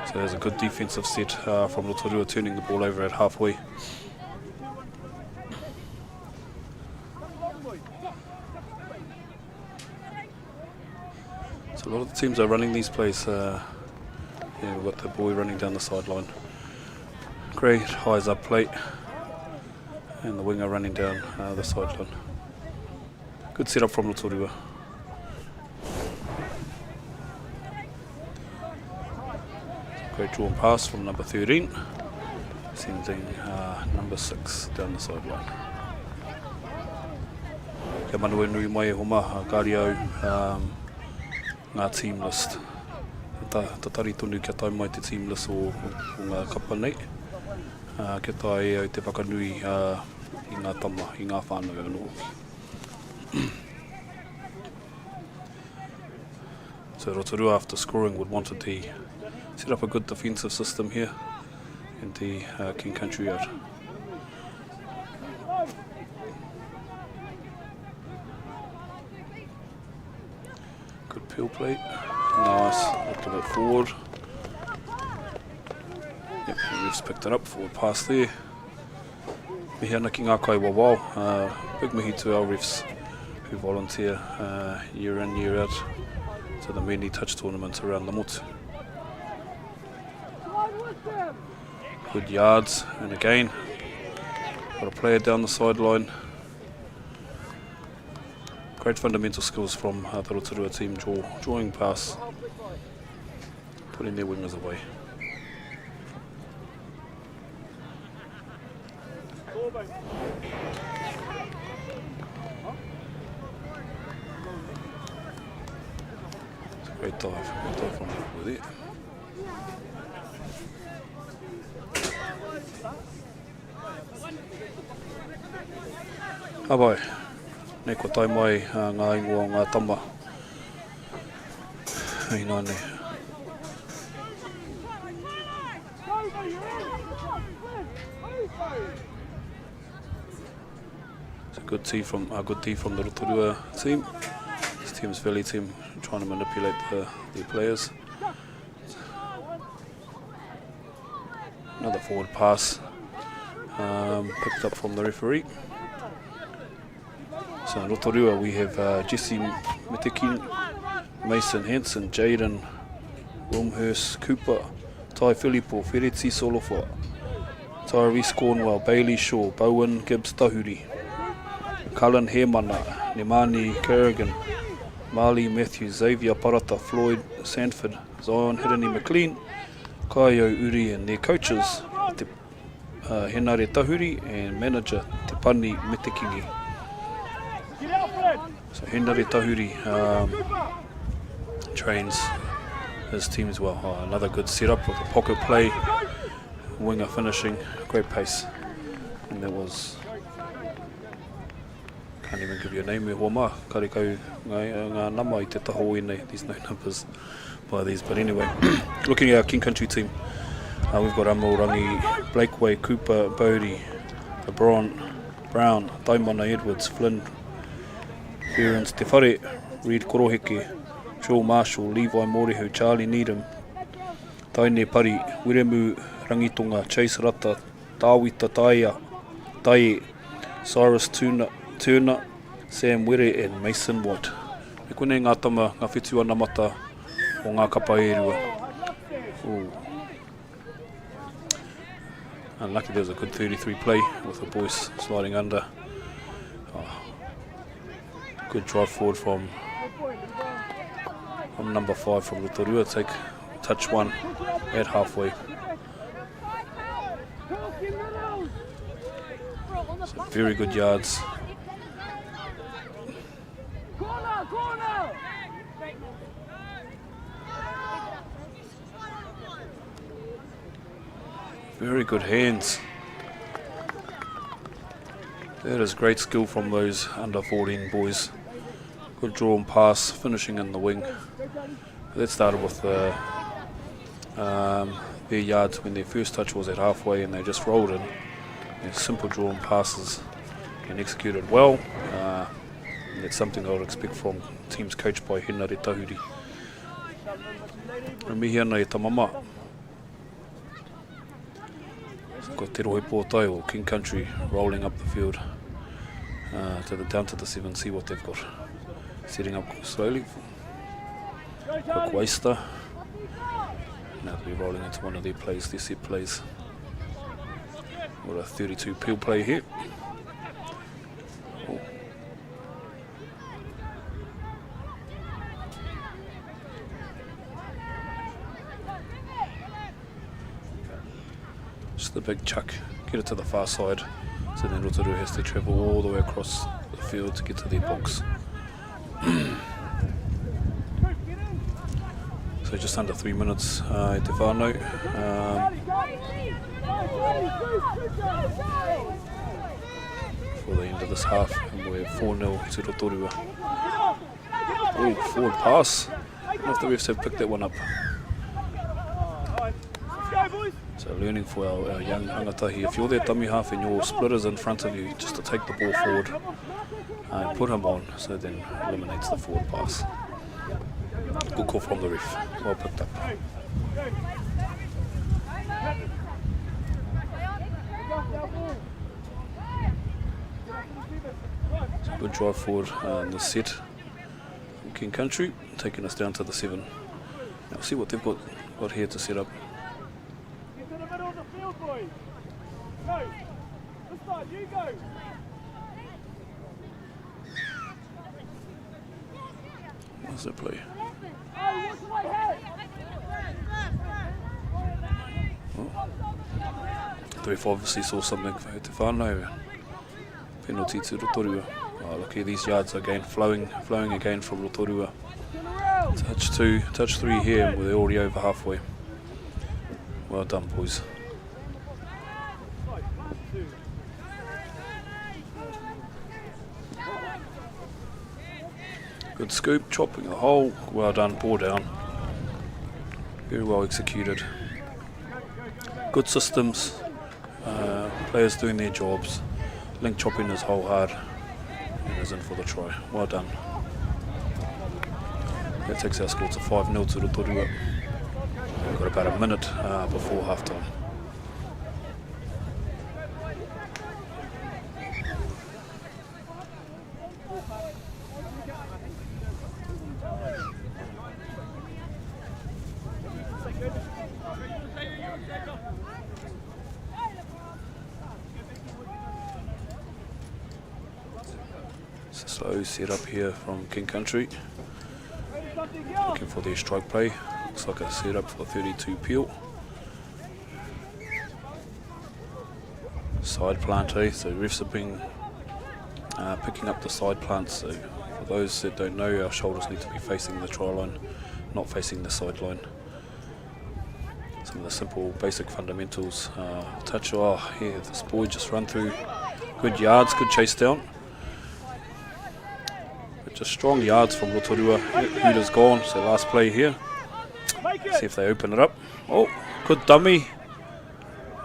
So there's a good defensive set from Rotorua, turning the ball over at halfway. So a lot of the teams are running these plays. Yeah, we've got the boy running down the sideline. Great highs up plate, and the winger running down the sideline. Good setup from Rotorua. Great drawn pass from number 13, sending number 6 down the sideline. Kia manu nui mai e homa, kāri au ngā team list. Ta tari tonu kia tai mai te team list o ngā kapa nei. Kia tai au te whakanui i ngā tama, i ngā whānau anō. So Rotorua, after scoring, would want to set up a good defensive system here in the King Country yard. Good peel plate, nice, looked a bit forward. Yep, we've just picked it up, forward pass there. Mihi ana ki ngā kai wawao, big mihi to our refs who volunteer year in, year out to the many touch tournaments around the motu. Good yards, and again, got a player down the sideline. Great fundamental skills from the Rotorua team, drawing pass, putting their wingers away. It's a great dive from there. Abai, nei ko tai mai ngā ingoa ngā tama. Hei nā nei. It's a good tee from the Rotorua team. This team's Valley team trying to manipulate the players. Another forward pass, picked up from the referee. So in Rotorua we have Jesse Mitikin, Mason Hanson, Jaden Wilmhurst, Cooper, Tai Filippo, Fereti Solofa, Tyrese Cornwell, Bailey Shaw, Bowen Gibbs Tahuri, Cullen Hemana, Nemani Kerrigan, Marley Matthews, Xavier Parata, Floyd Sanford, Zion Hirani McLean, Kaio Uri, and their coaches, Henare Tahuri and manager Te Pani Mitikingi. So Henare Tahuri trains his team as well. Another good setup with a pocket play, winger finishing, great pace. And that was, can't even give you a name, e Homa, karikau ngā nama I te taho nei, there's no numbers by these, but anyway, looking at our King Country team, we've got Amorangi, Blakeway, Cooper, Bodie, Brown, Daimana Edwards, Flynn, Behrens, Te Whare, Reid Koroheke, Joel Marshall, Levi Morehu, Charlie Needham, Taine Pari, Wiremu Rangitonga, Chase Rata, Tawita Taie, Cyrus Turner, Sam Were and Mason Watt. E kone ngā tama, ngā Whetū Anamata o ngā kapa e rua. Ooh. Unlucky there was a good 33 play with the boys sliding under. Good drive forward from number 5 from Rotorua. Take touch 1 at halfway. So very good yards. Very good hands. That is great skill from those under 14 boys. Good draw and pass, finishing in the wing. That started with their yards when their first touch was at halfway, and they just rolled in. Their simple draw and passes and executed well. And that's something I would expect from teams coached by Henare Tahuri. Mihi ana e tamama. Ko te rohe pōtai o King Country rolling up the field down to the 7, see what they've got. Setting up slowly. Quick waster. Now they'll be rolling into one of their plays, their set plays. Got a 32 peel play here. Oh. Just the big chuck, get it to the far side. So then Rotorua has to travel all the way across the field to get to their box. So just under 3 minutes at Te Whānau. For the end of this half, and we're 4-0 to Rotorua. Oh, forward pass. I don't know if the refs have picked that one up. So learning for our young rangatahi, if you're their dummy half and your splitter's in front of you, just to take the ball forward and put him on, so then eliminates the forward pass. Good call from the ref, well picked up. So good drive forward in the set from King Country, taking us down to the 7. Now we'll see what they've got here to set up. What's that play? Oh. The ref obviously saw something for Te Whānau. Penalty to Rotorua. Oh, look here, these yards again flowing again from Rotorua. Touch 2, touch 3 here, and we're already over halfway. Well done, boys. Good scoop, chopping the hole. Well done, ball down. Very well executed. Good systems. Players doing their jobs. Link chopping his hole hard. And is in for the try. Well done. That takes our score to 5-0 to Rotorua. We've got about a minute before half time. Slow set up here from King Country. Looking for their strike play. Looks like a set up for 32 peel. Side plant, so refs have been picking up the side plants. So for those that don't know, our shoulders need to be facing the try line, not facing the sideline. Some of the simple basic fundamentals. Touch, oh yeah, this boy just run through. Good yards, good chase down. Just strong yards from Rotorua. Hooter's gone, so last play here. See if they open it up. Oh, good dummy.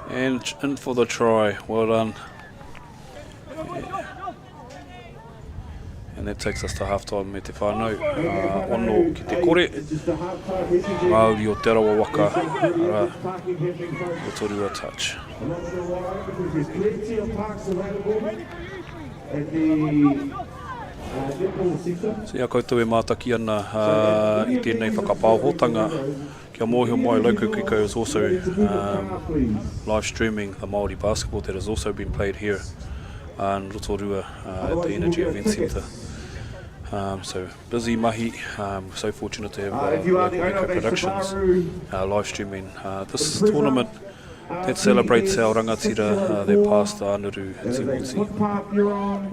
And in for the try. Well done. And that takes us to half-time me te whānau. Ono ki te kore. Māori o te rawa waka. Ara, Rotorua touch. There's plenty of parks available at the netball sector. So ia koutou e mātaki ana I tēnei whakapāhotanga. Kia mōhio mai Local Gecko is also live streaming the Māori basketball that has also been played here in Rotorua at the Energy Event Centre. So busy mahi, so fortunate to have Local Gecko Productions live streaming this tournament that celebrates our rangatira, their past Anuru Timothy,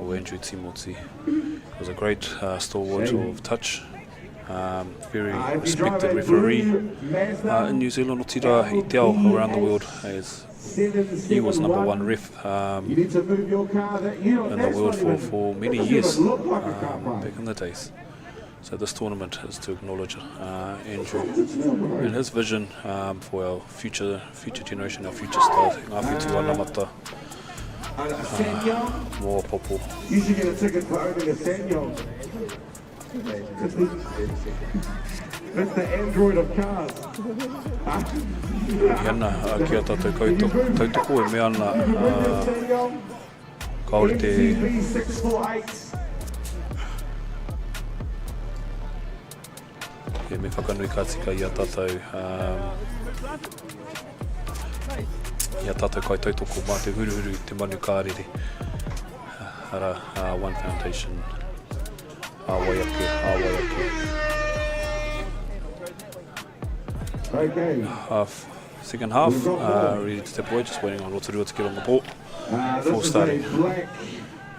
or Andrew Timothy. It was a great stalwart of touch. Very respected referee in New Zealand, o tira I te ao around the world, as he was #1 ref in the world for many years back in the days. So this tournament is to acknowledge Andrew and his vision for our future generation, our future stars. Ngā Whetū Anamata, mō popo. You should get a ticket for owning a Sanyong. It's the Android of cars. Iana, kia tātou tautoko e mea ana kaore te e me whakanui kātika ia tātou kai tautoko mā te huruhuru te manu kārere. Ara, One Foundation. Awaiake. Okay. Second half, ready to step away, just waiting on Rotorua to get on the ball before starting.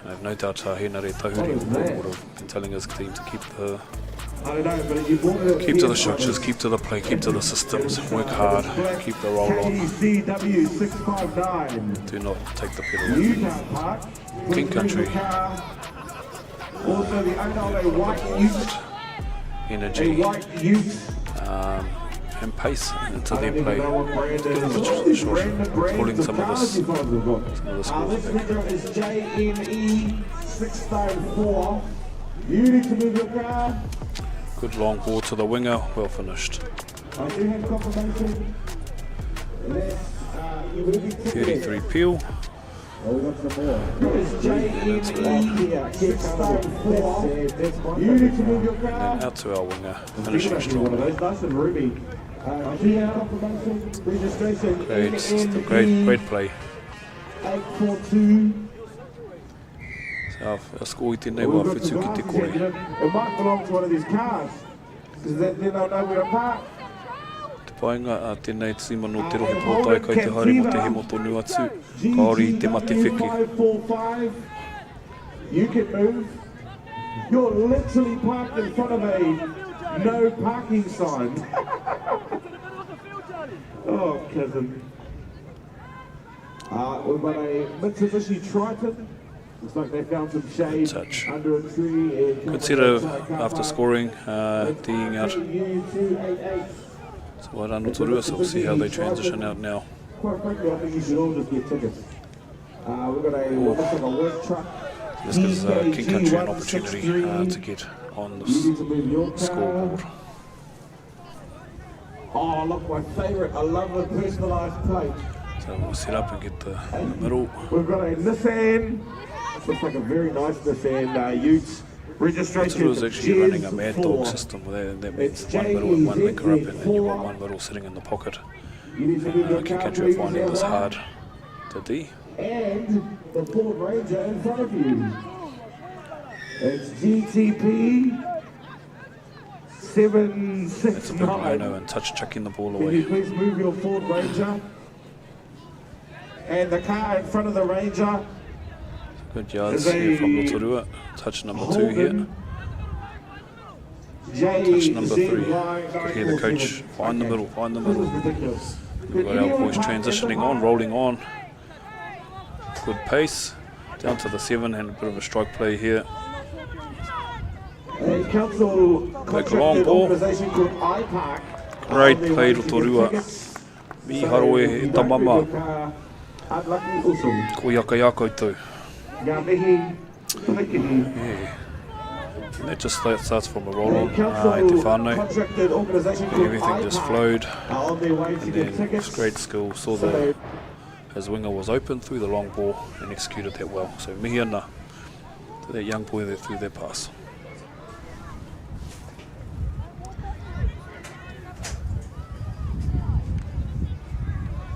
I have no doubt Henare Tahuri would have been telling his team to keep to the structures, keep to the play, keep to the systems, work hard, keep the roll on. Do not take the pedal away. King Country. Also the Onole White Youth. Energy. And pace into their play. Give them a short, pulling some of the scores back. Is JNE694. You need to move your car. Good long ball to the winger, well finished. I do have confirmation. 33 Peel. Oh, we got some more. It's JNE694. You need to move your car. And then out to our winger, finishing strong. Nice and roomy. Great play. 842. So, a score I tēnei wā whetū ki te kore. It might belong to one of these cars, because then they'll know where to park. Te painga a tēnei tima no te rohe pōtai kai te haere mo te hemo tonu atu. Kaori I te mate wheke. 545. You can move. You're literally parked in front of a no parking sign. Oh, cousin. We've got a Mitsubishi Triton. Looks like they found some shade under a tree. Consider after scoring, teeing out. So well done Rotorua, so we'll see how they transition out now. Quite frankly, I think you should all just get tickets. We've got a work truck. This gives King Country an opportunity to get on the scoreboard. Oh, look, my favourite. I love the personalised plate. So we'll set up and get the middle. We've got a Nissan. Looks like a very nice Nissan Utes. Registration Rotorua is actually running a mad dog system. That means one middle and one linker up, and then you want one middle sitting in the pocket. And King Country are finding this hard to D. And the Ford Ranger in front of you. It's GTP 769. That's a big no-no and touch chucking the ball Can you away. please move your Ford Ranger? And the car in front of the Ranger. Good yards here from Rotorua. Touch number 2 here. Touch number 3. Could hear the coach. Find the middle, find the middle. We've got our boys transitioning on, rolling on. Good pace. Down to the 7 and a bit of a strike play here. A council Big long ball. organisation called iPark. Great play Rotorua. Mi haroe e tamama. Unlucky, awesome. Ko iaka ia koutou. Ngā mihi, takihi. Yeah. And that just starts from a roll-on at Te Whānau. Everything just flowed, and then with great skill, saw his winger was open, threw the long ball and executed that well. So mihi ana to that young boy that threw that pass.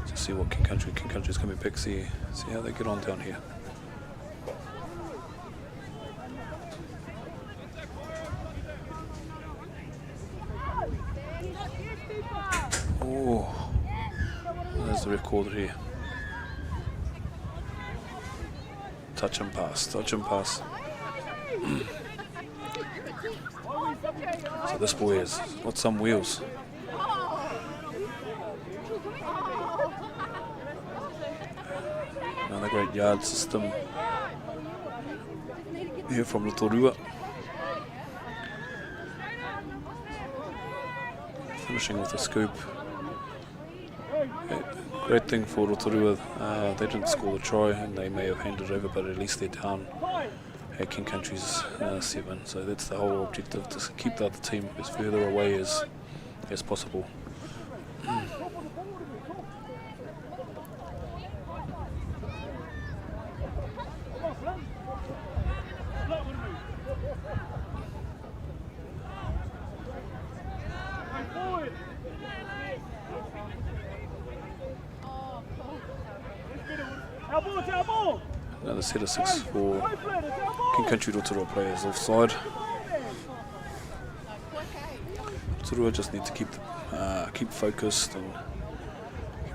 Just see what King Country's coming back, see how they get on down here. Oh, there's the record here. Touch and pass. So this boy has got some wheels. Another great yard system here from Rotorua. Finishing with a scoop. Great thing for Rotorua, they didn't score the try and they may have handed over, but at least they're down at King Country's 7. So that's the whole objective, to keep the other team as further away as possible. Another set of 6 for King Country Rotorua players offside. Rotorua just need to keep focused and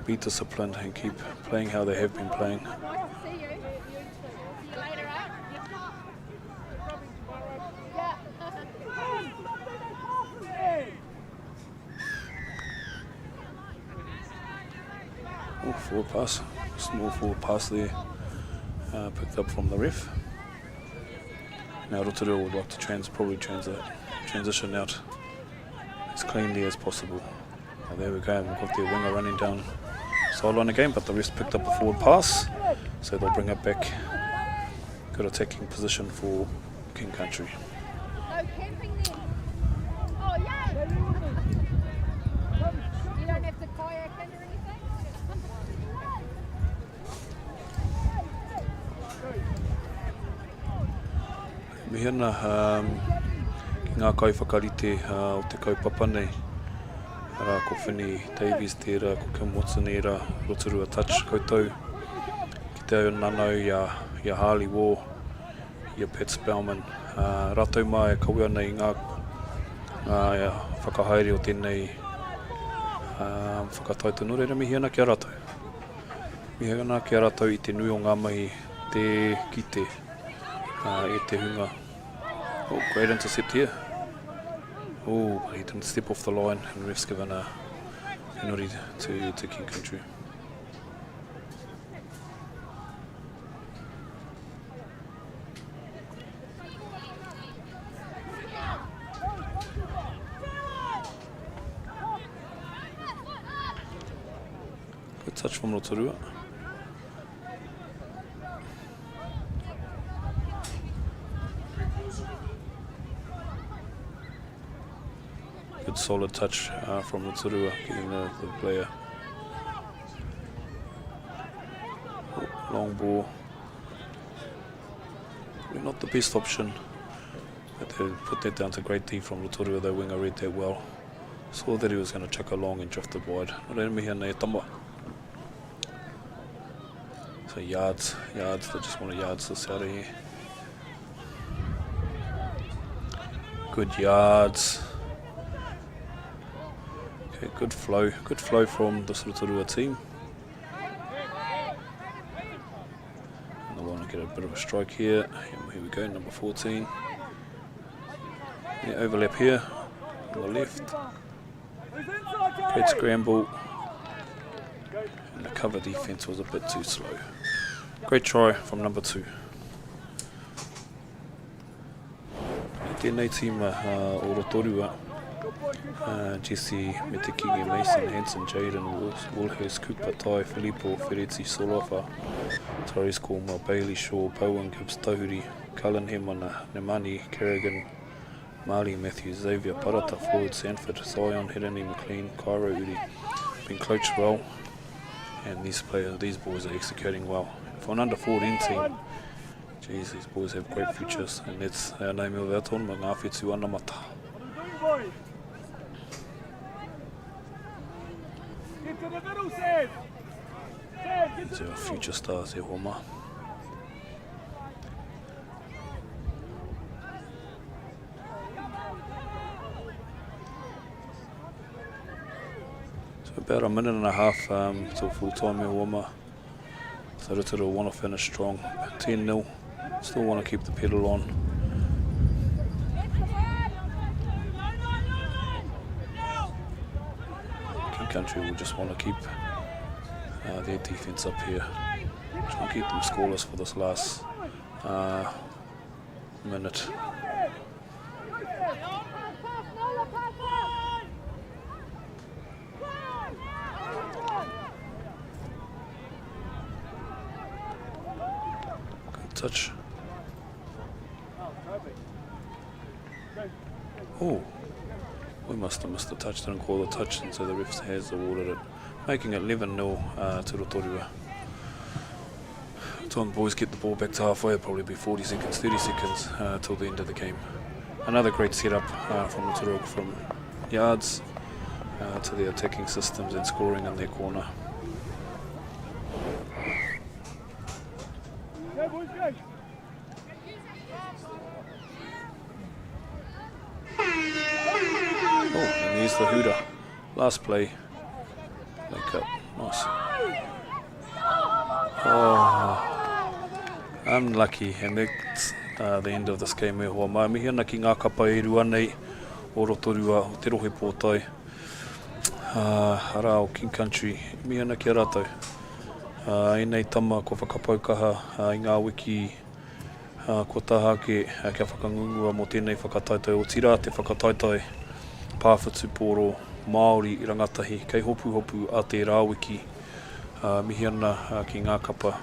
be disciplined and keep playing how they have been playing. Oh, forward pass, small forward pass there. Picked up from the ref. Now Rotorua would like to probably transition out as cleanly as possible. Oh, there we go, we've got their winger running down sideline again, but the ref picked up a forward pass, so they'll bring it back. Good attacking position for King Country. Mihena, ki ngā kai whakarite o te kaupapa nei. Rā ko Finney Davies tērā, ko Kim Watson era, Rotorua touch koutou. Ki te au nanau ia Harley War, ia Pat Spellman. Rātou mai e kawea nei ngā whakahaere o tēnei whakataitunu reira mihena ki a rātou. Mihena ki a rātou I te nui o ngā mahi te kite. E te hunga. Oh, great intercept here. Oh, but he didn't step off the line and ref's given a penalty to King Country. Good touch from Rotorua. Good solid touch from Rotorua, getting the player. Oh, long ball. Probably not the best option, but they put that down to great D from Rotorua. The winger read that well. Saw that he was going to chuck along and drifted wide. So yards, they just want to yards this out of here. Good yards. Okay, good flow from the Rotorua team. And they want to get a bit of a strike here. Here we go, number 14. Yeah, overlap here on the left. Great scramble. And the cover defense was a bit too slow. Great try from number 2. Tēnei tīma o Rotorua. Jesse, Metekigi, Mason, Hanson, Jaden, Woolhurst, Cooper, Tai, Filippo, Ferretti, Solofa, Torres Korma, Bailey, Shaw, Bowen, Gibbs, Tahuri, Cullen, Hemana, Nemani, Kerrigan, Marley Matthews, Xavier Parata, Floyd Sanford, Zion, Hirani McLean, Cairo Uri, been coached well, and these boys are executing well. For an under 14 team, geez, these boys have great futures, and that's our name of our tournament, Whetū Anamata. Get to the middle, Sam! These are our future stars here, Homa. So about a minute and a half till full time here, Homa. So Rotorua want to finish strong, 10-0. Still want to keep the pedal on. King Country will just want to keep their defence up here. Try and keep them scoreless for this last minute. Good touch. Oh, we must have missed the touch, didn't call the touch, and so the ref has awarded it, making it 11-0 to Rotorua. Time the boys get the ball back to halfway, it'll probably be 40 seconds, 30 seconds till the end of the game. Another great setup from Rotorua, from yards to the attacking systems and scoring in their corner. Go, boys, go! Oh, and there's the hooter. Last play. Link up. Nice. Oh, unlucky. And that's the end of this game. Hoa mai mihana ki ngā kapa e rua nei o Rotorua, o te rohe pōtai. Ara o King Country, mihana ki a rātou. I nei tama ko whakapaukaha i ngā wiki ko taha kia whakangungua mo tēnei whakataitai o tira te whakataitai pāwhitu pōro Māori i rangatahi kei hopu a te rāwiki mihi ana ki ngā kapa.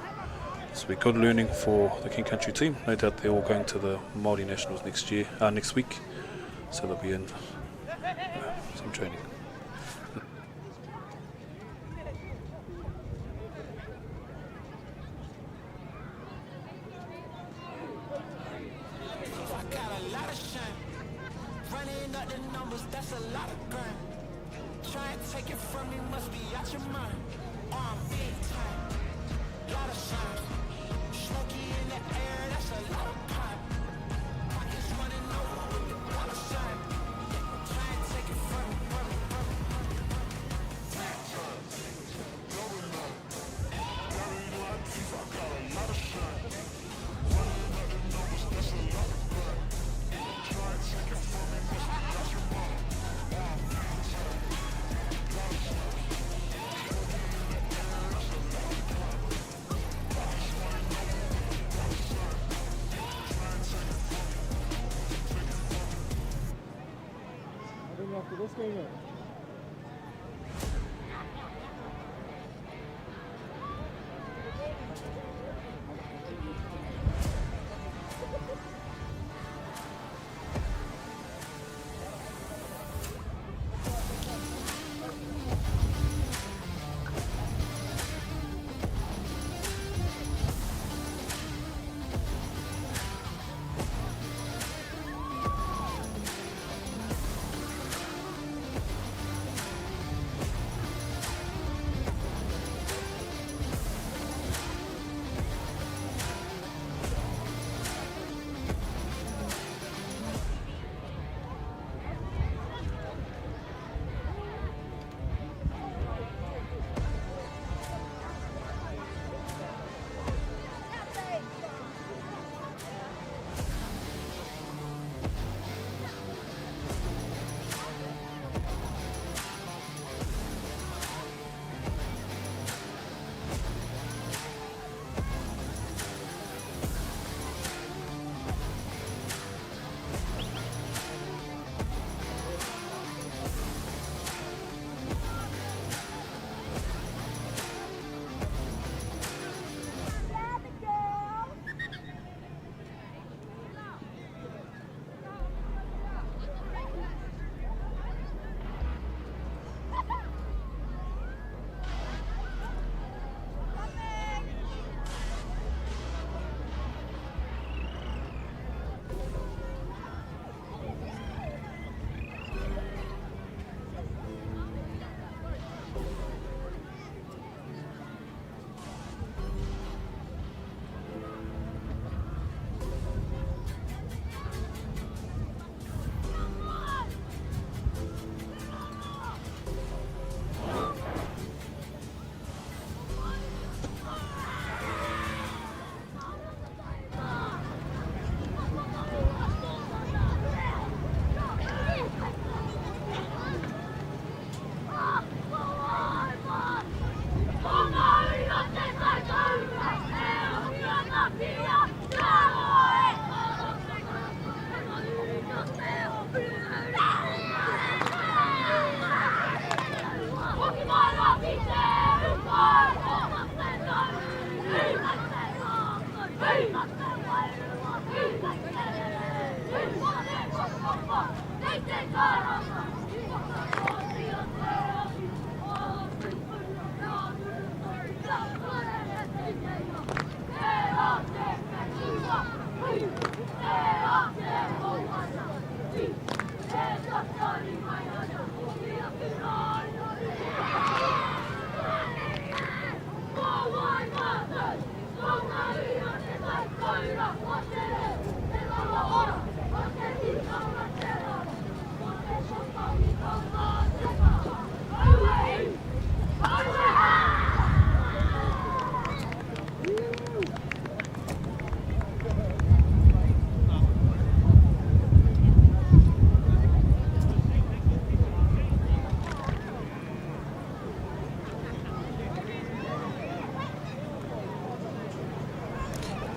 So we're good learning for the King Country team. No doubt they're all going to the Māori Nationals next week, so they'll be in some training. After this game,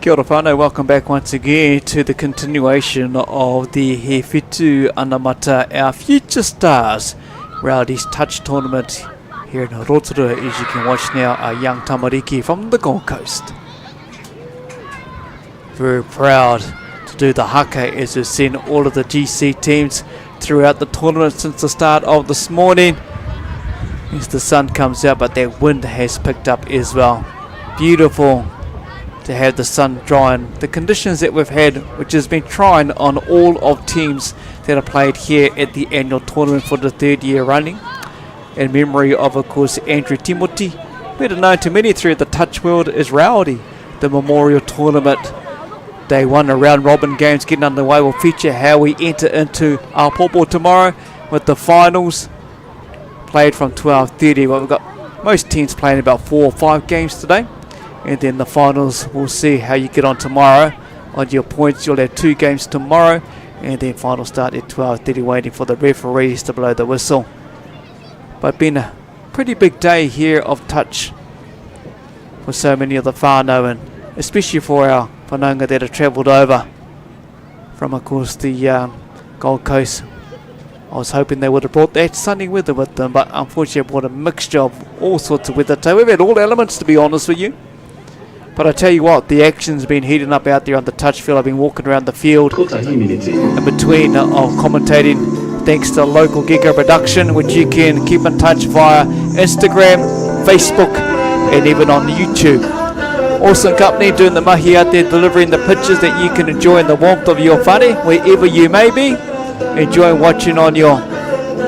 Kia ora whānau, welcome back once again to the continuation of the Whetū Anamata, our Future Stars Rowdies Touch Tournament here in Rotorua. As you can watch now, a young tamariki from the Gold Coast. Very proud to do the haka as we've seen all of the GC teams throughout the tournament since the start of this morning. As the sun comes out, but that wind has picked up as well. Beautiful to have the sun drying. The conditions that we've had, which has been trying on all of teams that are played here at the annual tournament for the third year running. In memory of course, Andrew Timoti, better known to many throughout the touch world as Rowdy. The memorial tournament, day one of round robin games getting underway, will feature how we enter into our popo tomorrow with the finals played from 12:30. Well, we've got most teams playing about 4 or 5 games today. And then the finals, we'll see how you get on tomorrow. On your points, you'll have 2 games tomorrow. And then final start at 12:30, waiting for the referees to blow the whistle. But been a pretty big day here of touch for so many of the whānau, and especially for our whanaunga that have travelled over from, of course, the Gold Coast. I was hoping they would have brought that sunny weather with them, but unfortunately I brought a mixture of all sorts of weather today. We've had all elements, to be honest with you. But I tell you what, the action's been heating up out there on the touch field. I've been walking around the field in between of commentating, thanks to local Gecko production, which you can keep in touch via Instagram, Facebook, and even on YouTube. Awesome company doing the mahi out there, delivering the pictures that you can enjoy in the warmth of your whare, wherever you may be. Enjoy watching on your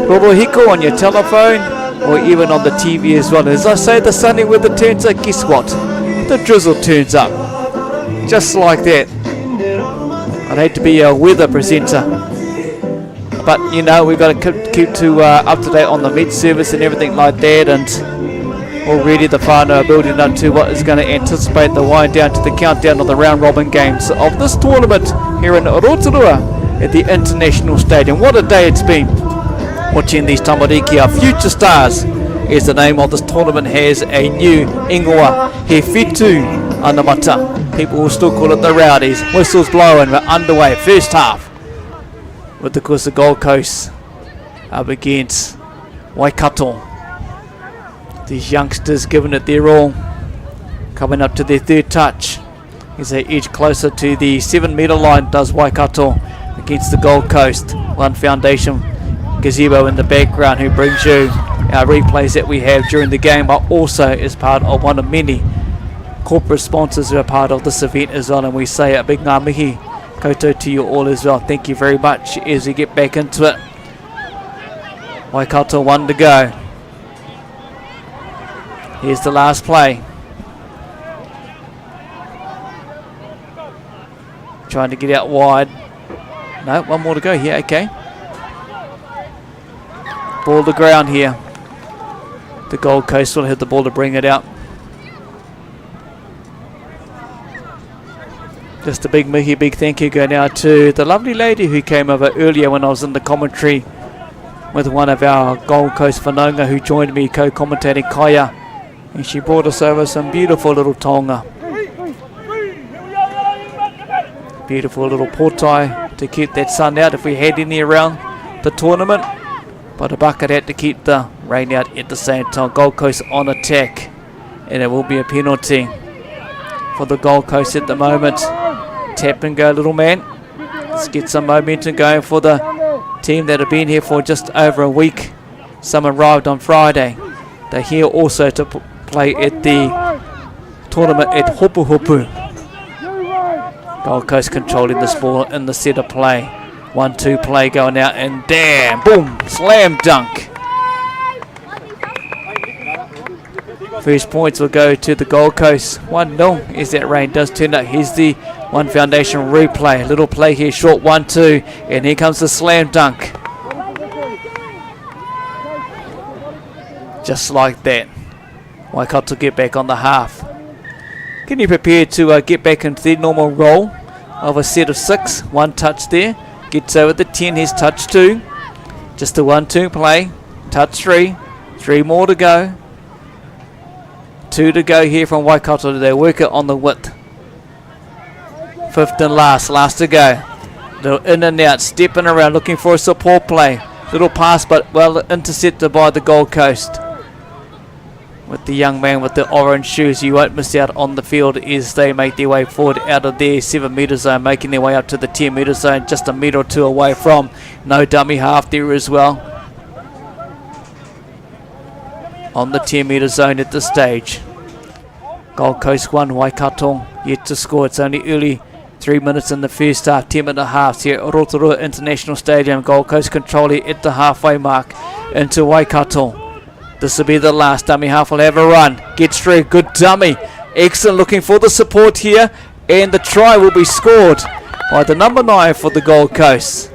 rorohiko, on your telephone, or even on the TV as well. As I say, the sunny weather turns up, guess what? The drizzle turns up. Just like that. I'd hate to be a weather presenter, but you know, we've got to keep to up to date on the med service and everything like that, and already the whānau are building up to what is going to anticipate the wind down to the countdown of the round robin games of this tournament here in Rotorua at the International Stadium. What a day it's been watching these tamariki, our future stars, as the name of this tournament has a new ingoa, Whetū Anamata. People will still call it the Rowdies. Whistles blowing, we're underway, first half, with of course the Gold Coast up against Waikato. These youngsters giving it their all, coming up to their third touch as they edge closer to the 7 metre line, does Waikato against the Gold Coast. One Foundation gazebo in the background who brings you our replays that we have during the game, but also is part of one of many corporate sponsors who are part of this event as well. And we say a big ngā mihi koutou to you all as well. Thank you very much as we get back into it. Waikato 1 to go. Here's the last play. Trying to get out wide. No, 1 more to go here, okay. Ball to ground here. The Gold Coast will hit the ball to bring it out. Just a big mihi, big thank you go now to the lovely lady who came over earlier when I was in the commentary with one of our Gold Coast whanaunga who joined me co-commentating Kaya, and she brought us over some beautiful little tonga. Beautiful little portai to keep that sun out if we had any around the tournament, but a bucket had to keep the rain out at the same time. Gold Coast on attack, and it will be a penalty for the Gold Coast at the moment. Tap and go, little man. Let's get some momentum going for the team that have been here for just over a week. Some arrived on Friday. They're here also to play at the tournament at Hopu Hopu. Gold Coast controlling this ball in the set of play. 1-2 play going out, and damn, boom, slam dunk. First points will go to the Gold Coast. 1-0 as that rain does turn up. Here's the One Foundation replay. Little play here, short 1-2, and here comes the slam dunk. Just like that. Waikato get back on the half. Getting prepared to get back into their normal role of a set of 6. 1 touch there. Gets over the 10. Here's touch 2. Just a 1-2 play. Touch 3. 3 more to go. 2 to go here from Waikato. They work it on the width. 5th and last to go. Little in and out, stepping around, looking for a support play. Little pass, but well intercepted by the Gold Coast. With the young man with the orange shoes, you won't miss out on the field as they make their way forward out of their 7 metre zone, making their way up to the 10 metre zone, just a metre or 2 away from. No dummy half there as well. On the 10 metre zone at this stage. Gold Coast 1, Waikato yet to score. It's only early 3 minutes in the first half, 10 minute halves here at Rotorua International Stadium. Gold Coast control it at the halfway mark into Waikato. This will be the last. Dummy half will have a run. Gets through. Good dummy. Excellent, looking for the support here. And the try will be scored by the number 9 for the Gold Coast.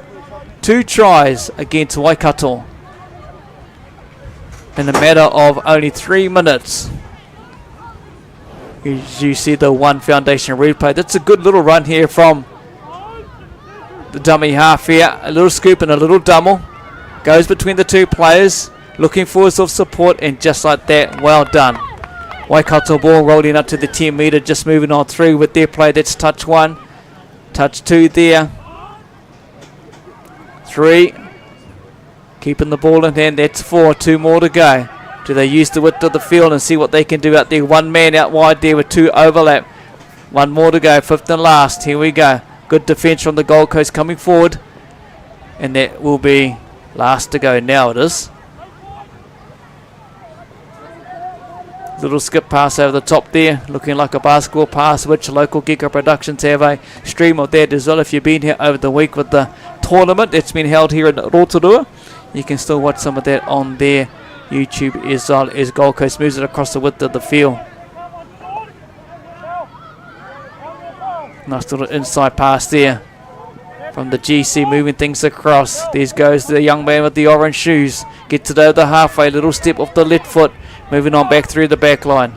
2 tries against Waikato in a matter of only 3 minutes. As you see the One Foundation replay. That's a good little run here from the dummy half here. A little scoop and a little double. Goes between the 2 players. Looking for some support, and just like that, well done. Waikato ball rolling up to the 10 metre, just moving on through with their play. That's touch 1, touch 2 there. 3, keeping the ball in hand, that's 4, 2 more to go. Do they use the width of the field and see what they can do out there? 1 man out wide there with 2 overlap. 1 more to go, 5th and last. Here we go. Good defence from the Gold Coast coming forward. And that will be last to go. Now it is. Little skip pass over the top there, looking like a basketball pass, which local Gecko Productions have a stream of that as well. If you've been here over the week with the tournament that's been held here in Rotorua, you can still watch some of that on their YouTube as well, as Gold Coast moves it across the width of the field. Nice little inside pass there from the GC, moving things across. There goes the young man with the orange shoes. Gets it over the halfway, little step off the left foot. Moving on back through the back line.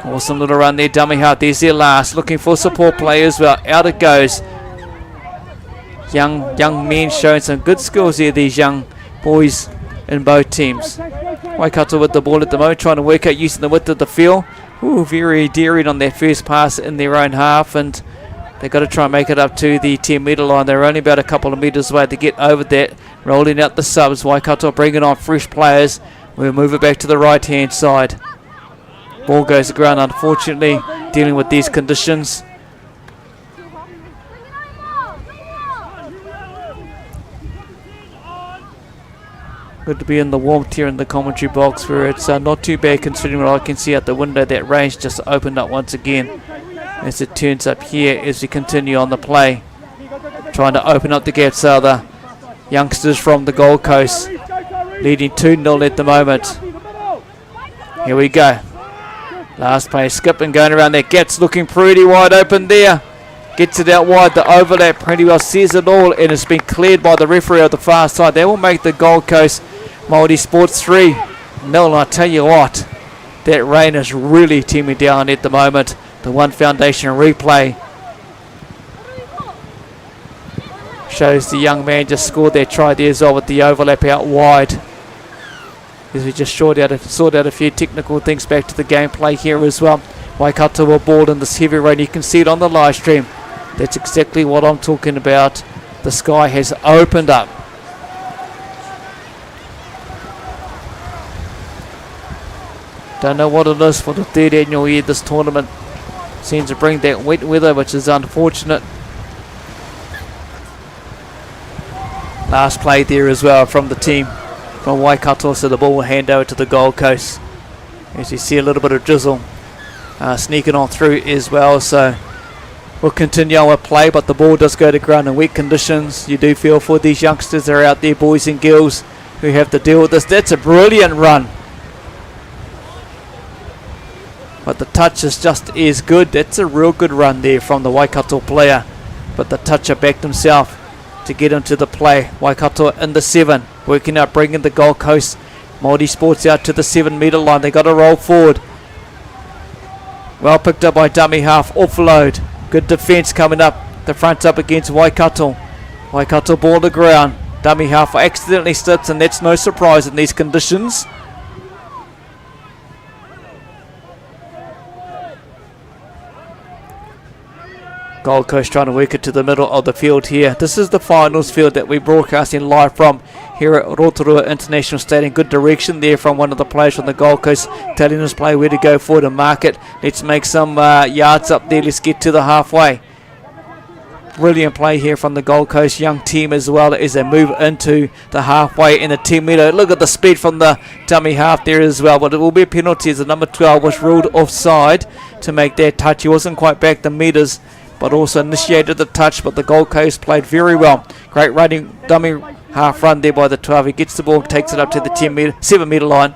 Awesome little run there, dummy half. There's their last. Looking for support play as well. Out it goes. Young men showing some good skills here, these young boys in both teams. Waikato with the ball at the moment, trying to work out using the width of the field. Ooh, very daring on their first pass in their own half, and they've got to try and make it up to the 10 metre line. They're only about a couple of metres away to get over that. Rolling out the subs. Waikato bringing on fresh players. We'll move it back to the right hand side. Ball goes to ground, unfortunately, dealing with these conditions. Good to be in the warmth here in the commentary box, where it's not too bad considering what I can see out the window. That range just opened up once again as it turns up here as we continue on the play. Trying to open up the gaps are the youngsters from the Gold Coast, leading 2-0 at the moment. Here we go. Last play, skipping, going around there. Gaps looking pretty wide open there. Gets it out wide. The overlap pretty well says it all, and it's been cleared by the referee on the far side. They will make the Gold Coast Māori Sports 3-0. I tell you what, that rain is really teaming down at the moment. The One Foundation replay shows the young man just scored their try there as well with the overlap out wide. As we just sort out a few technical things back to the gameplay here as well. Waikato will ball in this heavy rain. You can see it on the live stream. That's exactly what I'm talking about. The sky has opened up. Don't know what it is for the 3rd annual year. This tournament seems to bring that wet weather, which is unfortunate. Last play there as well from the team from Waikato, so the ball will hand over to the Gold Coast. As you see a little bit of drizzle sneaking on through as well, so will continue on with play, but the ball does go to ground in wet conditions. You do feel for these youngsters that are out there, boys and girls, who have to deal with this. That's a brilliant run. But the touch is just as good. That's a real good run there from the Waikato player. But the toucher backed himself to get into the play. Waikato in the 7, working out, bringing the Gold Coast Māori Sports out to the 7 metre line. They got to roll forward. Well picked up by dummy half, offload. Good defence coming up. The front up against Waikato. Waikato ball to ground. Dummy half accidentally slips, and that's no surprise in these conditions. Gold Coast trying to work it to the middle of the field here. This is the finals field that we're broadcasting live from here at Rotorua International Stadium. Good direction there from one of the players from the Gold Coast, telling us play where to go forward and mark it. Let's make some yards up there. Let's get to the halfway. Brilliant play here from the Gold Coast young team as well as they move into the halfway in the 10 metre. Look at the speed from the dummy half there as well, but it will be a penalty as the number 12 was ruled offside to make that touch. He wasn't quite back the metres, but also initiated the touch, but the Gold Coast played very well. Great running dummy half run there by the 12. He gets the ball, takes it up to the 7 metre line.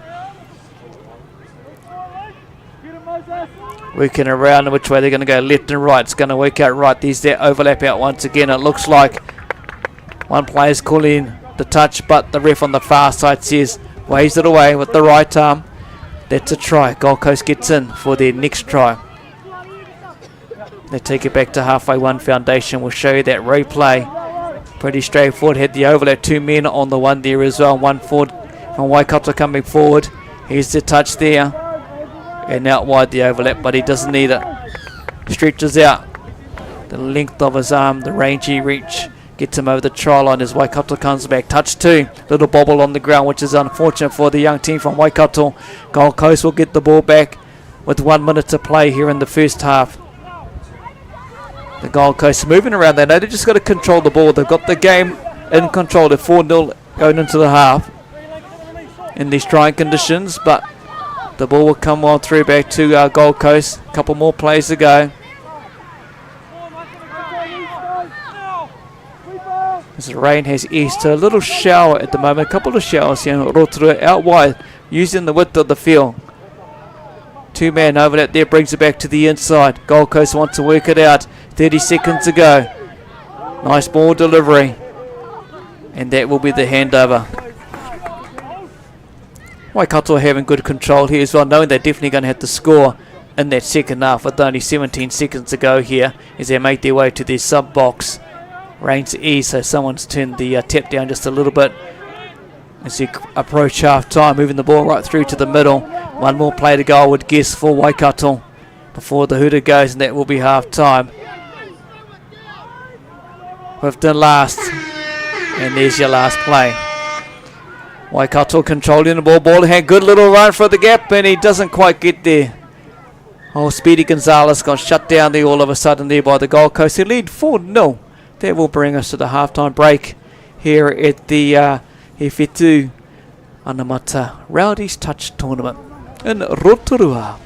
Working around which way they're going to go, left and right. It's going to work out right. There's that overlap out once again. It looks like one player's calling the touch, but the ref on the far side says, waves it away with the right arm. That's a try. Gold Coast gets in for their next try. They take it back to halfway one foundation. We'll show you that replay. Pretty straightforward. Had the overlap, 2 men on the one there as well. One forward from Waikato coming forward. Here's the touch there. And out wide the overlap, but he doesn't need it. Stretches out the length of his arm, the range he reach. Gets him over the try line as Waikato comes back. Touch 2. Little bobble on the ground, which is unfortunate for the young team from Waikato. Gold Coast will get the ball back with 1 minute to play here in the first half. The Gold Coast moving around there. Now they just got to control the ball. They've got the game in control. They're 4-0 going into the half in these trying conditions, but the ball will come on through back to Gold Coast. A couple more plays to go. As the rain has eased to a little shower at the moment. A couple of showers here in Rotorua out wide, using the width of the field. 2-man overlap there, brings it back to the inside. Gold Coast wants to work it out. 30 seconds to go. Nice ball delivery. And that will be the handover. Waikato having good control here as well, knowing they're definitely going to have to score in that second half with only 17 seconds to go here as they make their way to their sub box. Rains ease, so someone's turned the tap down just a little bit as they approach half time, moving the ball right through to the middle. One more play to go, I would guess, for Waikato before the hooter goes, and that will be half time. 15 last, and there's your last play. Waikato controlling the ball, ball in hand, good little run for the gap, and he doesn't quite get there. Oh, Speedy Gonzalez got shut down there all of a sudden there by the Gold Coast. They lead 4-0. That will bring us to the halftime break here at the Whetū Anamata Rowdies Touch Tournament in Rotorua.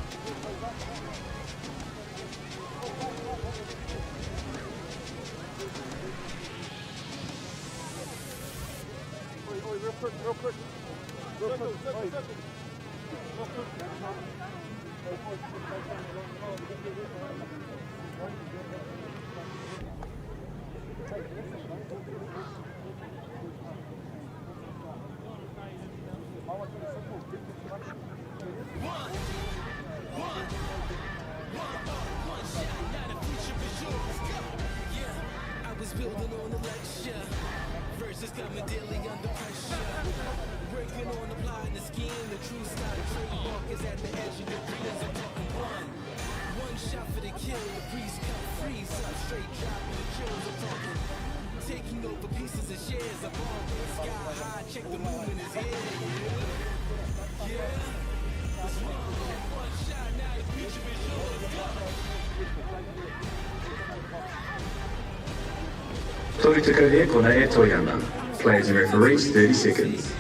Toritaka he kona e Toyana. Players and referees 30 seconds.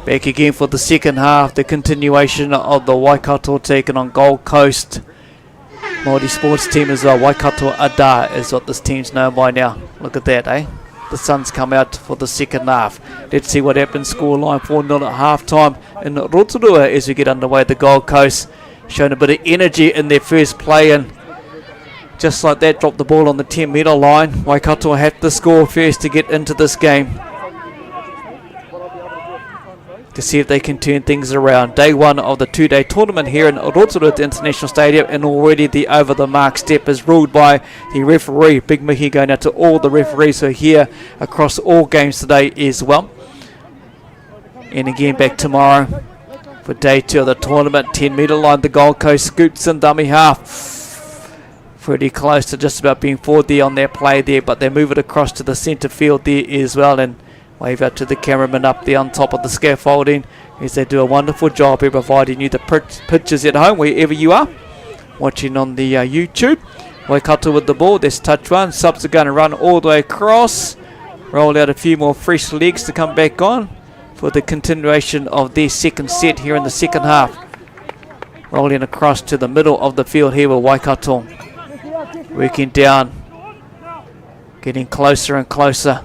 Back again for the second half, the continuation of the Waikato taking on Gold Coast. Māori sports team as well. Waikato Ada is what this team's known by now. Look at that, eh? The sun's come out for the second half. Let's see what happens. Scoreline 4-0 at half time in Rotorua as we get underway. The Gold Coast showing a bit of energy in their first play, and just like that, drop the ball on the 10-metre line. Waikato have to score first to get into this game, to see if they can turn things around. Day one of the two-day tournament here in Rotorua at the International Stadium, and already the over-the-mark step is ruled by the referee. Big mihi going out to all the referees who are here across all games today as well. And again back tomorrow for day two of the tournament. 10-metre line, the Gold Coast scoots in dummy half. Pretty close to just about being forward there on their play there, but they move it across to the centre field there as well, and wave out to the cameraman up there on top of the scaffolding as they do a wonderful job here providing you the pictures at home wherever you are watching on the YouTube. Waikato with the ball. There's touch one. Subs are going to run all the way across. Roll out a few more fresh legs to come back on for the continuation of their second set here in the second half. Rolling across to the middle of the field here with Waikato. Working down. Getting closer and closer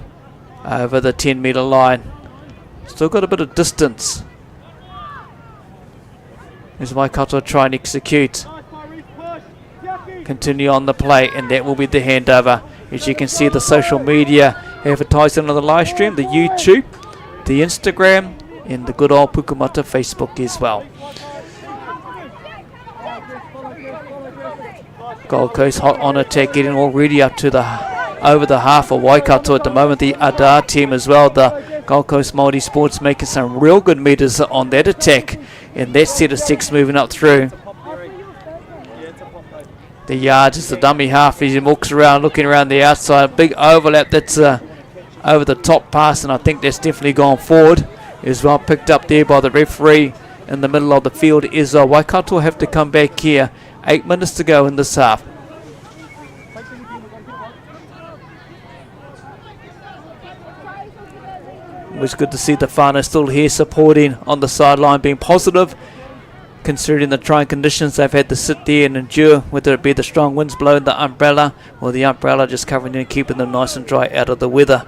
over the 10-metre line. Still got a bit of distance as Waikato try and execute. Continue on the play, and that will be the handover. As you can see, the social media advertising on the live stream, the YouTube, the Instagram, and the good old Pukumata Facebook as well. Gold Coast hot on attack, getting already up to the over the half of Waikato at the moment. The Ada team as well, the Gold Coast Māori Sports, making some real good meters on that attack, and that set of six moving up through the yards. It's the dummy half as he walks around looking around the outside. Big overlap, that's over the top pass, and I think that's definitely gone forward as well. Picked up there by the referee in the middle of the field is Waikato have to come back here. 8 minutes to go in this half. It was good to see the whānau still here supporting on the sideline, being positive considering the trying conditions they've had to sit there and endure, whether it be the strong winds blowing the umbrella or the umbrella just covering them and keeping them nice and dry out of the weather.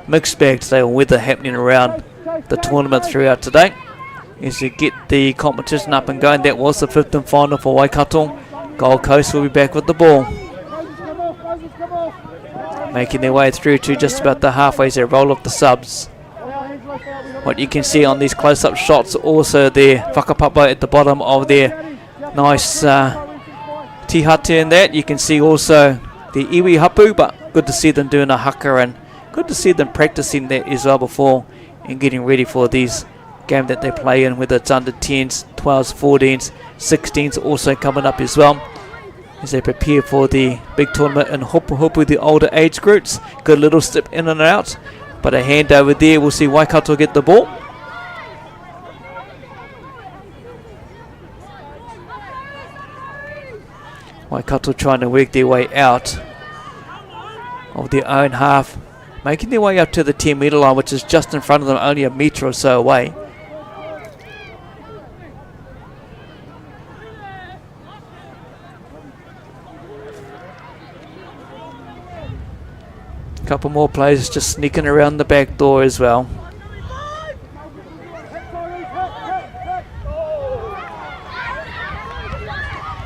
Mixed bag today of weather happening around the tournament throughout today as you get the competition up and going. That was the fifth and final for Waikato. Gold Coast will be back with the ball, making their way through to just about the halfway as they roll off the subs. What you can see on these close-up shots, also their whakapapa at the bottom of their nice tihate in that. You can see also the iwi hapu, but good to see them doing a haka, and good to see them practicing that as well before and getting ready for these games that they play in, whether it's under 10s, 12s, 14s, 16s also coming up as well as they prepare for the big tournament in Hopu Hopu, the older age groups. Good little step in and out. But a hand over there, we'll see Waikato get the ball. Waikato trying to work their way out of their own half, making their way up to the 10-metre line, which is just in front of them, only a metre or so away. Couple more players just sneaking around the back door as well.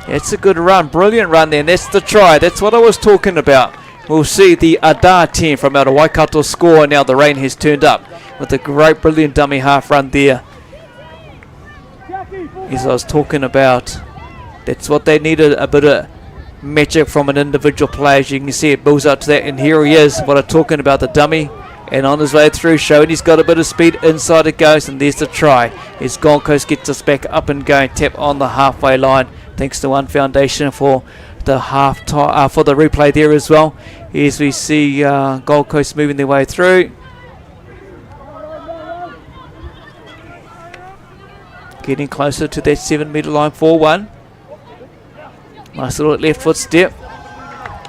It's a good run, brilliant run there, and that's the try. That's what I was talking about. We'll see the Ada team from out of Waikato score. Now the rain has turned up with a great, brilliant dummy half run there. As I was talking about, that's what they needed, a bit of magic from an individual player. As you can see, it builds up to that, and here he is, what I'm talking about, the dummy, and on his way through, showing he's got a bit of speed. Inside it goes, and there's the try as Gold Coast gets us back up and going. Tap on the halfway line, thanks to One Foundation for the for the replay there as well, as we see Gold Coast moving their way through, getting closer to that 7-metre line. 4-1. Nice little left foot step.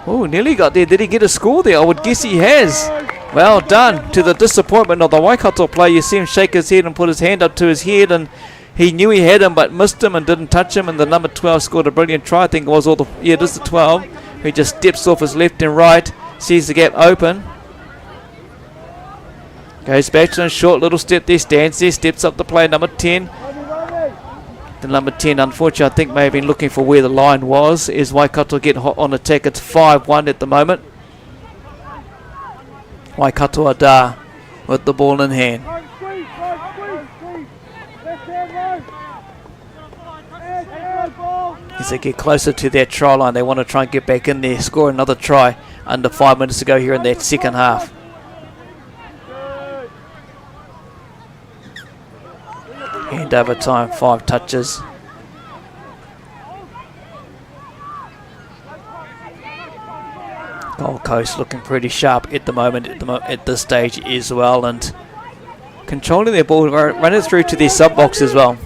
Oh, nearly got there. Did he get a score there? I would guess he has. Well done. To the disappointment of the Waikato player, you see him shake his head and put his hand up to his head, and he knew he had him but missed him and didn't touch him, and the number 12 scored a brilliant try. I think it was all the... Yeah, it is the 12. He just steps off his left and right, sees the gap open. Goes back to a short little step there, stands there, steps up the play, number 10. The number 10, unfortunately, I think may have been looking for where the line was. Is Waikato get hot on attack? It's 5-1 at the moment. Waikato Ada with the ball in hand. As they get closer to their try line, they want to try and get back in there, score another try under 5 minutes to go here in that second half. And over time, 5 touches. Gold Coast looking pretty sharp at the moment, at this stage as well, and controlling their ball, run it through to their sub box as well.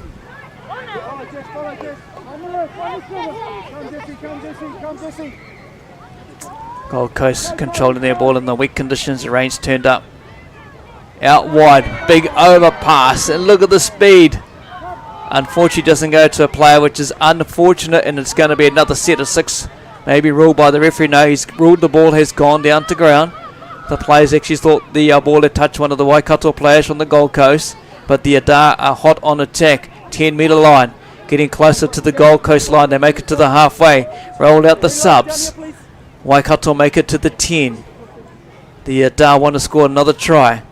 Gold Coast controlling their ball in the weak conditions, the rain's turned up. Out wide, big overpass, and look at the speed. Unfortunately doesn't go to a player, which is unfortunate, and it's going to be another set of 6, maybe ruled by the referee. No, he's ruled the ball has gone down to ground. The players actually thought the ball had touched one of the Waikato players from the Gold Coast, but the Ada are hot on attack, 10-metre line, getting closer to the Gold Coast line. They make it to the halfway, roll out the subs. Waikato make it to the 10. The Ada want to score another try.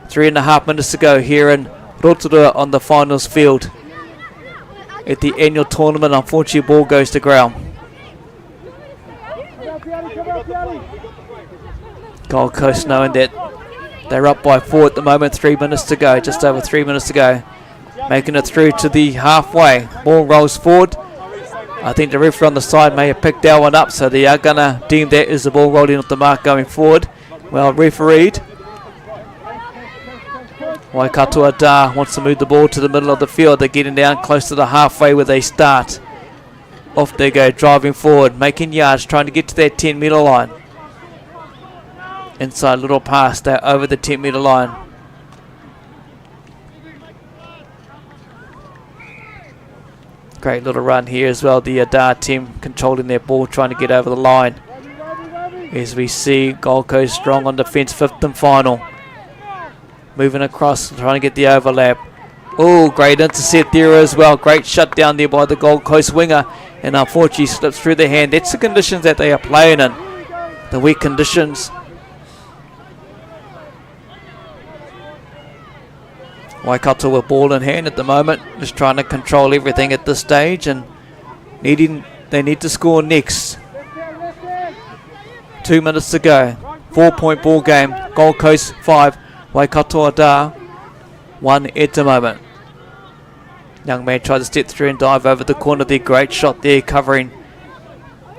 3.5 minutes to go here in Rotorua on the finals field at the annual tournament. Unfortunately, ball goes to ground. Gold Coast knowing that they're up by 4 at the moment. 3 minutes to go, just over 3 minutes to go. Making it through to the halfway. Ball rolls forward. I think the referee on the side may have picked that one up, so they are going to deem that as the ball rolling off the mark going forward. Well refereed. Waikato Ada wants to move the ball to the middle of the field. They're getting down close to the halfway where they start. Off they go, driving forward, making yards, trying to get to that 10-metre line. Inside little pass, they're over the 10-metre line. Great little run here as well. The Ada team controlling their ball, trying to get over the line. As we see Gold Coast strong on defence, 5th and final. Moving across, trying to get the overlap. Oh, great intercept there as well. Great shutdown there by the Gold Coast winger. And unfortunately slips through the hand. That's the conditions that they are playing in. The weak conditions. Waikato with ball in hand at the moment. Just trying to control everything at this stage. And they need to score next. 2 minutes to go. 4-point ball game. Gold Coast 5. Waikato Ada 1 at the moment. Young man tried to step through and dive over the corner there. Great shot there, covering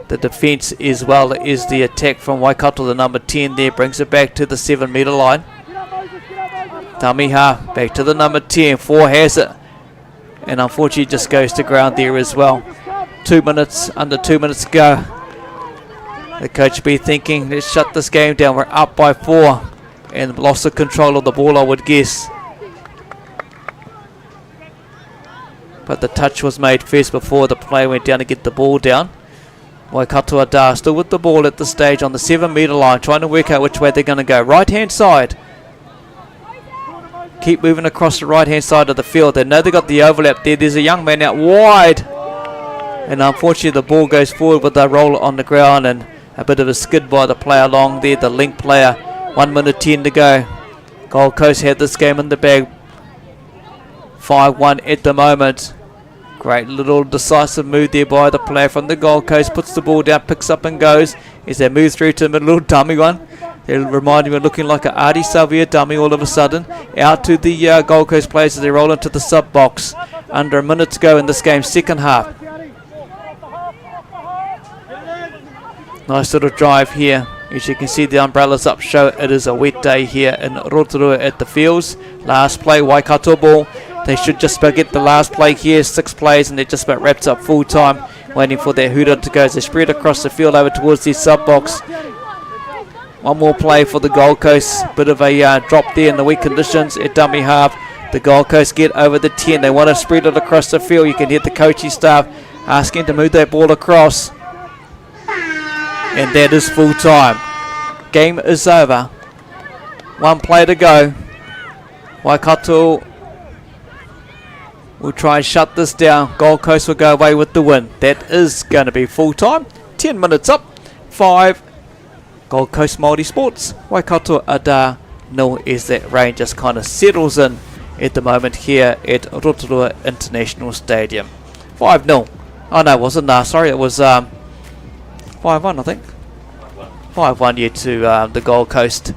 the defence as well as the attack from Waikato. The number 10 there brings it back to the 7-metre line. Tamiha back to the number 10. 4 has it, and unfortunately just goes to ground there as well. 2 minutes, under 2 minutes to go. The coach be thinking, let's shut this game down. We're up by 4. And lost the control of the ball, I would guess. But the touch was made first before the player went down to get the ball down. Waikato Ada still with the ball at this stage on the 7-metre line, trying to work out which way they're going to go. Right hand side. Keep moving across the right hand side of the field. They know they got the overlap there. There's a young man out wide. And unfortunately the ball goes forward with a roll on the ground and a bit of a skid by the player along there, the link player. 1 minute 10 to go. Gold Coast had this game in the bag. 5-1 at the moment. Great little decisive move there by the player from the Gold Coast. Puts the ball down, picks up and goes. As they move through to the middle, little dummy one. They remind me of looking like an Adi Salvia dummy all of a sudden. Out to the Gold Coast players as they roll into the sub box. Under a minute to go in this game, second half. Nice little drive here. As you can see, the umbrellas up show it is a wet day here in Rotorua at the fields. Last play, Waikato ball. They should just about get the last play here. 6 plays and they're just about wrapped up full time. waiting for their hooter to go as they spread across the field over towards the sub box. One more play for the Gold Coast. Bit of a drop there in the weak conditions at dummy half. The Gold Coast get over the 10. They want to spread it across the field. You can hear the coaching staff asking to move that ball across. And that is full time. Game is over. One play to go. Waikato will try and shut this down. Gold Coast will go away with the win. That is going to be full time. 10 minutes up. 5. Gold Coast Māori Sports. Waikato Ada 0 as that rain just kind of settles in at the moment here at Rotorua International Stadium. 5-0. Oh no, it wasn't. Sorry, it was 5-1 I think. 5-1 to the Gold Coast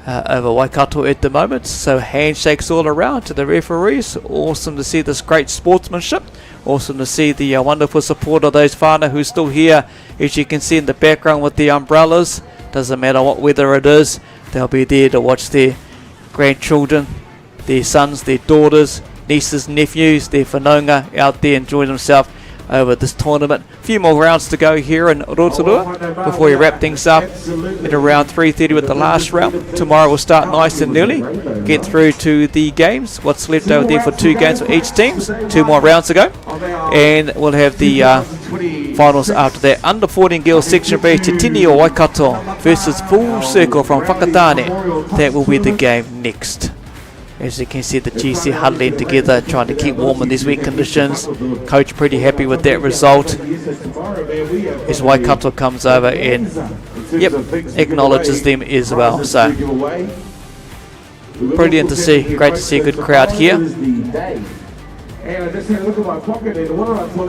over Waikato at the moment. So handshakes all around to the referees. Awesome to see this great sportsmanship. Awesome to see the wonderful support of those whānau who's still here, as you can see in the background with the umbrellas. Doesn't matter what weather it is, they'll be there to watch their grandchildren, their sons, their daughters, nieces, nephews, their whanaunga out there enjoying themselves over this tournament. A few more rounds to go here in Rotorua before we wrap things up at around 3:30 with the last round. Tomorrow we'll start nice and early, get through to the games. What's left over there for 2 games for each team, 2 more rounds to go, and we'll have the finals after that. Under 14 girls section B, Te Tini o Waikato versus Full Circle from Whakatane. That will be the game next. As you can see, the GC huddling together, trying to keep warm in these weak conditions. Coach pretty happy with that result. As Waikato comes over and acknowledges them as well. So brilliant to see. Great to see a good crowd here.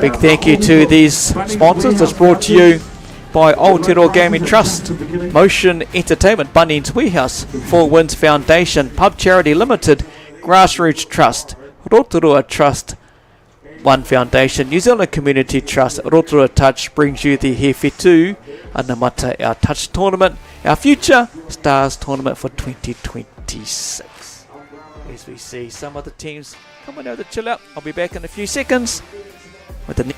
Big thank you to these sponsors. It's brought to you by Aotearoa Gaming Trust, Motion Entertainment, Bunnings Warehouse, Four Winds Foundation, Pub Charity Limited, Grassroots Trust, Rotorua Trust, One Foundation, New Zealand Community Trust. Rotorua Touch brings you the Whetū Anamata, our Touch tournament, our Future Stars tournament for 2026. As we see some of the teams coming over to chill out. I'll be back in a few seconds with the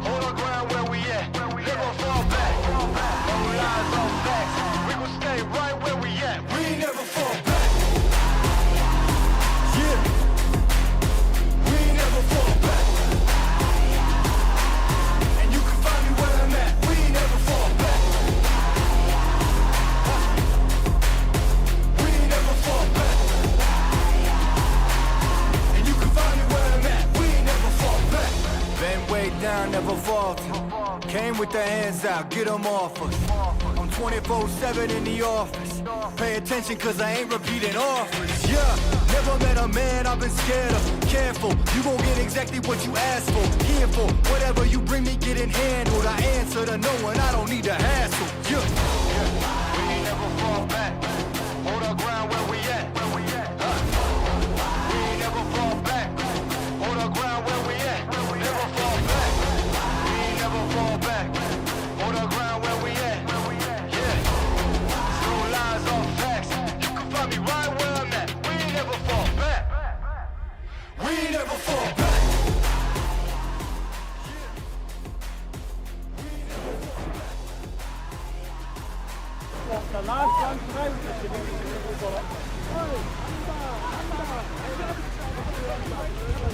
Hold our ground where we came with the hands out, get them off us. I'm 24/7 in the office. Pay attention cause I ain't repeating offers. Yeah, never met a man I've been scared of. Careful, you gon' get exactly what you asked for. Here for whatever you bring me, getting handled. I answer to no one, I don't need to hassle. Yeah, we ain't never fall back. Hold our ground where we at. We ain't never fall back. Hold our ground where we at. Never fall back. We ain't never fall back. Hold our ground where we at. Yeah. No lies or facts. You can find me right where I'm at. We ain't never fall back. We ain't never fall back. The last one tonight.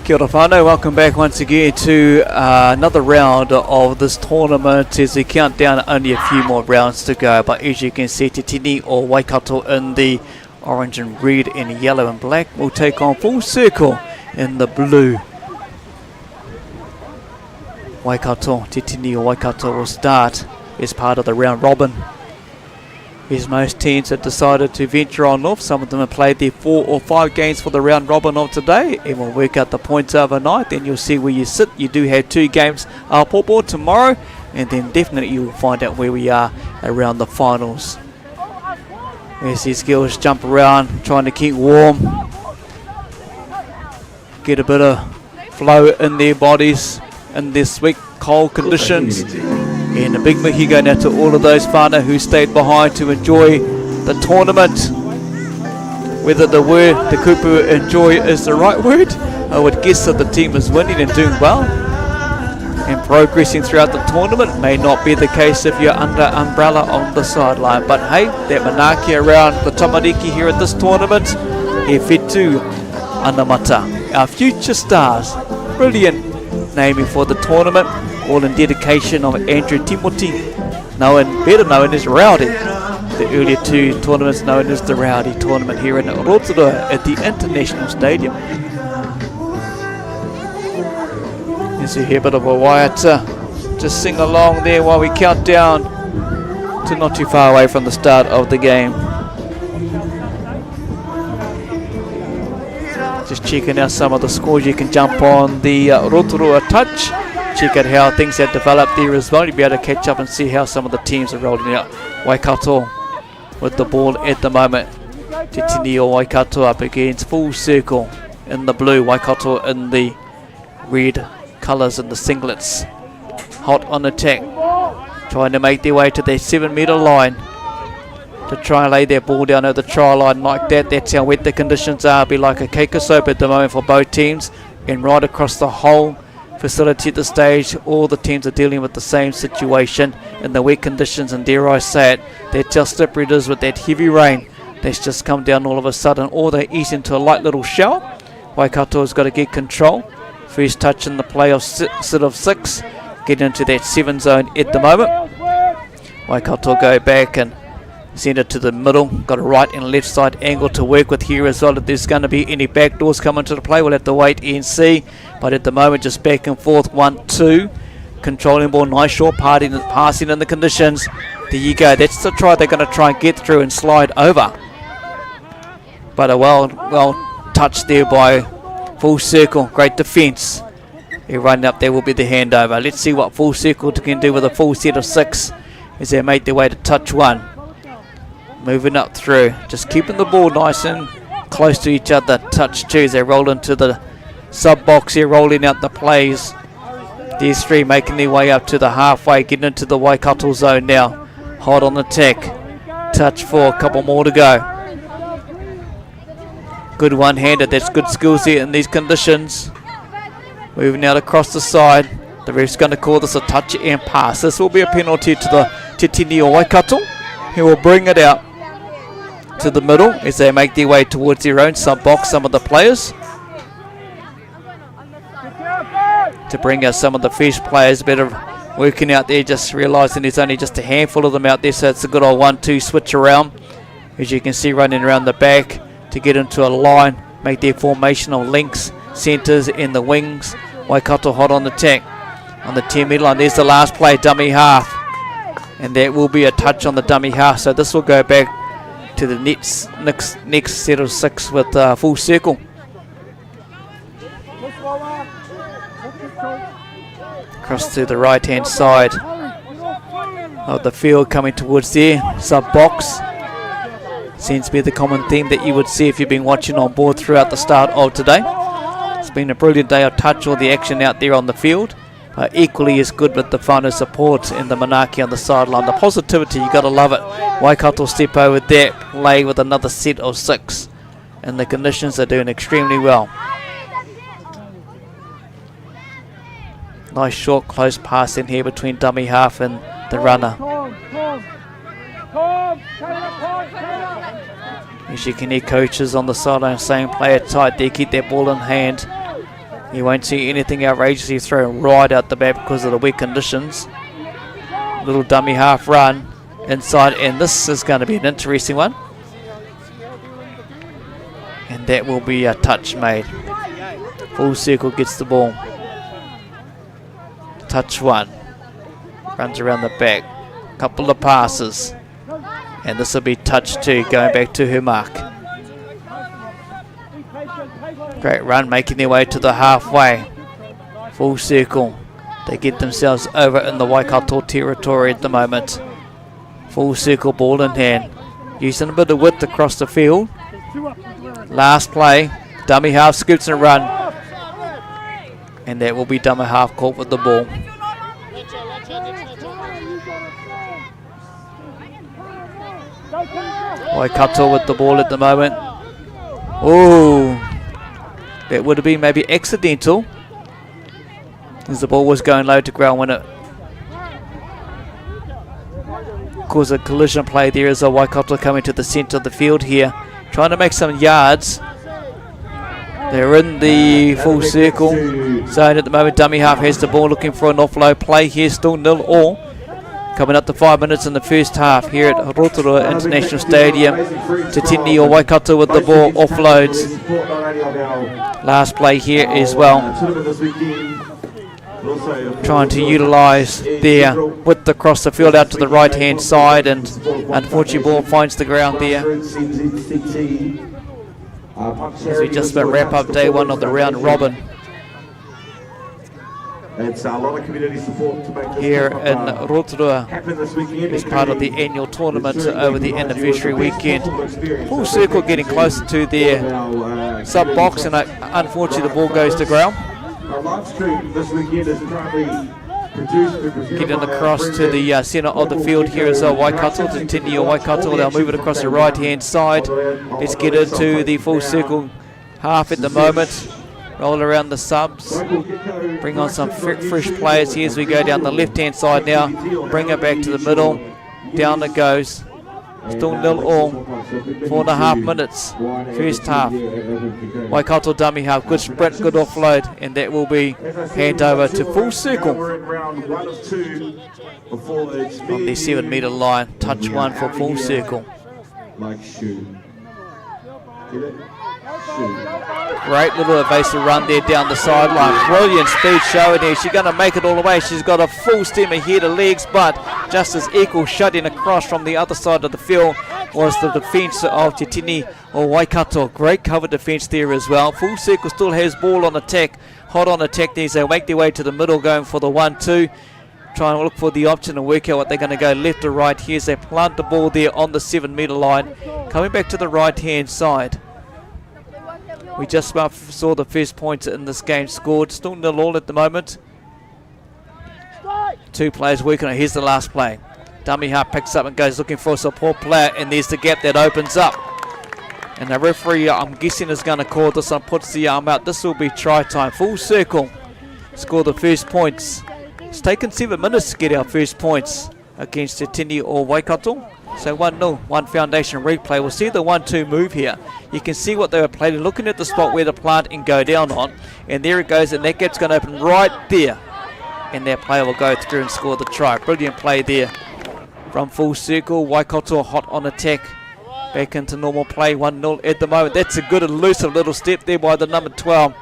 Kia ora whānau, welcome back once again to another round of this tournament as we count down only a few more rounds to go. But as you can see, Te Tini or Waikato in the orange and red and yellow and black will take on Full Circle in the blue. Waikato, Te Tini or Waikato will start as part of the round robin. As most teams have decided to venture on off, some of them have played their 4 or 5 games for the round robin of today, and we'll work out the points overnight. Then you'll see where you sit. You do have 2 games up board tomorrow, and then definitely you'll find out where we are around the finals. As these girls jump around, trying to keep warm, get a bit of flow in their bodies in this sweet cold conditions. And a big mihi going out to all of those whānau who stayed behind to enjoy the tournament. Whether the word, the kupu enjoy is the right word, I would guess that the team is winning and doing well and progressing throughout the tournament. May not be the case if you're under umbrella on the sideline. But hey, that manaki around the tamariki here at this tournament, e Whetū Anamata, our future stars. Brilliant naming for the tournament, all in dedication of Andrew Timothy, better known as Rowdy. The earlier 2 tournaments known as the Rowdy tournament here in Rotorua at the International Stadium. There's a hear bit of a waiata. Just sing along there while we count down to not too far away from the start of the game. Just checking out some of the scores. You can jump on the Rotorua touch, check out how things have developed there as well. You'll be able to catch up and see how some of the teams are rolling out. Waikato with the ball at the moment. Te Tini o Waikato up against Full Circle in the blue. Waikato in the red colours and the singlets. Hot on attack, trying to make their way to their 7-metre line to try and lay their ball down over the try line like that. That's how wet the conditions are. It'll be like a cake of soap at the moment for both teams, and right across the whole facility at the stage, all the teams are dealing with the same situation in the wet conditions, and dare I say it, that's how slippery it is with that heavy rain that's just come down all of a sudden, or they ease into a light little shower. Waikato has got to get control. First touch in the play of set of 6, get into that 7 zone at the moment. Waikato go back and send it to the middle. Got a right and left side angle to work with here as well. If there's going to be any back doors coming to the play, we'll have to wait and see. But at the moment, just back and forth, 1-2. Controlling ball, nice short passing in the conditions. There you go. That's the try they're going to try and get through and slide over. But a well touched there by Full Circle. Great defence. They're running up there will be the handover. Let's see what Full Circle can do with a full set of 6 as they make their way to touch 1. Moving up through, just keeping the ball nice and close to each other. Touch 2 as they roll into the sub box here, rolling out the plays. These 3 making their way up to the halfway, getting into the Waikato zone now. Hot on attack. Touch 4, a couple more to go. Good one-handed, that's good skills here in these conditions. Moving out across the side. The ref's going to call this a touch and pass. This will be a penalty to the Te Tini o Waikato. He will bring it out to the middle as they make their way towards their own sub-box, some of the players. To bring out some of the fresh players, better working out there, just realising there's only just a handful of them out there, so it's a good old 1-2 switch around. As you can see, running around the back to get into a line, make their formational links, centres and the wings. Waikato hot on the attack. on the 10 metre line. There's the last play, dummy half. And that will be a touch on the dummy half. So this will go back to the next set of 6 with full circle. Across to the right hand side of the field, coming towards there, sub box. Seems to be the common theme that you would see if you've been watching on board throughout the start of today. It's been a brilliant day of touch, all the action out there on the field. Equally as good with the whānau support in the Manaki on the sideline. The positivity, you got to love it. Waikato step over that play with another set of 6. And the conditions are doing extremely well. Nice short close pass in here between dummy half and the runner. As you can hear coaches on the sideline saying play it tight there, keep that ball in hand. You won't see anything outrageously thrown right out the back because of the wet conditions. Little dummy half run inside, and this is going to be an interesting one. And that will be a touch made. Full circle gets the ball. Touch 1. Runs around the back. Couple of passes. And this will be touch 2, going back to her mark. Great run, making their way to the halfway. Full circle. They get themselves over in the Waikato territory at the moment. Full circle, ball in hand. Using a bit of width across the field. Last play. Dummy half scoops and run. And that will be dummy half caught with the ball. Waikato with the ball at the moment. Oh, that would have been maybe accidental, as the ball was going low to ground when it caused a collision play there. As a Waikato coming to the centre of the field here, trying to make some yards. They're in the full circle zone at the moment. Dummy half has the ball, looking for an offload play here. Still 0-0. Coming up to 5 minutes in the first half here at Rotorua International Stadium. Titini or Waikato with the ball, offloads. Last play here as well. Trying to utilise their width across the field out to the right hand side, and unfortunately ball finds the ground there. As we just about wrap up day 1 of the round robin. It's a lot of community support to make this here in Rotorua as part of the annual tournament over the anniversary weekend. Full circle getting closer to their sub box, and unfortunately the ball goes to ground. Our live stream this weekend is currently produced and presented Getting by across our to the centre of the field here is Waikato, to Tini or Waikato. They'll move it across the right hand side. Let's get into the full circle half at the moment. Roll around the subs. Bring on some fresh players here as we go down the left hand side now. Bring it back to the middle. Down it goes. Still 0-0. 4.5 minutes. First half. Waikato dummy half. Good sprint, good offload. And that will be hand over to full circle. On the 7 metre line. Touch 1 for full circle. Great little evasive run there down the sideline. Brilliant speed showing here. She's going to make it all the way. She's got a full stem ahead of legs, but just as equal shutting across from the other side of the field was the defence of Titini or Waikato. Great cover defence there as well. Full circle still has ball on attack. Hot on attack there. They make their way to the middle, going for the 1-2. Trying to look for the option and work out what they're going to go left or right here as they plant the ball there on the 7 metre line. Coming back to the right hand side. We just about saw the first points in this game scored. Still 0-0 at the moment. 2 players working on it. Here's the last play. Dummy half picks up and goes looking for a support player, and there's the gap that opens up. And the referee, I'm guessing, is going to call this one, puts the arm out. This will be try time. Full circle. Score the first points. It's taken 7 minutes to get our first points against Titini or Waikato. So 1-0, one foundation replay. We'll see the 1-2 move here. You can see what they were playing, looking at the spot where to plant and go down on. And there it goes, and that gap's going to open right there. And their player will go through and score the try. Brilliant play there from full circle. Waikato hot on attack. Back into normal play, 1-0 at the moment. That's a good elusive little step there by the number 12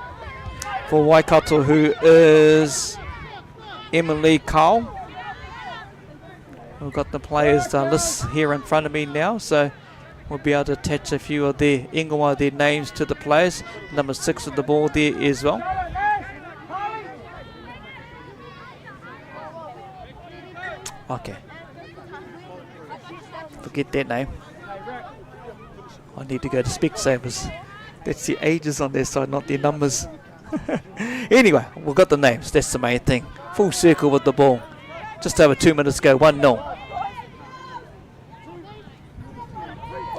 for Waikato, who is Emily Cole. We've got the players list here in front of me now, so we'll be able to attach a few of their names to the players. Number 6 with the ball there as well. Okay. Forget that name. I need to go to Specsavers. That's the ages on their side, not their numbers. Anyway, we've got the names. That's the main thing. Full circle with the ball. Just over 2 minutes ago, 1-0.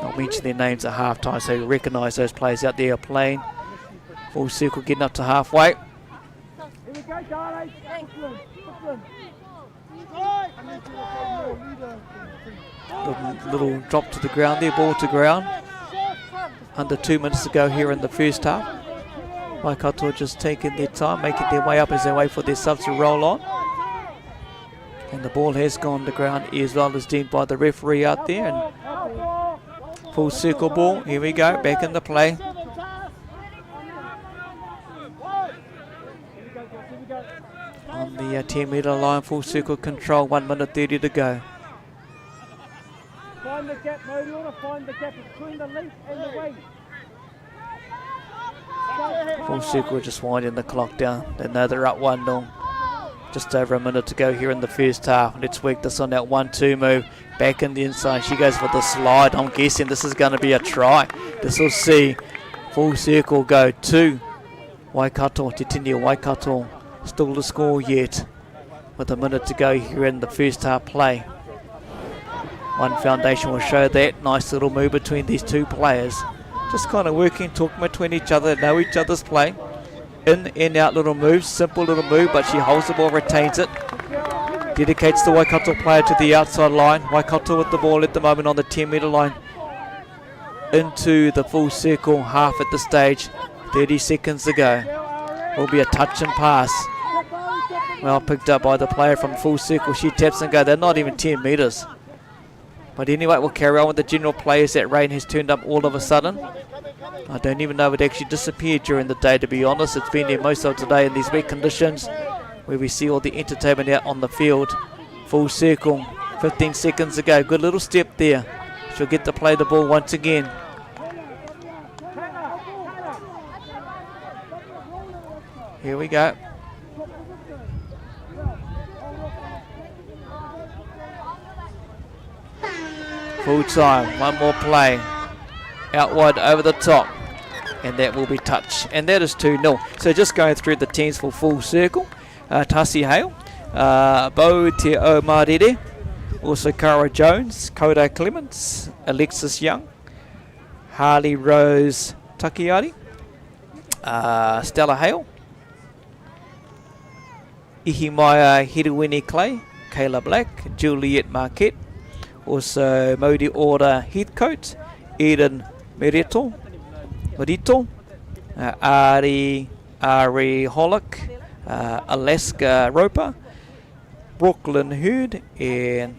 I'll mention their names at half-time so you recognise those players out there are playing. Full circle getting up to halfway. Little drop to the ground there, ball to ground. Under 2 minutes to go here in the first half. Waikato just taking their time, making their way up as they wait for their subs to roll on. And the ball has gone to ground as well as deemed by the referee out there. And full circle ball, here we go, back into play. On the 10 metre line, full circle control, 1 minute 30 to go. Find the gap, Mo. You want to find the gap between the leaf and the wing. Full circle just winding the clock down. They know they're up 1-0. Just over a minute to go here in the first half. Let's work this on that 1-2 move. Back in the inside. She goes for the slide. I'm guessing this is going to be a try. This will see full circle go to Waikato. Titinia Waikato. Still to score yet. With a minute to go here in the first half play. One Foundation will show that. Nice little move between these two players. Just kind of working, talking between each other, know each other's play. In and out little moves, simple little move, but she holds the ball, retains it. Dedicates the Waikato player to the outside line. Waikato with the ball at the moment on the 10 metre line. Into the full circle, half at the stage. 30 seconds to go. Will be a touch and pass. Well picked up by the player from full circle. She taps and go. They're not even 10 metres. But anyway, we'll carry on with the general players. That rain has turned up all of a sudden. I don't even know if it actually disappeared during the day, to be honest. It's been there most of today in these wet conditions where we see all the entertainment out on the field. Full circle, 15 seconds to go. Good little step there. She'll get to play the ball once again. Here we go. Full time, one more play. Out wide over the top. And that will be touch. And that is 2-0. So just going through the teams for full circle. Tasi Hale, Bo Te O Marere, also Cara Jones, Koda Clements, Alexis Young, Harley Rose Takiari, Stella Hale, Ihimaya Hiruini Clay, Kayla Black, Juliet Marquette, also Modi Order Heathcote, Eden Merito, Ari Hollick, Alaska Roper, Brooklyn Hurd, and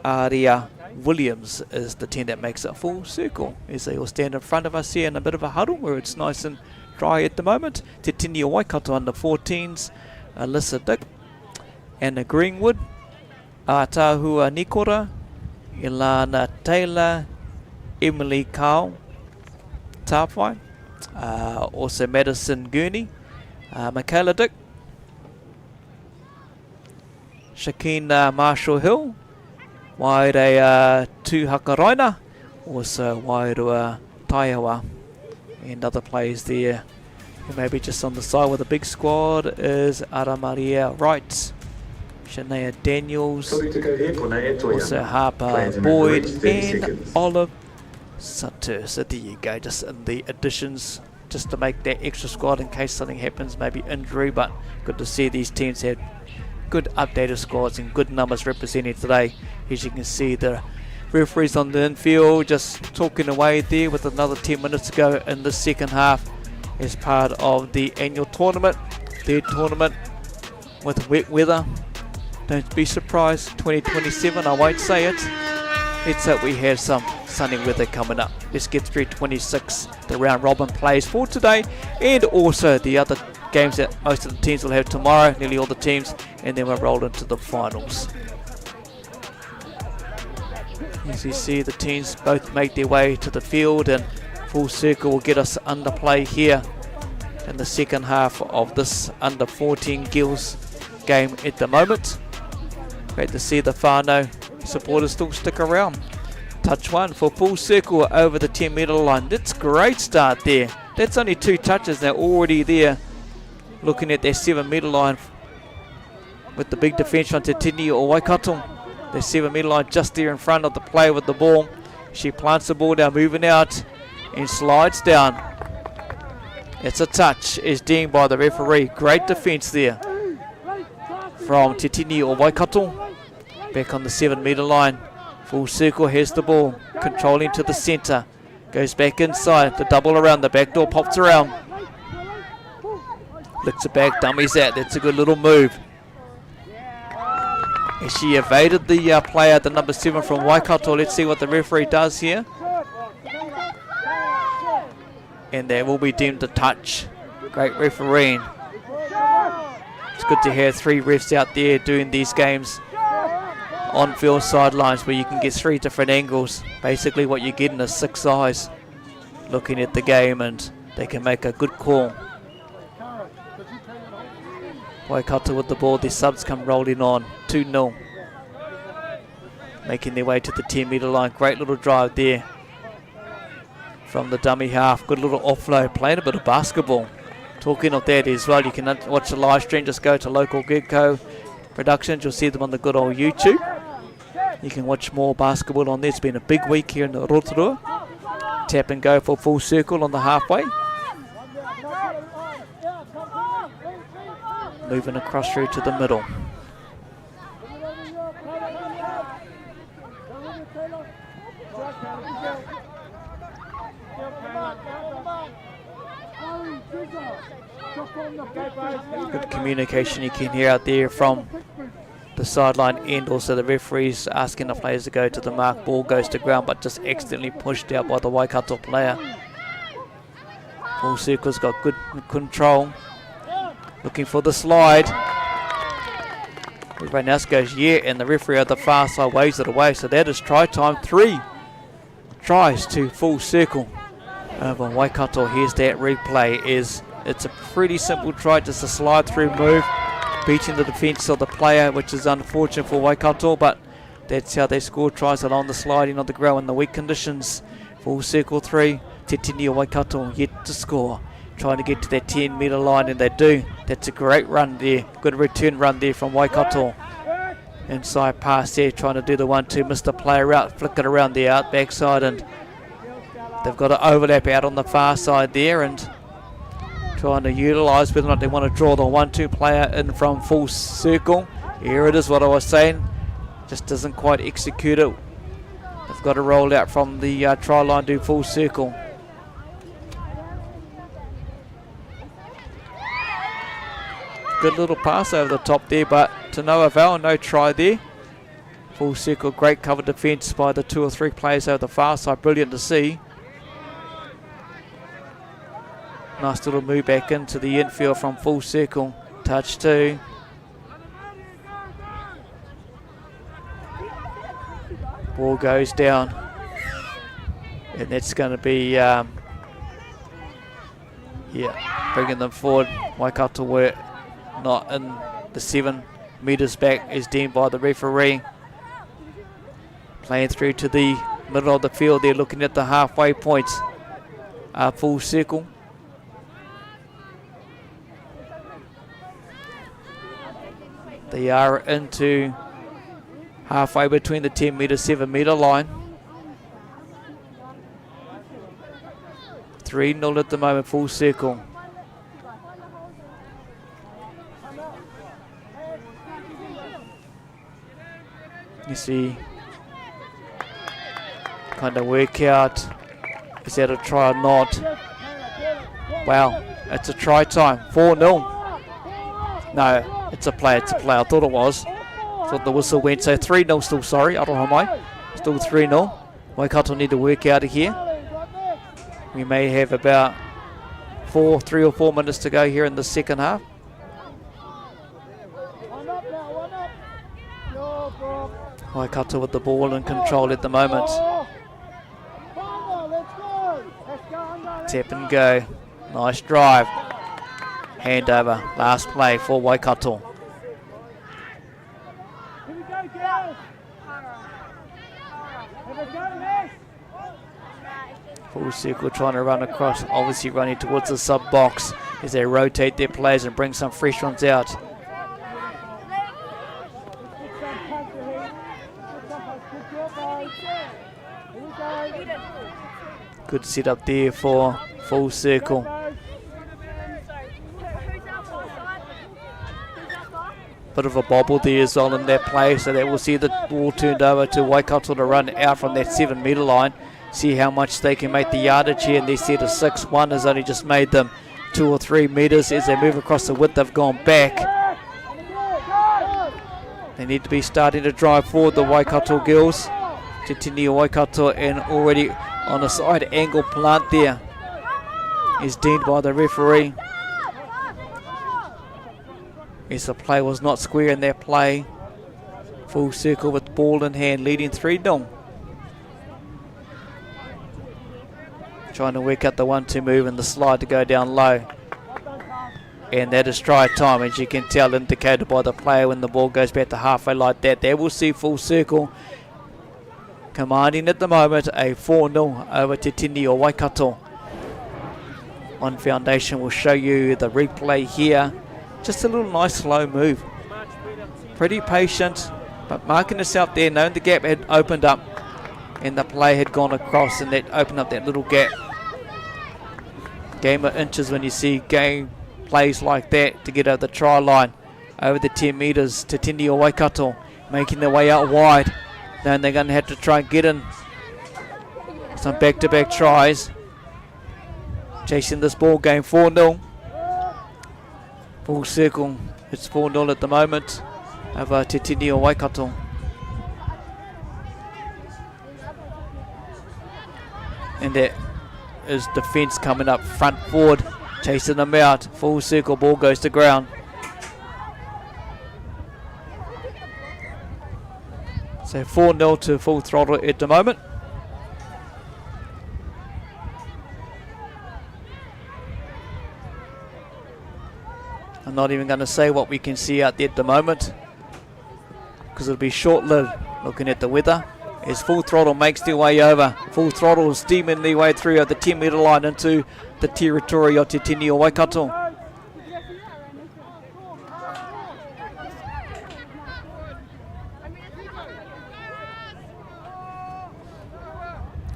Aria Williams is the 10 that makes a full circle as they all stand in front of us here in a bit of a huddle where it's nice and dry at the moment. Te Tini Waikato under 14s, Alyssa Dick, Anna Greenwood, Atahua Nikora, Ilana Taylor, Emily Carl, Tāwhai, also Madison Gurney, Michaela Dick, Shakina Marshall Hill, Wairei Tūhakaraina, also Wairua Taiawa, and other players there who may be just on the side with a big squad is Aramaria Wright, Shania Daniels, also Harper Boyd, and Olive Sutter. So there you go, just in the additions, just to make that extra squad in case something happens, maybe injury, but good to see these teams had good updated squads and good numbers represented today. As you can see, the referees on the infield just talking away there with another 10 minutes to go in the second half as part of the annual tournament, third tournament with wet weather. Don't be surprised, 2027, I won't say it. Let's hope we have some sunny weather coming up. Let's get through 26, the round robin plays for today, and also the other games that most of the teams will have tomorrow, nearly all the teams, and then we'll roll into the finals. As you see, the teams both make their way to the field, and full circle will get us under play here in the second half of this under 14 girls game at the moment. Great to see the whānau supporters still stick around. Touch one for full circle over the 10 metre line. That's a great start there. That's only 2 touches. They're already there looking at their 7 metre line with the big defence on Te Tini or Waikato. The 7 metre line just there in front of the player with the ball. She plants the ball down, moving out and slides down. It's a touch, is deemed by the referee. Great defence there from Te Tini or Waikato. Back on the 7 metre line. Full circle has the ball, controlling to the centre. Goes back inside, the double around, the back door pops around. Looks it back, dummies out. That's a good little move. As she evaded the player, the number 7 from Waikato. Let's see what the referee does here. And that will be deemed a touch. Great refereeing. It's good to have 3 refs out there doing these games on field sidelines where you can get 3 different angles. Basically what you're getting is 6 eyes looking at the game, and they can make a good call. Waikato with the ball, the subs come rolling on. 2-0. Making their way to the 10 metre line. Great little drive there from the dummy half. Good little offload, playing a bit of basketball. Talking of that as well, you can watch the live stream. Just go to Local Gecko Productions. You'll see them on the good old YouTube. You can watch more basketball on there. It's been a big week here in the Rotorua. Tap and go for full circle on the halfway. Moving across through to the middle. Good communication you can hear out there from the sideline end. Also the referees asking the players to go to the mark. Ball goes to ground but just accidentally pushed out by the Waikato player. Full circle's got good control. Looking for the slide. Everybody else goes yeah, and the referee at the far side waves it away. So that is try time. 3 tries to full circle over Waikato. Here's that replay. It's a pretty simple try, just a slide through move, beating the defence of the player, which is unfortunate for Waikato, but that's how they score tries, along the sliding of the ground in the weak conditions. Full circle 3, Te Tini o Waikato yet to score. Trying to get to that 10 metre line, and they do. That's a great run there. Good return run there from Waikato. Inside pass there, trying to do the 1-2, missed the player out, flick it around the out backside, and they've got to overlap out on the far side there, and trying to utilise whether or not they want to draw the 1-2 player in from full circle. Here it is, what I was saying. Just doesn't quite execute it. They've got to roll out from the try line, do full circle. Good little pass over the top there, but to no avail, no try there. Full circle, great cover defence by the 2 or 3 players over the far side. Brilliant to see. Nice little move back into the infield from full circle. Touch 2. Ball goes down. And that's going to be, bringing them forward. Waikato were not in the 7 metres back, is deemed by the referee. Playing through to the middle of the field. They're looking at the halfway points. Full circle. They are into halfway between the 10 metre, 7 metre line. 3-0 at the moment, full circle. You see, kind of work out, is that a try or not? Wow, it's a try time, 4-0. No, it's a play, it's a play. I thought it was. Thought the whistle went, so 3-0 still, sorry, Arohamai. Still 3-0. Waikato need to work out of here. We may have about 3 or 4 minutes to go here in the second half. Waikato with the ball in control at the moment. Tap and go. Nice drive. Handover. Last play for Waikato. Full circle trying to run across. Obviously running towards the sub box as they rotate their players and bring some fresh ones out. Good setup there for full circle. Bit of a bobble there as well in that play, so that we'll see the ball turned over to Waikato to run out from that 7 metre line. See how much they can make the yardage here, and they set a 6-1 has only just made them 2 or 3 metres as they move across the width. They've gone back. They need to be starting to drive forward, the Waikato girls. Te Tini Waikato, and already on a side angle plant there is deemed by the referee. As the play was not square in that play. Full circle with ball in hand, leading 3-0. Trying to work out the 1-2 move and the slide to go down low. And that is stride time, as you can tell, indicated by the player when the ball goes back to halfway like that. There we'll see full circle commanding at the moment a 4-0 over Te Tini o Waikato. On Foundation will show you the replay here. Just a little nice slow move. Pretty patient, but marking itself there, knowing the gap had opened up and the play had gone across, and that opened up that little gap. Game of inches when you see game plays like that to get over the try line. Over the 10 metres, Te Tini o Waikato making their way out wide. Then they're going to have to try and get in some back-to-back tries. Chasing this ball game, 4-0. Full circle, it's 4-0 at the moment over Te Tini o Waikato. And that is defence coming up front forward, chasing them out. Full circle, ball goes to ground. So 4-0 to Full Throttle at the moment. I'm not even going to say what we can see out there at the moment, because it'll be short-lived looking at the weather. As Full Throttle makes their way over. Full Throttle steaming their way through the 10 metre line into the territory of Te Tini o Waikato.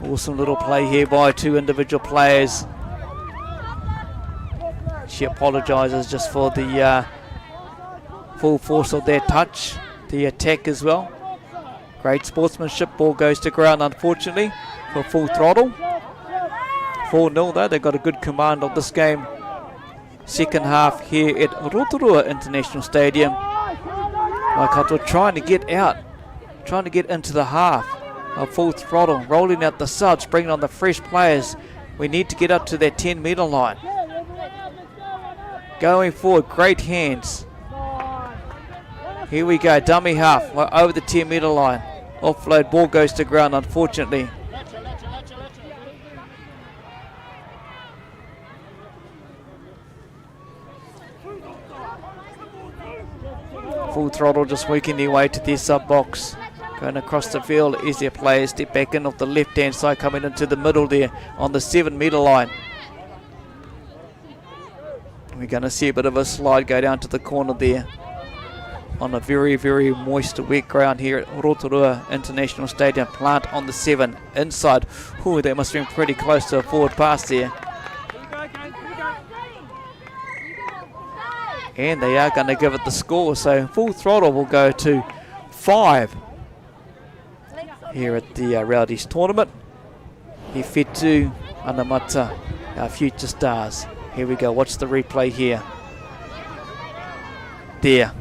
Awesome little play here by 2 individual players. She apologises just for the full force of their touch, the attack as well. Great sportsmanship. Ball goes to ground, unfortunately, for Full Throttle. 4-0 though. They've got a good command of this game. Second half here at Rotorua International Stadium. Waikato trying to get out, trying to get into the half of Full Throttle, rolling out the subs, bringing on the fresh players. We need to get up to that 10 metre line. Going forward, great hands. Here we go, dummy half over the 10 metre line. Offload, ball goes to ground, unfortunately. Full Throttle just working their way to their sub box. Going across the field is their players. Step back in off the left hand side, coming into the middle there on the 7 metre line. We're going to see a bit of a slide go down to the corner there on a very, very moist, wet ground here at Rotorua International Stadium. Plant on the 7 inside. Ooh, they must have been pretty close to a forward pass there. And they are going to give it the score. So Full Throttle will go to 5 here at the Rowdies tournament. Whetū Anamata, our future stars. Here we go, watch the replay here. There.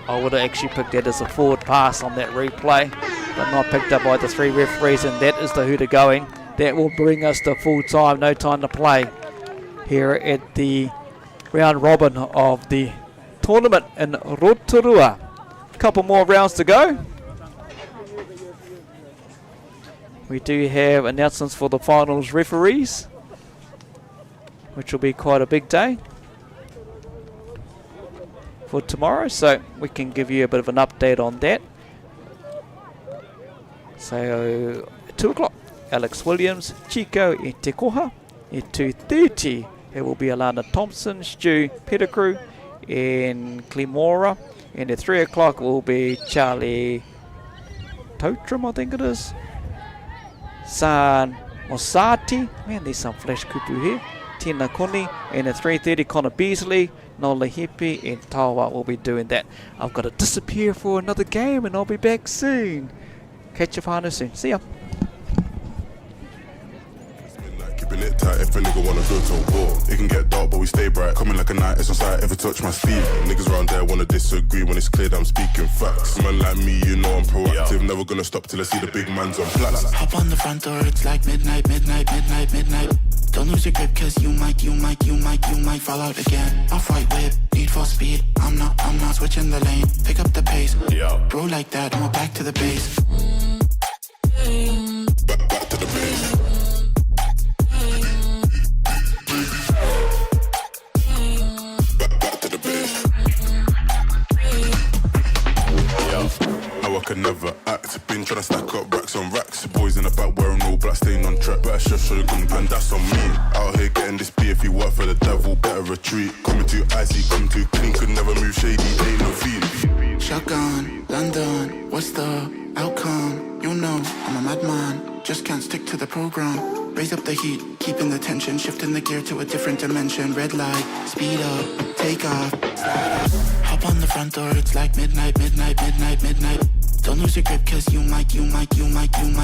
I would have actually picked that as a forward pass on that replay, but not picked up by the 3 referees, and that is the hooter going. That will bring us to full time, no time to play. here at the round robin of the tournament in Rotorua. Couple more rounds to go. We do have announcements for the finals referees, which will be quite a big day for tomorrow, so we can give you a bit of an update on that. So at 2 o'clock, Alex Williams, Chico e Te Koha. At 2:30, it will be Alana Thompson, Stu Pettigrew and Clemora. And at 3 o'clock will be Charlie Totram, I think it is. San Mosati. Man, there's some flash kupu here. Tina Koni. And at 3:30, Connor Beasley, Nola Hepe and Tawa will be doing that. I've got to disappear for another game and I'll be back soon. Catch you for soon. See ya. Keeping it tight if a nigga wanna go to war. It can get dark but we stay bright. Coming like a knight, it's on sight, ever touch my speed. Niggas round there wanna disagree when it's clear that I'm speaking facts. Man like me, you know I'm proactive. Never gonna stop till I see the big man's on flats. Hop on the front door, it's like midnight, midnight, midnight, midnight. Don't lose your grip cause you might fall out again. Off-white whip, need for speed. I'm not switching the lane. Pick up the pace, bro like that, and we're back to the base. Back to the base. I can never act. Been trying to stack up racks on racks. Boys in the back wearing all black, staying on track. Better show your gun, and that's on me. Out here getting this beer. If you work for the devil, better retreat. Coming too icy, coming too clean. Could never move shady, ain't no feed. Shotgun, London, what's the outcome? You know, I'm a madman. Just can't stick to the program. Raise up the heat, keeping the tension. Shifting the gear to a different dimension. Red light, speed up, take off. Hop on the front door, it's like midnight, midnight, midnight, midnight. Don't lose your grip cause you might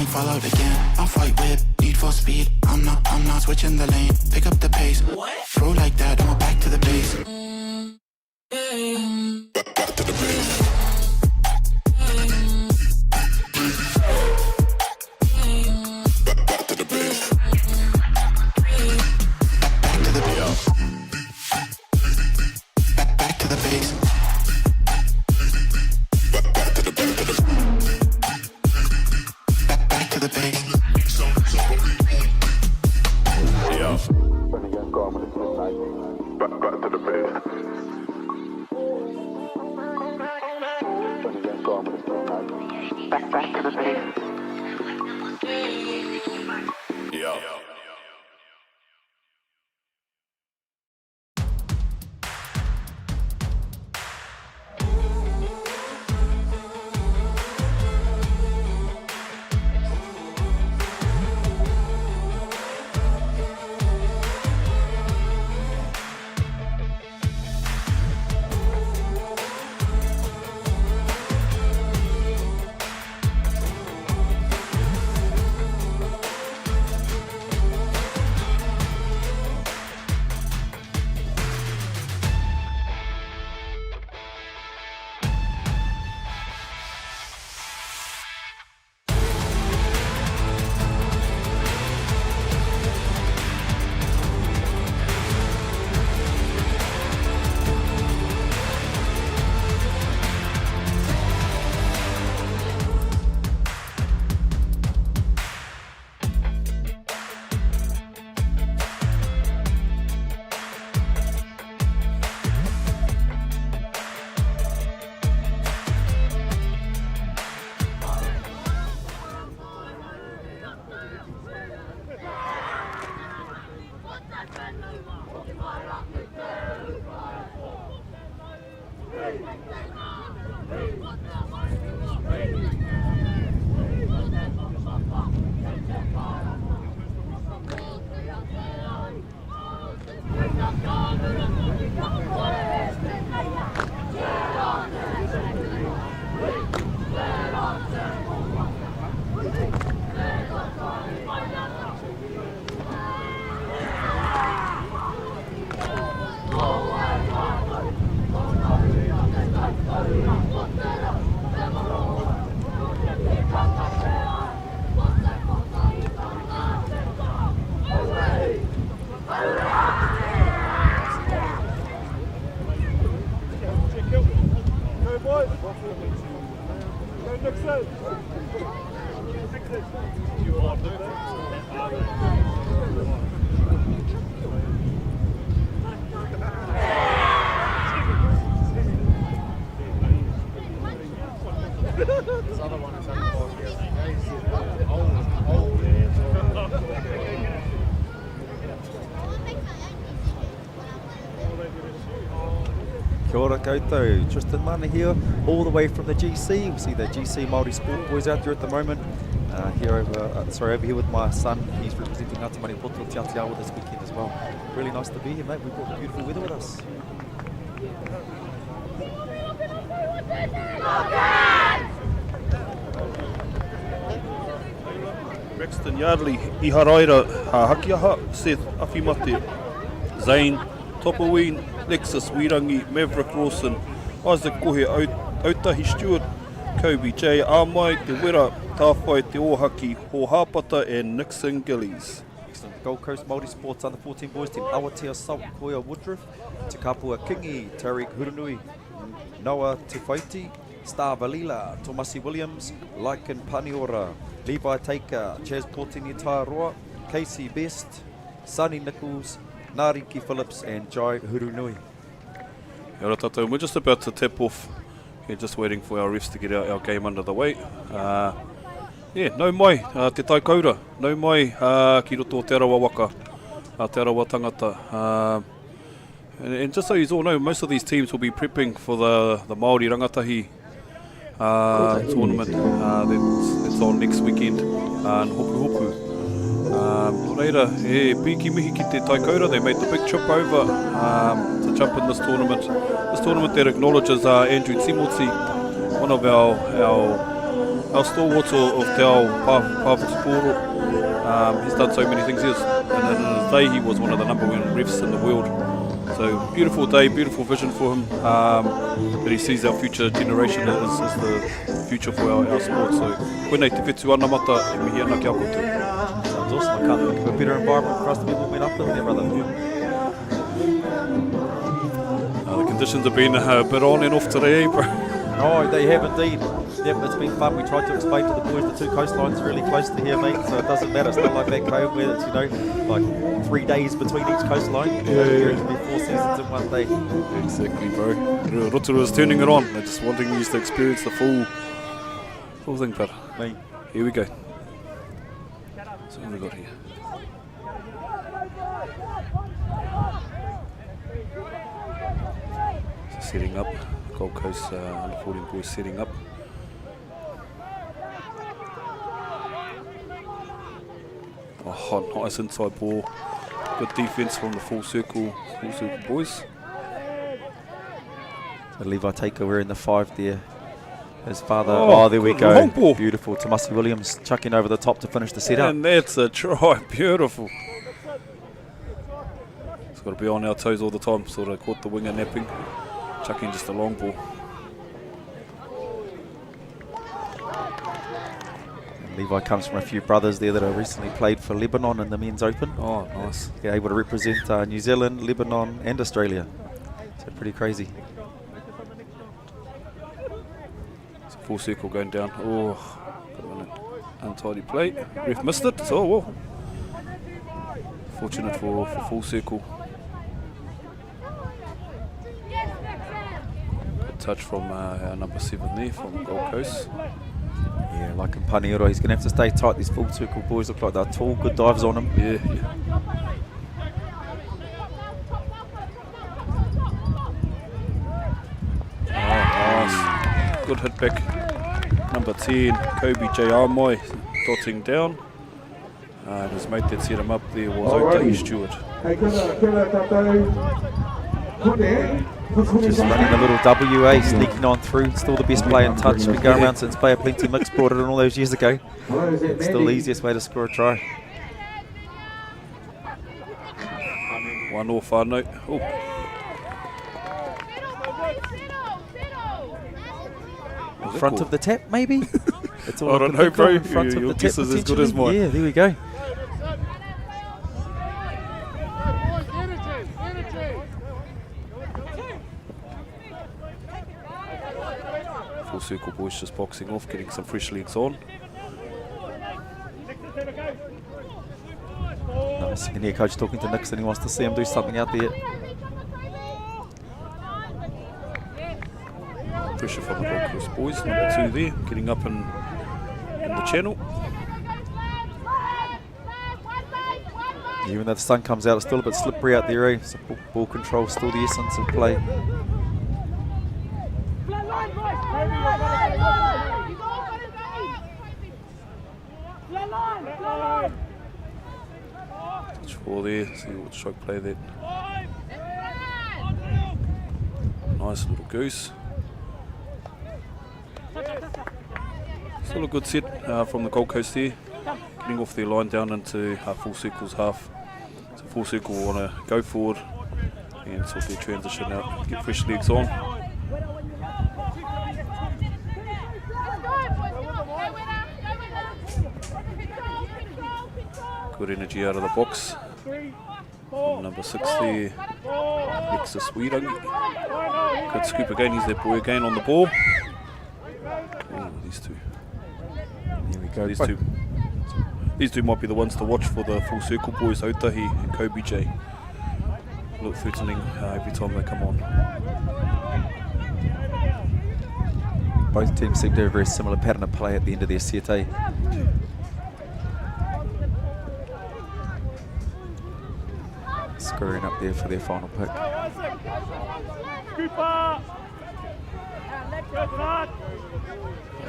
fall out again. Off-white whip, need for speed. I'm not switching the lane. Pick up the pace. Throw like that and we're back to the base. Back to the base. Back to the base. Back to the base. Back to the base. Back to the base. Back to the base. Yeah. Back to the base. Back to the base. Yeah. This other one is under 5 years. Kia ora koutou, Tristan Mana here, all the way from the GC. We see the GC Māori Sport boys out there at the moment. Over here with my son. He's representing Ngāti Manipoto Te Atiawa this weekend as well. Really nice to be here, mate. We've got the beautiful weather with us. Braxton Yardley, Iharaira, Hakiaha, Seth Afimate, Zane, Topoween, Lexus Wirangi, Maverick Rawson, Isaac Kohe, Autahi Stewart, Kobe J. Amai, Te Wera, Tāwhai, Te Ohaki, Ho Hāpata and Nixon Gillies. Excellent. Gold Coast Māori Sports under 14 boys team, Awatea Salt, Koia Woodruff, Te Kapua Kingi, Tariq Hurunui, Noah Tewhaiti, Star Valila, Tomasi Williams, Lycan Paniora, Levi Taker, Chaz Portini Taiaroa, Casey Best, Sonny Nichols, Nariki Phillips and Jai Hurunui. Kia ora tātou, we're just about to tap off. We're just waiting for our refs to get our game under the way. No mai, te taikaura, no mai ki roto o te arawa waka, te arawa tangata. And just so you all know, most of these teams will be prepping for the Māori Rangatahi tournament that's on next weekend in Hopu Hopu. Reira, piki mihi ki te taikaura, they made the big trip over to jump in this tournament. This tournament that acknowledges Andrew Timotsi, one of our stalwarts of te ao Pāwhiti. He's done so many things. And in his day he was one of the #1 refs in the world. So beautiful day, beautiful vision for him. That he sees our future generation as the future for our sport. So koenei te Whetū Anamata e mihi ana ki a koutou. Sounds awesome. I can't think of a better environment for us to be warming up in there, brother. The conditions have been a bit on and off today, bro. Oh, they have indeed. Yep, it's been fun. We tried to explain to the boys the two coastlines are really close to here, mate, so it doesn't matter. It's not like back home where it's, like 3 days between each coastline. It can be 4 seasons in one day. Exactly, bro. Rotorua is turning it on. They're just wanting you to experience the full thing, but here we go. So what have we got here? So setting up. Gold Coast under 14 boys setting up. Oh, nice inside ball. Good defense from the full circle boys. So Levi Taker wearing the 5 there. His father, there we go. Beautiful. Tomasi Williams chucking over the top to finish the setup. And that's a try. Beautiful. It's got to be on our toes all the time. Sort of caught the winger napping. Chucking just a long ball. And Levi comes from a few brothers there that have recently played for Lebanon in the Men's Open. Oh, nice. Yeah, able to represent New Zealand, Lebanon and Australia. So pretty crazy. It's a full circle going down. Oh, bit of an untidy play. Ref missed it. So, well. Fortunate for full circle. Touch from our number 7 there from Gold Coast. Yeah, like in Paniora, he's going to have to stay tight. These full circle boys look like they're tall, good dives on him. Yeah. Oh, nice. Good hit back. Number 10, Kobe J. Amai, dotting down. And his mate that set him up there was Otahi Stewart. Just running a little WA, sneaking on through. Still the best player in touch. Been going around since Bay of Plenty Mix brought it in all those years ago. It's still the easiest way to score a try. 1-1 whānau. Oh. Front of the tap, maybe? It's all I don't know, bro. Front of Your the guess tap, is as good as mine. Yeah, there we go. circle boys just boxing off, getting some fresh legs on. Nice. You can hear Coach talking to Nixon. He wants to see him do something out there. Pressure from the Gold Coast boys, number 2 there, getting up in the channel. Even though the sun comes out, it's still a bit slippery out there, so ball control still the essence of play. Touch 4 there, see what stroke play that. Nice little goose. Still a good set from the Gold Coast there. Getting off their line down into full circles half. So full circle will want to go forward and sort their transition out, get fresh legs on. Good energy out of the box. From number 6 there, Nexus Wirangi. Good scoop again, he's that boy again on the ball. Oh, these two. Here we go. These two might be the ones to watch for the full circle boys, Otahi and Kobe J. Look threatening every time they come on. Both teams seem to have a very similar pattern of play at the end of their set, eh? Screwing up there for their final pick.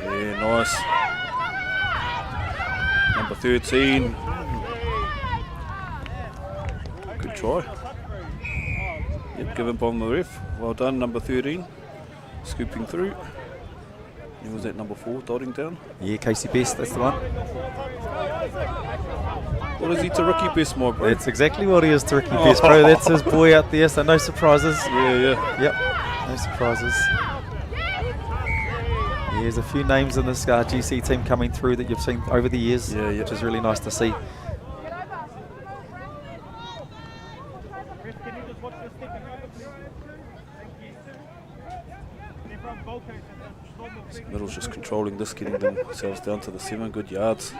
Yeah, nice. Number 13. Good try. Yep, given by the ref. Well done, number 13. Scooping through. Who was that, number 4, dotting down? Yeah, Casey Best, that's the one. What is he to Ricky Best, my bro? That's exactly what he is to Ricky Best, bro. That's his boy out there, so no surprises. Yeah. Yep, no surprises. There's a few names in this GC team coming through that you've seen over the years, which is really nice to see. Middle's just controlling this, getting themselves down to the 7 good yards.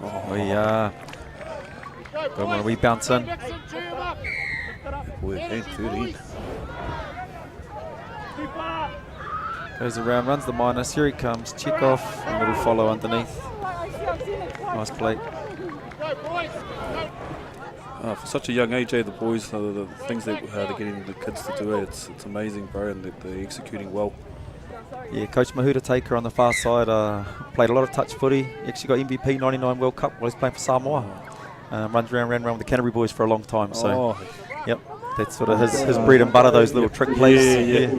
Oh yeah. Good one, we bounce in. Boy, 13. Goes around, runs the minus. Here he comes. Check off, and little follow underneath. Nice play. For such a young age, the boys, the things that they're getting the kids to do, it's amazing, bro, and they're executing well. Yeah, Coach Whetū Taker on the far side played a lot of touch footy. He actually got MVP 99 World Cup while he's playing for Samoa. Ran around with the Canterbury boys for a long time. So, yep, that's sort of his bread and butter, those little trick plays. Yeah.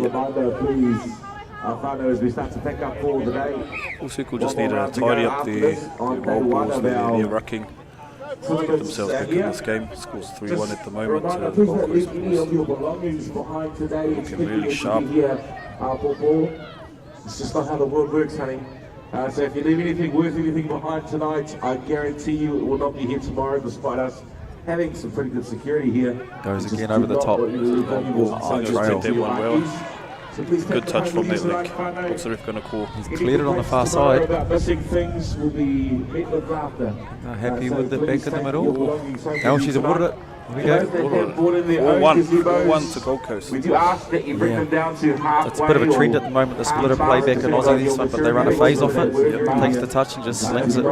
Our whānau as we start to pick up ball today. Full circle just need to tidy up their wild balls, their rucking. Get themselves back in this game. Scores 3-1 at the moment. The Gold Coast boys looking really sharp. It's just not how the world works, honey. So if you leave anything worth anything behind tonight, I guarantee you it will not be here tomorrow, despite us having some pretty good security here. Goes again over the top. Good touch from that leg. What's the ref going to call? He's cleared it on the far side. Missing things will be met with laughter. Happy with the back in the middle. Now she's awarded it. Here we go. 4-1 to Gold Coast. We do ask that you bring them down to halfway. It's a bit of a trend at the moment, the split of play back in Aussie this one, but they run a phase off it, takes the touch and just slings it.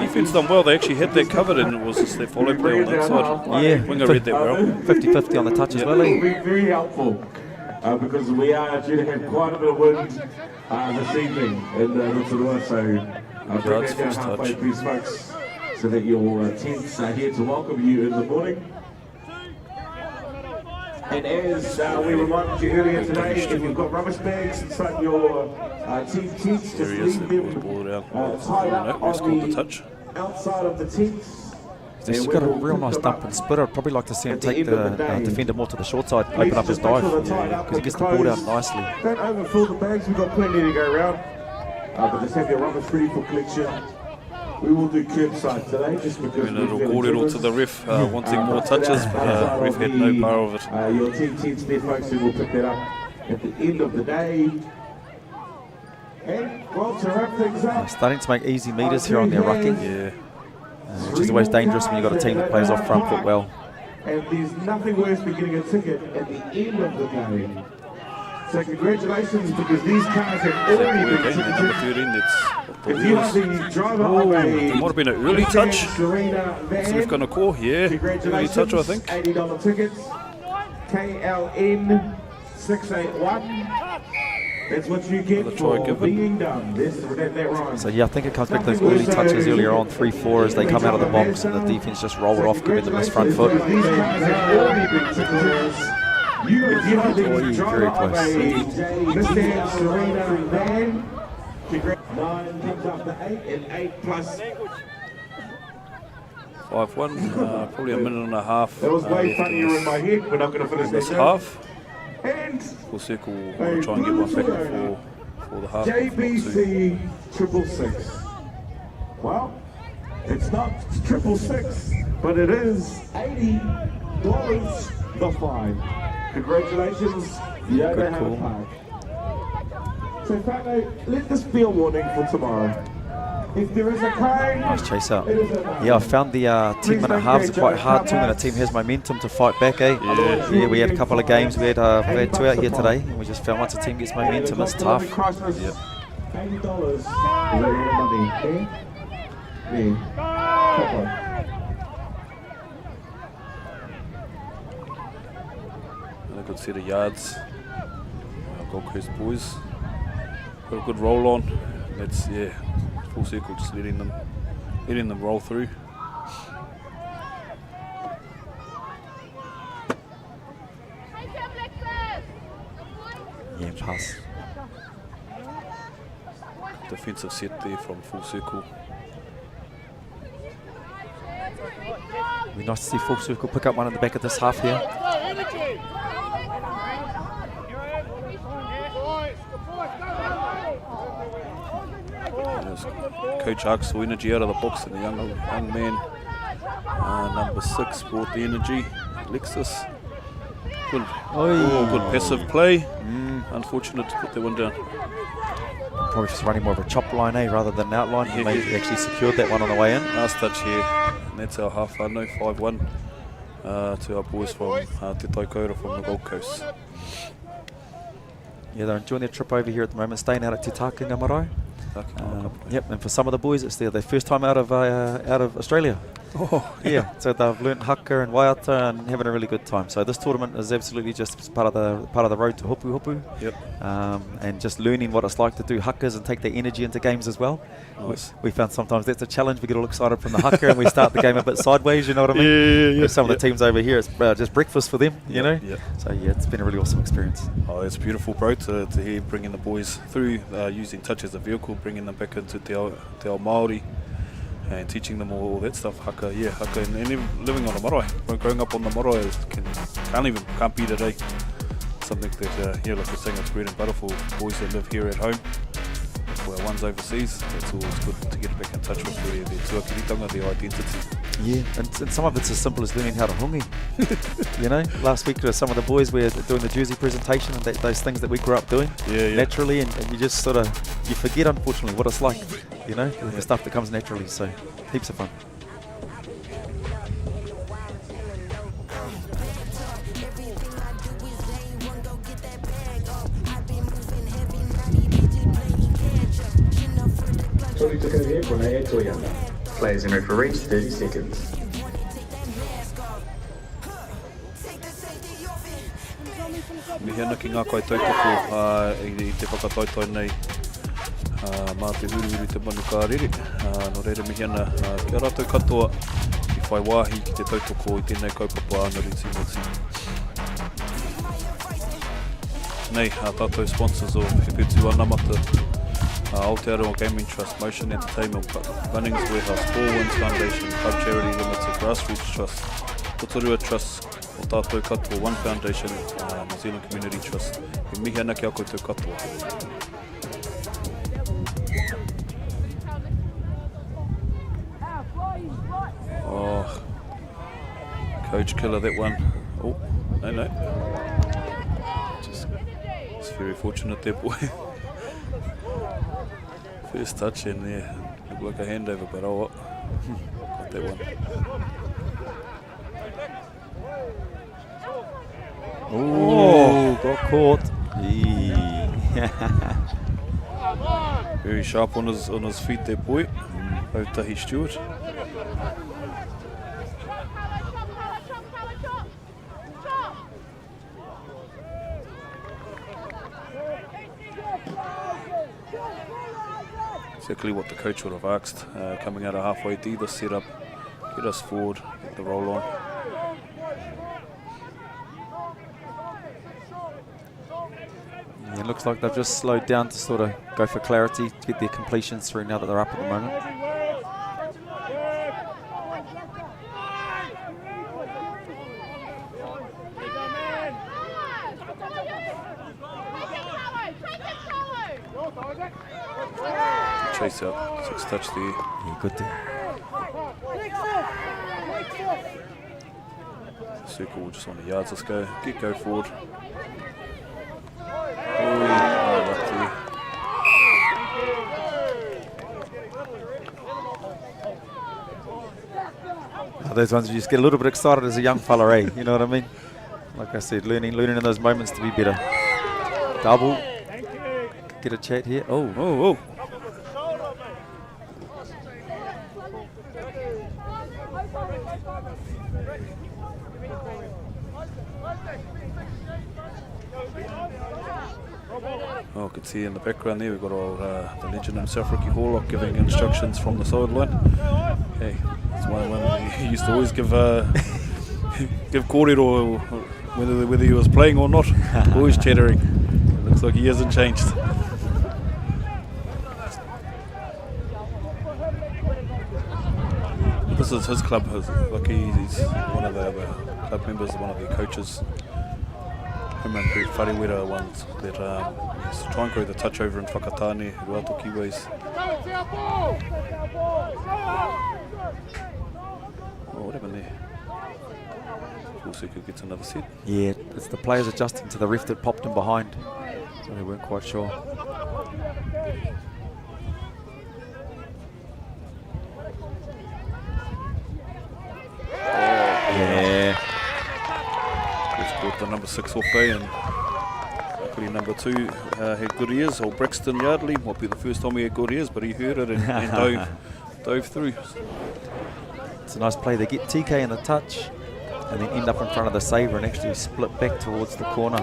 Defense done well, they actually had that covered and it was just their follow play on that side. Yeah, Winger read that well. 50-50 on the touch as well. Very helpful because we are due to have quite a bit of wind this evening in Rotorua, so bring that down halfway, please, folks, so that your tents are here to welcome you in the morning. And as we reminded you earlier today, if you've got rubbish bags inside your team tents, just leave them tied up on the outside of the tents. He's got a real nice dump and split. I'd probably like to see him take the defender more to the short side, open up his dive, because he gets the ball down nicely. Don't overfill the bags, we've got plenty to go around. But just have your rubbish ready for collection. We will do curbside today, just because it'll kōrero to the ref, wanting more touches, but ref had no power of it. Your team there, folks, who will pick that up at the end of the day. And, well, to wrap things up, Starting to make easy meters here on their rucking. Yeah. Which is always dangerous when you've got a team that plays off front foot well. and there's nothing worse than getting a ticket at the end of the game. So congratulations, because these cars have already been ticketed. If you are the driver of a... There might have been an early touch. What's the ref going to call? Yeah, early touch, I think. $80 tickets. KLN 681. That's what you get for being done. That right. So yeah, I think it comes back to those early touches earlier on, 3-4 as they come out of the box and the defense just roll it off, giving them this front foot. These cars have already been ticketed. If you are the driver of a Mr. Serena van, 9 comes up to 8 and 8 plus. 5-1, probably a minute and a half. That was way funnier in my head. We're not going to finish this that half. And Full circle, we'll try and get one back for the half. JBC 666. Well, it's not 666, but it is $80 the fine. Congratulations, Yoga Hammer Park. So, Fano, let this be a warning for tomorrow. If there is a cone, Nice chase out. Yeah, I found the 10-minute halves are quite hard. 2-minute team has momentum to fight back, eh? Yeah, we had a couple of games. We had 2 out here today, and we just found once a team gets momentum, it's tough. Yep. $80 is a lot of money, eh? Yeah. Top one. And a good set of yards. Gold Coast boys got a good roll on. That's full circle, just letting them roll through. Yeah, pass. Defensive set there from full circle. It'd be nice to see full circle pick up one at the back of this half here. Coach Arks saw energy out of the box, and the young man, number 6, brought the energy. Alexis, good passive play. Unfortunate to put that one down. Probably just running more of a chop line, rather than an outline. He maybe actually secured that one on the way in. Last touch here, and that's our half. 5-1 to our boys from Te Taikaura from the Gold Coast. Yeah, they're enjoying their trip over here at the moment, staying out at Te Takinga Marae. Yep, and for some of the boys, it's their first time out of Australia. Oh, yeah. So they've learnt haka and waiata and having a really good time. So this tournament is absolutely just part of the road to Hopu. Yep. And just learning what it's like to do hakas and take their energy into games as well. Nice. We found sometimes that's a challenge. We get all excited from the haka and we start the game a bit sideways. You know what I mean? Yeah. Some of the teams over here, it's just breakfast for them. You know. Yeah. So yeah, it's been a really awesome experience. Oh, it's beautiful, bro, to hear bringing the boys through, using touch as a vehicle, bringing them back into te ao Māori and teaching them all that stuff, haka, and living on the marae. Growing up on the marae can't beat it, eh? Something that, like you're saying, it's bread and butter for boys that live here at home. For our ones overseas, it's always good to get back in touch with their tuakiritanga, their identity. Yeah, and some of it's as simple as learning how to hongi. You know, last week some of the boys were doing the jersey presentation and those things that we grew up doing naturally, and you just you forget, unfortunately, what it's like, you know, the stuff that comes naturally. So heaps of fun. Players and referees 30 seconds. Mihana ki ngā kai tautoko i te whakataitai nei mā te huru te manu ka rere. No reira mihana kia rātou katoa i whai wāhi ki te tautoko i tēnei kaupapa ana ritsi. Nei, tātou sponsors of Whetū Anamata Aotearoa Gaming Trust, Motion Entertainment, Bunnings Warehouse, 4 Winds Foundation, Club Charity Limited, Grassroots Trust, Rotorua Trust, o tātou katoa, One Foundation, New Zealand Community Trust. E mihi ana ki a koutou katoa. Oh, coach killer that one. Oh, no. Just very fortunate there, boy. First touch in there. Looked like a handover, but oh what. Got that one. Oh, got caught. Very sharp on his feet there, boy. Autahi Stewart. Exactly what the coach would have asked, coming out of halfway D, the setup, get us forward, get the roll on. Yeah, it looks like they've just slowed down to sort of go for clarity, to get their completions through now that they're up at the moment. Chase out, 6 touch there. Yeah, good there. Circle just on the yards, let's go. Gecko forward. Those ones you just get a little bit excited as a young fella, eh? You know what I mean? Like I said, learning in those moments to be better. Double. Get a chat here. Oh. Oh, I can see in the background there we've got old, the legend himself, Ricky Horlock, giving instructions from the sideline. Hey, it's one he used to always give give kōrero whether he was playing or not. Always chattering. Looks like he hasn't changed. This is his club. Like he's one of the club members, one of the coaches. Him and Brett Wharewera ones that used to try and grow the touch over in Whakatane, Ruato Kiwis. Oh, what happened there? Full gets another set. Yeah, it's the players adjusting to the ref that popped him behind, so they weren't quite sure. Yeah. Just brought the number 6 off there, and luckily number 2 had good ears. Old Brixton Yardley, might be the first time he had good ears, but he heard it and dove through. It's a nice play. They get TK in the touch and then end up in front of the saver and actually split back towards the corner.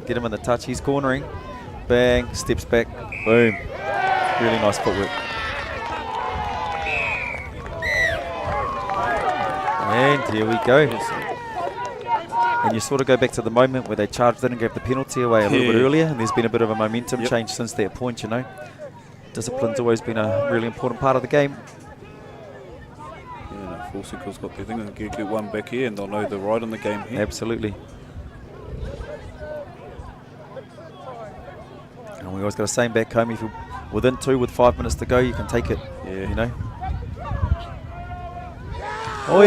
Get him in the touch. He's cornering. Bang, steps back. Boom. Really nice footwork. And here we go. And you sort of go back to the moment where they charged in and gave the penalty away a little bit earlier, and there's been a bit of a momentum change since that point, you know. Discipline's always been a really important part of the game. Yeah, Full Circle's got their thing, and get one back here and they'll know they're right in the game here. Absolutely. And we always got a saying back home, if you're within 2 with 5 minutes to go, you can take it, you know. Oi,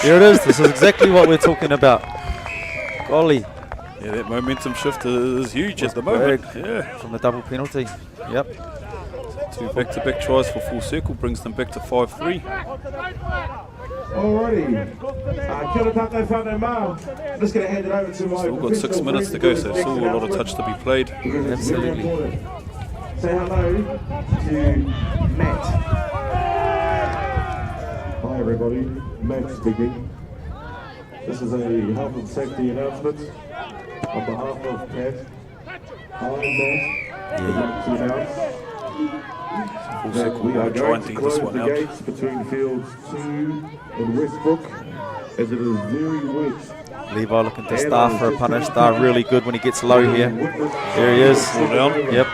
here it is. This is exactly what we're talking about. Golly. Yeah, that momentum shift is huge at the moment. Yeah. From the double penalty. Yep. 2 back-to-back tries for Full Circle brings them back to 5-3. Alrighty. Kia ora tātou whānau mā. I'm just going to hand it over to my Still got 6 minutes to go, so still a lot of touch to be played. Absolutely. Say hello to Matt. Hi everybody, Matt speaking. This is a health and safety announcement on behalf of Pat. Hi Matt. To announce that we are going to close the gates between fields 2 and Westbrook as it is very wet. Levi looking to Star for a punish. Star really good when he gets low here. There he is. Down. Yep.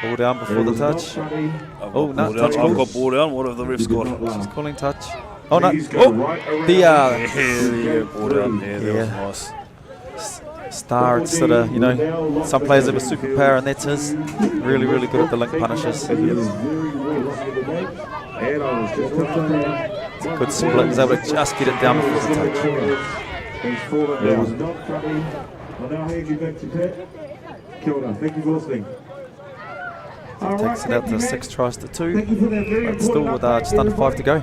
Ball down before the touch. Oh, no, touch I've call. got ball down. What have the refs got? She's calling touch. Oh, no. Oh, The ball down. Yeah, that was nice. Star, it's sort of, you know, some players have a superpower, and that's his. Really, really good at the link punishes. It's a good split. He's able to just get it down before the touch. I'll now hand you back to Pat. Kia ora. Thank you for listening. Takes it out to 6 tries to 2. But still with just under 5 to go.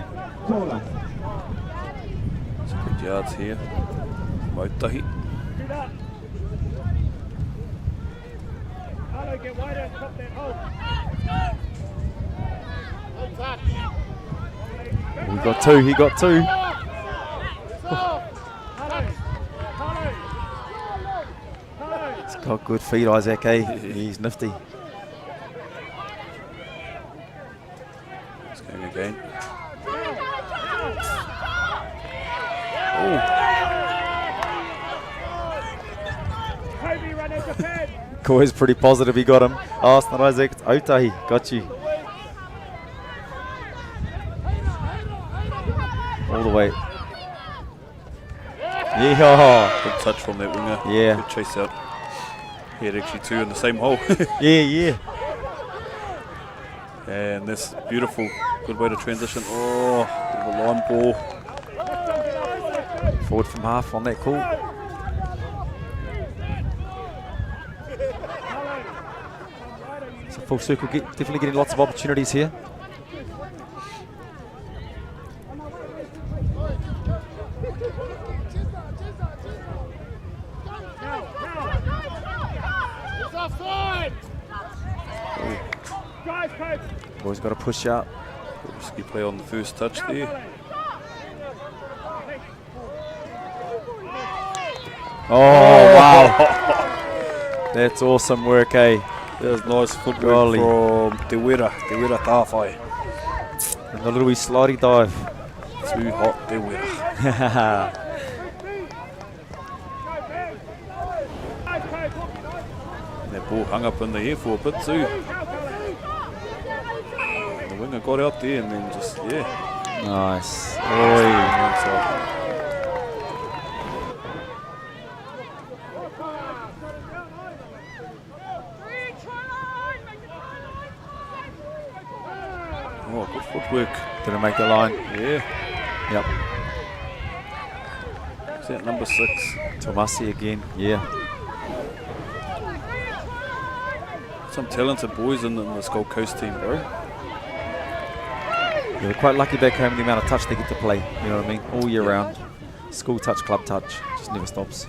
Some good yards here. Mautahi. Get wider and top that hole. He got 2, he got 2. He's got good feet, Isaac, eh? He's nifty. It's going again. Kobe run out Japan. Koi's pretty positive he got him. Oh, it's not Isaac, it's Otahi. Got you. All the way. Yeah. Good touch from that winger. Yeah. Good chase out. He had actually 2 in the same hole. Yeah. And this beautiful. Good way to transition. Oh, the line ball. Forward from half on that call. So full circle, definitely getting lots of opportunities here. Boys got to push out. Risky play on the first touch there. Oh, wow. That's awesome work, eh? There's nice footwork from Te Wera Tāwhai. And the little wee slidey dive. Too hot, Te Wera. That ball hung up in the air for a bit too. The winger got out there and then just, yeah. Nice. Oh, good footwork. Didn't make the line. Yeah. Yep. Is that number 6? Tomasi again. Yeah. Some talented boys in this Gold Coast team, bro. Yeah, they're quite lucky back home the amount of touch they get to play. You know what I mean? All year round. School touch, club touch. Just never stops.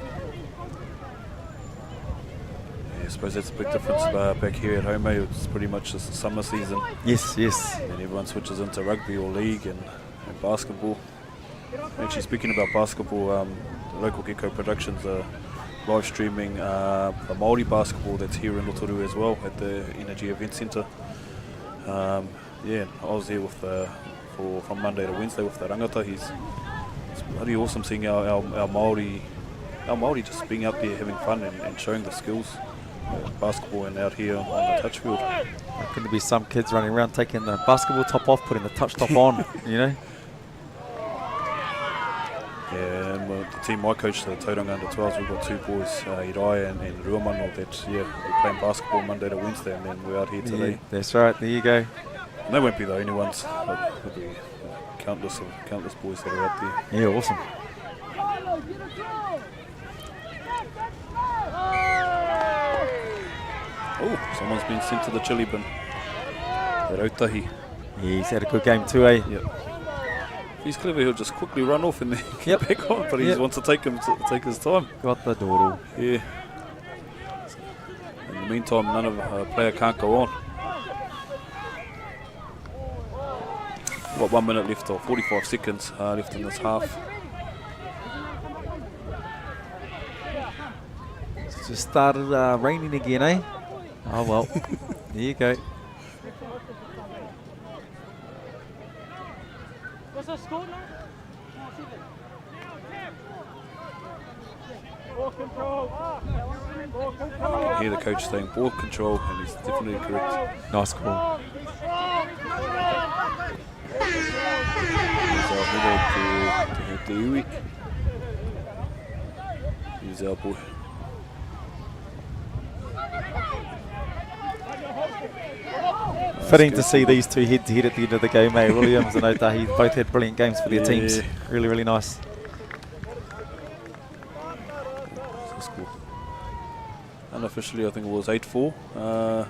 I suppose that's a big difference back here at home, eh? It's pretty much just the summer season. Yes. And everyone switches into rugby or league and basketball. Actually, speaking about basketball, the local Gecko Productions are live streaming the Māori basketball that's here in Rotorua as well at the Energy Event Centre. Yeah, I was here with from Monday to Wednesday with the rangatahi. It's bloody awesome seeing our Māori just being out there having fun and showing the skills. Basketball and out here on the touch field. There could be some kids running around taking the basketball top off, putting the touch top on, you know? Yeah, and the team I coach, the Tauranga under 12s, we've got 2 boys, Irai and Ruamano, that we're playing basketball Monday to Wednesday, and then we're out here today. Yeah, that's right, there you go. And they won't be the only ones. There'll be countless boys that are out there. Yeah, awesome. Oh, someone's been sent to the chili bin. That Otahi. Yeah, he's had a good game too, eh? Yep. If he's clever, he'll just quickly run off and then get back on, but he wants to take his time. Got the doodle. Yeah. In the meantime, none of the player can't go on. We've got 1 minute left, or 45 seconds left in this half. It's just started raining again, eh? Oh well, there you go. What's the score now? Ball control. hear the coach saying ball control, and he's definitely correct. Nice call. Here's our middle to Iwi. Here's our boy. Fitting to see these two head-to-head at the end of the game, eh? Williams and Otahi both had brilliant games for their teams. Really, really nice. Unofficially, I think it was 8-4 to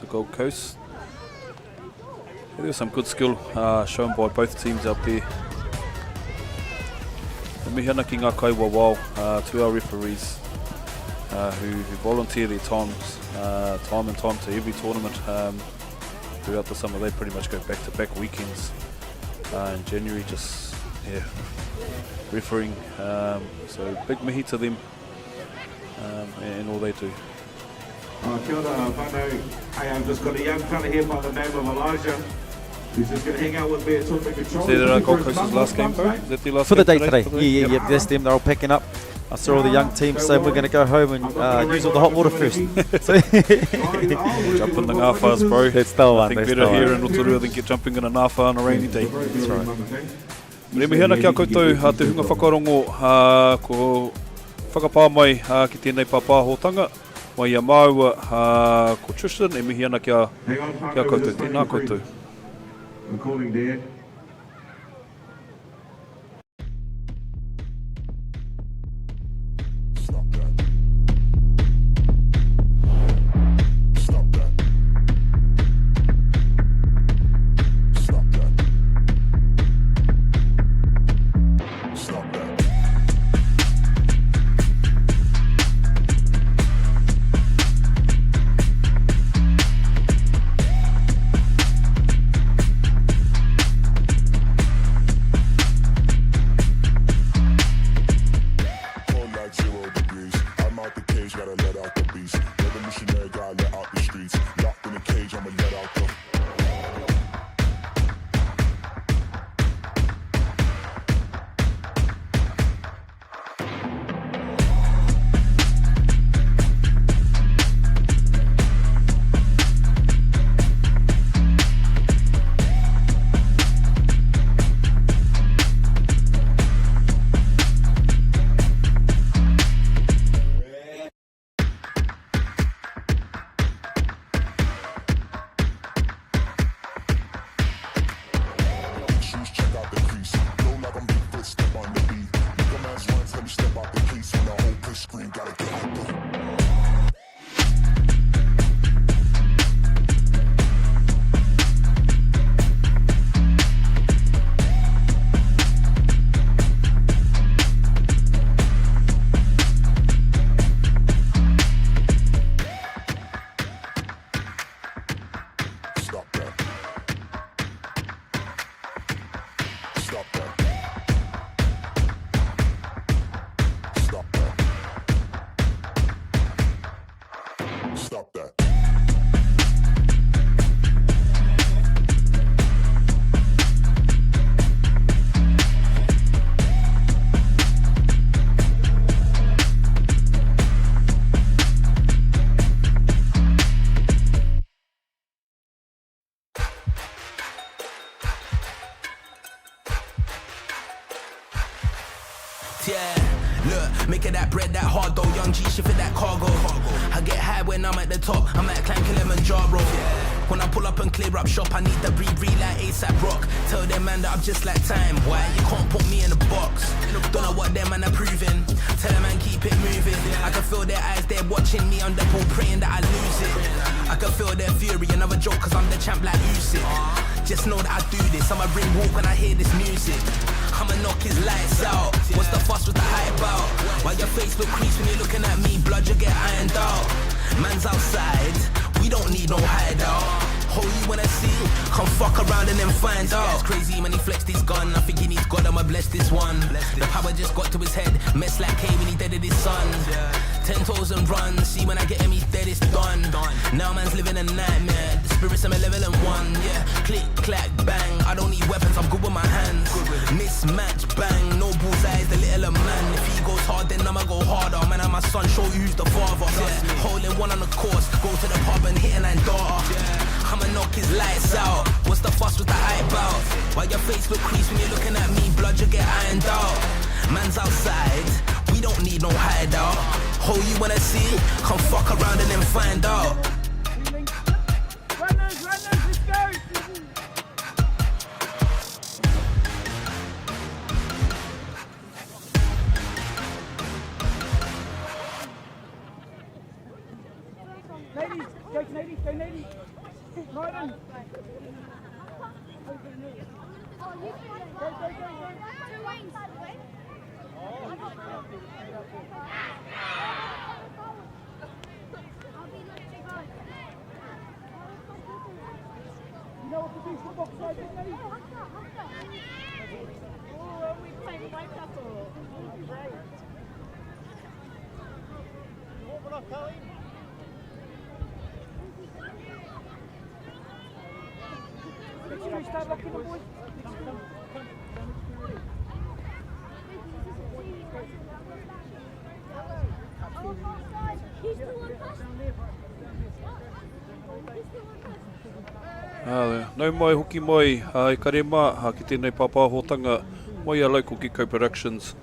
Gold Coast. Yeah, there was some good skill shown by both teams out there. E mihana ki ngā kaiwa wao to our referees who volunteer their time and time to every tournament. Throughout the summer, they pretty much go back-to-back weekends in January, just refereeing. So big mihi to them and all they do. Kia ora, whānau. Hey, I've just got a young fella here by the name of Elijah. He's just going to hang out with me at Tournament Control. Is that Gold Coast's last game, bro? Is that their last for the game day today? Yeah, that's them. They're all packing up. I saw all the young teams saying we're going to go home and use all the hot water first. Jump in the ngāwhas, bro. That's the one. I think better here in Rotorua than get jumping in a ngāwha on a rainy day. That's right. Mire mihana kia koutou te hunga whakarongo ko whakapā mai ki tēnei pāpāhotanga. Mai ia māua ko Tristan e mihi ana kia koutou. Tēnā koutou. I'm calling Dad. Making that bread that hard though, young G shifting that cargo. I get high when I'm at the top, I might climb Kilimanjaro. When I pull up and clear up shop, I need to breathe like ASAP Rock. Tell them man that I'm just like time, why you can't put me in a box? Don't know what them man are proving, tell them man keep it moving. I can feel their eyes, they're watching me on the ball, praying that I lose it. I can feel their fury, another joke cause I'm the champ like Usyk. Just know that I do this, I'ma bring walk when I hear this music. I'ma knock his lights out. What's the fuss with the hype out? Why your face look creased when you're looking at me? Blood, you get ironed out. Man's outside, we don't need no hideout. Who you wanna see? Come fuck around and then find out. It's crazy when he flexed his gun. I think he needs God, I'ma bless this one. The power just got to his head. Mess like K when he deaded his son. 10 toes and run. See when I get him, he's dead, it's done. Now man's living a nightmare. The spirits I'm a level and one. Yeah, click, clack, bang. I don't need weapons, I'm good with my hands. Mismatch, bang. No bullseyes, the little man. If he goes hard, then I'ma go harder. Man, I'm my son, show you who's the father. Yeah. Holding one on the course, go to the pub and hitting and daughter. I'ma knock his lights out. What's the fuss with the hype out? Why your face look creased when you're looking at me? Blood, you get ironed out. Man's outside, we don't need no hideout. Who you wanna see? Come fuck around and then find out. Runners, let's go! Ladies, go ladies, go ladies. Right in. Go. Two wings. You know what to do from box side, don't you? Oh, we playing Waikato. Great. What will I tell him? Should we start locking the boys? Nau mai hoki mai I karema ki tēnei pāpāhotanga mai a local Gecko Productions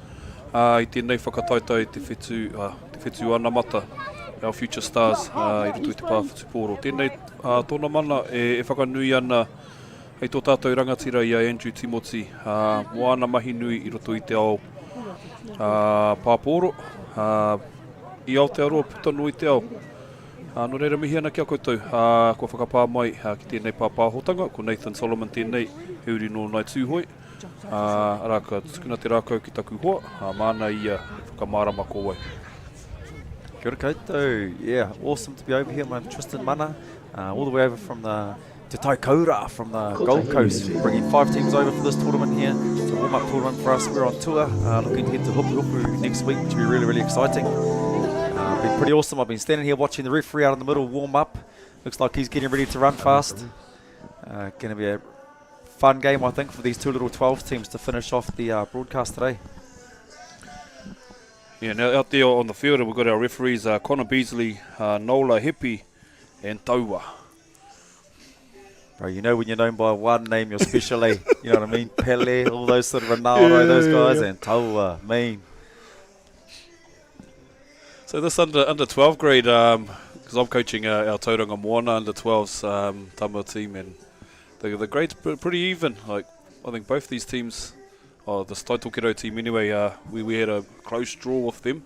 I tēnei whakataita I te Whetū Anamata our future stars I roto I te pāwhitu pōro. Tēnei tōna mana e whakanui ana hei tō tātou rangatira I a Andrew Timothy mo ana mahi nui I roto I te ao pāpōro I Aotearoa putanu I te ao. No reira mihi ana kia koutou, kua whakapā mai ki tēnei pāpāhotanga, ko Nathan Solomon tēnei, heuri no nai tūhoi. Araka, tukuna te rākau ki taku hoa, māna ia whakamārama kōwai. Kia ora koutou. Yeah, awesome to be over here. I'm Tristan Mana, all the way over from the Te Taikaura from the Gold Coast, bringing 5 teams over for this tournament here. It's a warm-up tournament for us. We're on tour, looking to head to Hupu next week, which will be really, really exciting. Been pretty awesome. I've been standing here watching the referee out in the middle warm up. Looks like he's getting ready to run fast. Going to be a fun game, I think, for these two little 12s teams to finish off the broadcast today. Yeah, now out there on the field we've got our referees Connor Beasley, Nola Hippie and Taua. Bro, you know when you're known by one name, you're special, eh? You know what I mean? Pele, all those sort of Ronaldo, those guys, and Taua, mean. So this under 12 grade, because I'm coaching our Tauranga Moana under 12s Tama team, and the grades pretty even. Like I think both these teams, the Taitokero team anyway, we had a close draw with them.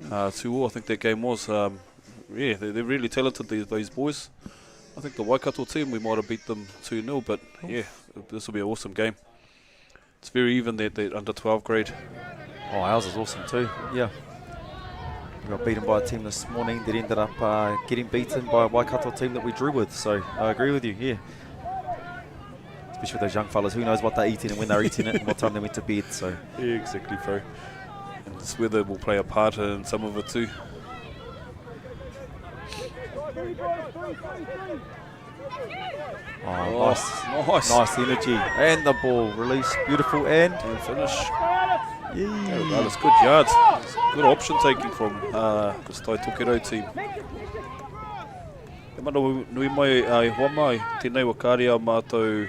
2-2 I think that game was. Yeah, they're really talented, these boys. I think the Waikato team, we might have beat them 2-0, but yeah, this will be an awesome game. It's very even, that under 12 grade. Oh, ours is awesome too, yeah. We got beaten by a team this morning that ended up getting beaten by a Waikato team that we drew with, so I agree with you, yeah. Especially with those young fellas, who knows what they're eating and when they're eating it and what time they went to bed, so. Yeah, exactly, bro. And this weather will play a part in some of it too. Oh, nice energy. And the ball release, beautiful and finish. Yeah, that's good yards. Good option taking from this Taitokero team. E mana nui mai ai hoa mai, tēnei wa kāria mātou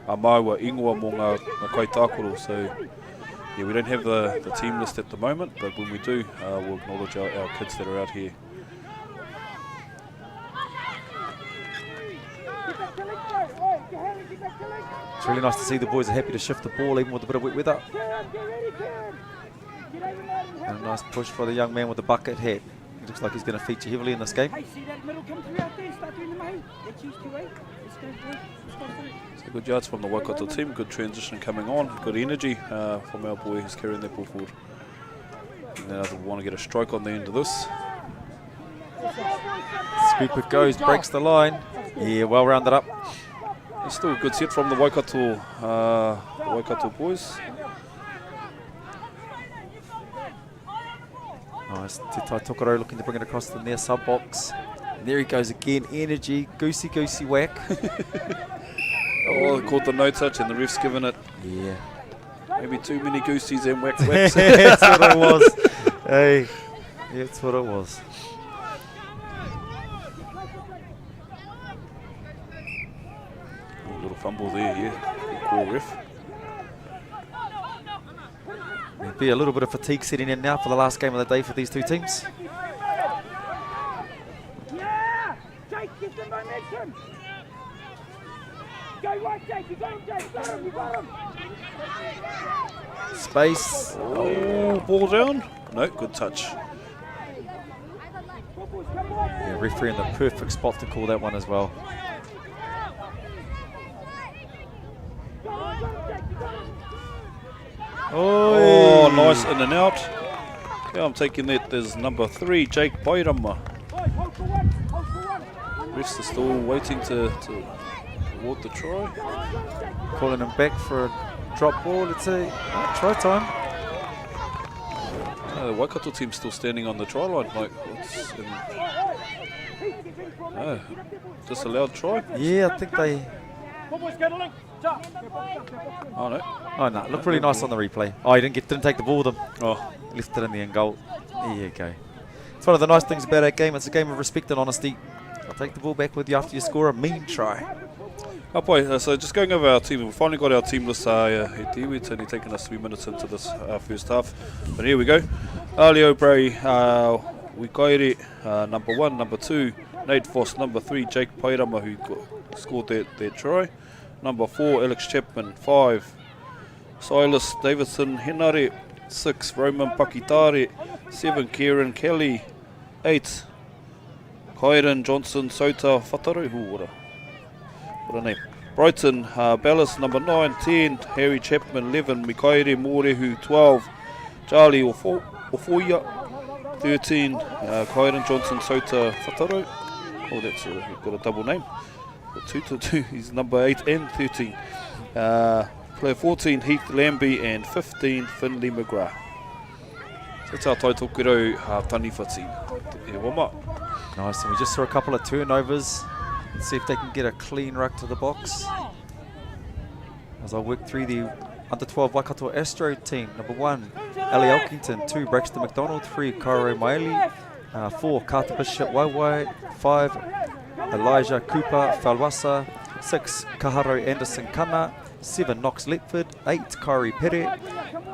a māua ingoa mō ngā kaitākoro. So yeah, we don't have the team list at the moment, but when we do, we'll acknowledge our kids that are out here. It's really nice to see the boys are happy to shift the ball even with a bit of wet weather. And a nice push by the young man with the bucket hat. He looks like he's going to feature heavily in this game. So good yards from the Waikato team, good transition coming on, good energy from our boy who's carrying that ball forward. And now they want to get a strike on the end of this. Scoop it goes, breaks the line. Yeah, well rounded up. It's still a good set from the Waikato boys. Nice, Te Taitokero looking to bring it across the near sub box. And there he goes again, energy, goosey whack. Oh, caught the no touch and the ref's given it. Yeah. Maybe too many goosies and whack whacks. That's what it was. Hey, that's what it was. A little fumble there, yeah. Good call, ref. There'll be a little bit of fatigue setting in now for the last game of the day for these two teams. Yeah! Jake, get the momentum! Go right, Jake, you got him, Jake, you got him! Space. Oh, ball down. No, good touch. Yeah, referee in the perfect spot to call that one as well. Oh, nice in and out. Yeah, I'm taking that. There's number 3, Jake Poirama. Refs are still waiting to award the try. Calling him back for a drop ball. Let's see. Try time. The Waikato team's still standing on the try line. Like, what's disallowed try? Yeah, I think they. Oh no. Oh no, looked really nice on the replay. Oh, he didn't take the ball with him. Oh, left it in the end goal. There you go. It's one of the nice things about our game. It's a game of respect and honesty. I'll take the ball back with you after you score a mean try. Oh boy, so just going over our team, we finally got our team list. It's only taken us 3 minutes into this first half, but here we go. Ali O'Bray, Wikaere, number 1, number 2, Nate Voss, number 3, Jake Pairama, who scored that try. Number 4, Alex Chapman. 5, Silas Davidson Henare. 6, Roman Pakitare. 7, Kieran Kelly. 8, Kyron Johnson Sota Whataru. What a name. Brighton Ballas, number 9. 10, Harry Chapman. 11, Mikaere Morehu. 12, Charlie Ofoya. 13, Kyron Johnson Sota Whataru. Oh, that's got a double name. 2 he's number 8 and 13. Player 14, Heath Lambie, and 15, Finley McGrath. So that's our Taitokerau Taniwha team. Nice, and we just saw a couple of turnovers. Let's see if they can get a clean ruck to the box. As I work through the under-12 Waikato Astro team. Number 1, Ali Elkington. 2, Braxton McDonald. 3, Kairo Maeli. 4, Carter Bishop Waiwai. 5, Elijah Cooper Falwasa. 6, Kaharo Anderson Kana. 7, Knox Letford. 8, Kairi Pere.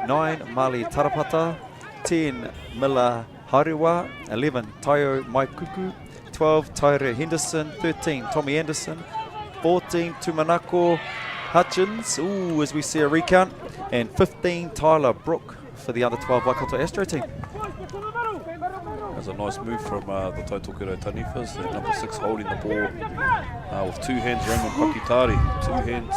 9, Mali Tarapata. 10, Mila Hariwa. 11, Tayo Maikuku. 12, Tyre Henderson. 13, Tommy Anderson. 14, Tumanako Hutchins. Ooh, as we see a recount. And 15, Tyler Brook for the under-12 Waikato Astro team. That's a nice move from the Taitokerau Taniwhas. They're number 6 holding the ball with 2 hands. Roman Pakitari, 2 hands.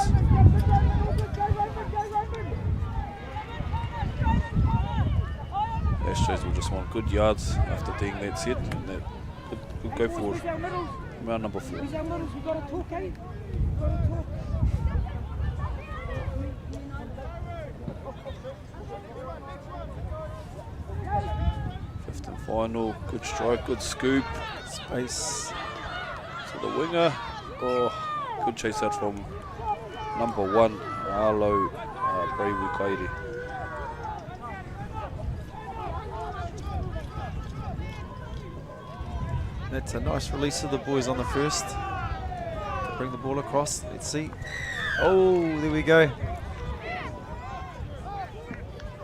Astros will just want good yards after doing that set. And that could go for round number 4. Fifth and final, good strike, good scoop. Space to the winger. Oh, good chase out from number 1, Arlo Brave Kairi. That's a nice release of the boys on the first. To bring the ball across. Let's see. Oh, there we go.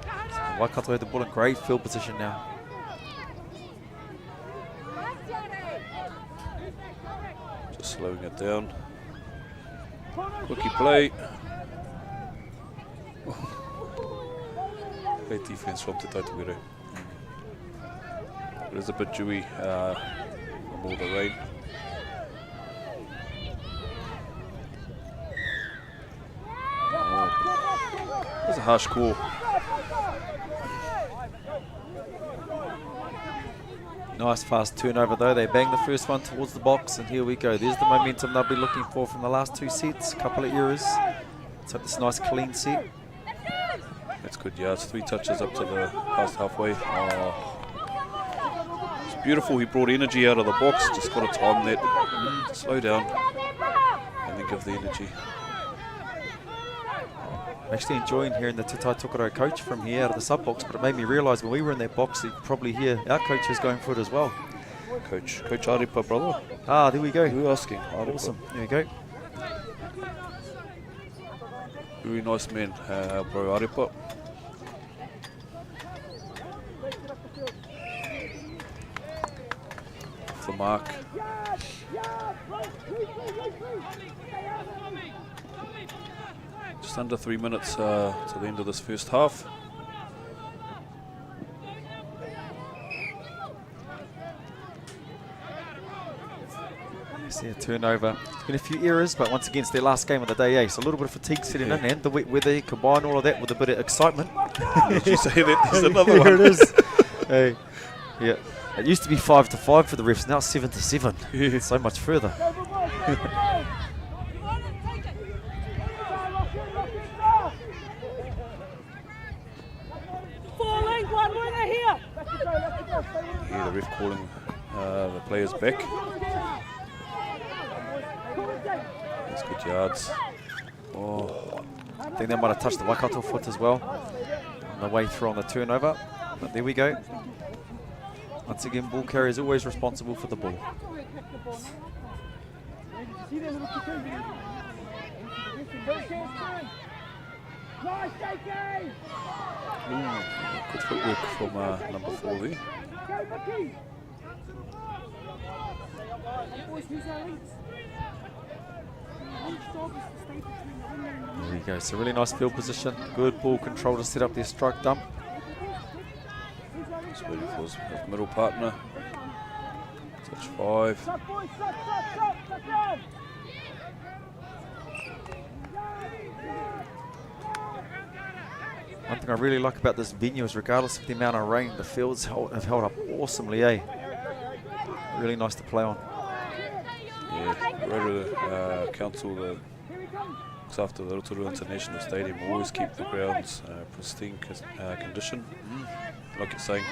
So Waikato had the ball in great field position now. Just slowing it down. Quickie play. Great defense from Te Taitokerau. It is a bit dewy from all the rain. Oh, that's a harsh call. Nice fast turnover though. They bang the first one towards the box, and here we go. There's the momentum they'll be looking for from the last 2 sets. A couple of errors. Let's have this nice clean set. That's good yards. 3 touches up to the past halfway. Oh. It's beautiful. He brought energy out of the box. Just got to time that. Slow down and then give the energy. I'm actually enjoying hearing the Te Tai Tokoro coach from here out of the sub box, but it made me realise when we were in that box, you could probably hear our coaches going for it as well. Coach Aripa, brother. Ah, there we go. Who asking? Aripa. Awesome. There we go. Very nice man, bro Aripa. Off the mark. Just under 3 minutes to the end of this first half. See a turnover. There's been a few errors, but once again, it's their last game of the day, so a little bit of fatigue setting in, and the wet weather, combine all of that with a bit of excitement. Did you say that? There's another one. Here it is. Hey, yeah. It used to be 5-5 for the refs, now it's 7-7. Yeah. So much further. Yeah, the ref calling the players back. That's good yards. Oh. I think they might have touched the Waikato foot as well on the way through on the turnover. But there we go. Once again, ball carrier is always responsible for the ball. Good footwork from number 4 there. There we go. So really nice field position. Good ball control to set up their strike dump. Just waiting for his middle partner. Touch 5. One thing I really like about this venue is regardless of the amount of rain, the fields have held up awesomely, Really nice to play on. Yeah, Rotorua Council that looks after the Rotorua International Stadium always keep the grounds pristine condition. Like you're saying,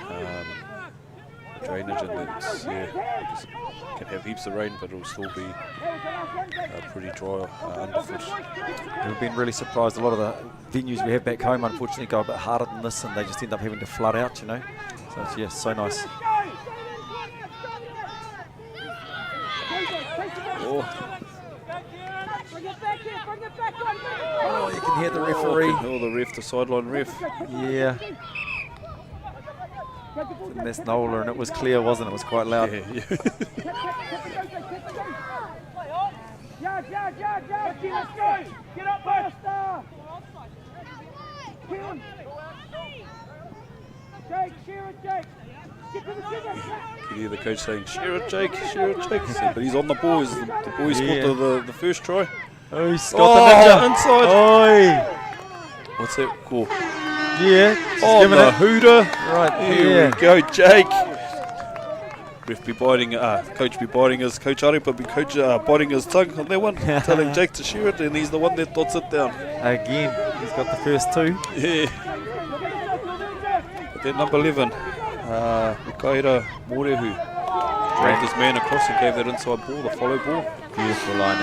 drainage and it's, just can have heaps of rain, but it'll still be pretty dry underfoot. We've been really surprised. A lot of the venues we have back home, unfortunately, go a bit harder than this, and they just end up having to flood out, So it's, yeah, so nice. Oh, you can hear the referee. Oh, the ref, the sideline ref. Yeah. And that's Nola, and it was clear, wasn't it? It was quite loud. Yeah. Get up, faster! Jake, share it, Jake! Get to the center! You can hear the coach saying, share it, Jake, share it, Jake. But he's on the boys. The boys scored the first try. Oh, he's got the ninja. Inside. Oi. What's that call? Yeah. Oh, the hooter. Right Here we go, Jake. Ref be biting, coach be biting his, Coach Aripa be biting his tongue on that one, telling Jake to share it, and he's the one that dots it down. Again, he's got the first 2. Yeah. But then number 11, Mikaira Morehu, dragged his man across and gave that inside ball, the follow ball. Beautiful line,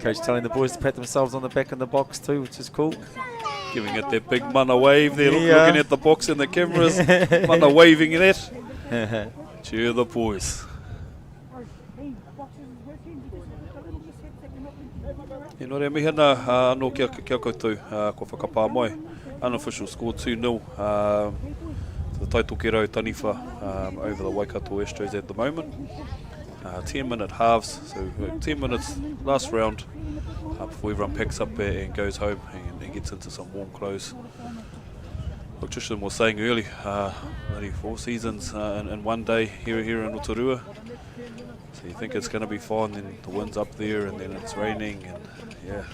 Coach telling the boys to pat themselves on the back in the box too, which is cool. Giving it that big mana wave there, looking at the box and the cameras. Mana waving that. Cheer the boys. E no rea mihi ana, anō kia koutou, ko whakapā mai. Unofficial score 2-0 to the Taitokero Taniwha over the Waikato Astros at the moment. 10-minute halves, so 10 minutes last round before everyone packs up and goes home and gets into some warm clothes. Like Tristan was saying earlier, only 4 seasons in one day here in Rotorua. So you think it's going to be fine, then the wind's up there and then it's raining, and yeah.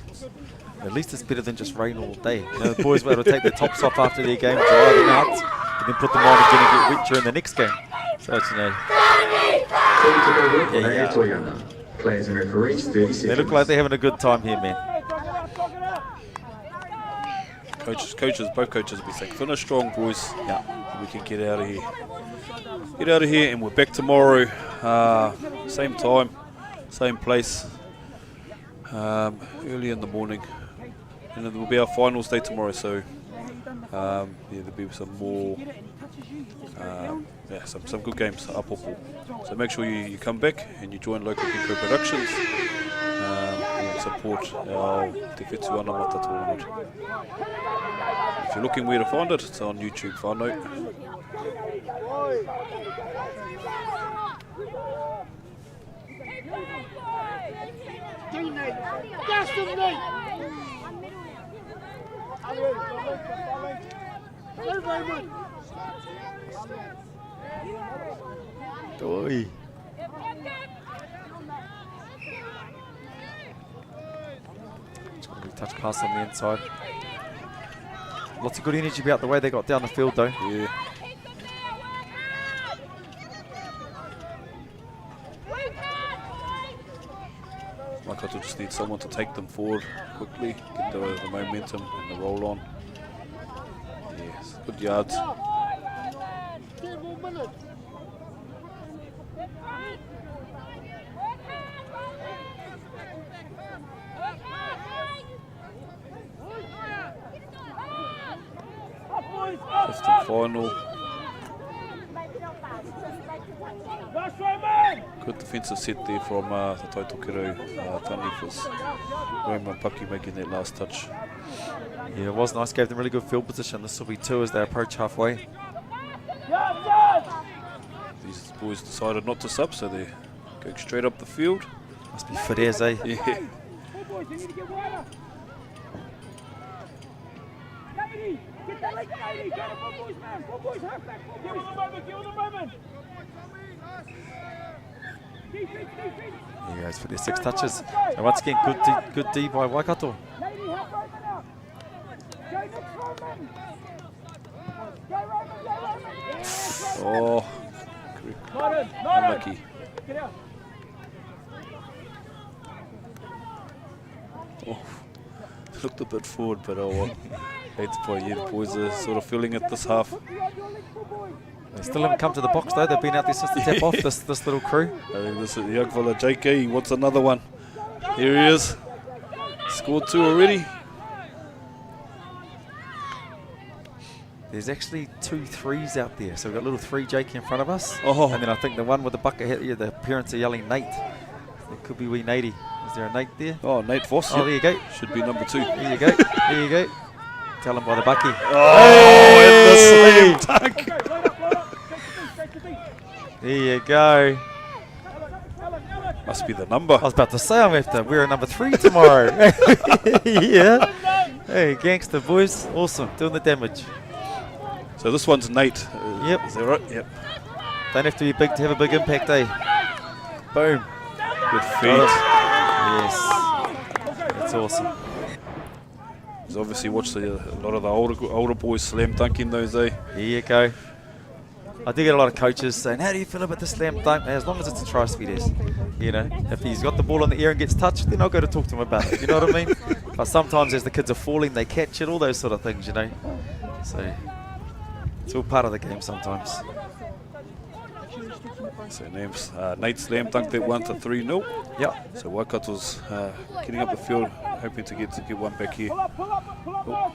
At least it's better than just rain all day. The boys were able to take their tops off after their game, dry them out, and then put them on again and get wet during the next game. So it's, Players and referees 30 seconds. They look like they're having a good time here, man. Both coaches will be saying, finish strong, boys. Yeah. we can get out of here. Get out of here, and we're back tomorrow. Same time, same place. Early in the morning. And it will be our finals day tomorrow, so yeah, there'll be some more, some good games up. So make sure you come back and you join Local Gecko Productions and support our Whetū Anamata tournament. If you're looking where to find it, it's on YouTube. Whānau. Oi. It's got a big touch pass on the inside. Lots of good energy about the way they got down the field though. Yeah. Waikato just need someone to take them forward quickly, get the momentum and the roll on. Yes, good yards. Fifth and final. Good defensive set there from the Tautokero Tanifas. Roman Paki making that last touch. Yeah, it was nice. Gave them really good field position. This will be 2 as they approach halfway. These boys decided not to sub, so they're going straight up the field. Must be fit as, eh? Yeah. He goes for their 6 touches. And once again, good D by Waikato. Oh, unlucky. Oh, looked a bit forward, but oh well. Hate to play. Yeah, the boys are sort of feeling it this half. They still haven't come to the box though. They've been out there since the tap off, this little crew. I think this is the young fella, JK. He wants another one. Here he is. Scored 2 already. There's actually 2 3s out there. So we've got little 3 JK in front of us. Oh. And then I think the one with the bucket hat, yeah, the parents are yelling Nate. It could be wee Natey. Is there a Nate there? Oh, Nate Voss. Oh, yep. there you go. Should be number 2. There you go. There you go. Tell him by the bucky. Oh, hey! In the same tuck. There you go. Must be the number. I was about to say I'm after wearing number 3 tomorrow. Yeah. Hey, gangster boys. Awesome. Doing the damage. So this one's Nate. Yep. Is that right? Yep. Don't have to be big to have a big impact, eh? Boom. Good feet. Yes. That's awesome. He's obviously watched a lot of the older boys slam dunk in those, eh? Here you go. I do get a lot of coaches saying, how do you feel about the slam dunk? As long as it's a try speed is. You know, if he's got the ball in the air and gets touched, then I'll go to talk to him about it. You know what I mean? But sometimes as the kids are falling, they catch it, all those sort of things, you know. So it's all part of the game sometimes. So Nate slam dunked that one to 3-0. Yep. So Waikato's getting up the field, hoping to get one back here. Oh.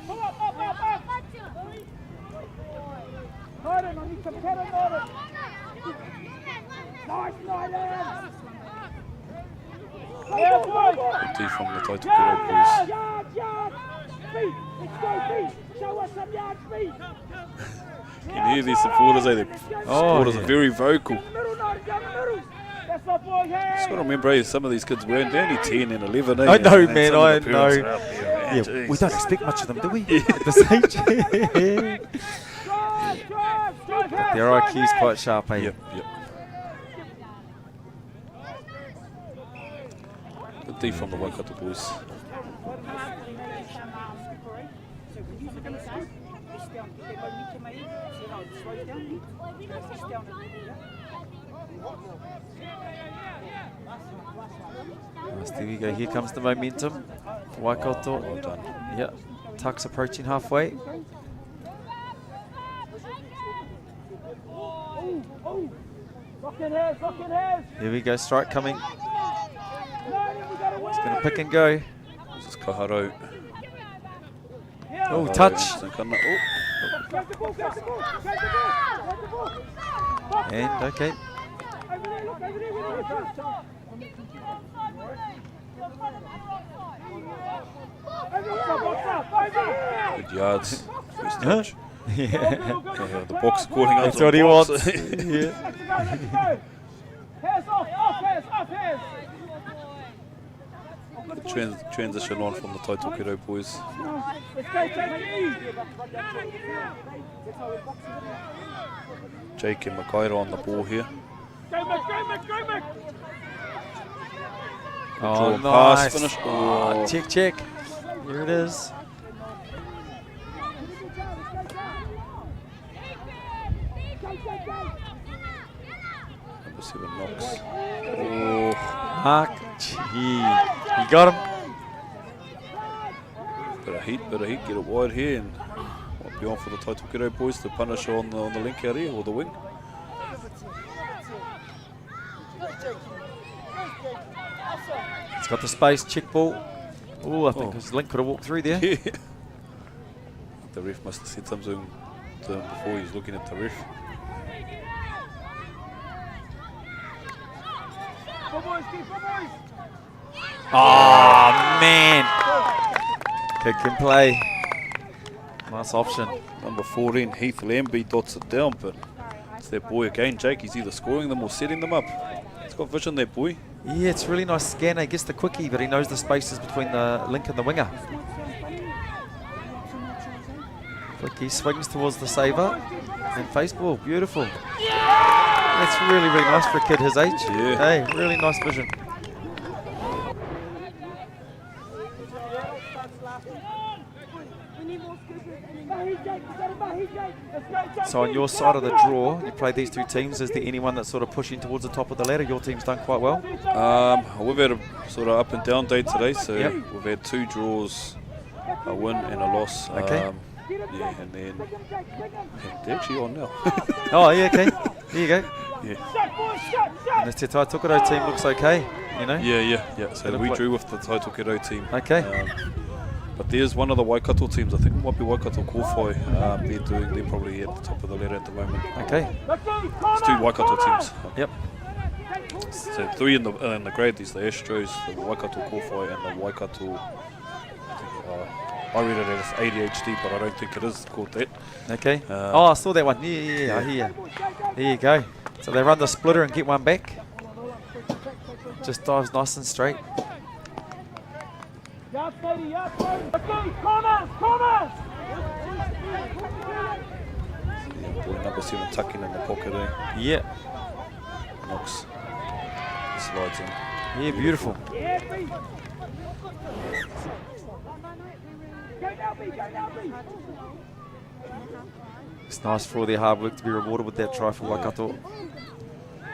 Good D from the Tautokero boys. You can hear these supporters, eh? The supporters are very vocal. Just got to remember, eh, some of these kids weren't only 10 and 11. Eh? I know, and man, some of I the parents know. are out there, man. Yeah, Jeez. we don't expect much of them, do we? At this age. Their IQ's quite sharp, eh? Yep. Good D from the Waikato boys. There we go. Here comes the momentum. Waikato. Well done. Yeah. Tuck's approaching halfway. Here we go, strike coming. He's going to pick and go. This is Kaharo. Oh, touch. And okay. Good yards. First Huh? touch. The box calling out. That's what he wants. Yeah. Transition on from the Taitokerau boys. Jake and Makaira on the ball here. Oh, Draw pass, nice. finish. Oh, check. Here it is. Number 7 knocks. Oh, Mark, gee, you got him. bit of heat, get it wide here, and might be on for the Taitokerau boys to punish on the link out here, or the wing. It's got the space, check ball. Oh, I think his link could have walked through there. Yeah. The ref must have said something to him before he was looking at the ref. Oh, man. Kick and play. Nice option. Number 14, Heath Lambie dots it down, but it's their boy again, Jake. He's either scoring them or setting them up. He's got vision there, boy. Yeah, it's a really nice scanner. He gets the quickie, but he knows the spaces between the link and the winger. Quickie swings towards the saver. And face ball, beautiful. That's really, really nice for a kid his age. Yeah. Hey, really nice vision. So on your side of the draw, you play these two teams. Is there anyone that's sort of pushing towards the top of the ladder? Your team's done quite well. We've had a sort of up and down day today, so Yep. we've had 2 draws, a win and a loss. Okay. Yeah, and then they're actually on now. Oh, yeah, okay. There you go. Yeah. And this Te Taitokerau team looks okay, you know? Yeah. So we drew with the Taitokerau team. Okay. But there's one of the Waikato teams. I think it might be Waikato Kōwhai. They're probably at the top of the ladder at the moment. Okay. It's 2 Waikato teams. Yep. So 3 in the grade. There's the Astros, the Waikato Kōwhai, and the Waikato. I read it as ADHD, but I don't think it is called that. Okay. I saw that one. Yeah, I hear. There you go. So they run the splitter and get one back. Just dives nice and straight. Boy number 7 tucking in the pocket, eh? Yeah. Knocks. Slides in. Yeah, beautiful. It's nice for all their hard work to be rewarded with that try for Waikato.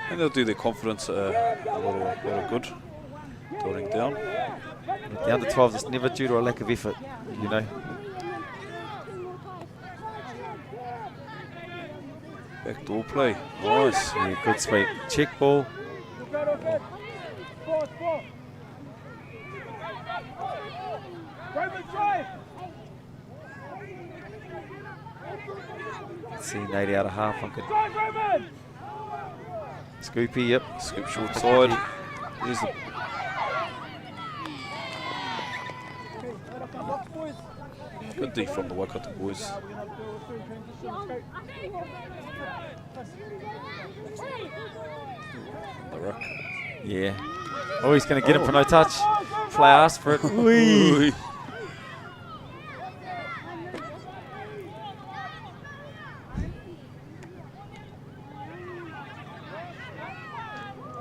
And they'll do their confidence a lot of good. Building down. The under 12s, it's never due to a lack of effort, you know. Backdoor play. Nice. Yeah, good sweep. Check ball. Let's see, 80 out of half. One good. Scoopy, yep. Scoop short side. There's the good D from the Waikato boys. The ruck. Yeah. Oh, he's going to get him for no touch. Play asked for it. Whee.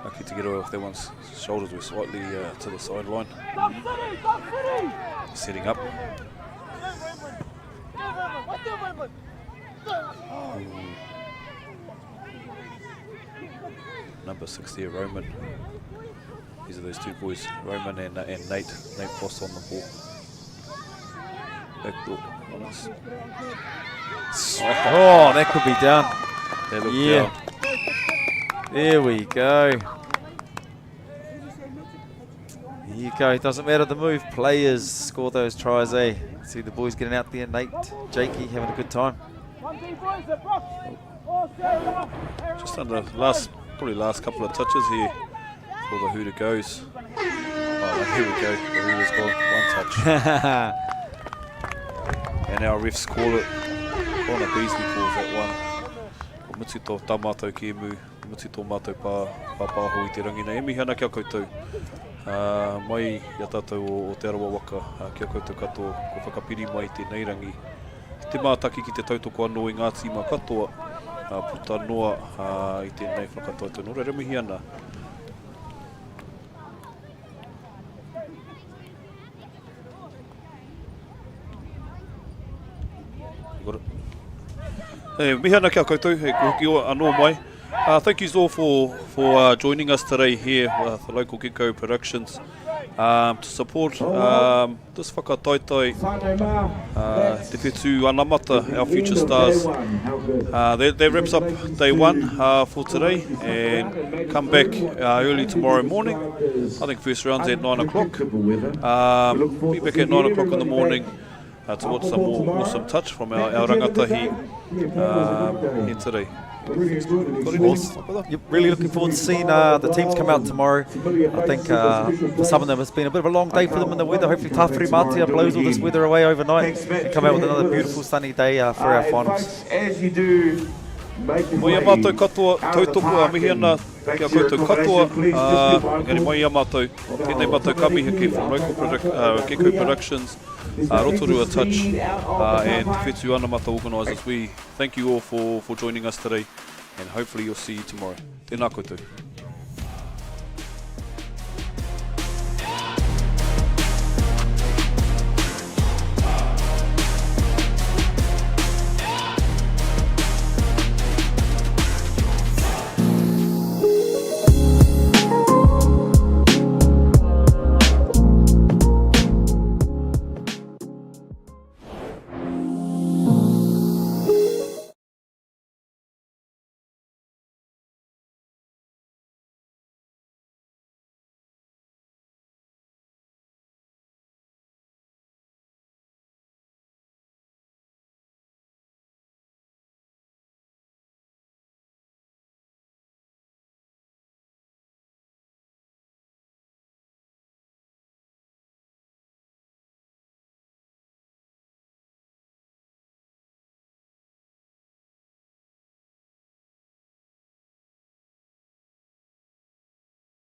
Lucky to get away with that one's shoulders were slightly to the sideline. Setting up. Number 6 there, Roman. These are those 2 boys, Roman and Nate. Nate Boss on the ball. Backdoor. Nice. Oh, that could be down. They look Yeah. down. There we go. There you go. It doesn't matter the move. Players score those tries, eh? See the boys getting out there. Nate, Jakey having a good time. Just under probably last couple of touches here for the Whetū goes. Oh, here we go. The Whetū's got one touch. And our refs call it. Connor Beasley calls that one. Mutu tō tāmātou ki emu, mutu tō mātou pāpāho i te rangina. E mihi ana kia koutou. Mai ia tātou o te arawa waka, kia koutou katoa, ko whakapiri mai te neirangi. Te mātaki ki te tautoko anō i ngā tīma katoa, puta noa i te nei whakatoa tō nore. Re mihi ana. Mihi ana kia koutou, he kuhuki o anō mai. Thank you all for joining us today here with the local Gecko Productions to support this whakataitai, te Whetū Anamata, our future stars. That wraps up day one for today, and come back early tomorrow morning. I think first round's at 9 o'clock. Be back at 9 o'clock in the morning to watch some more awesome touch from our rangatahi here today. Awesome. Yep, really looking forward to seeing the teams come out tomorrow. I think for some of them it's been a bit of a long day for them in the weather. Hopefully Tāwhiri Mātia blows all this weather away overnight and come out with another beautiful sunny day for our finals. As you do, Mo ia mātou katoa, tautoko a mihi ana kia koutou katoa. Engari mo ia mātou, tēnei mātou kamiheke from local Gecko Productions, Rotorua Touch, and Whetū Anamata organisers. We thank you all for joining us today, and hopefully you'll see you tomorrow. Tēnā koutou.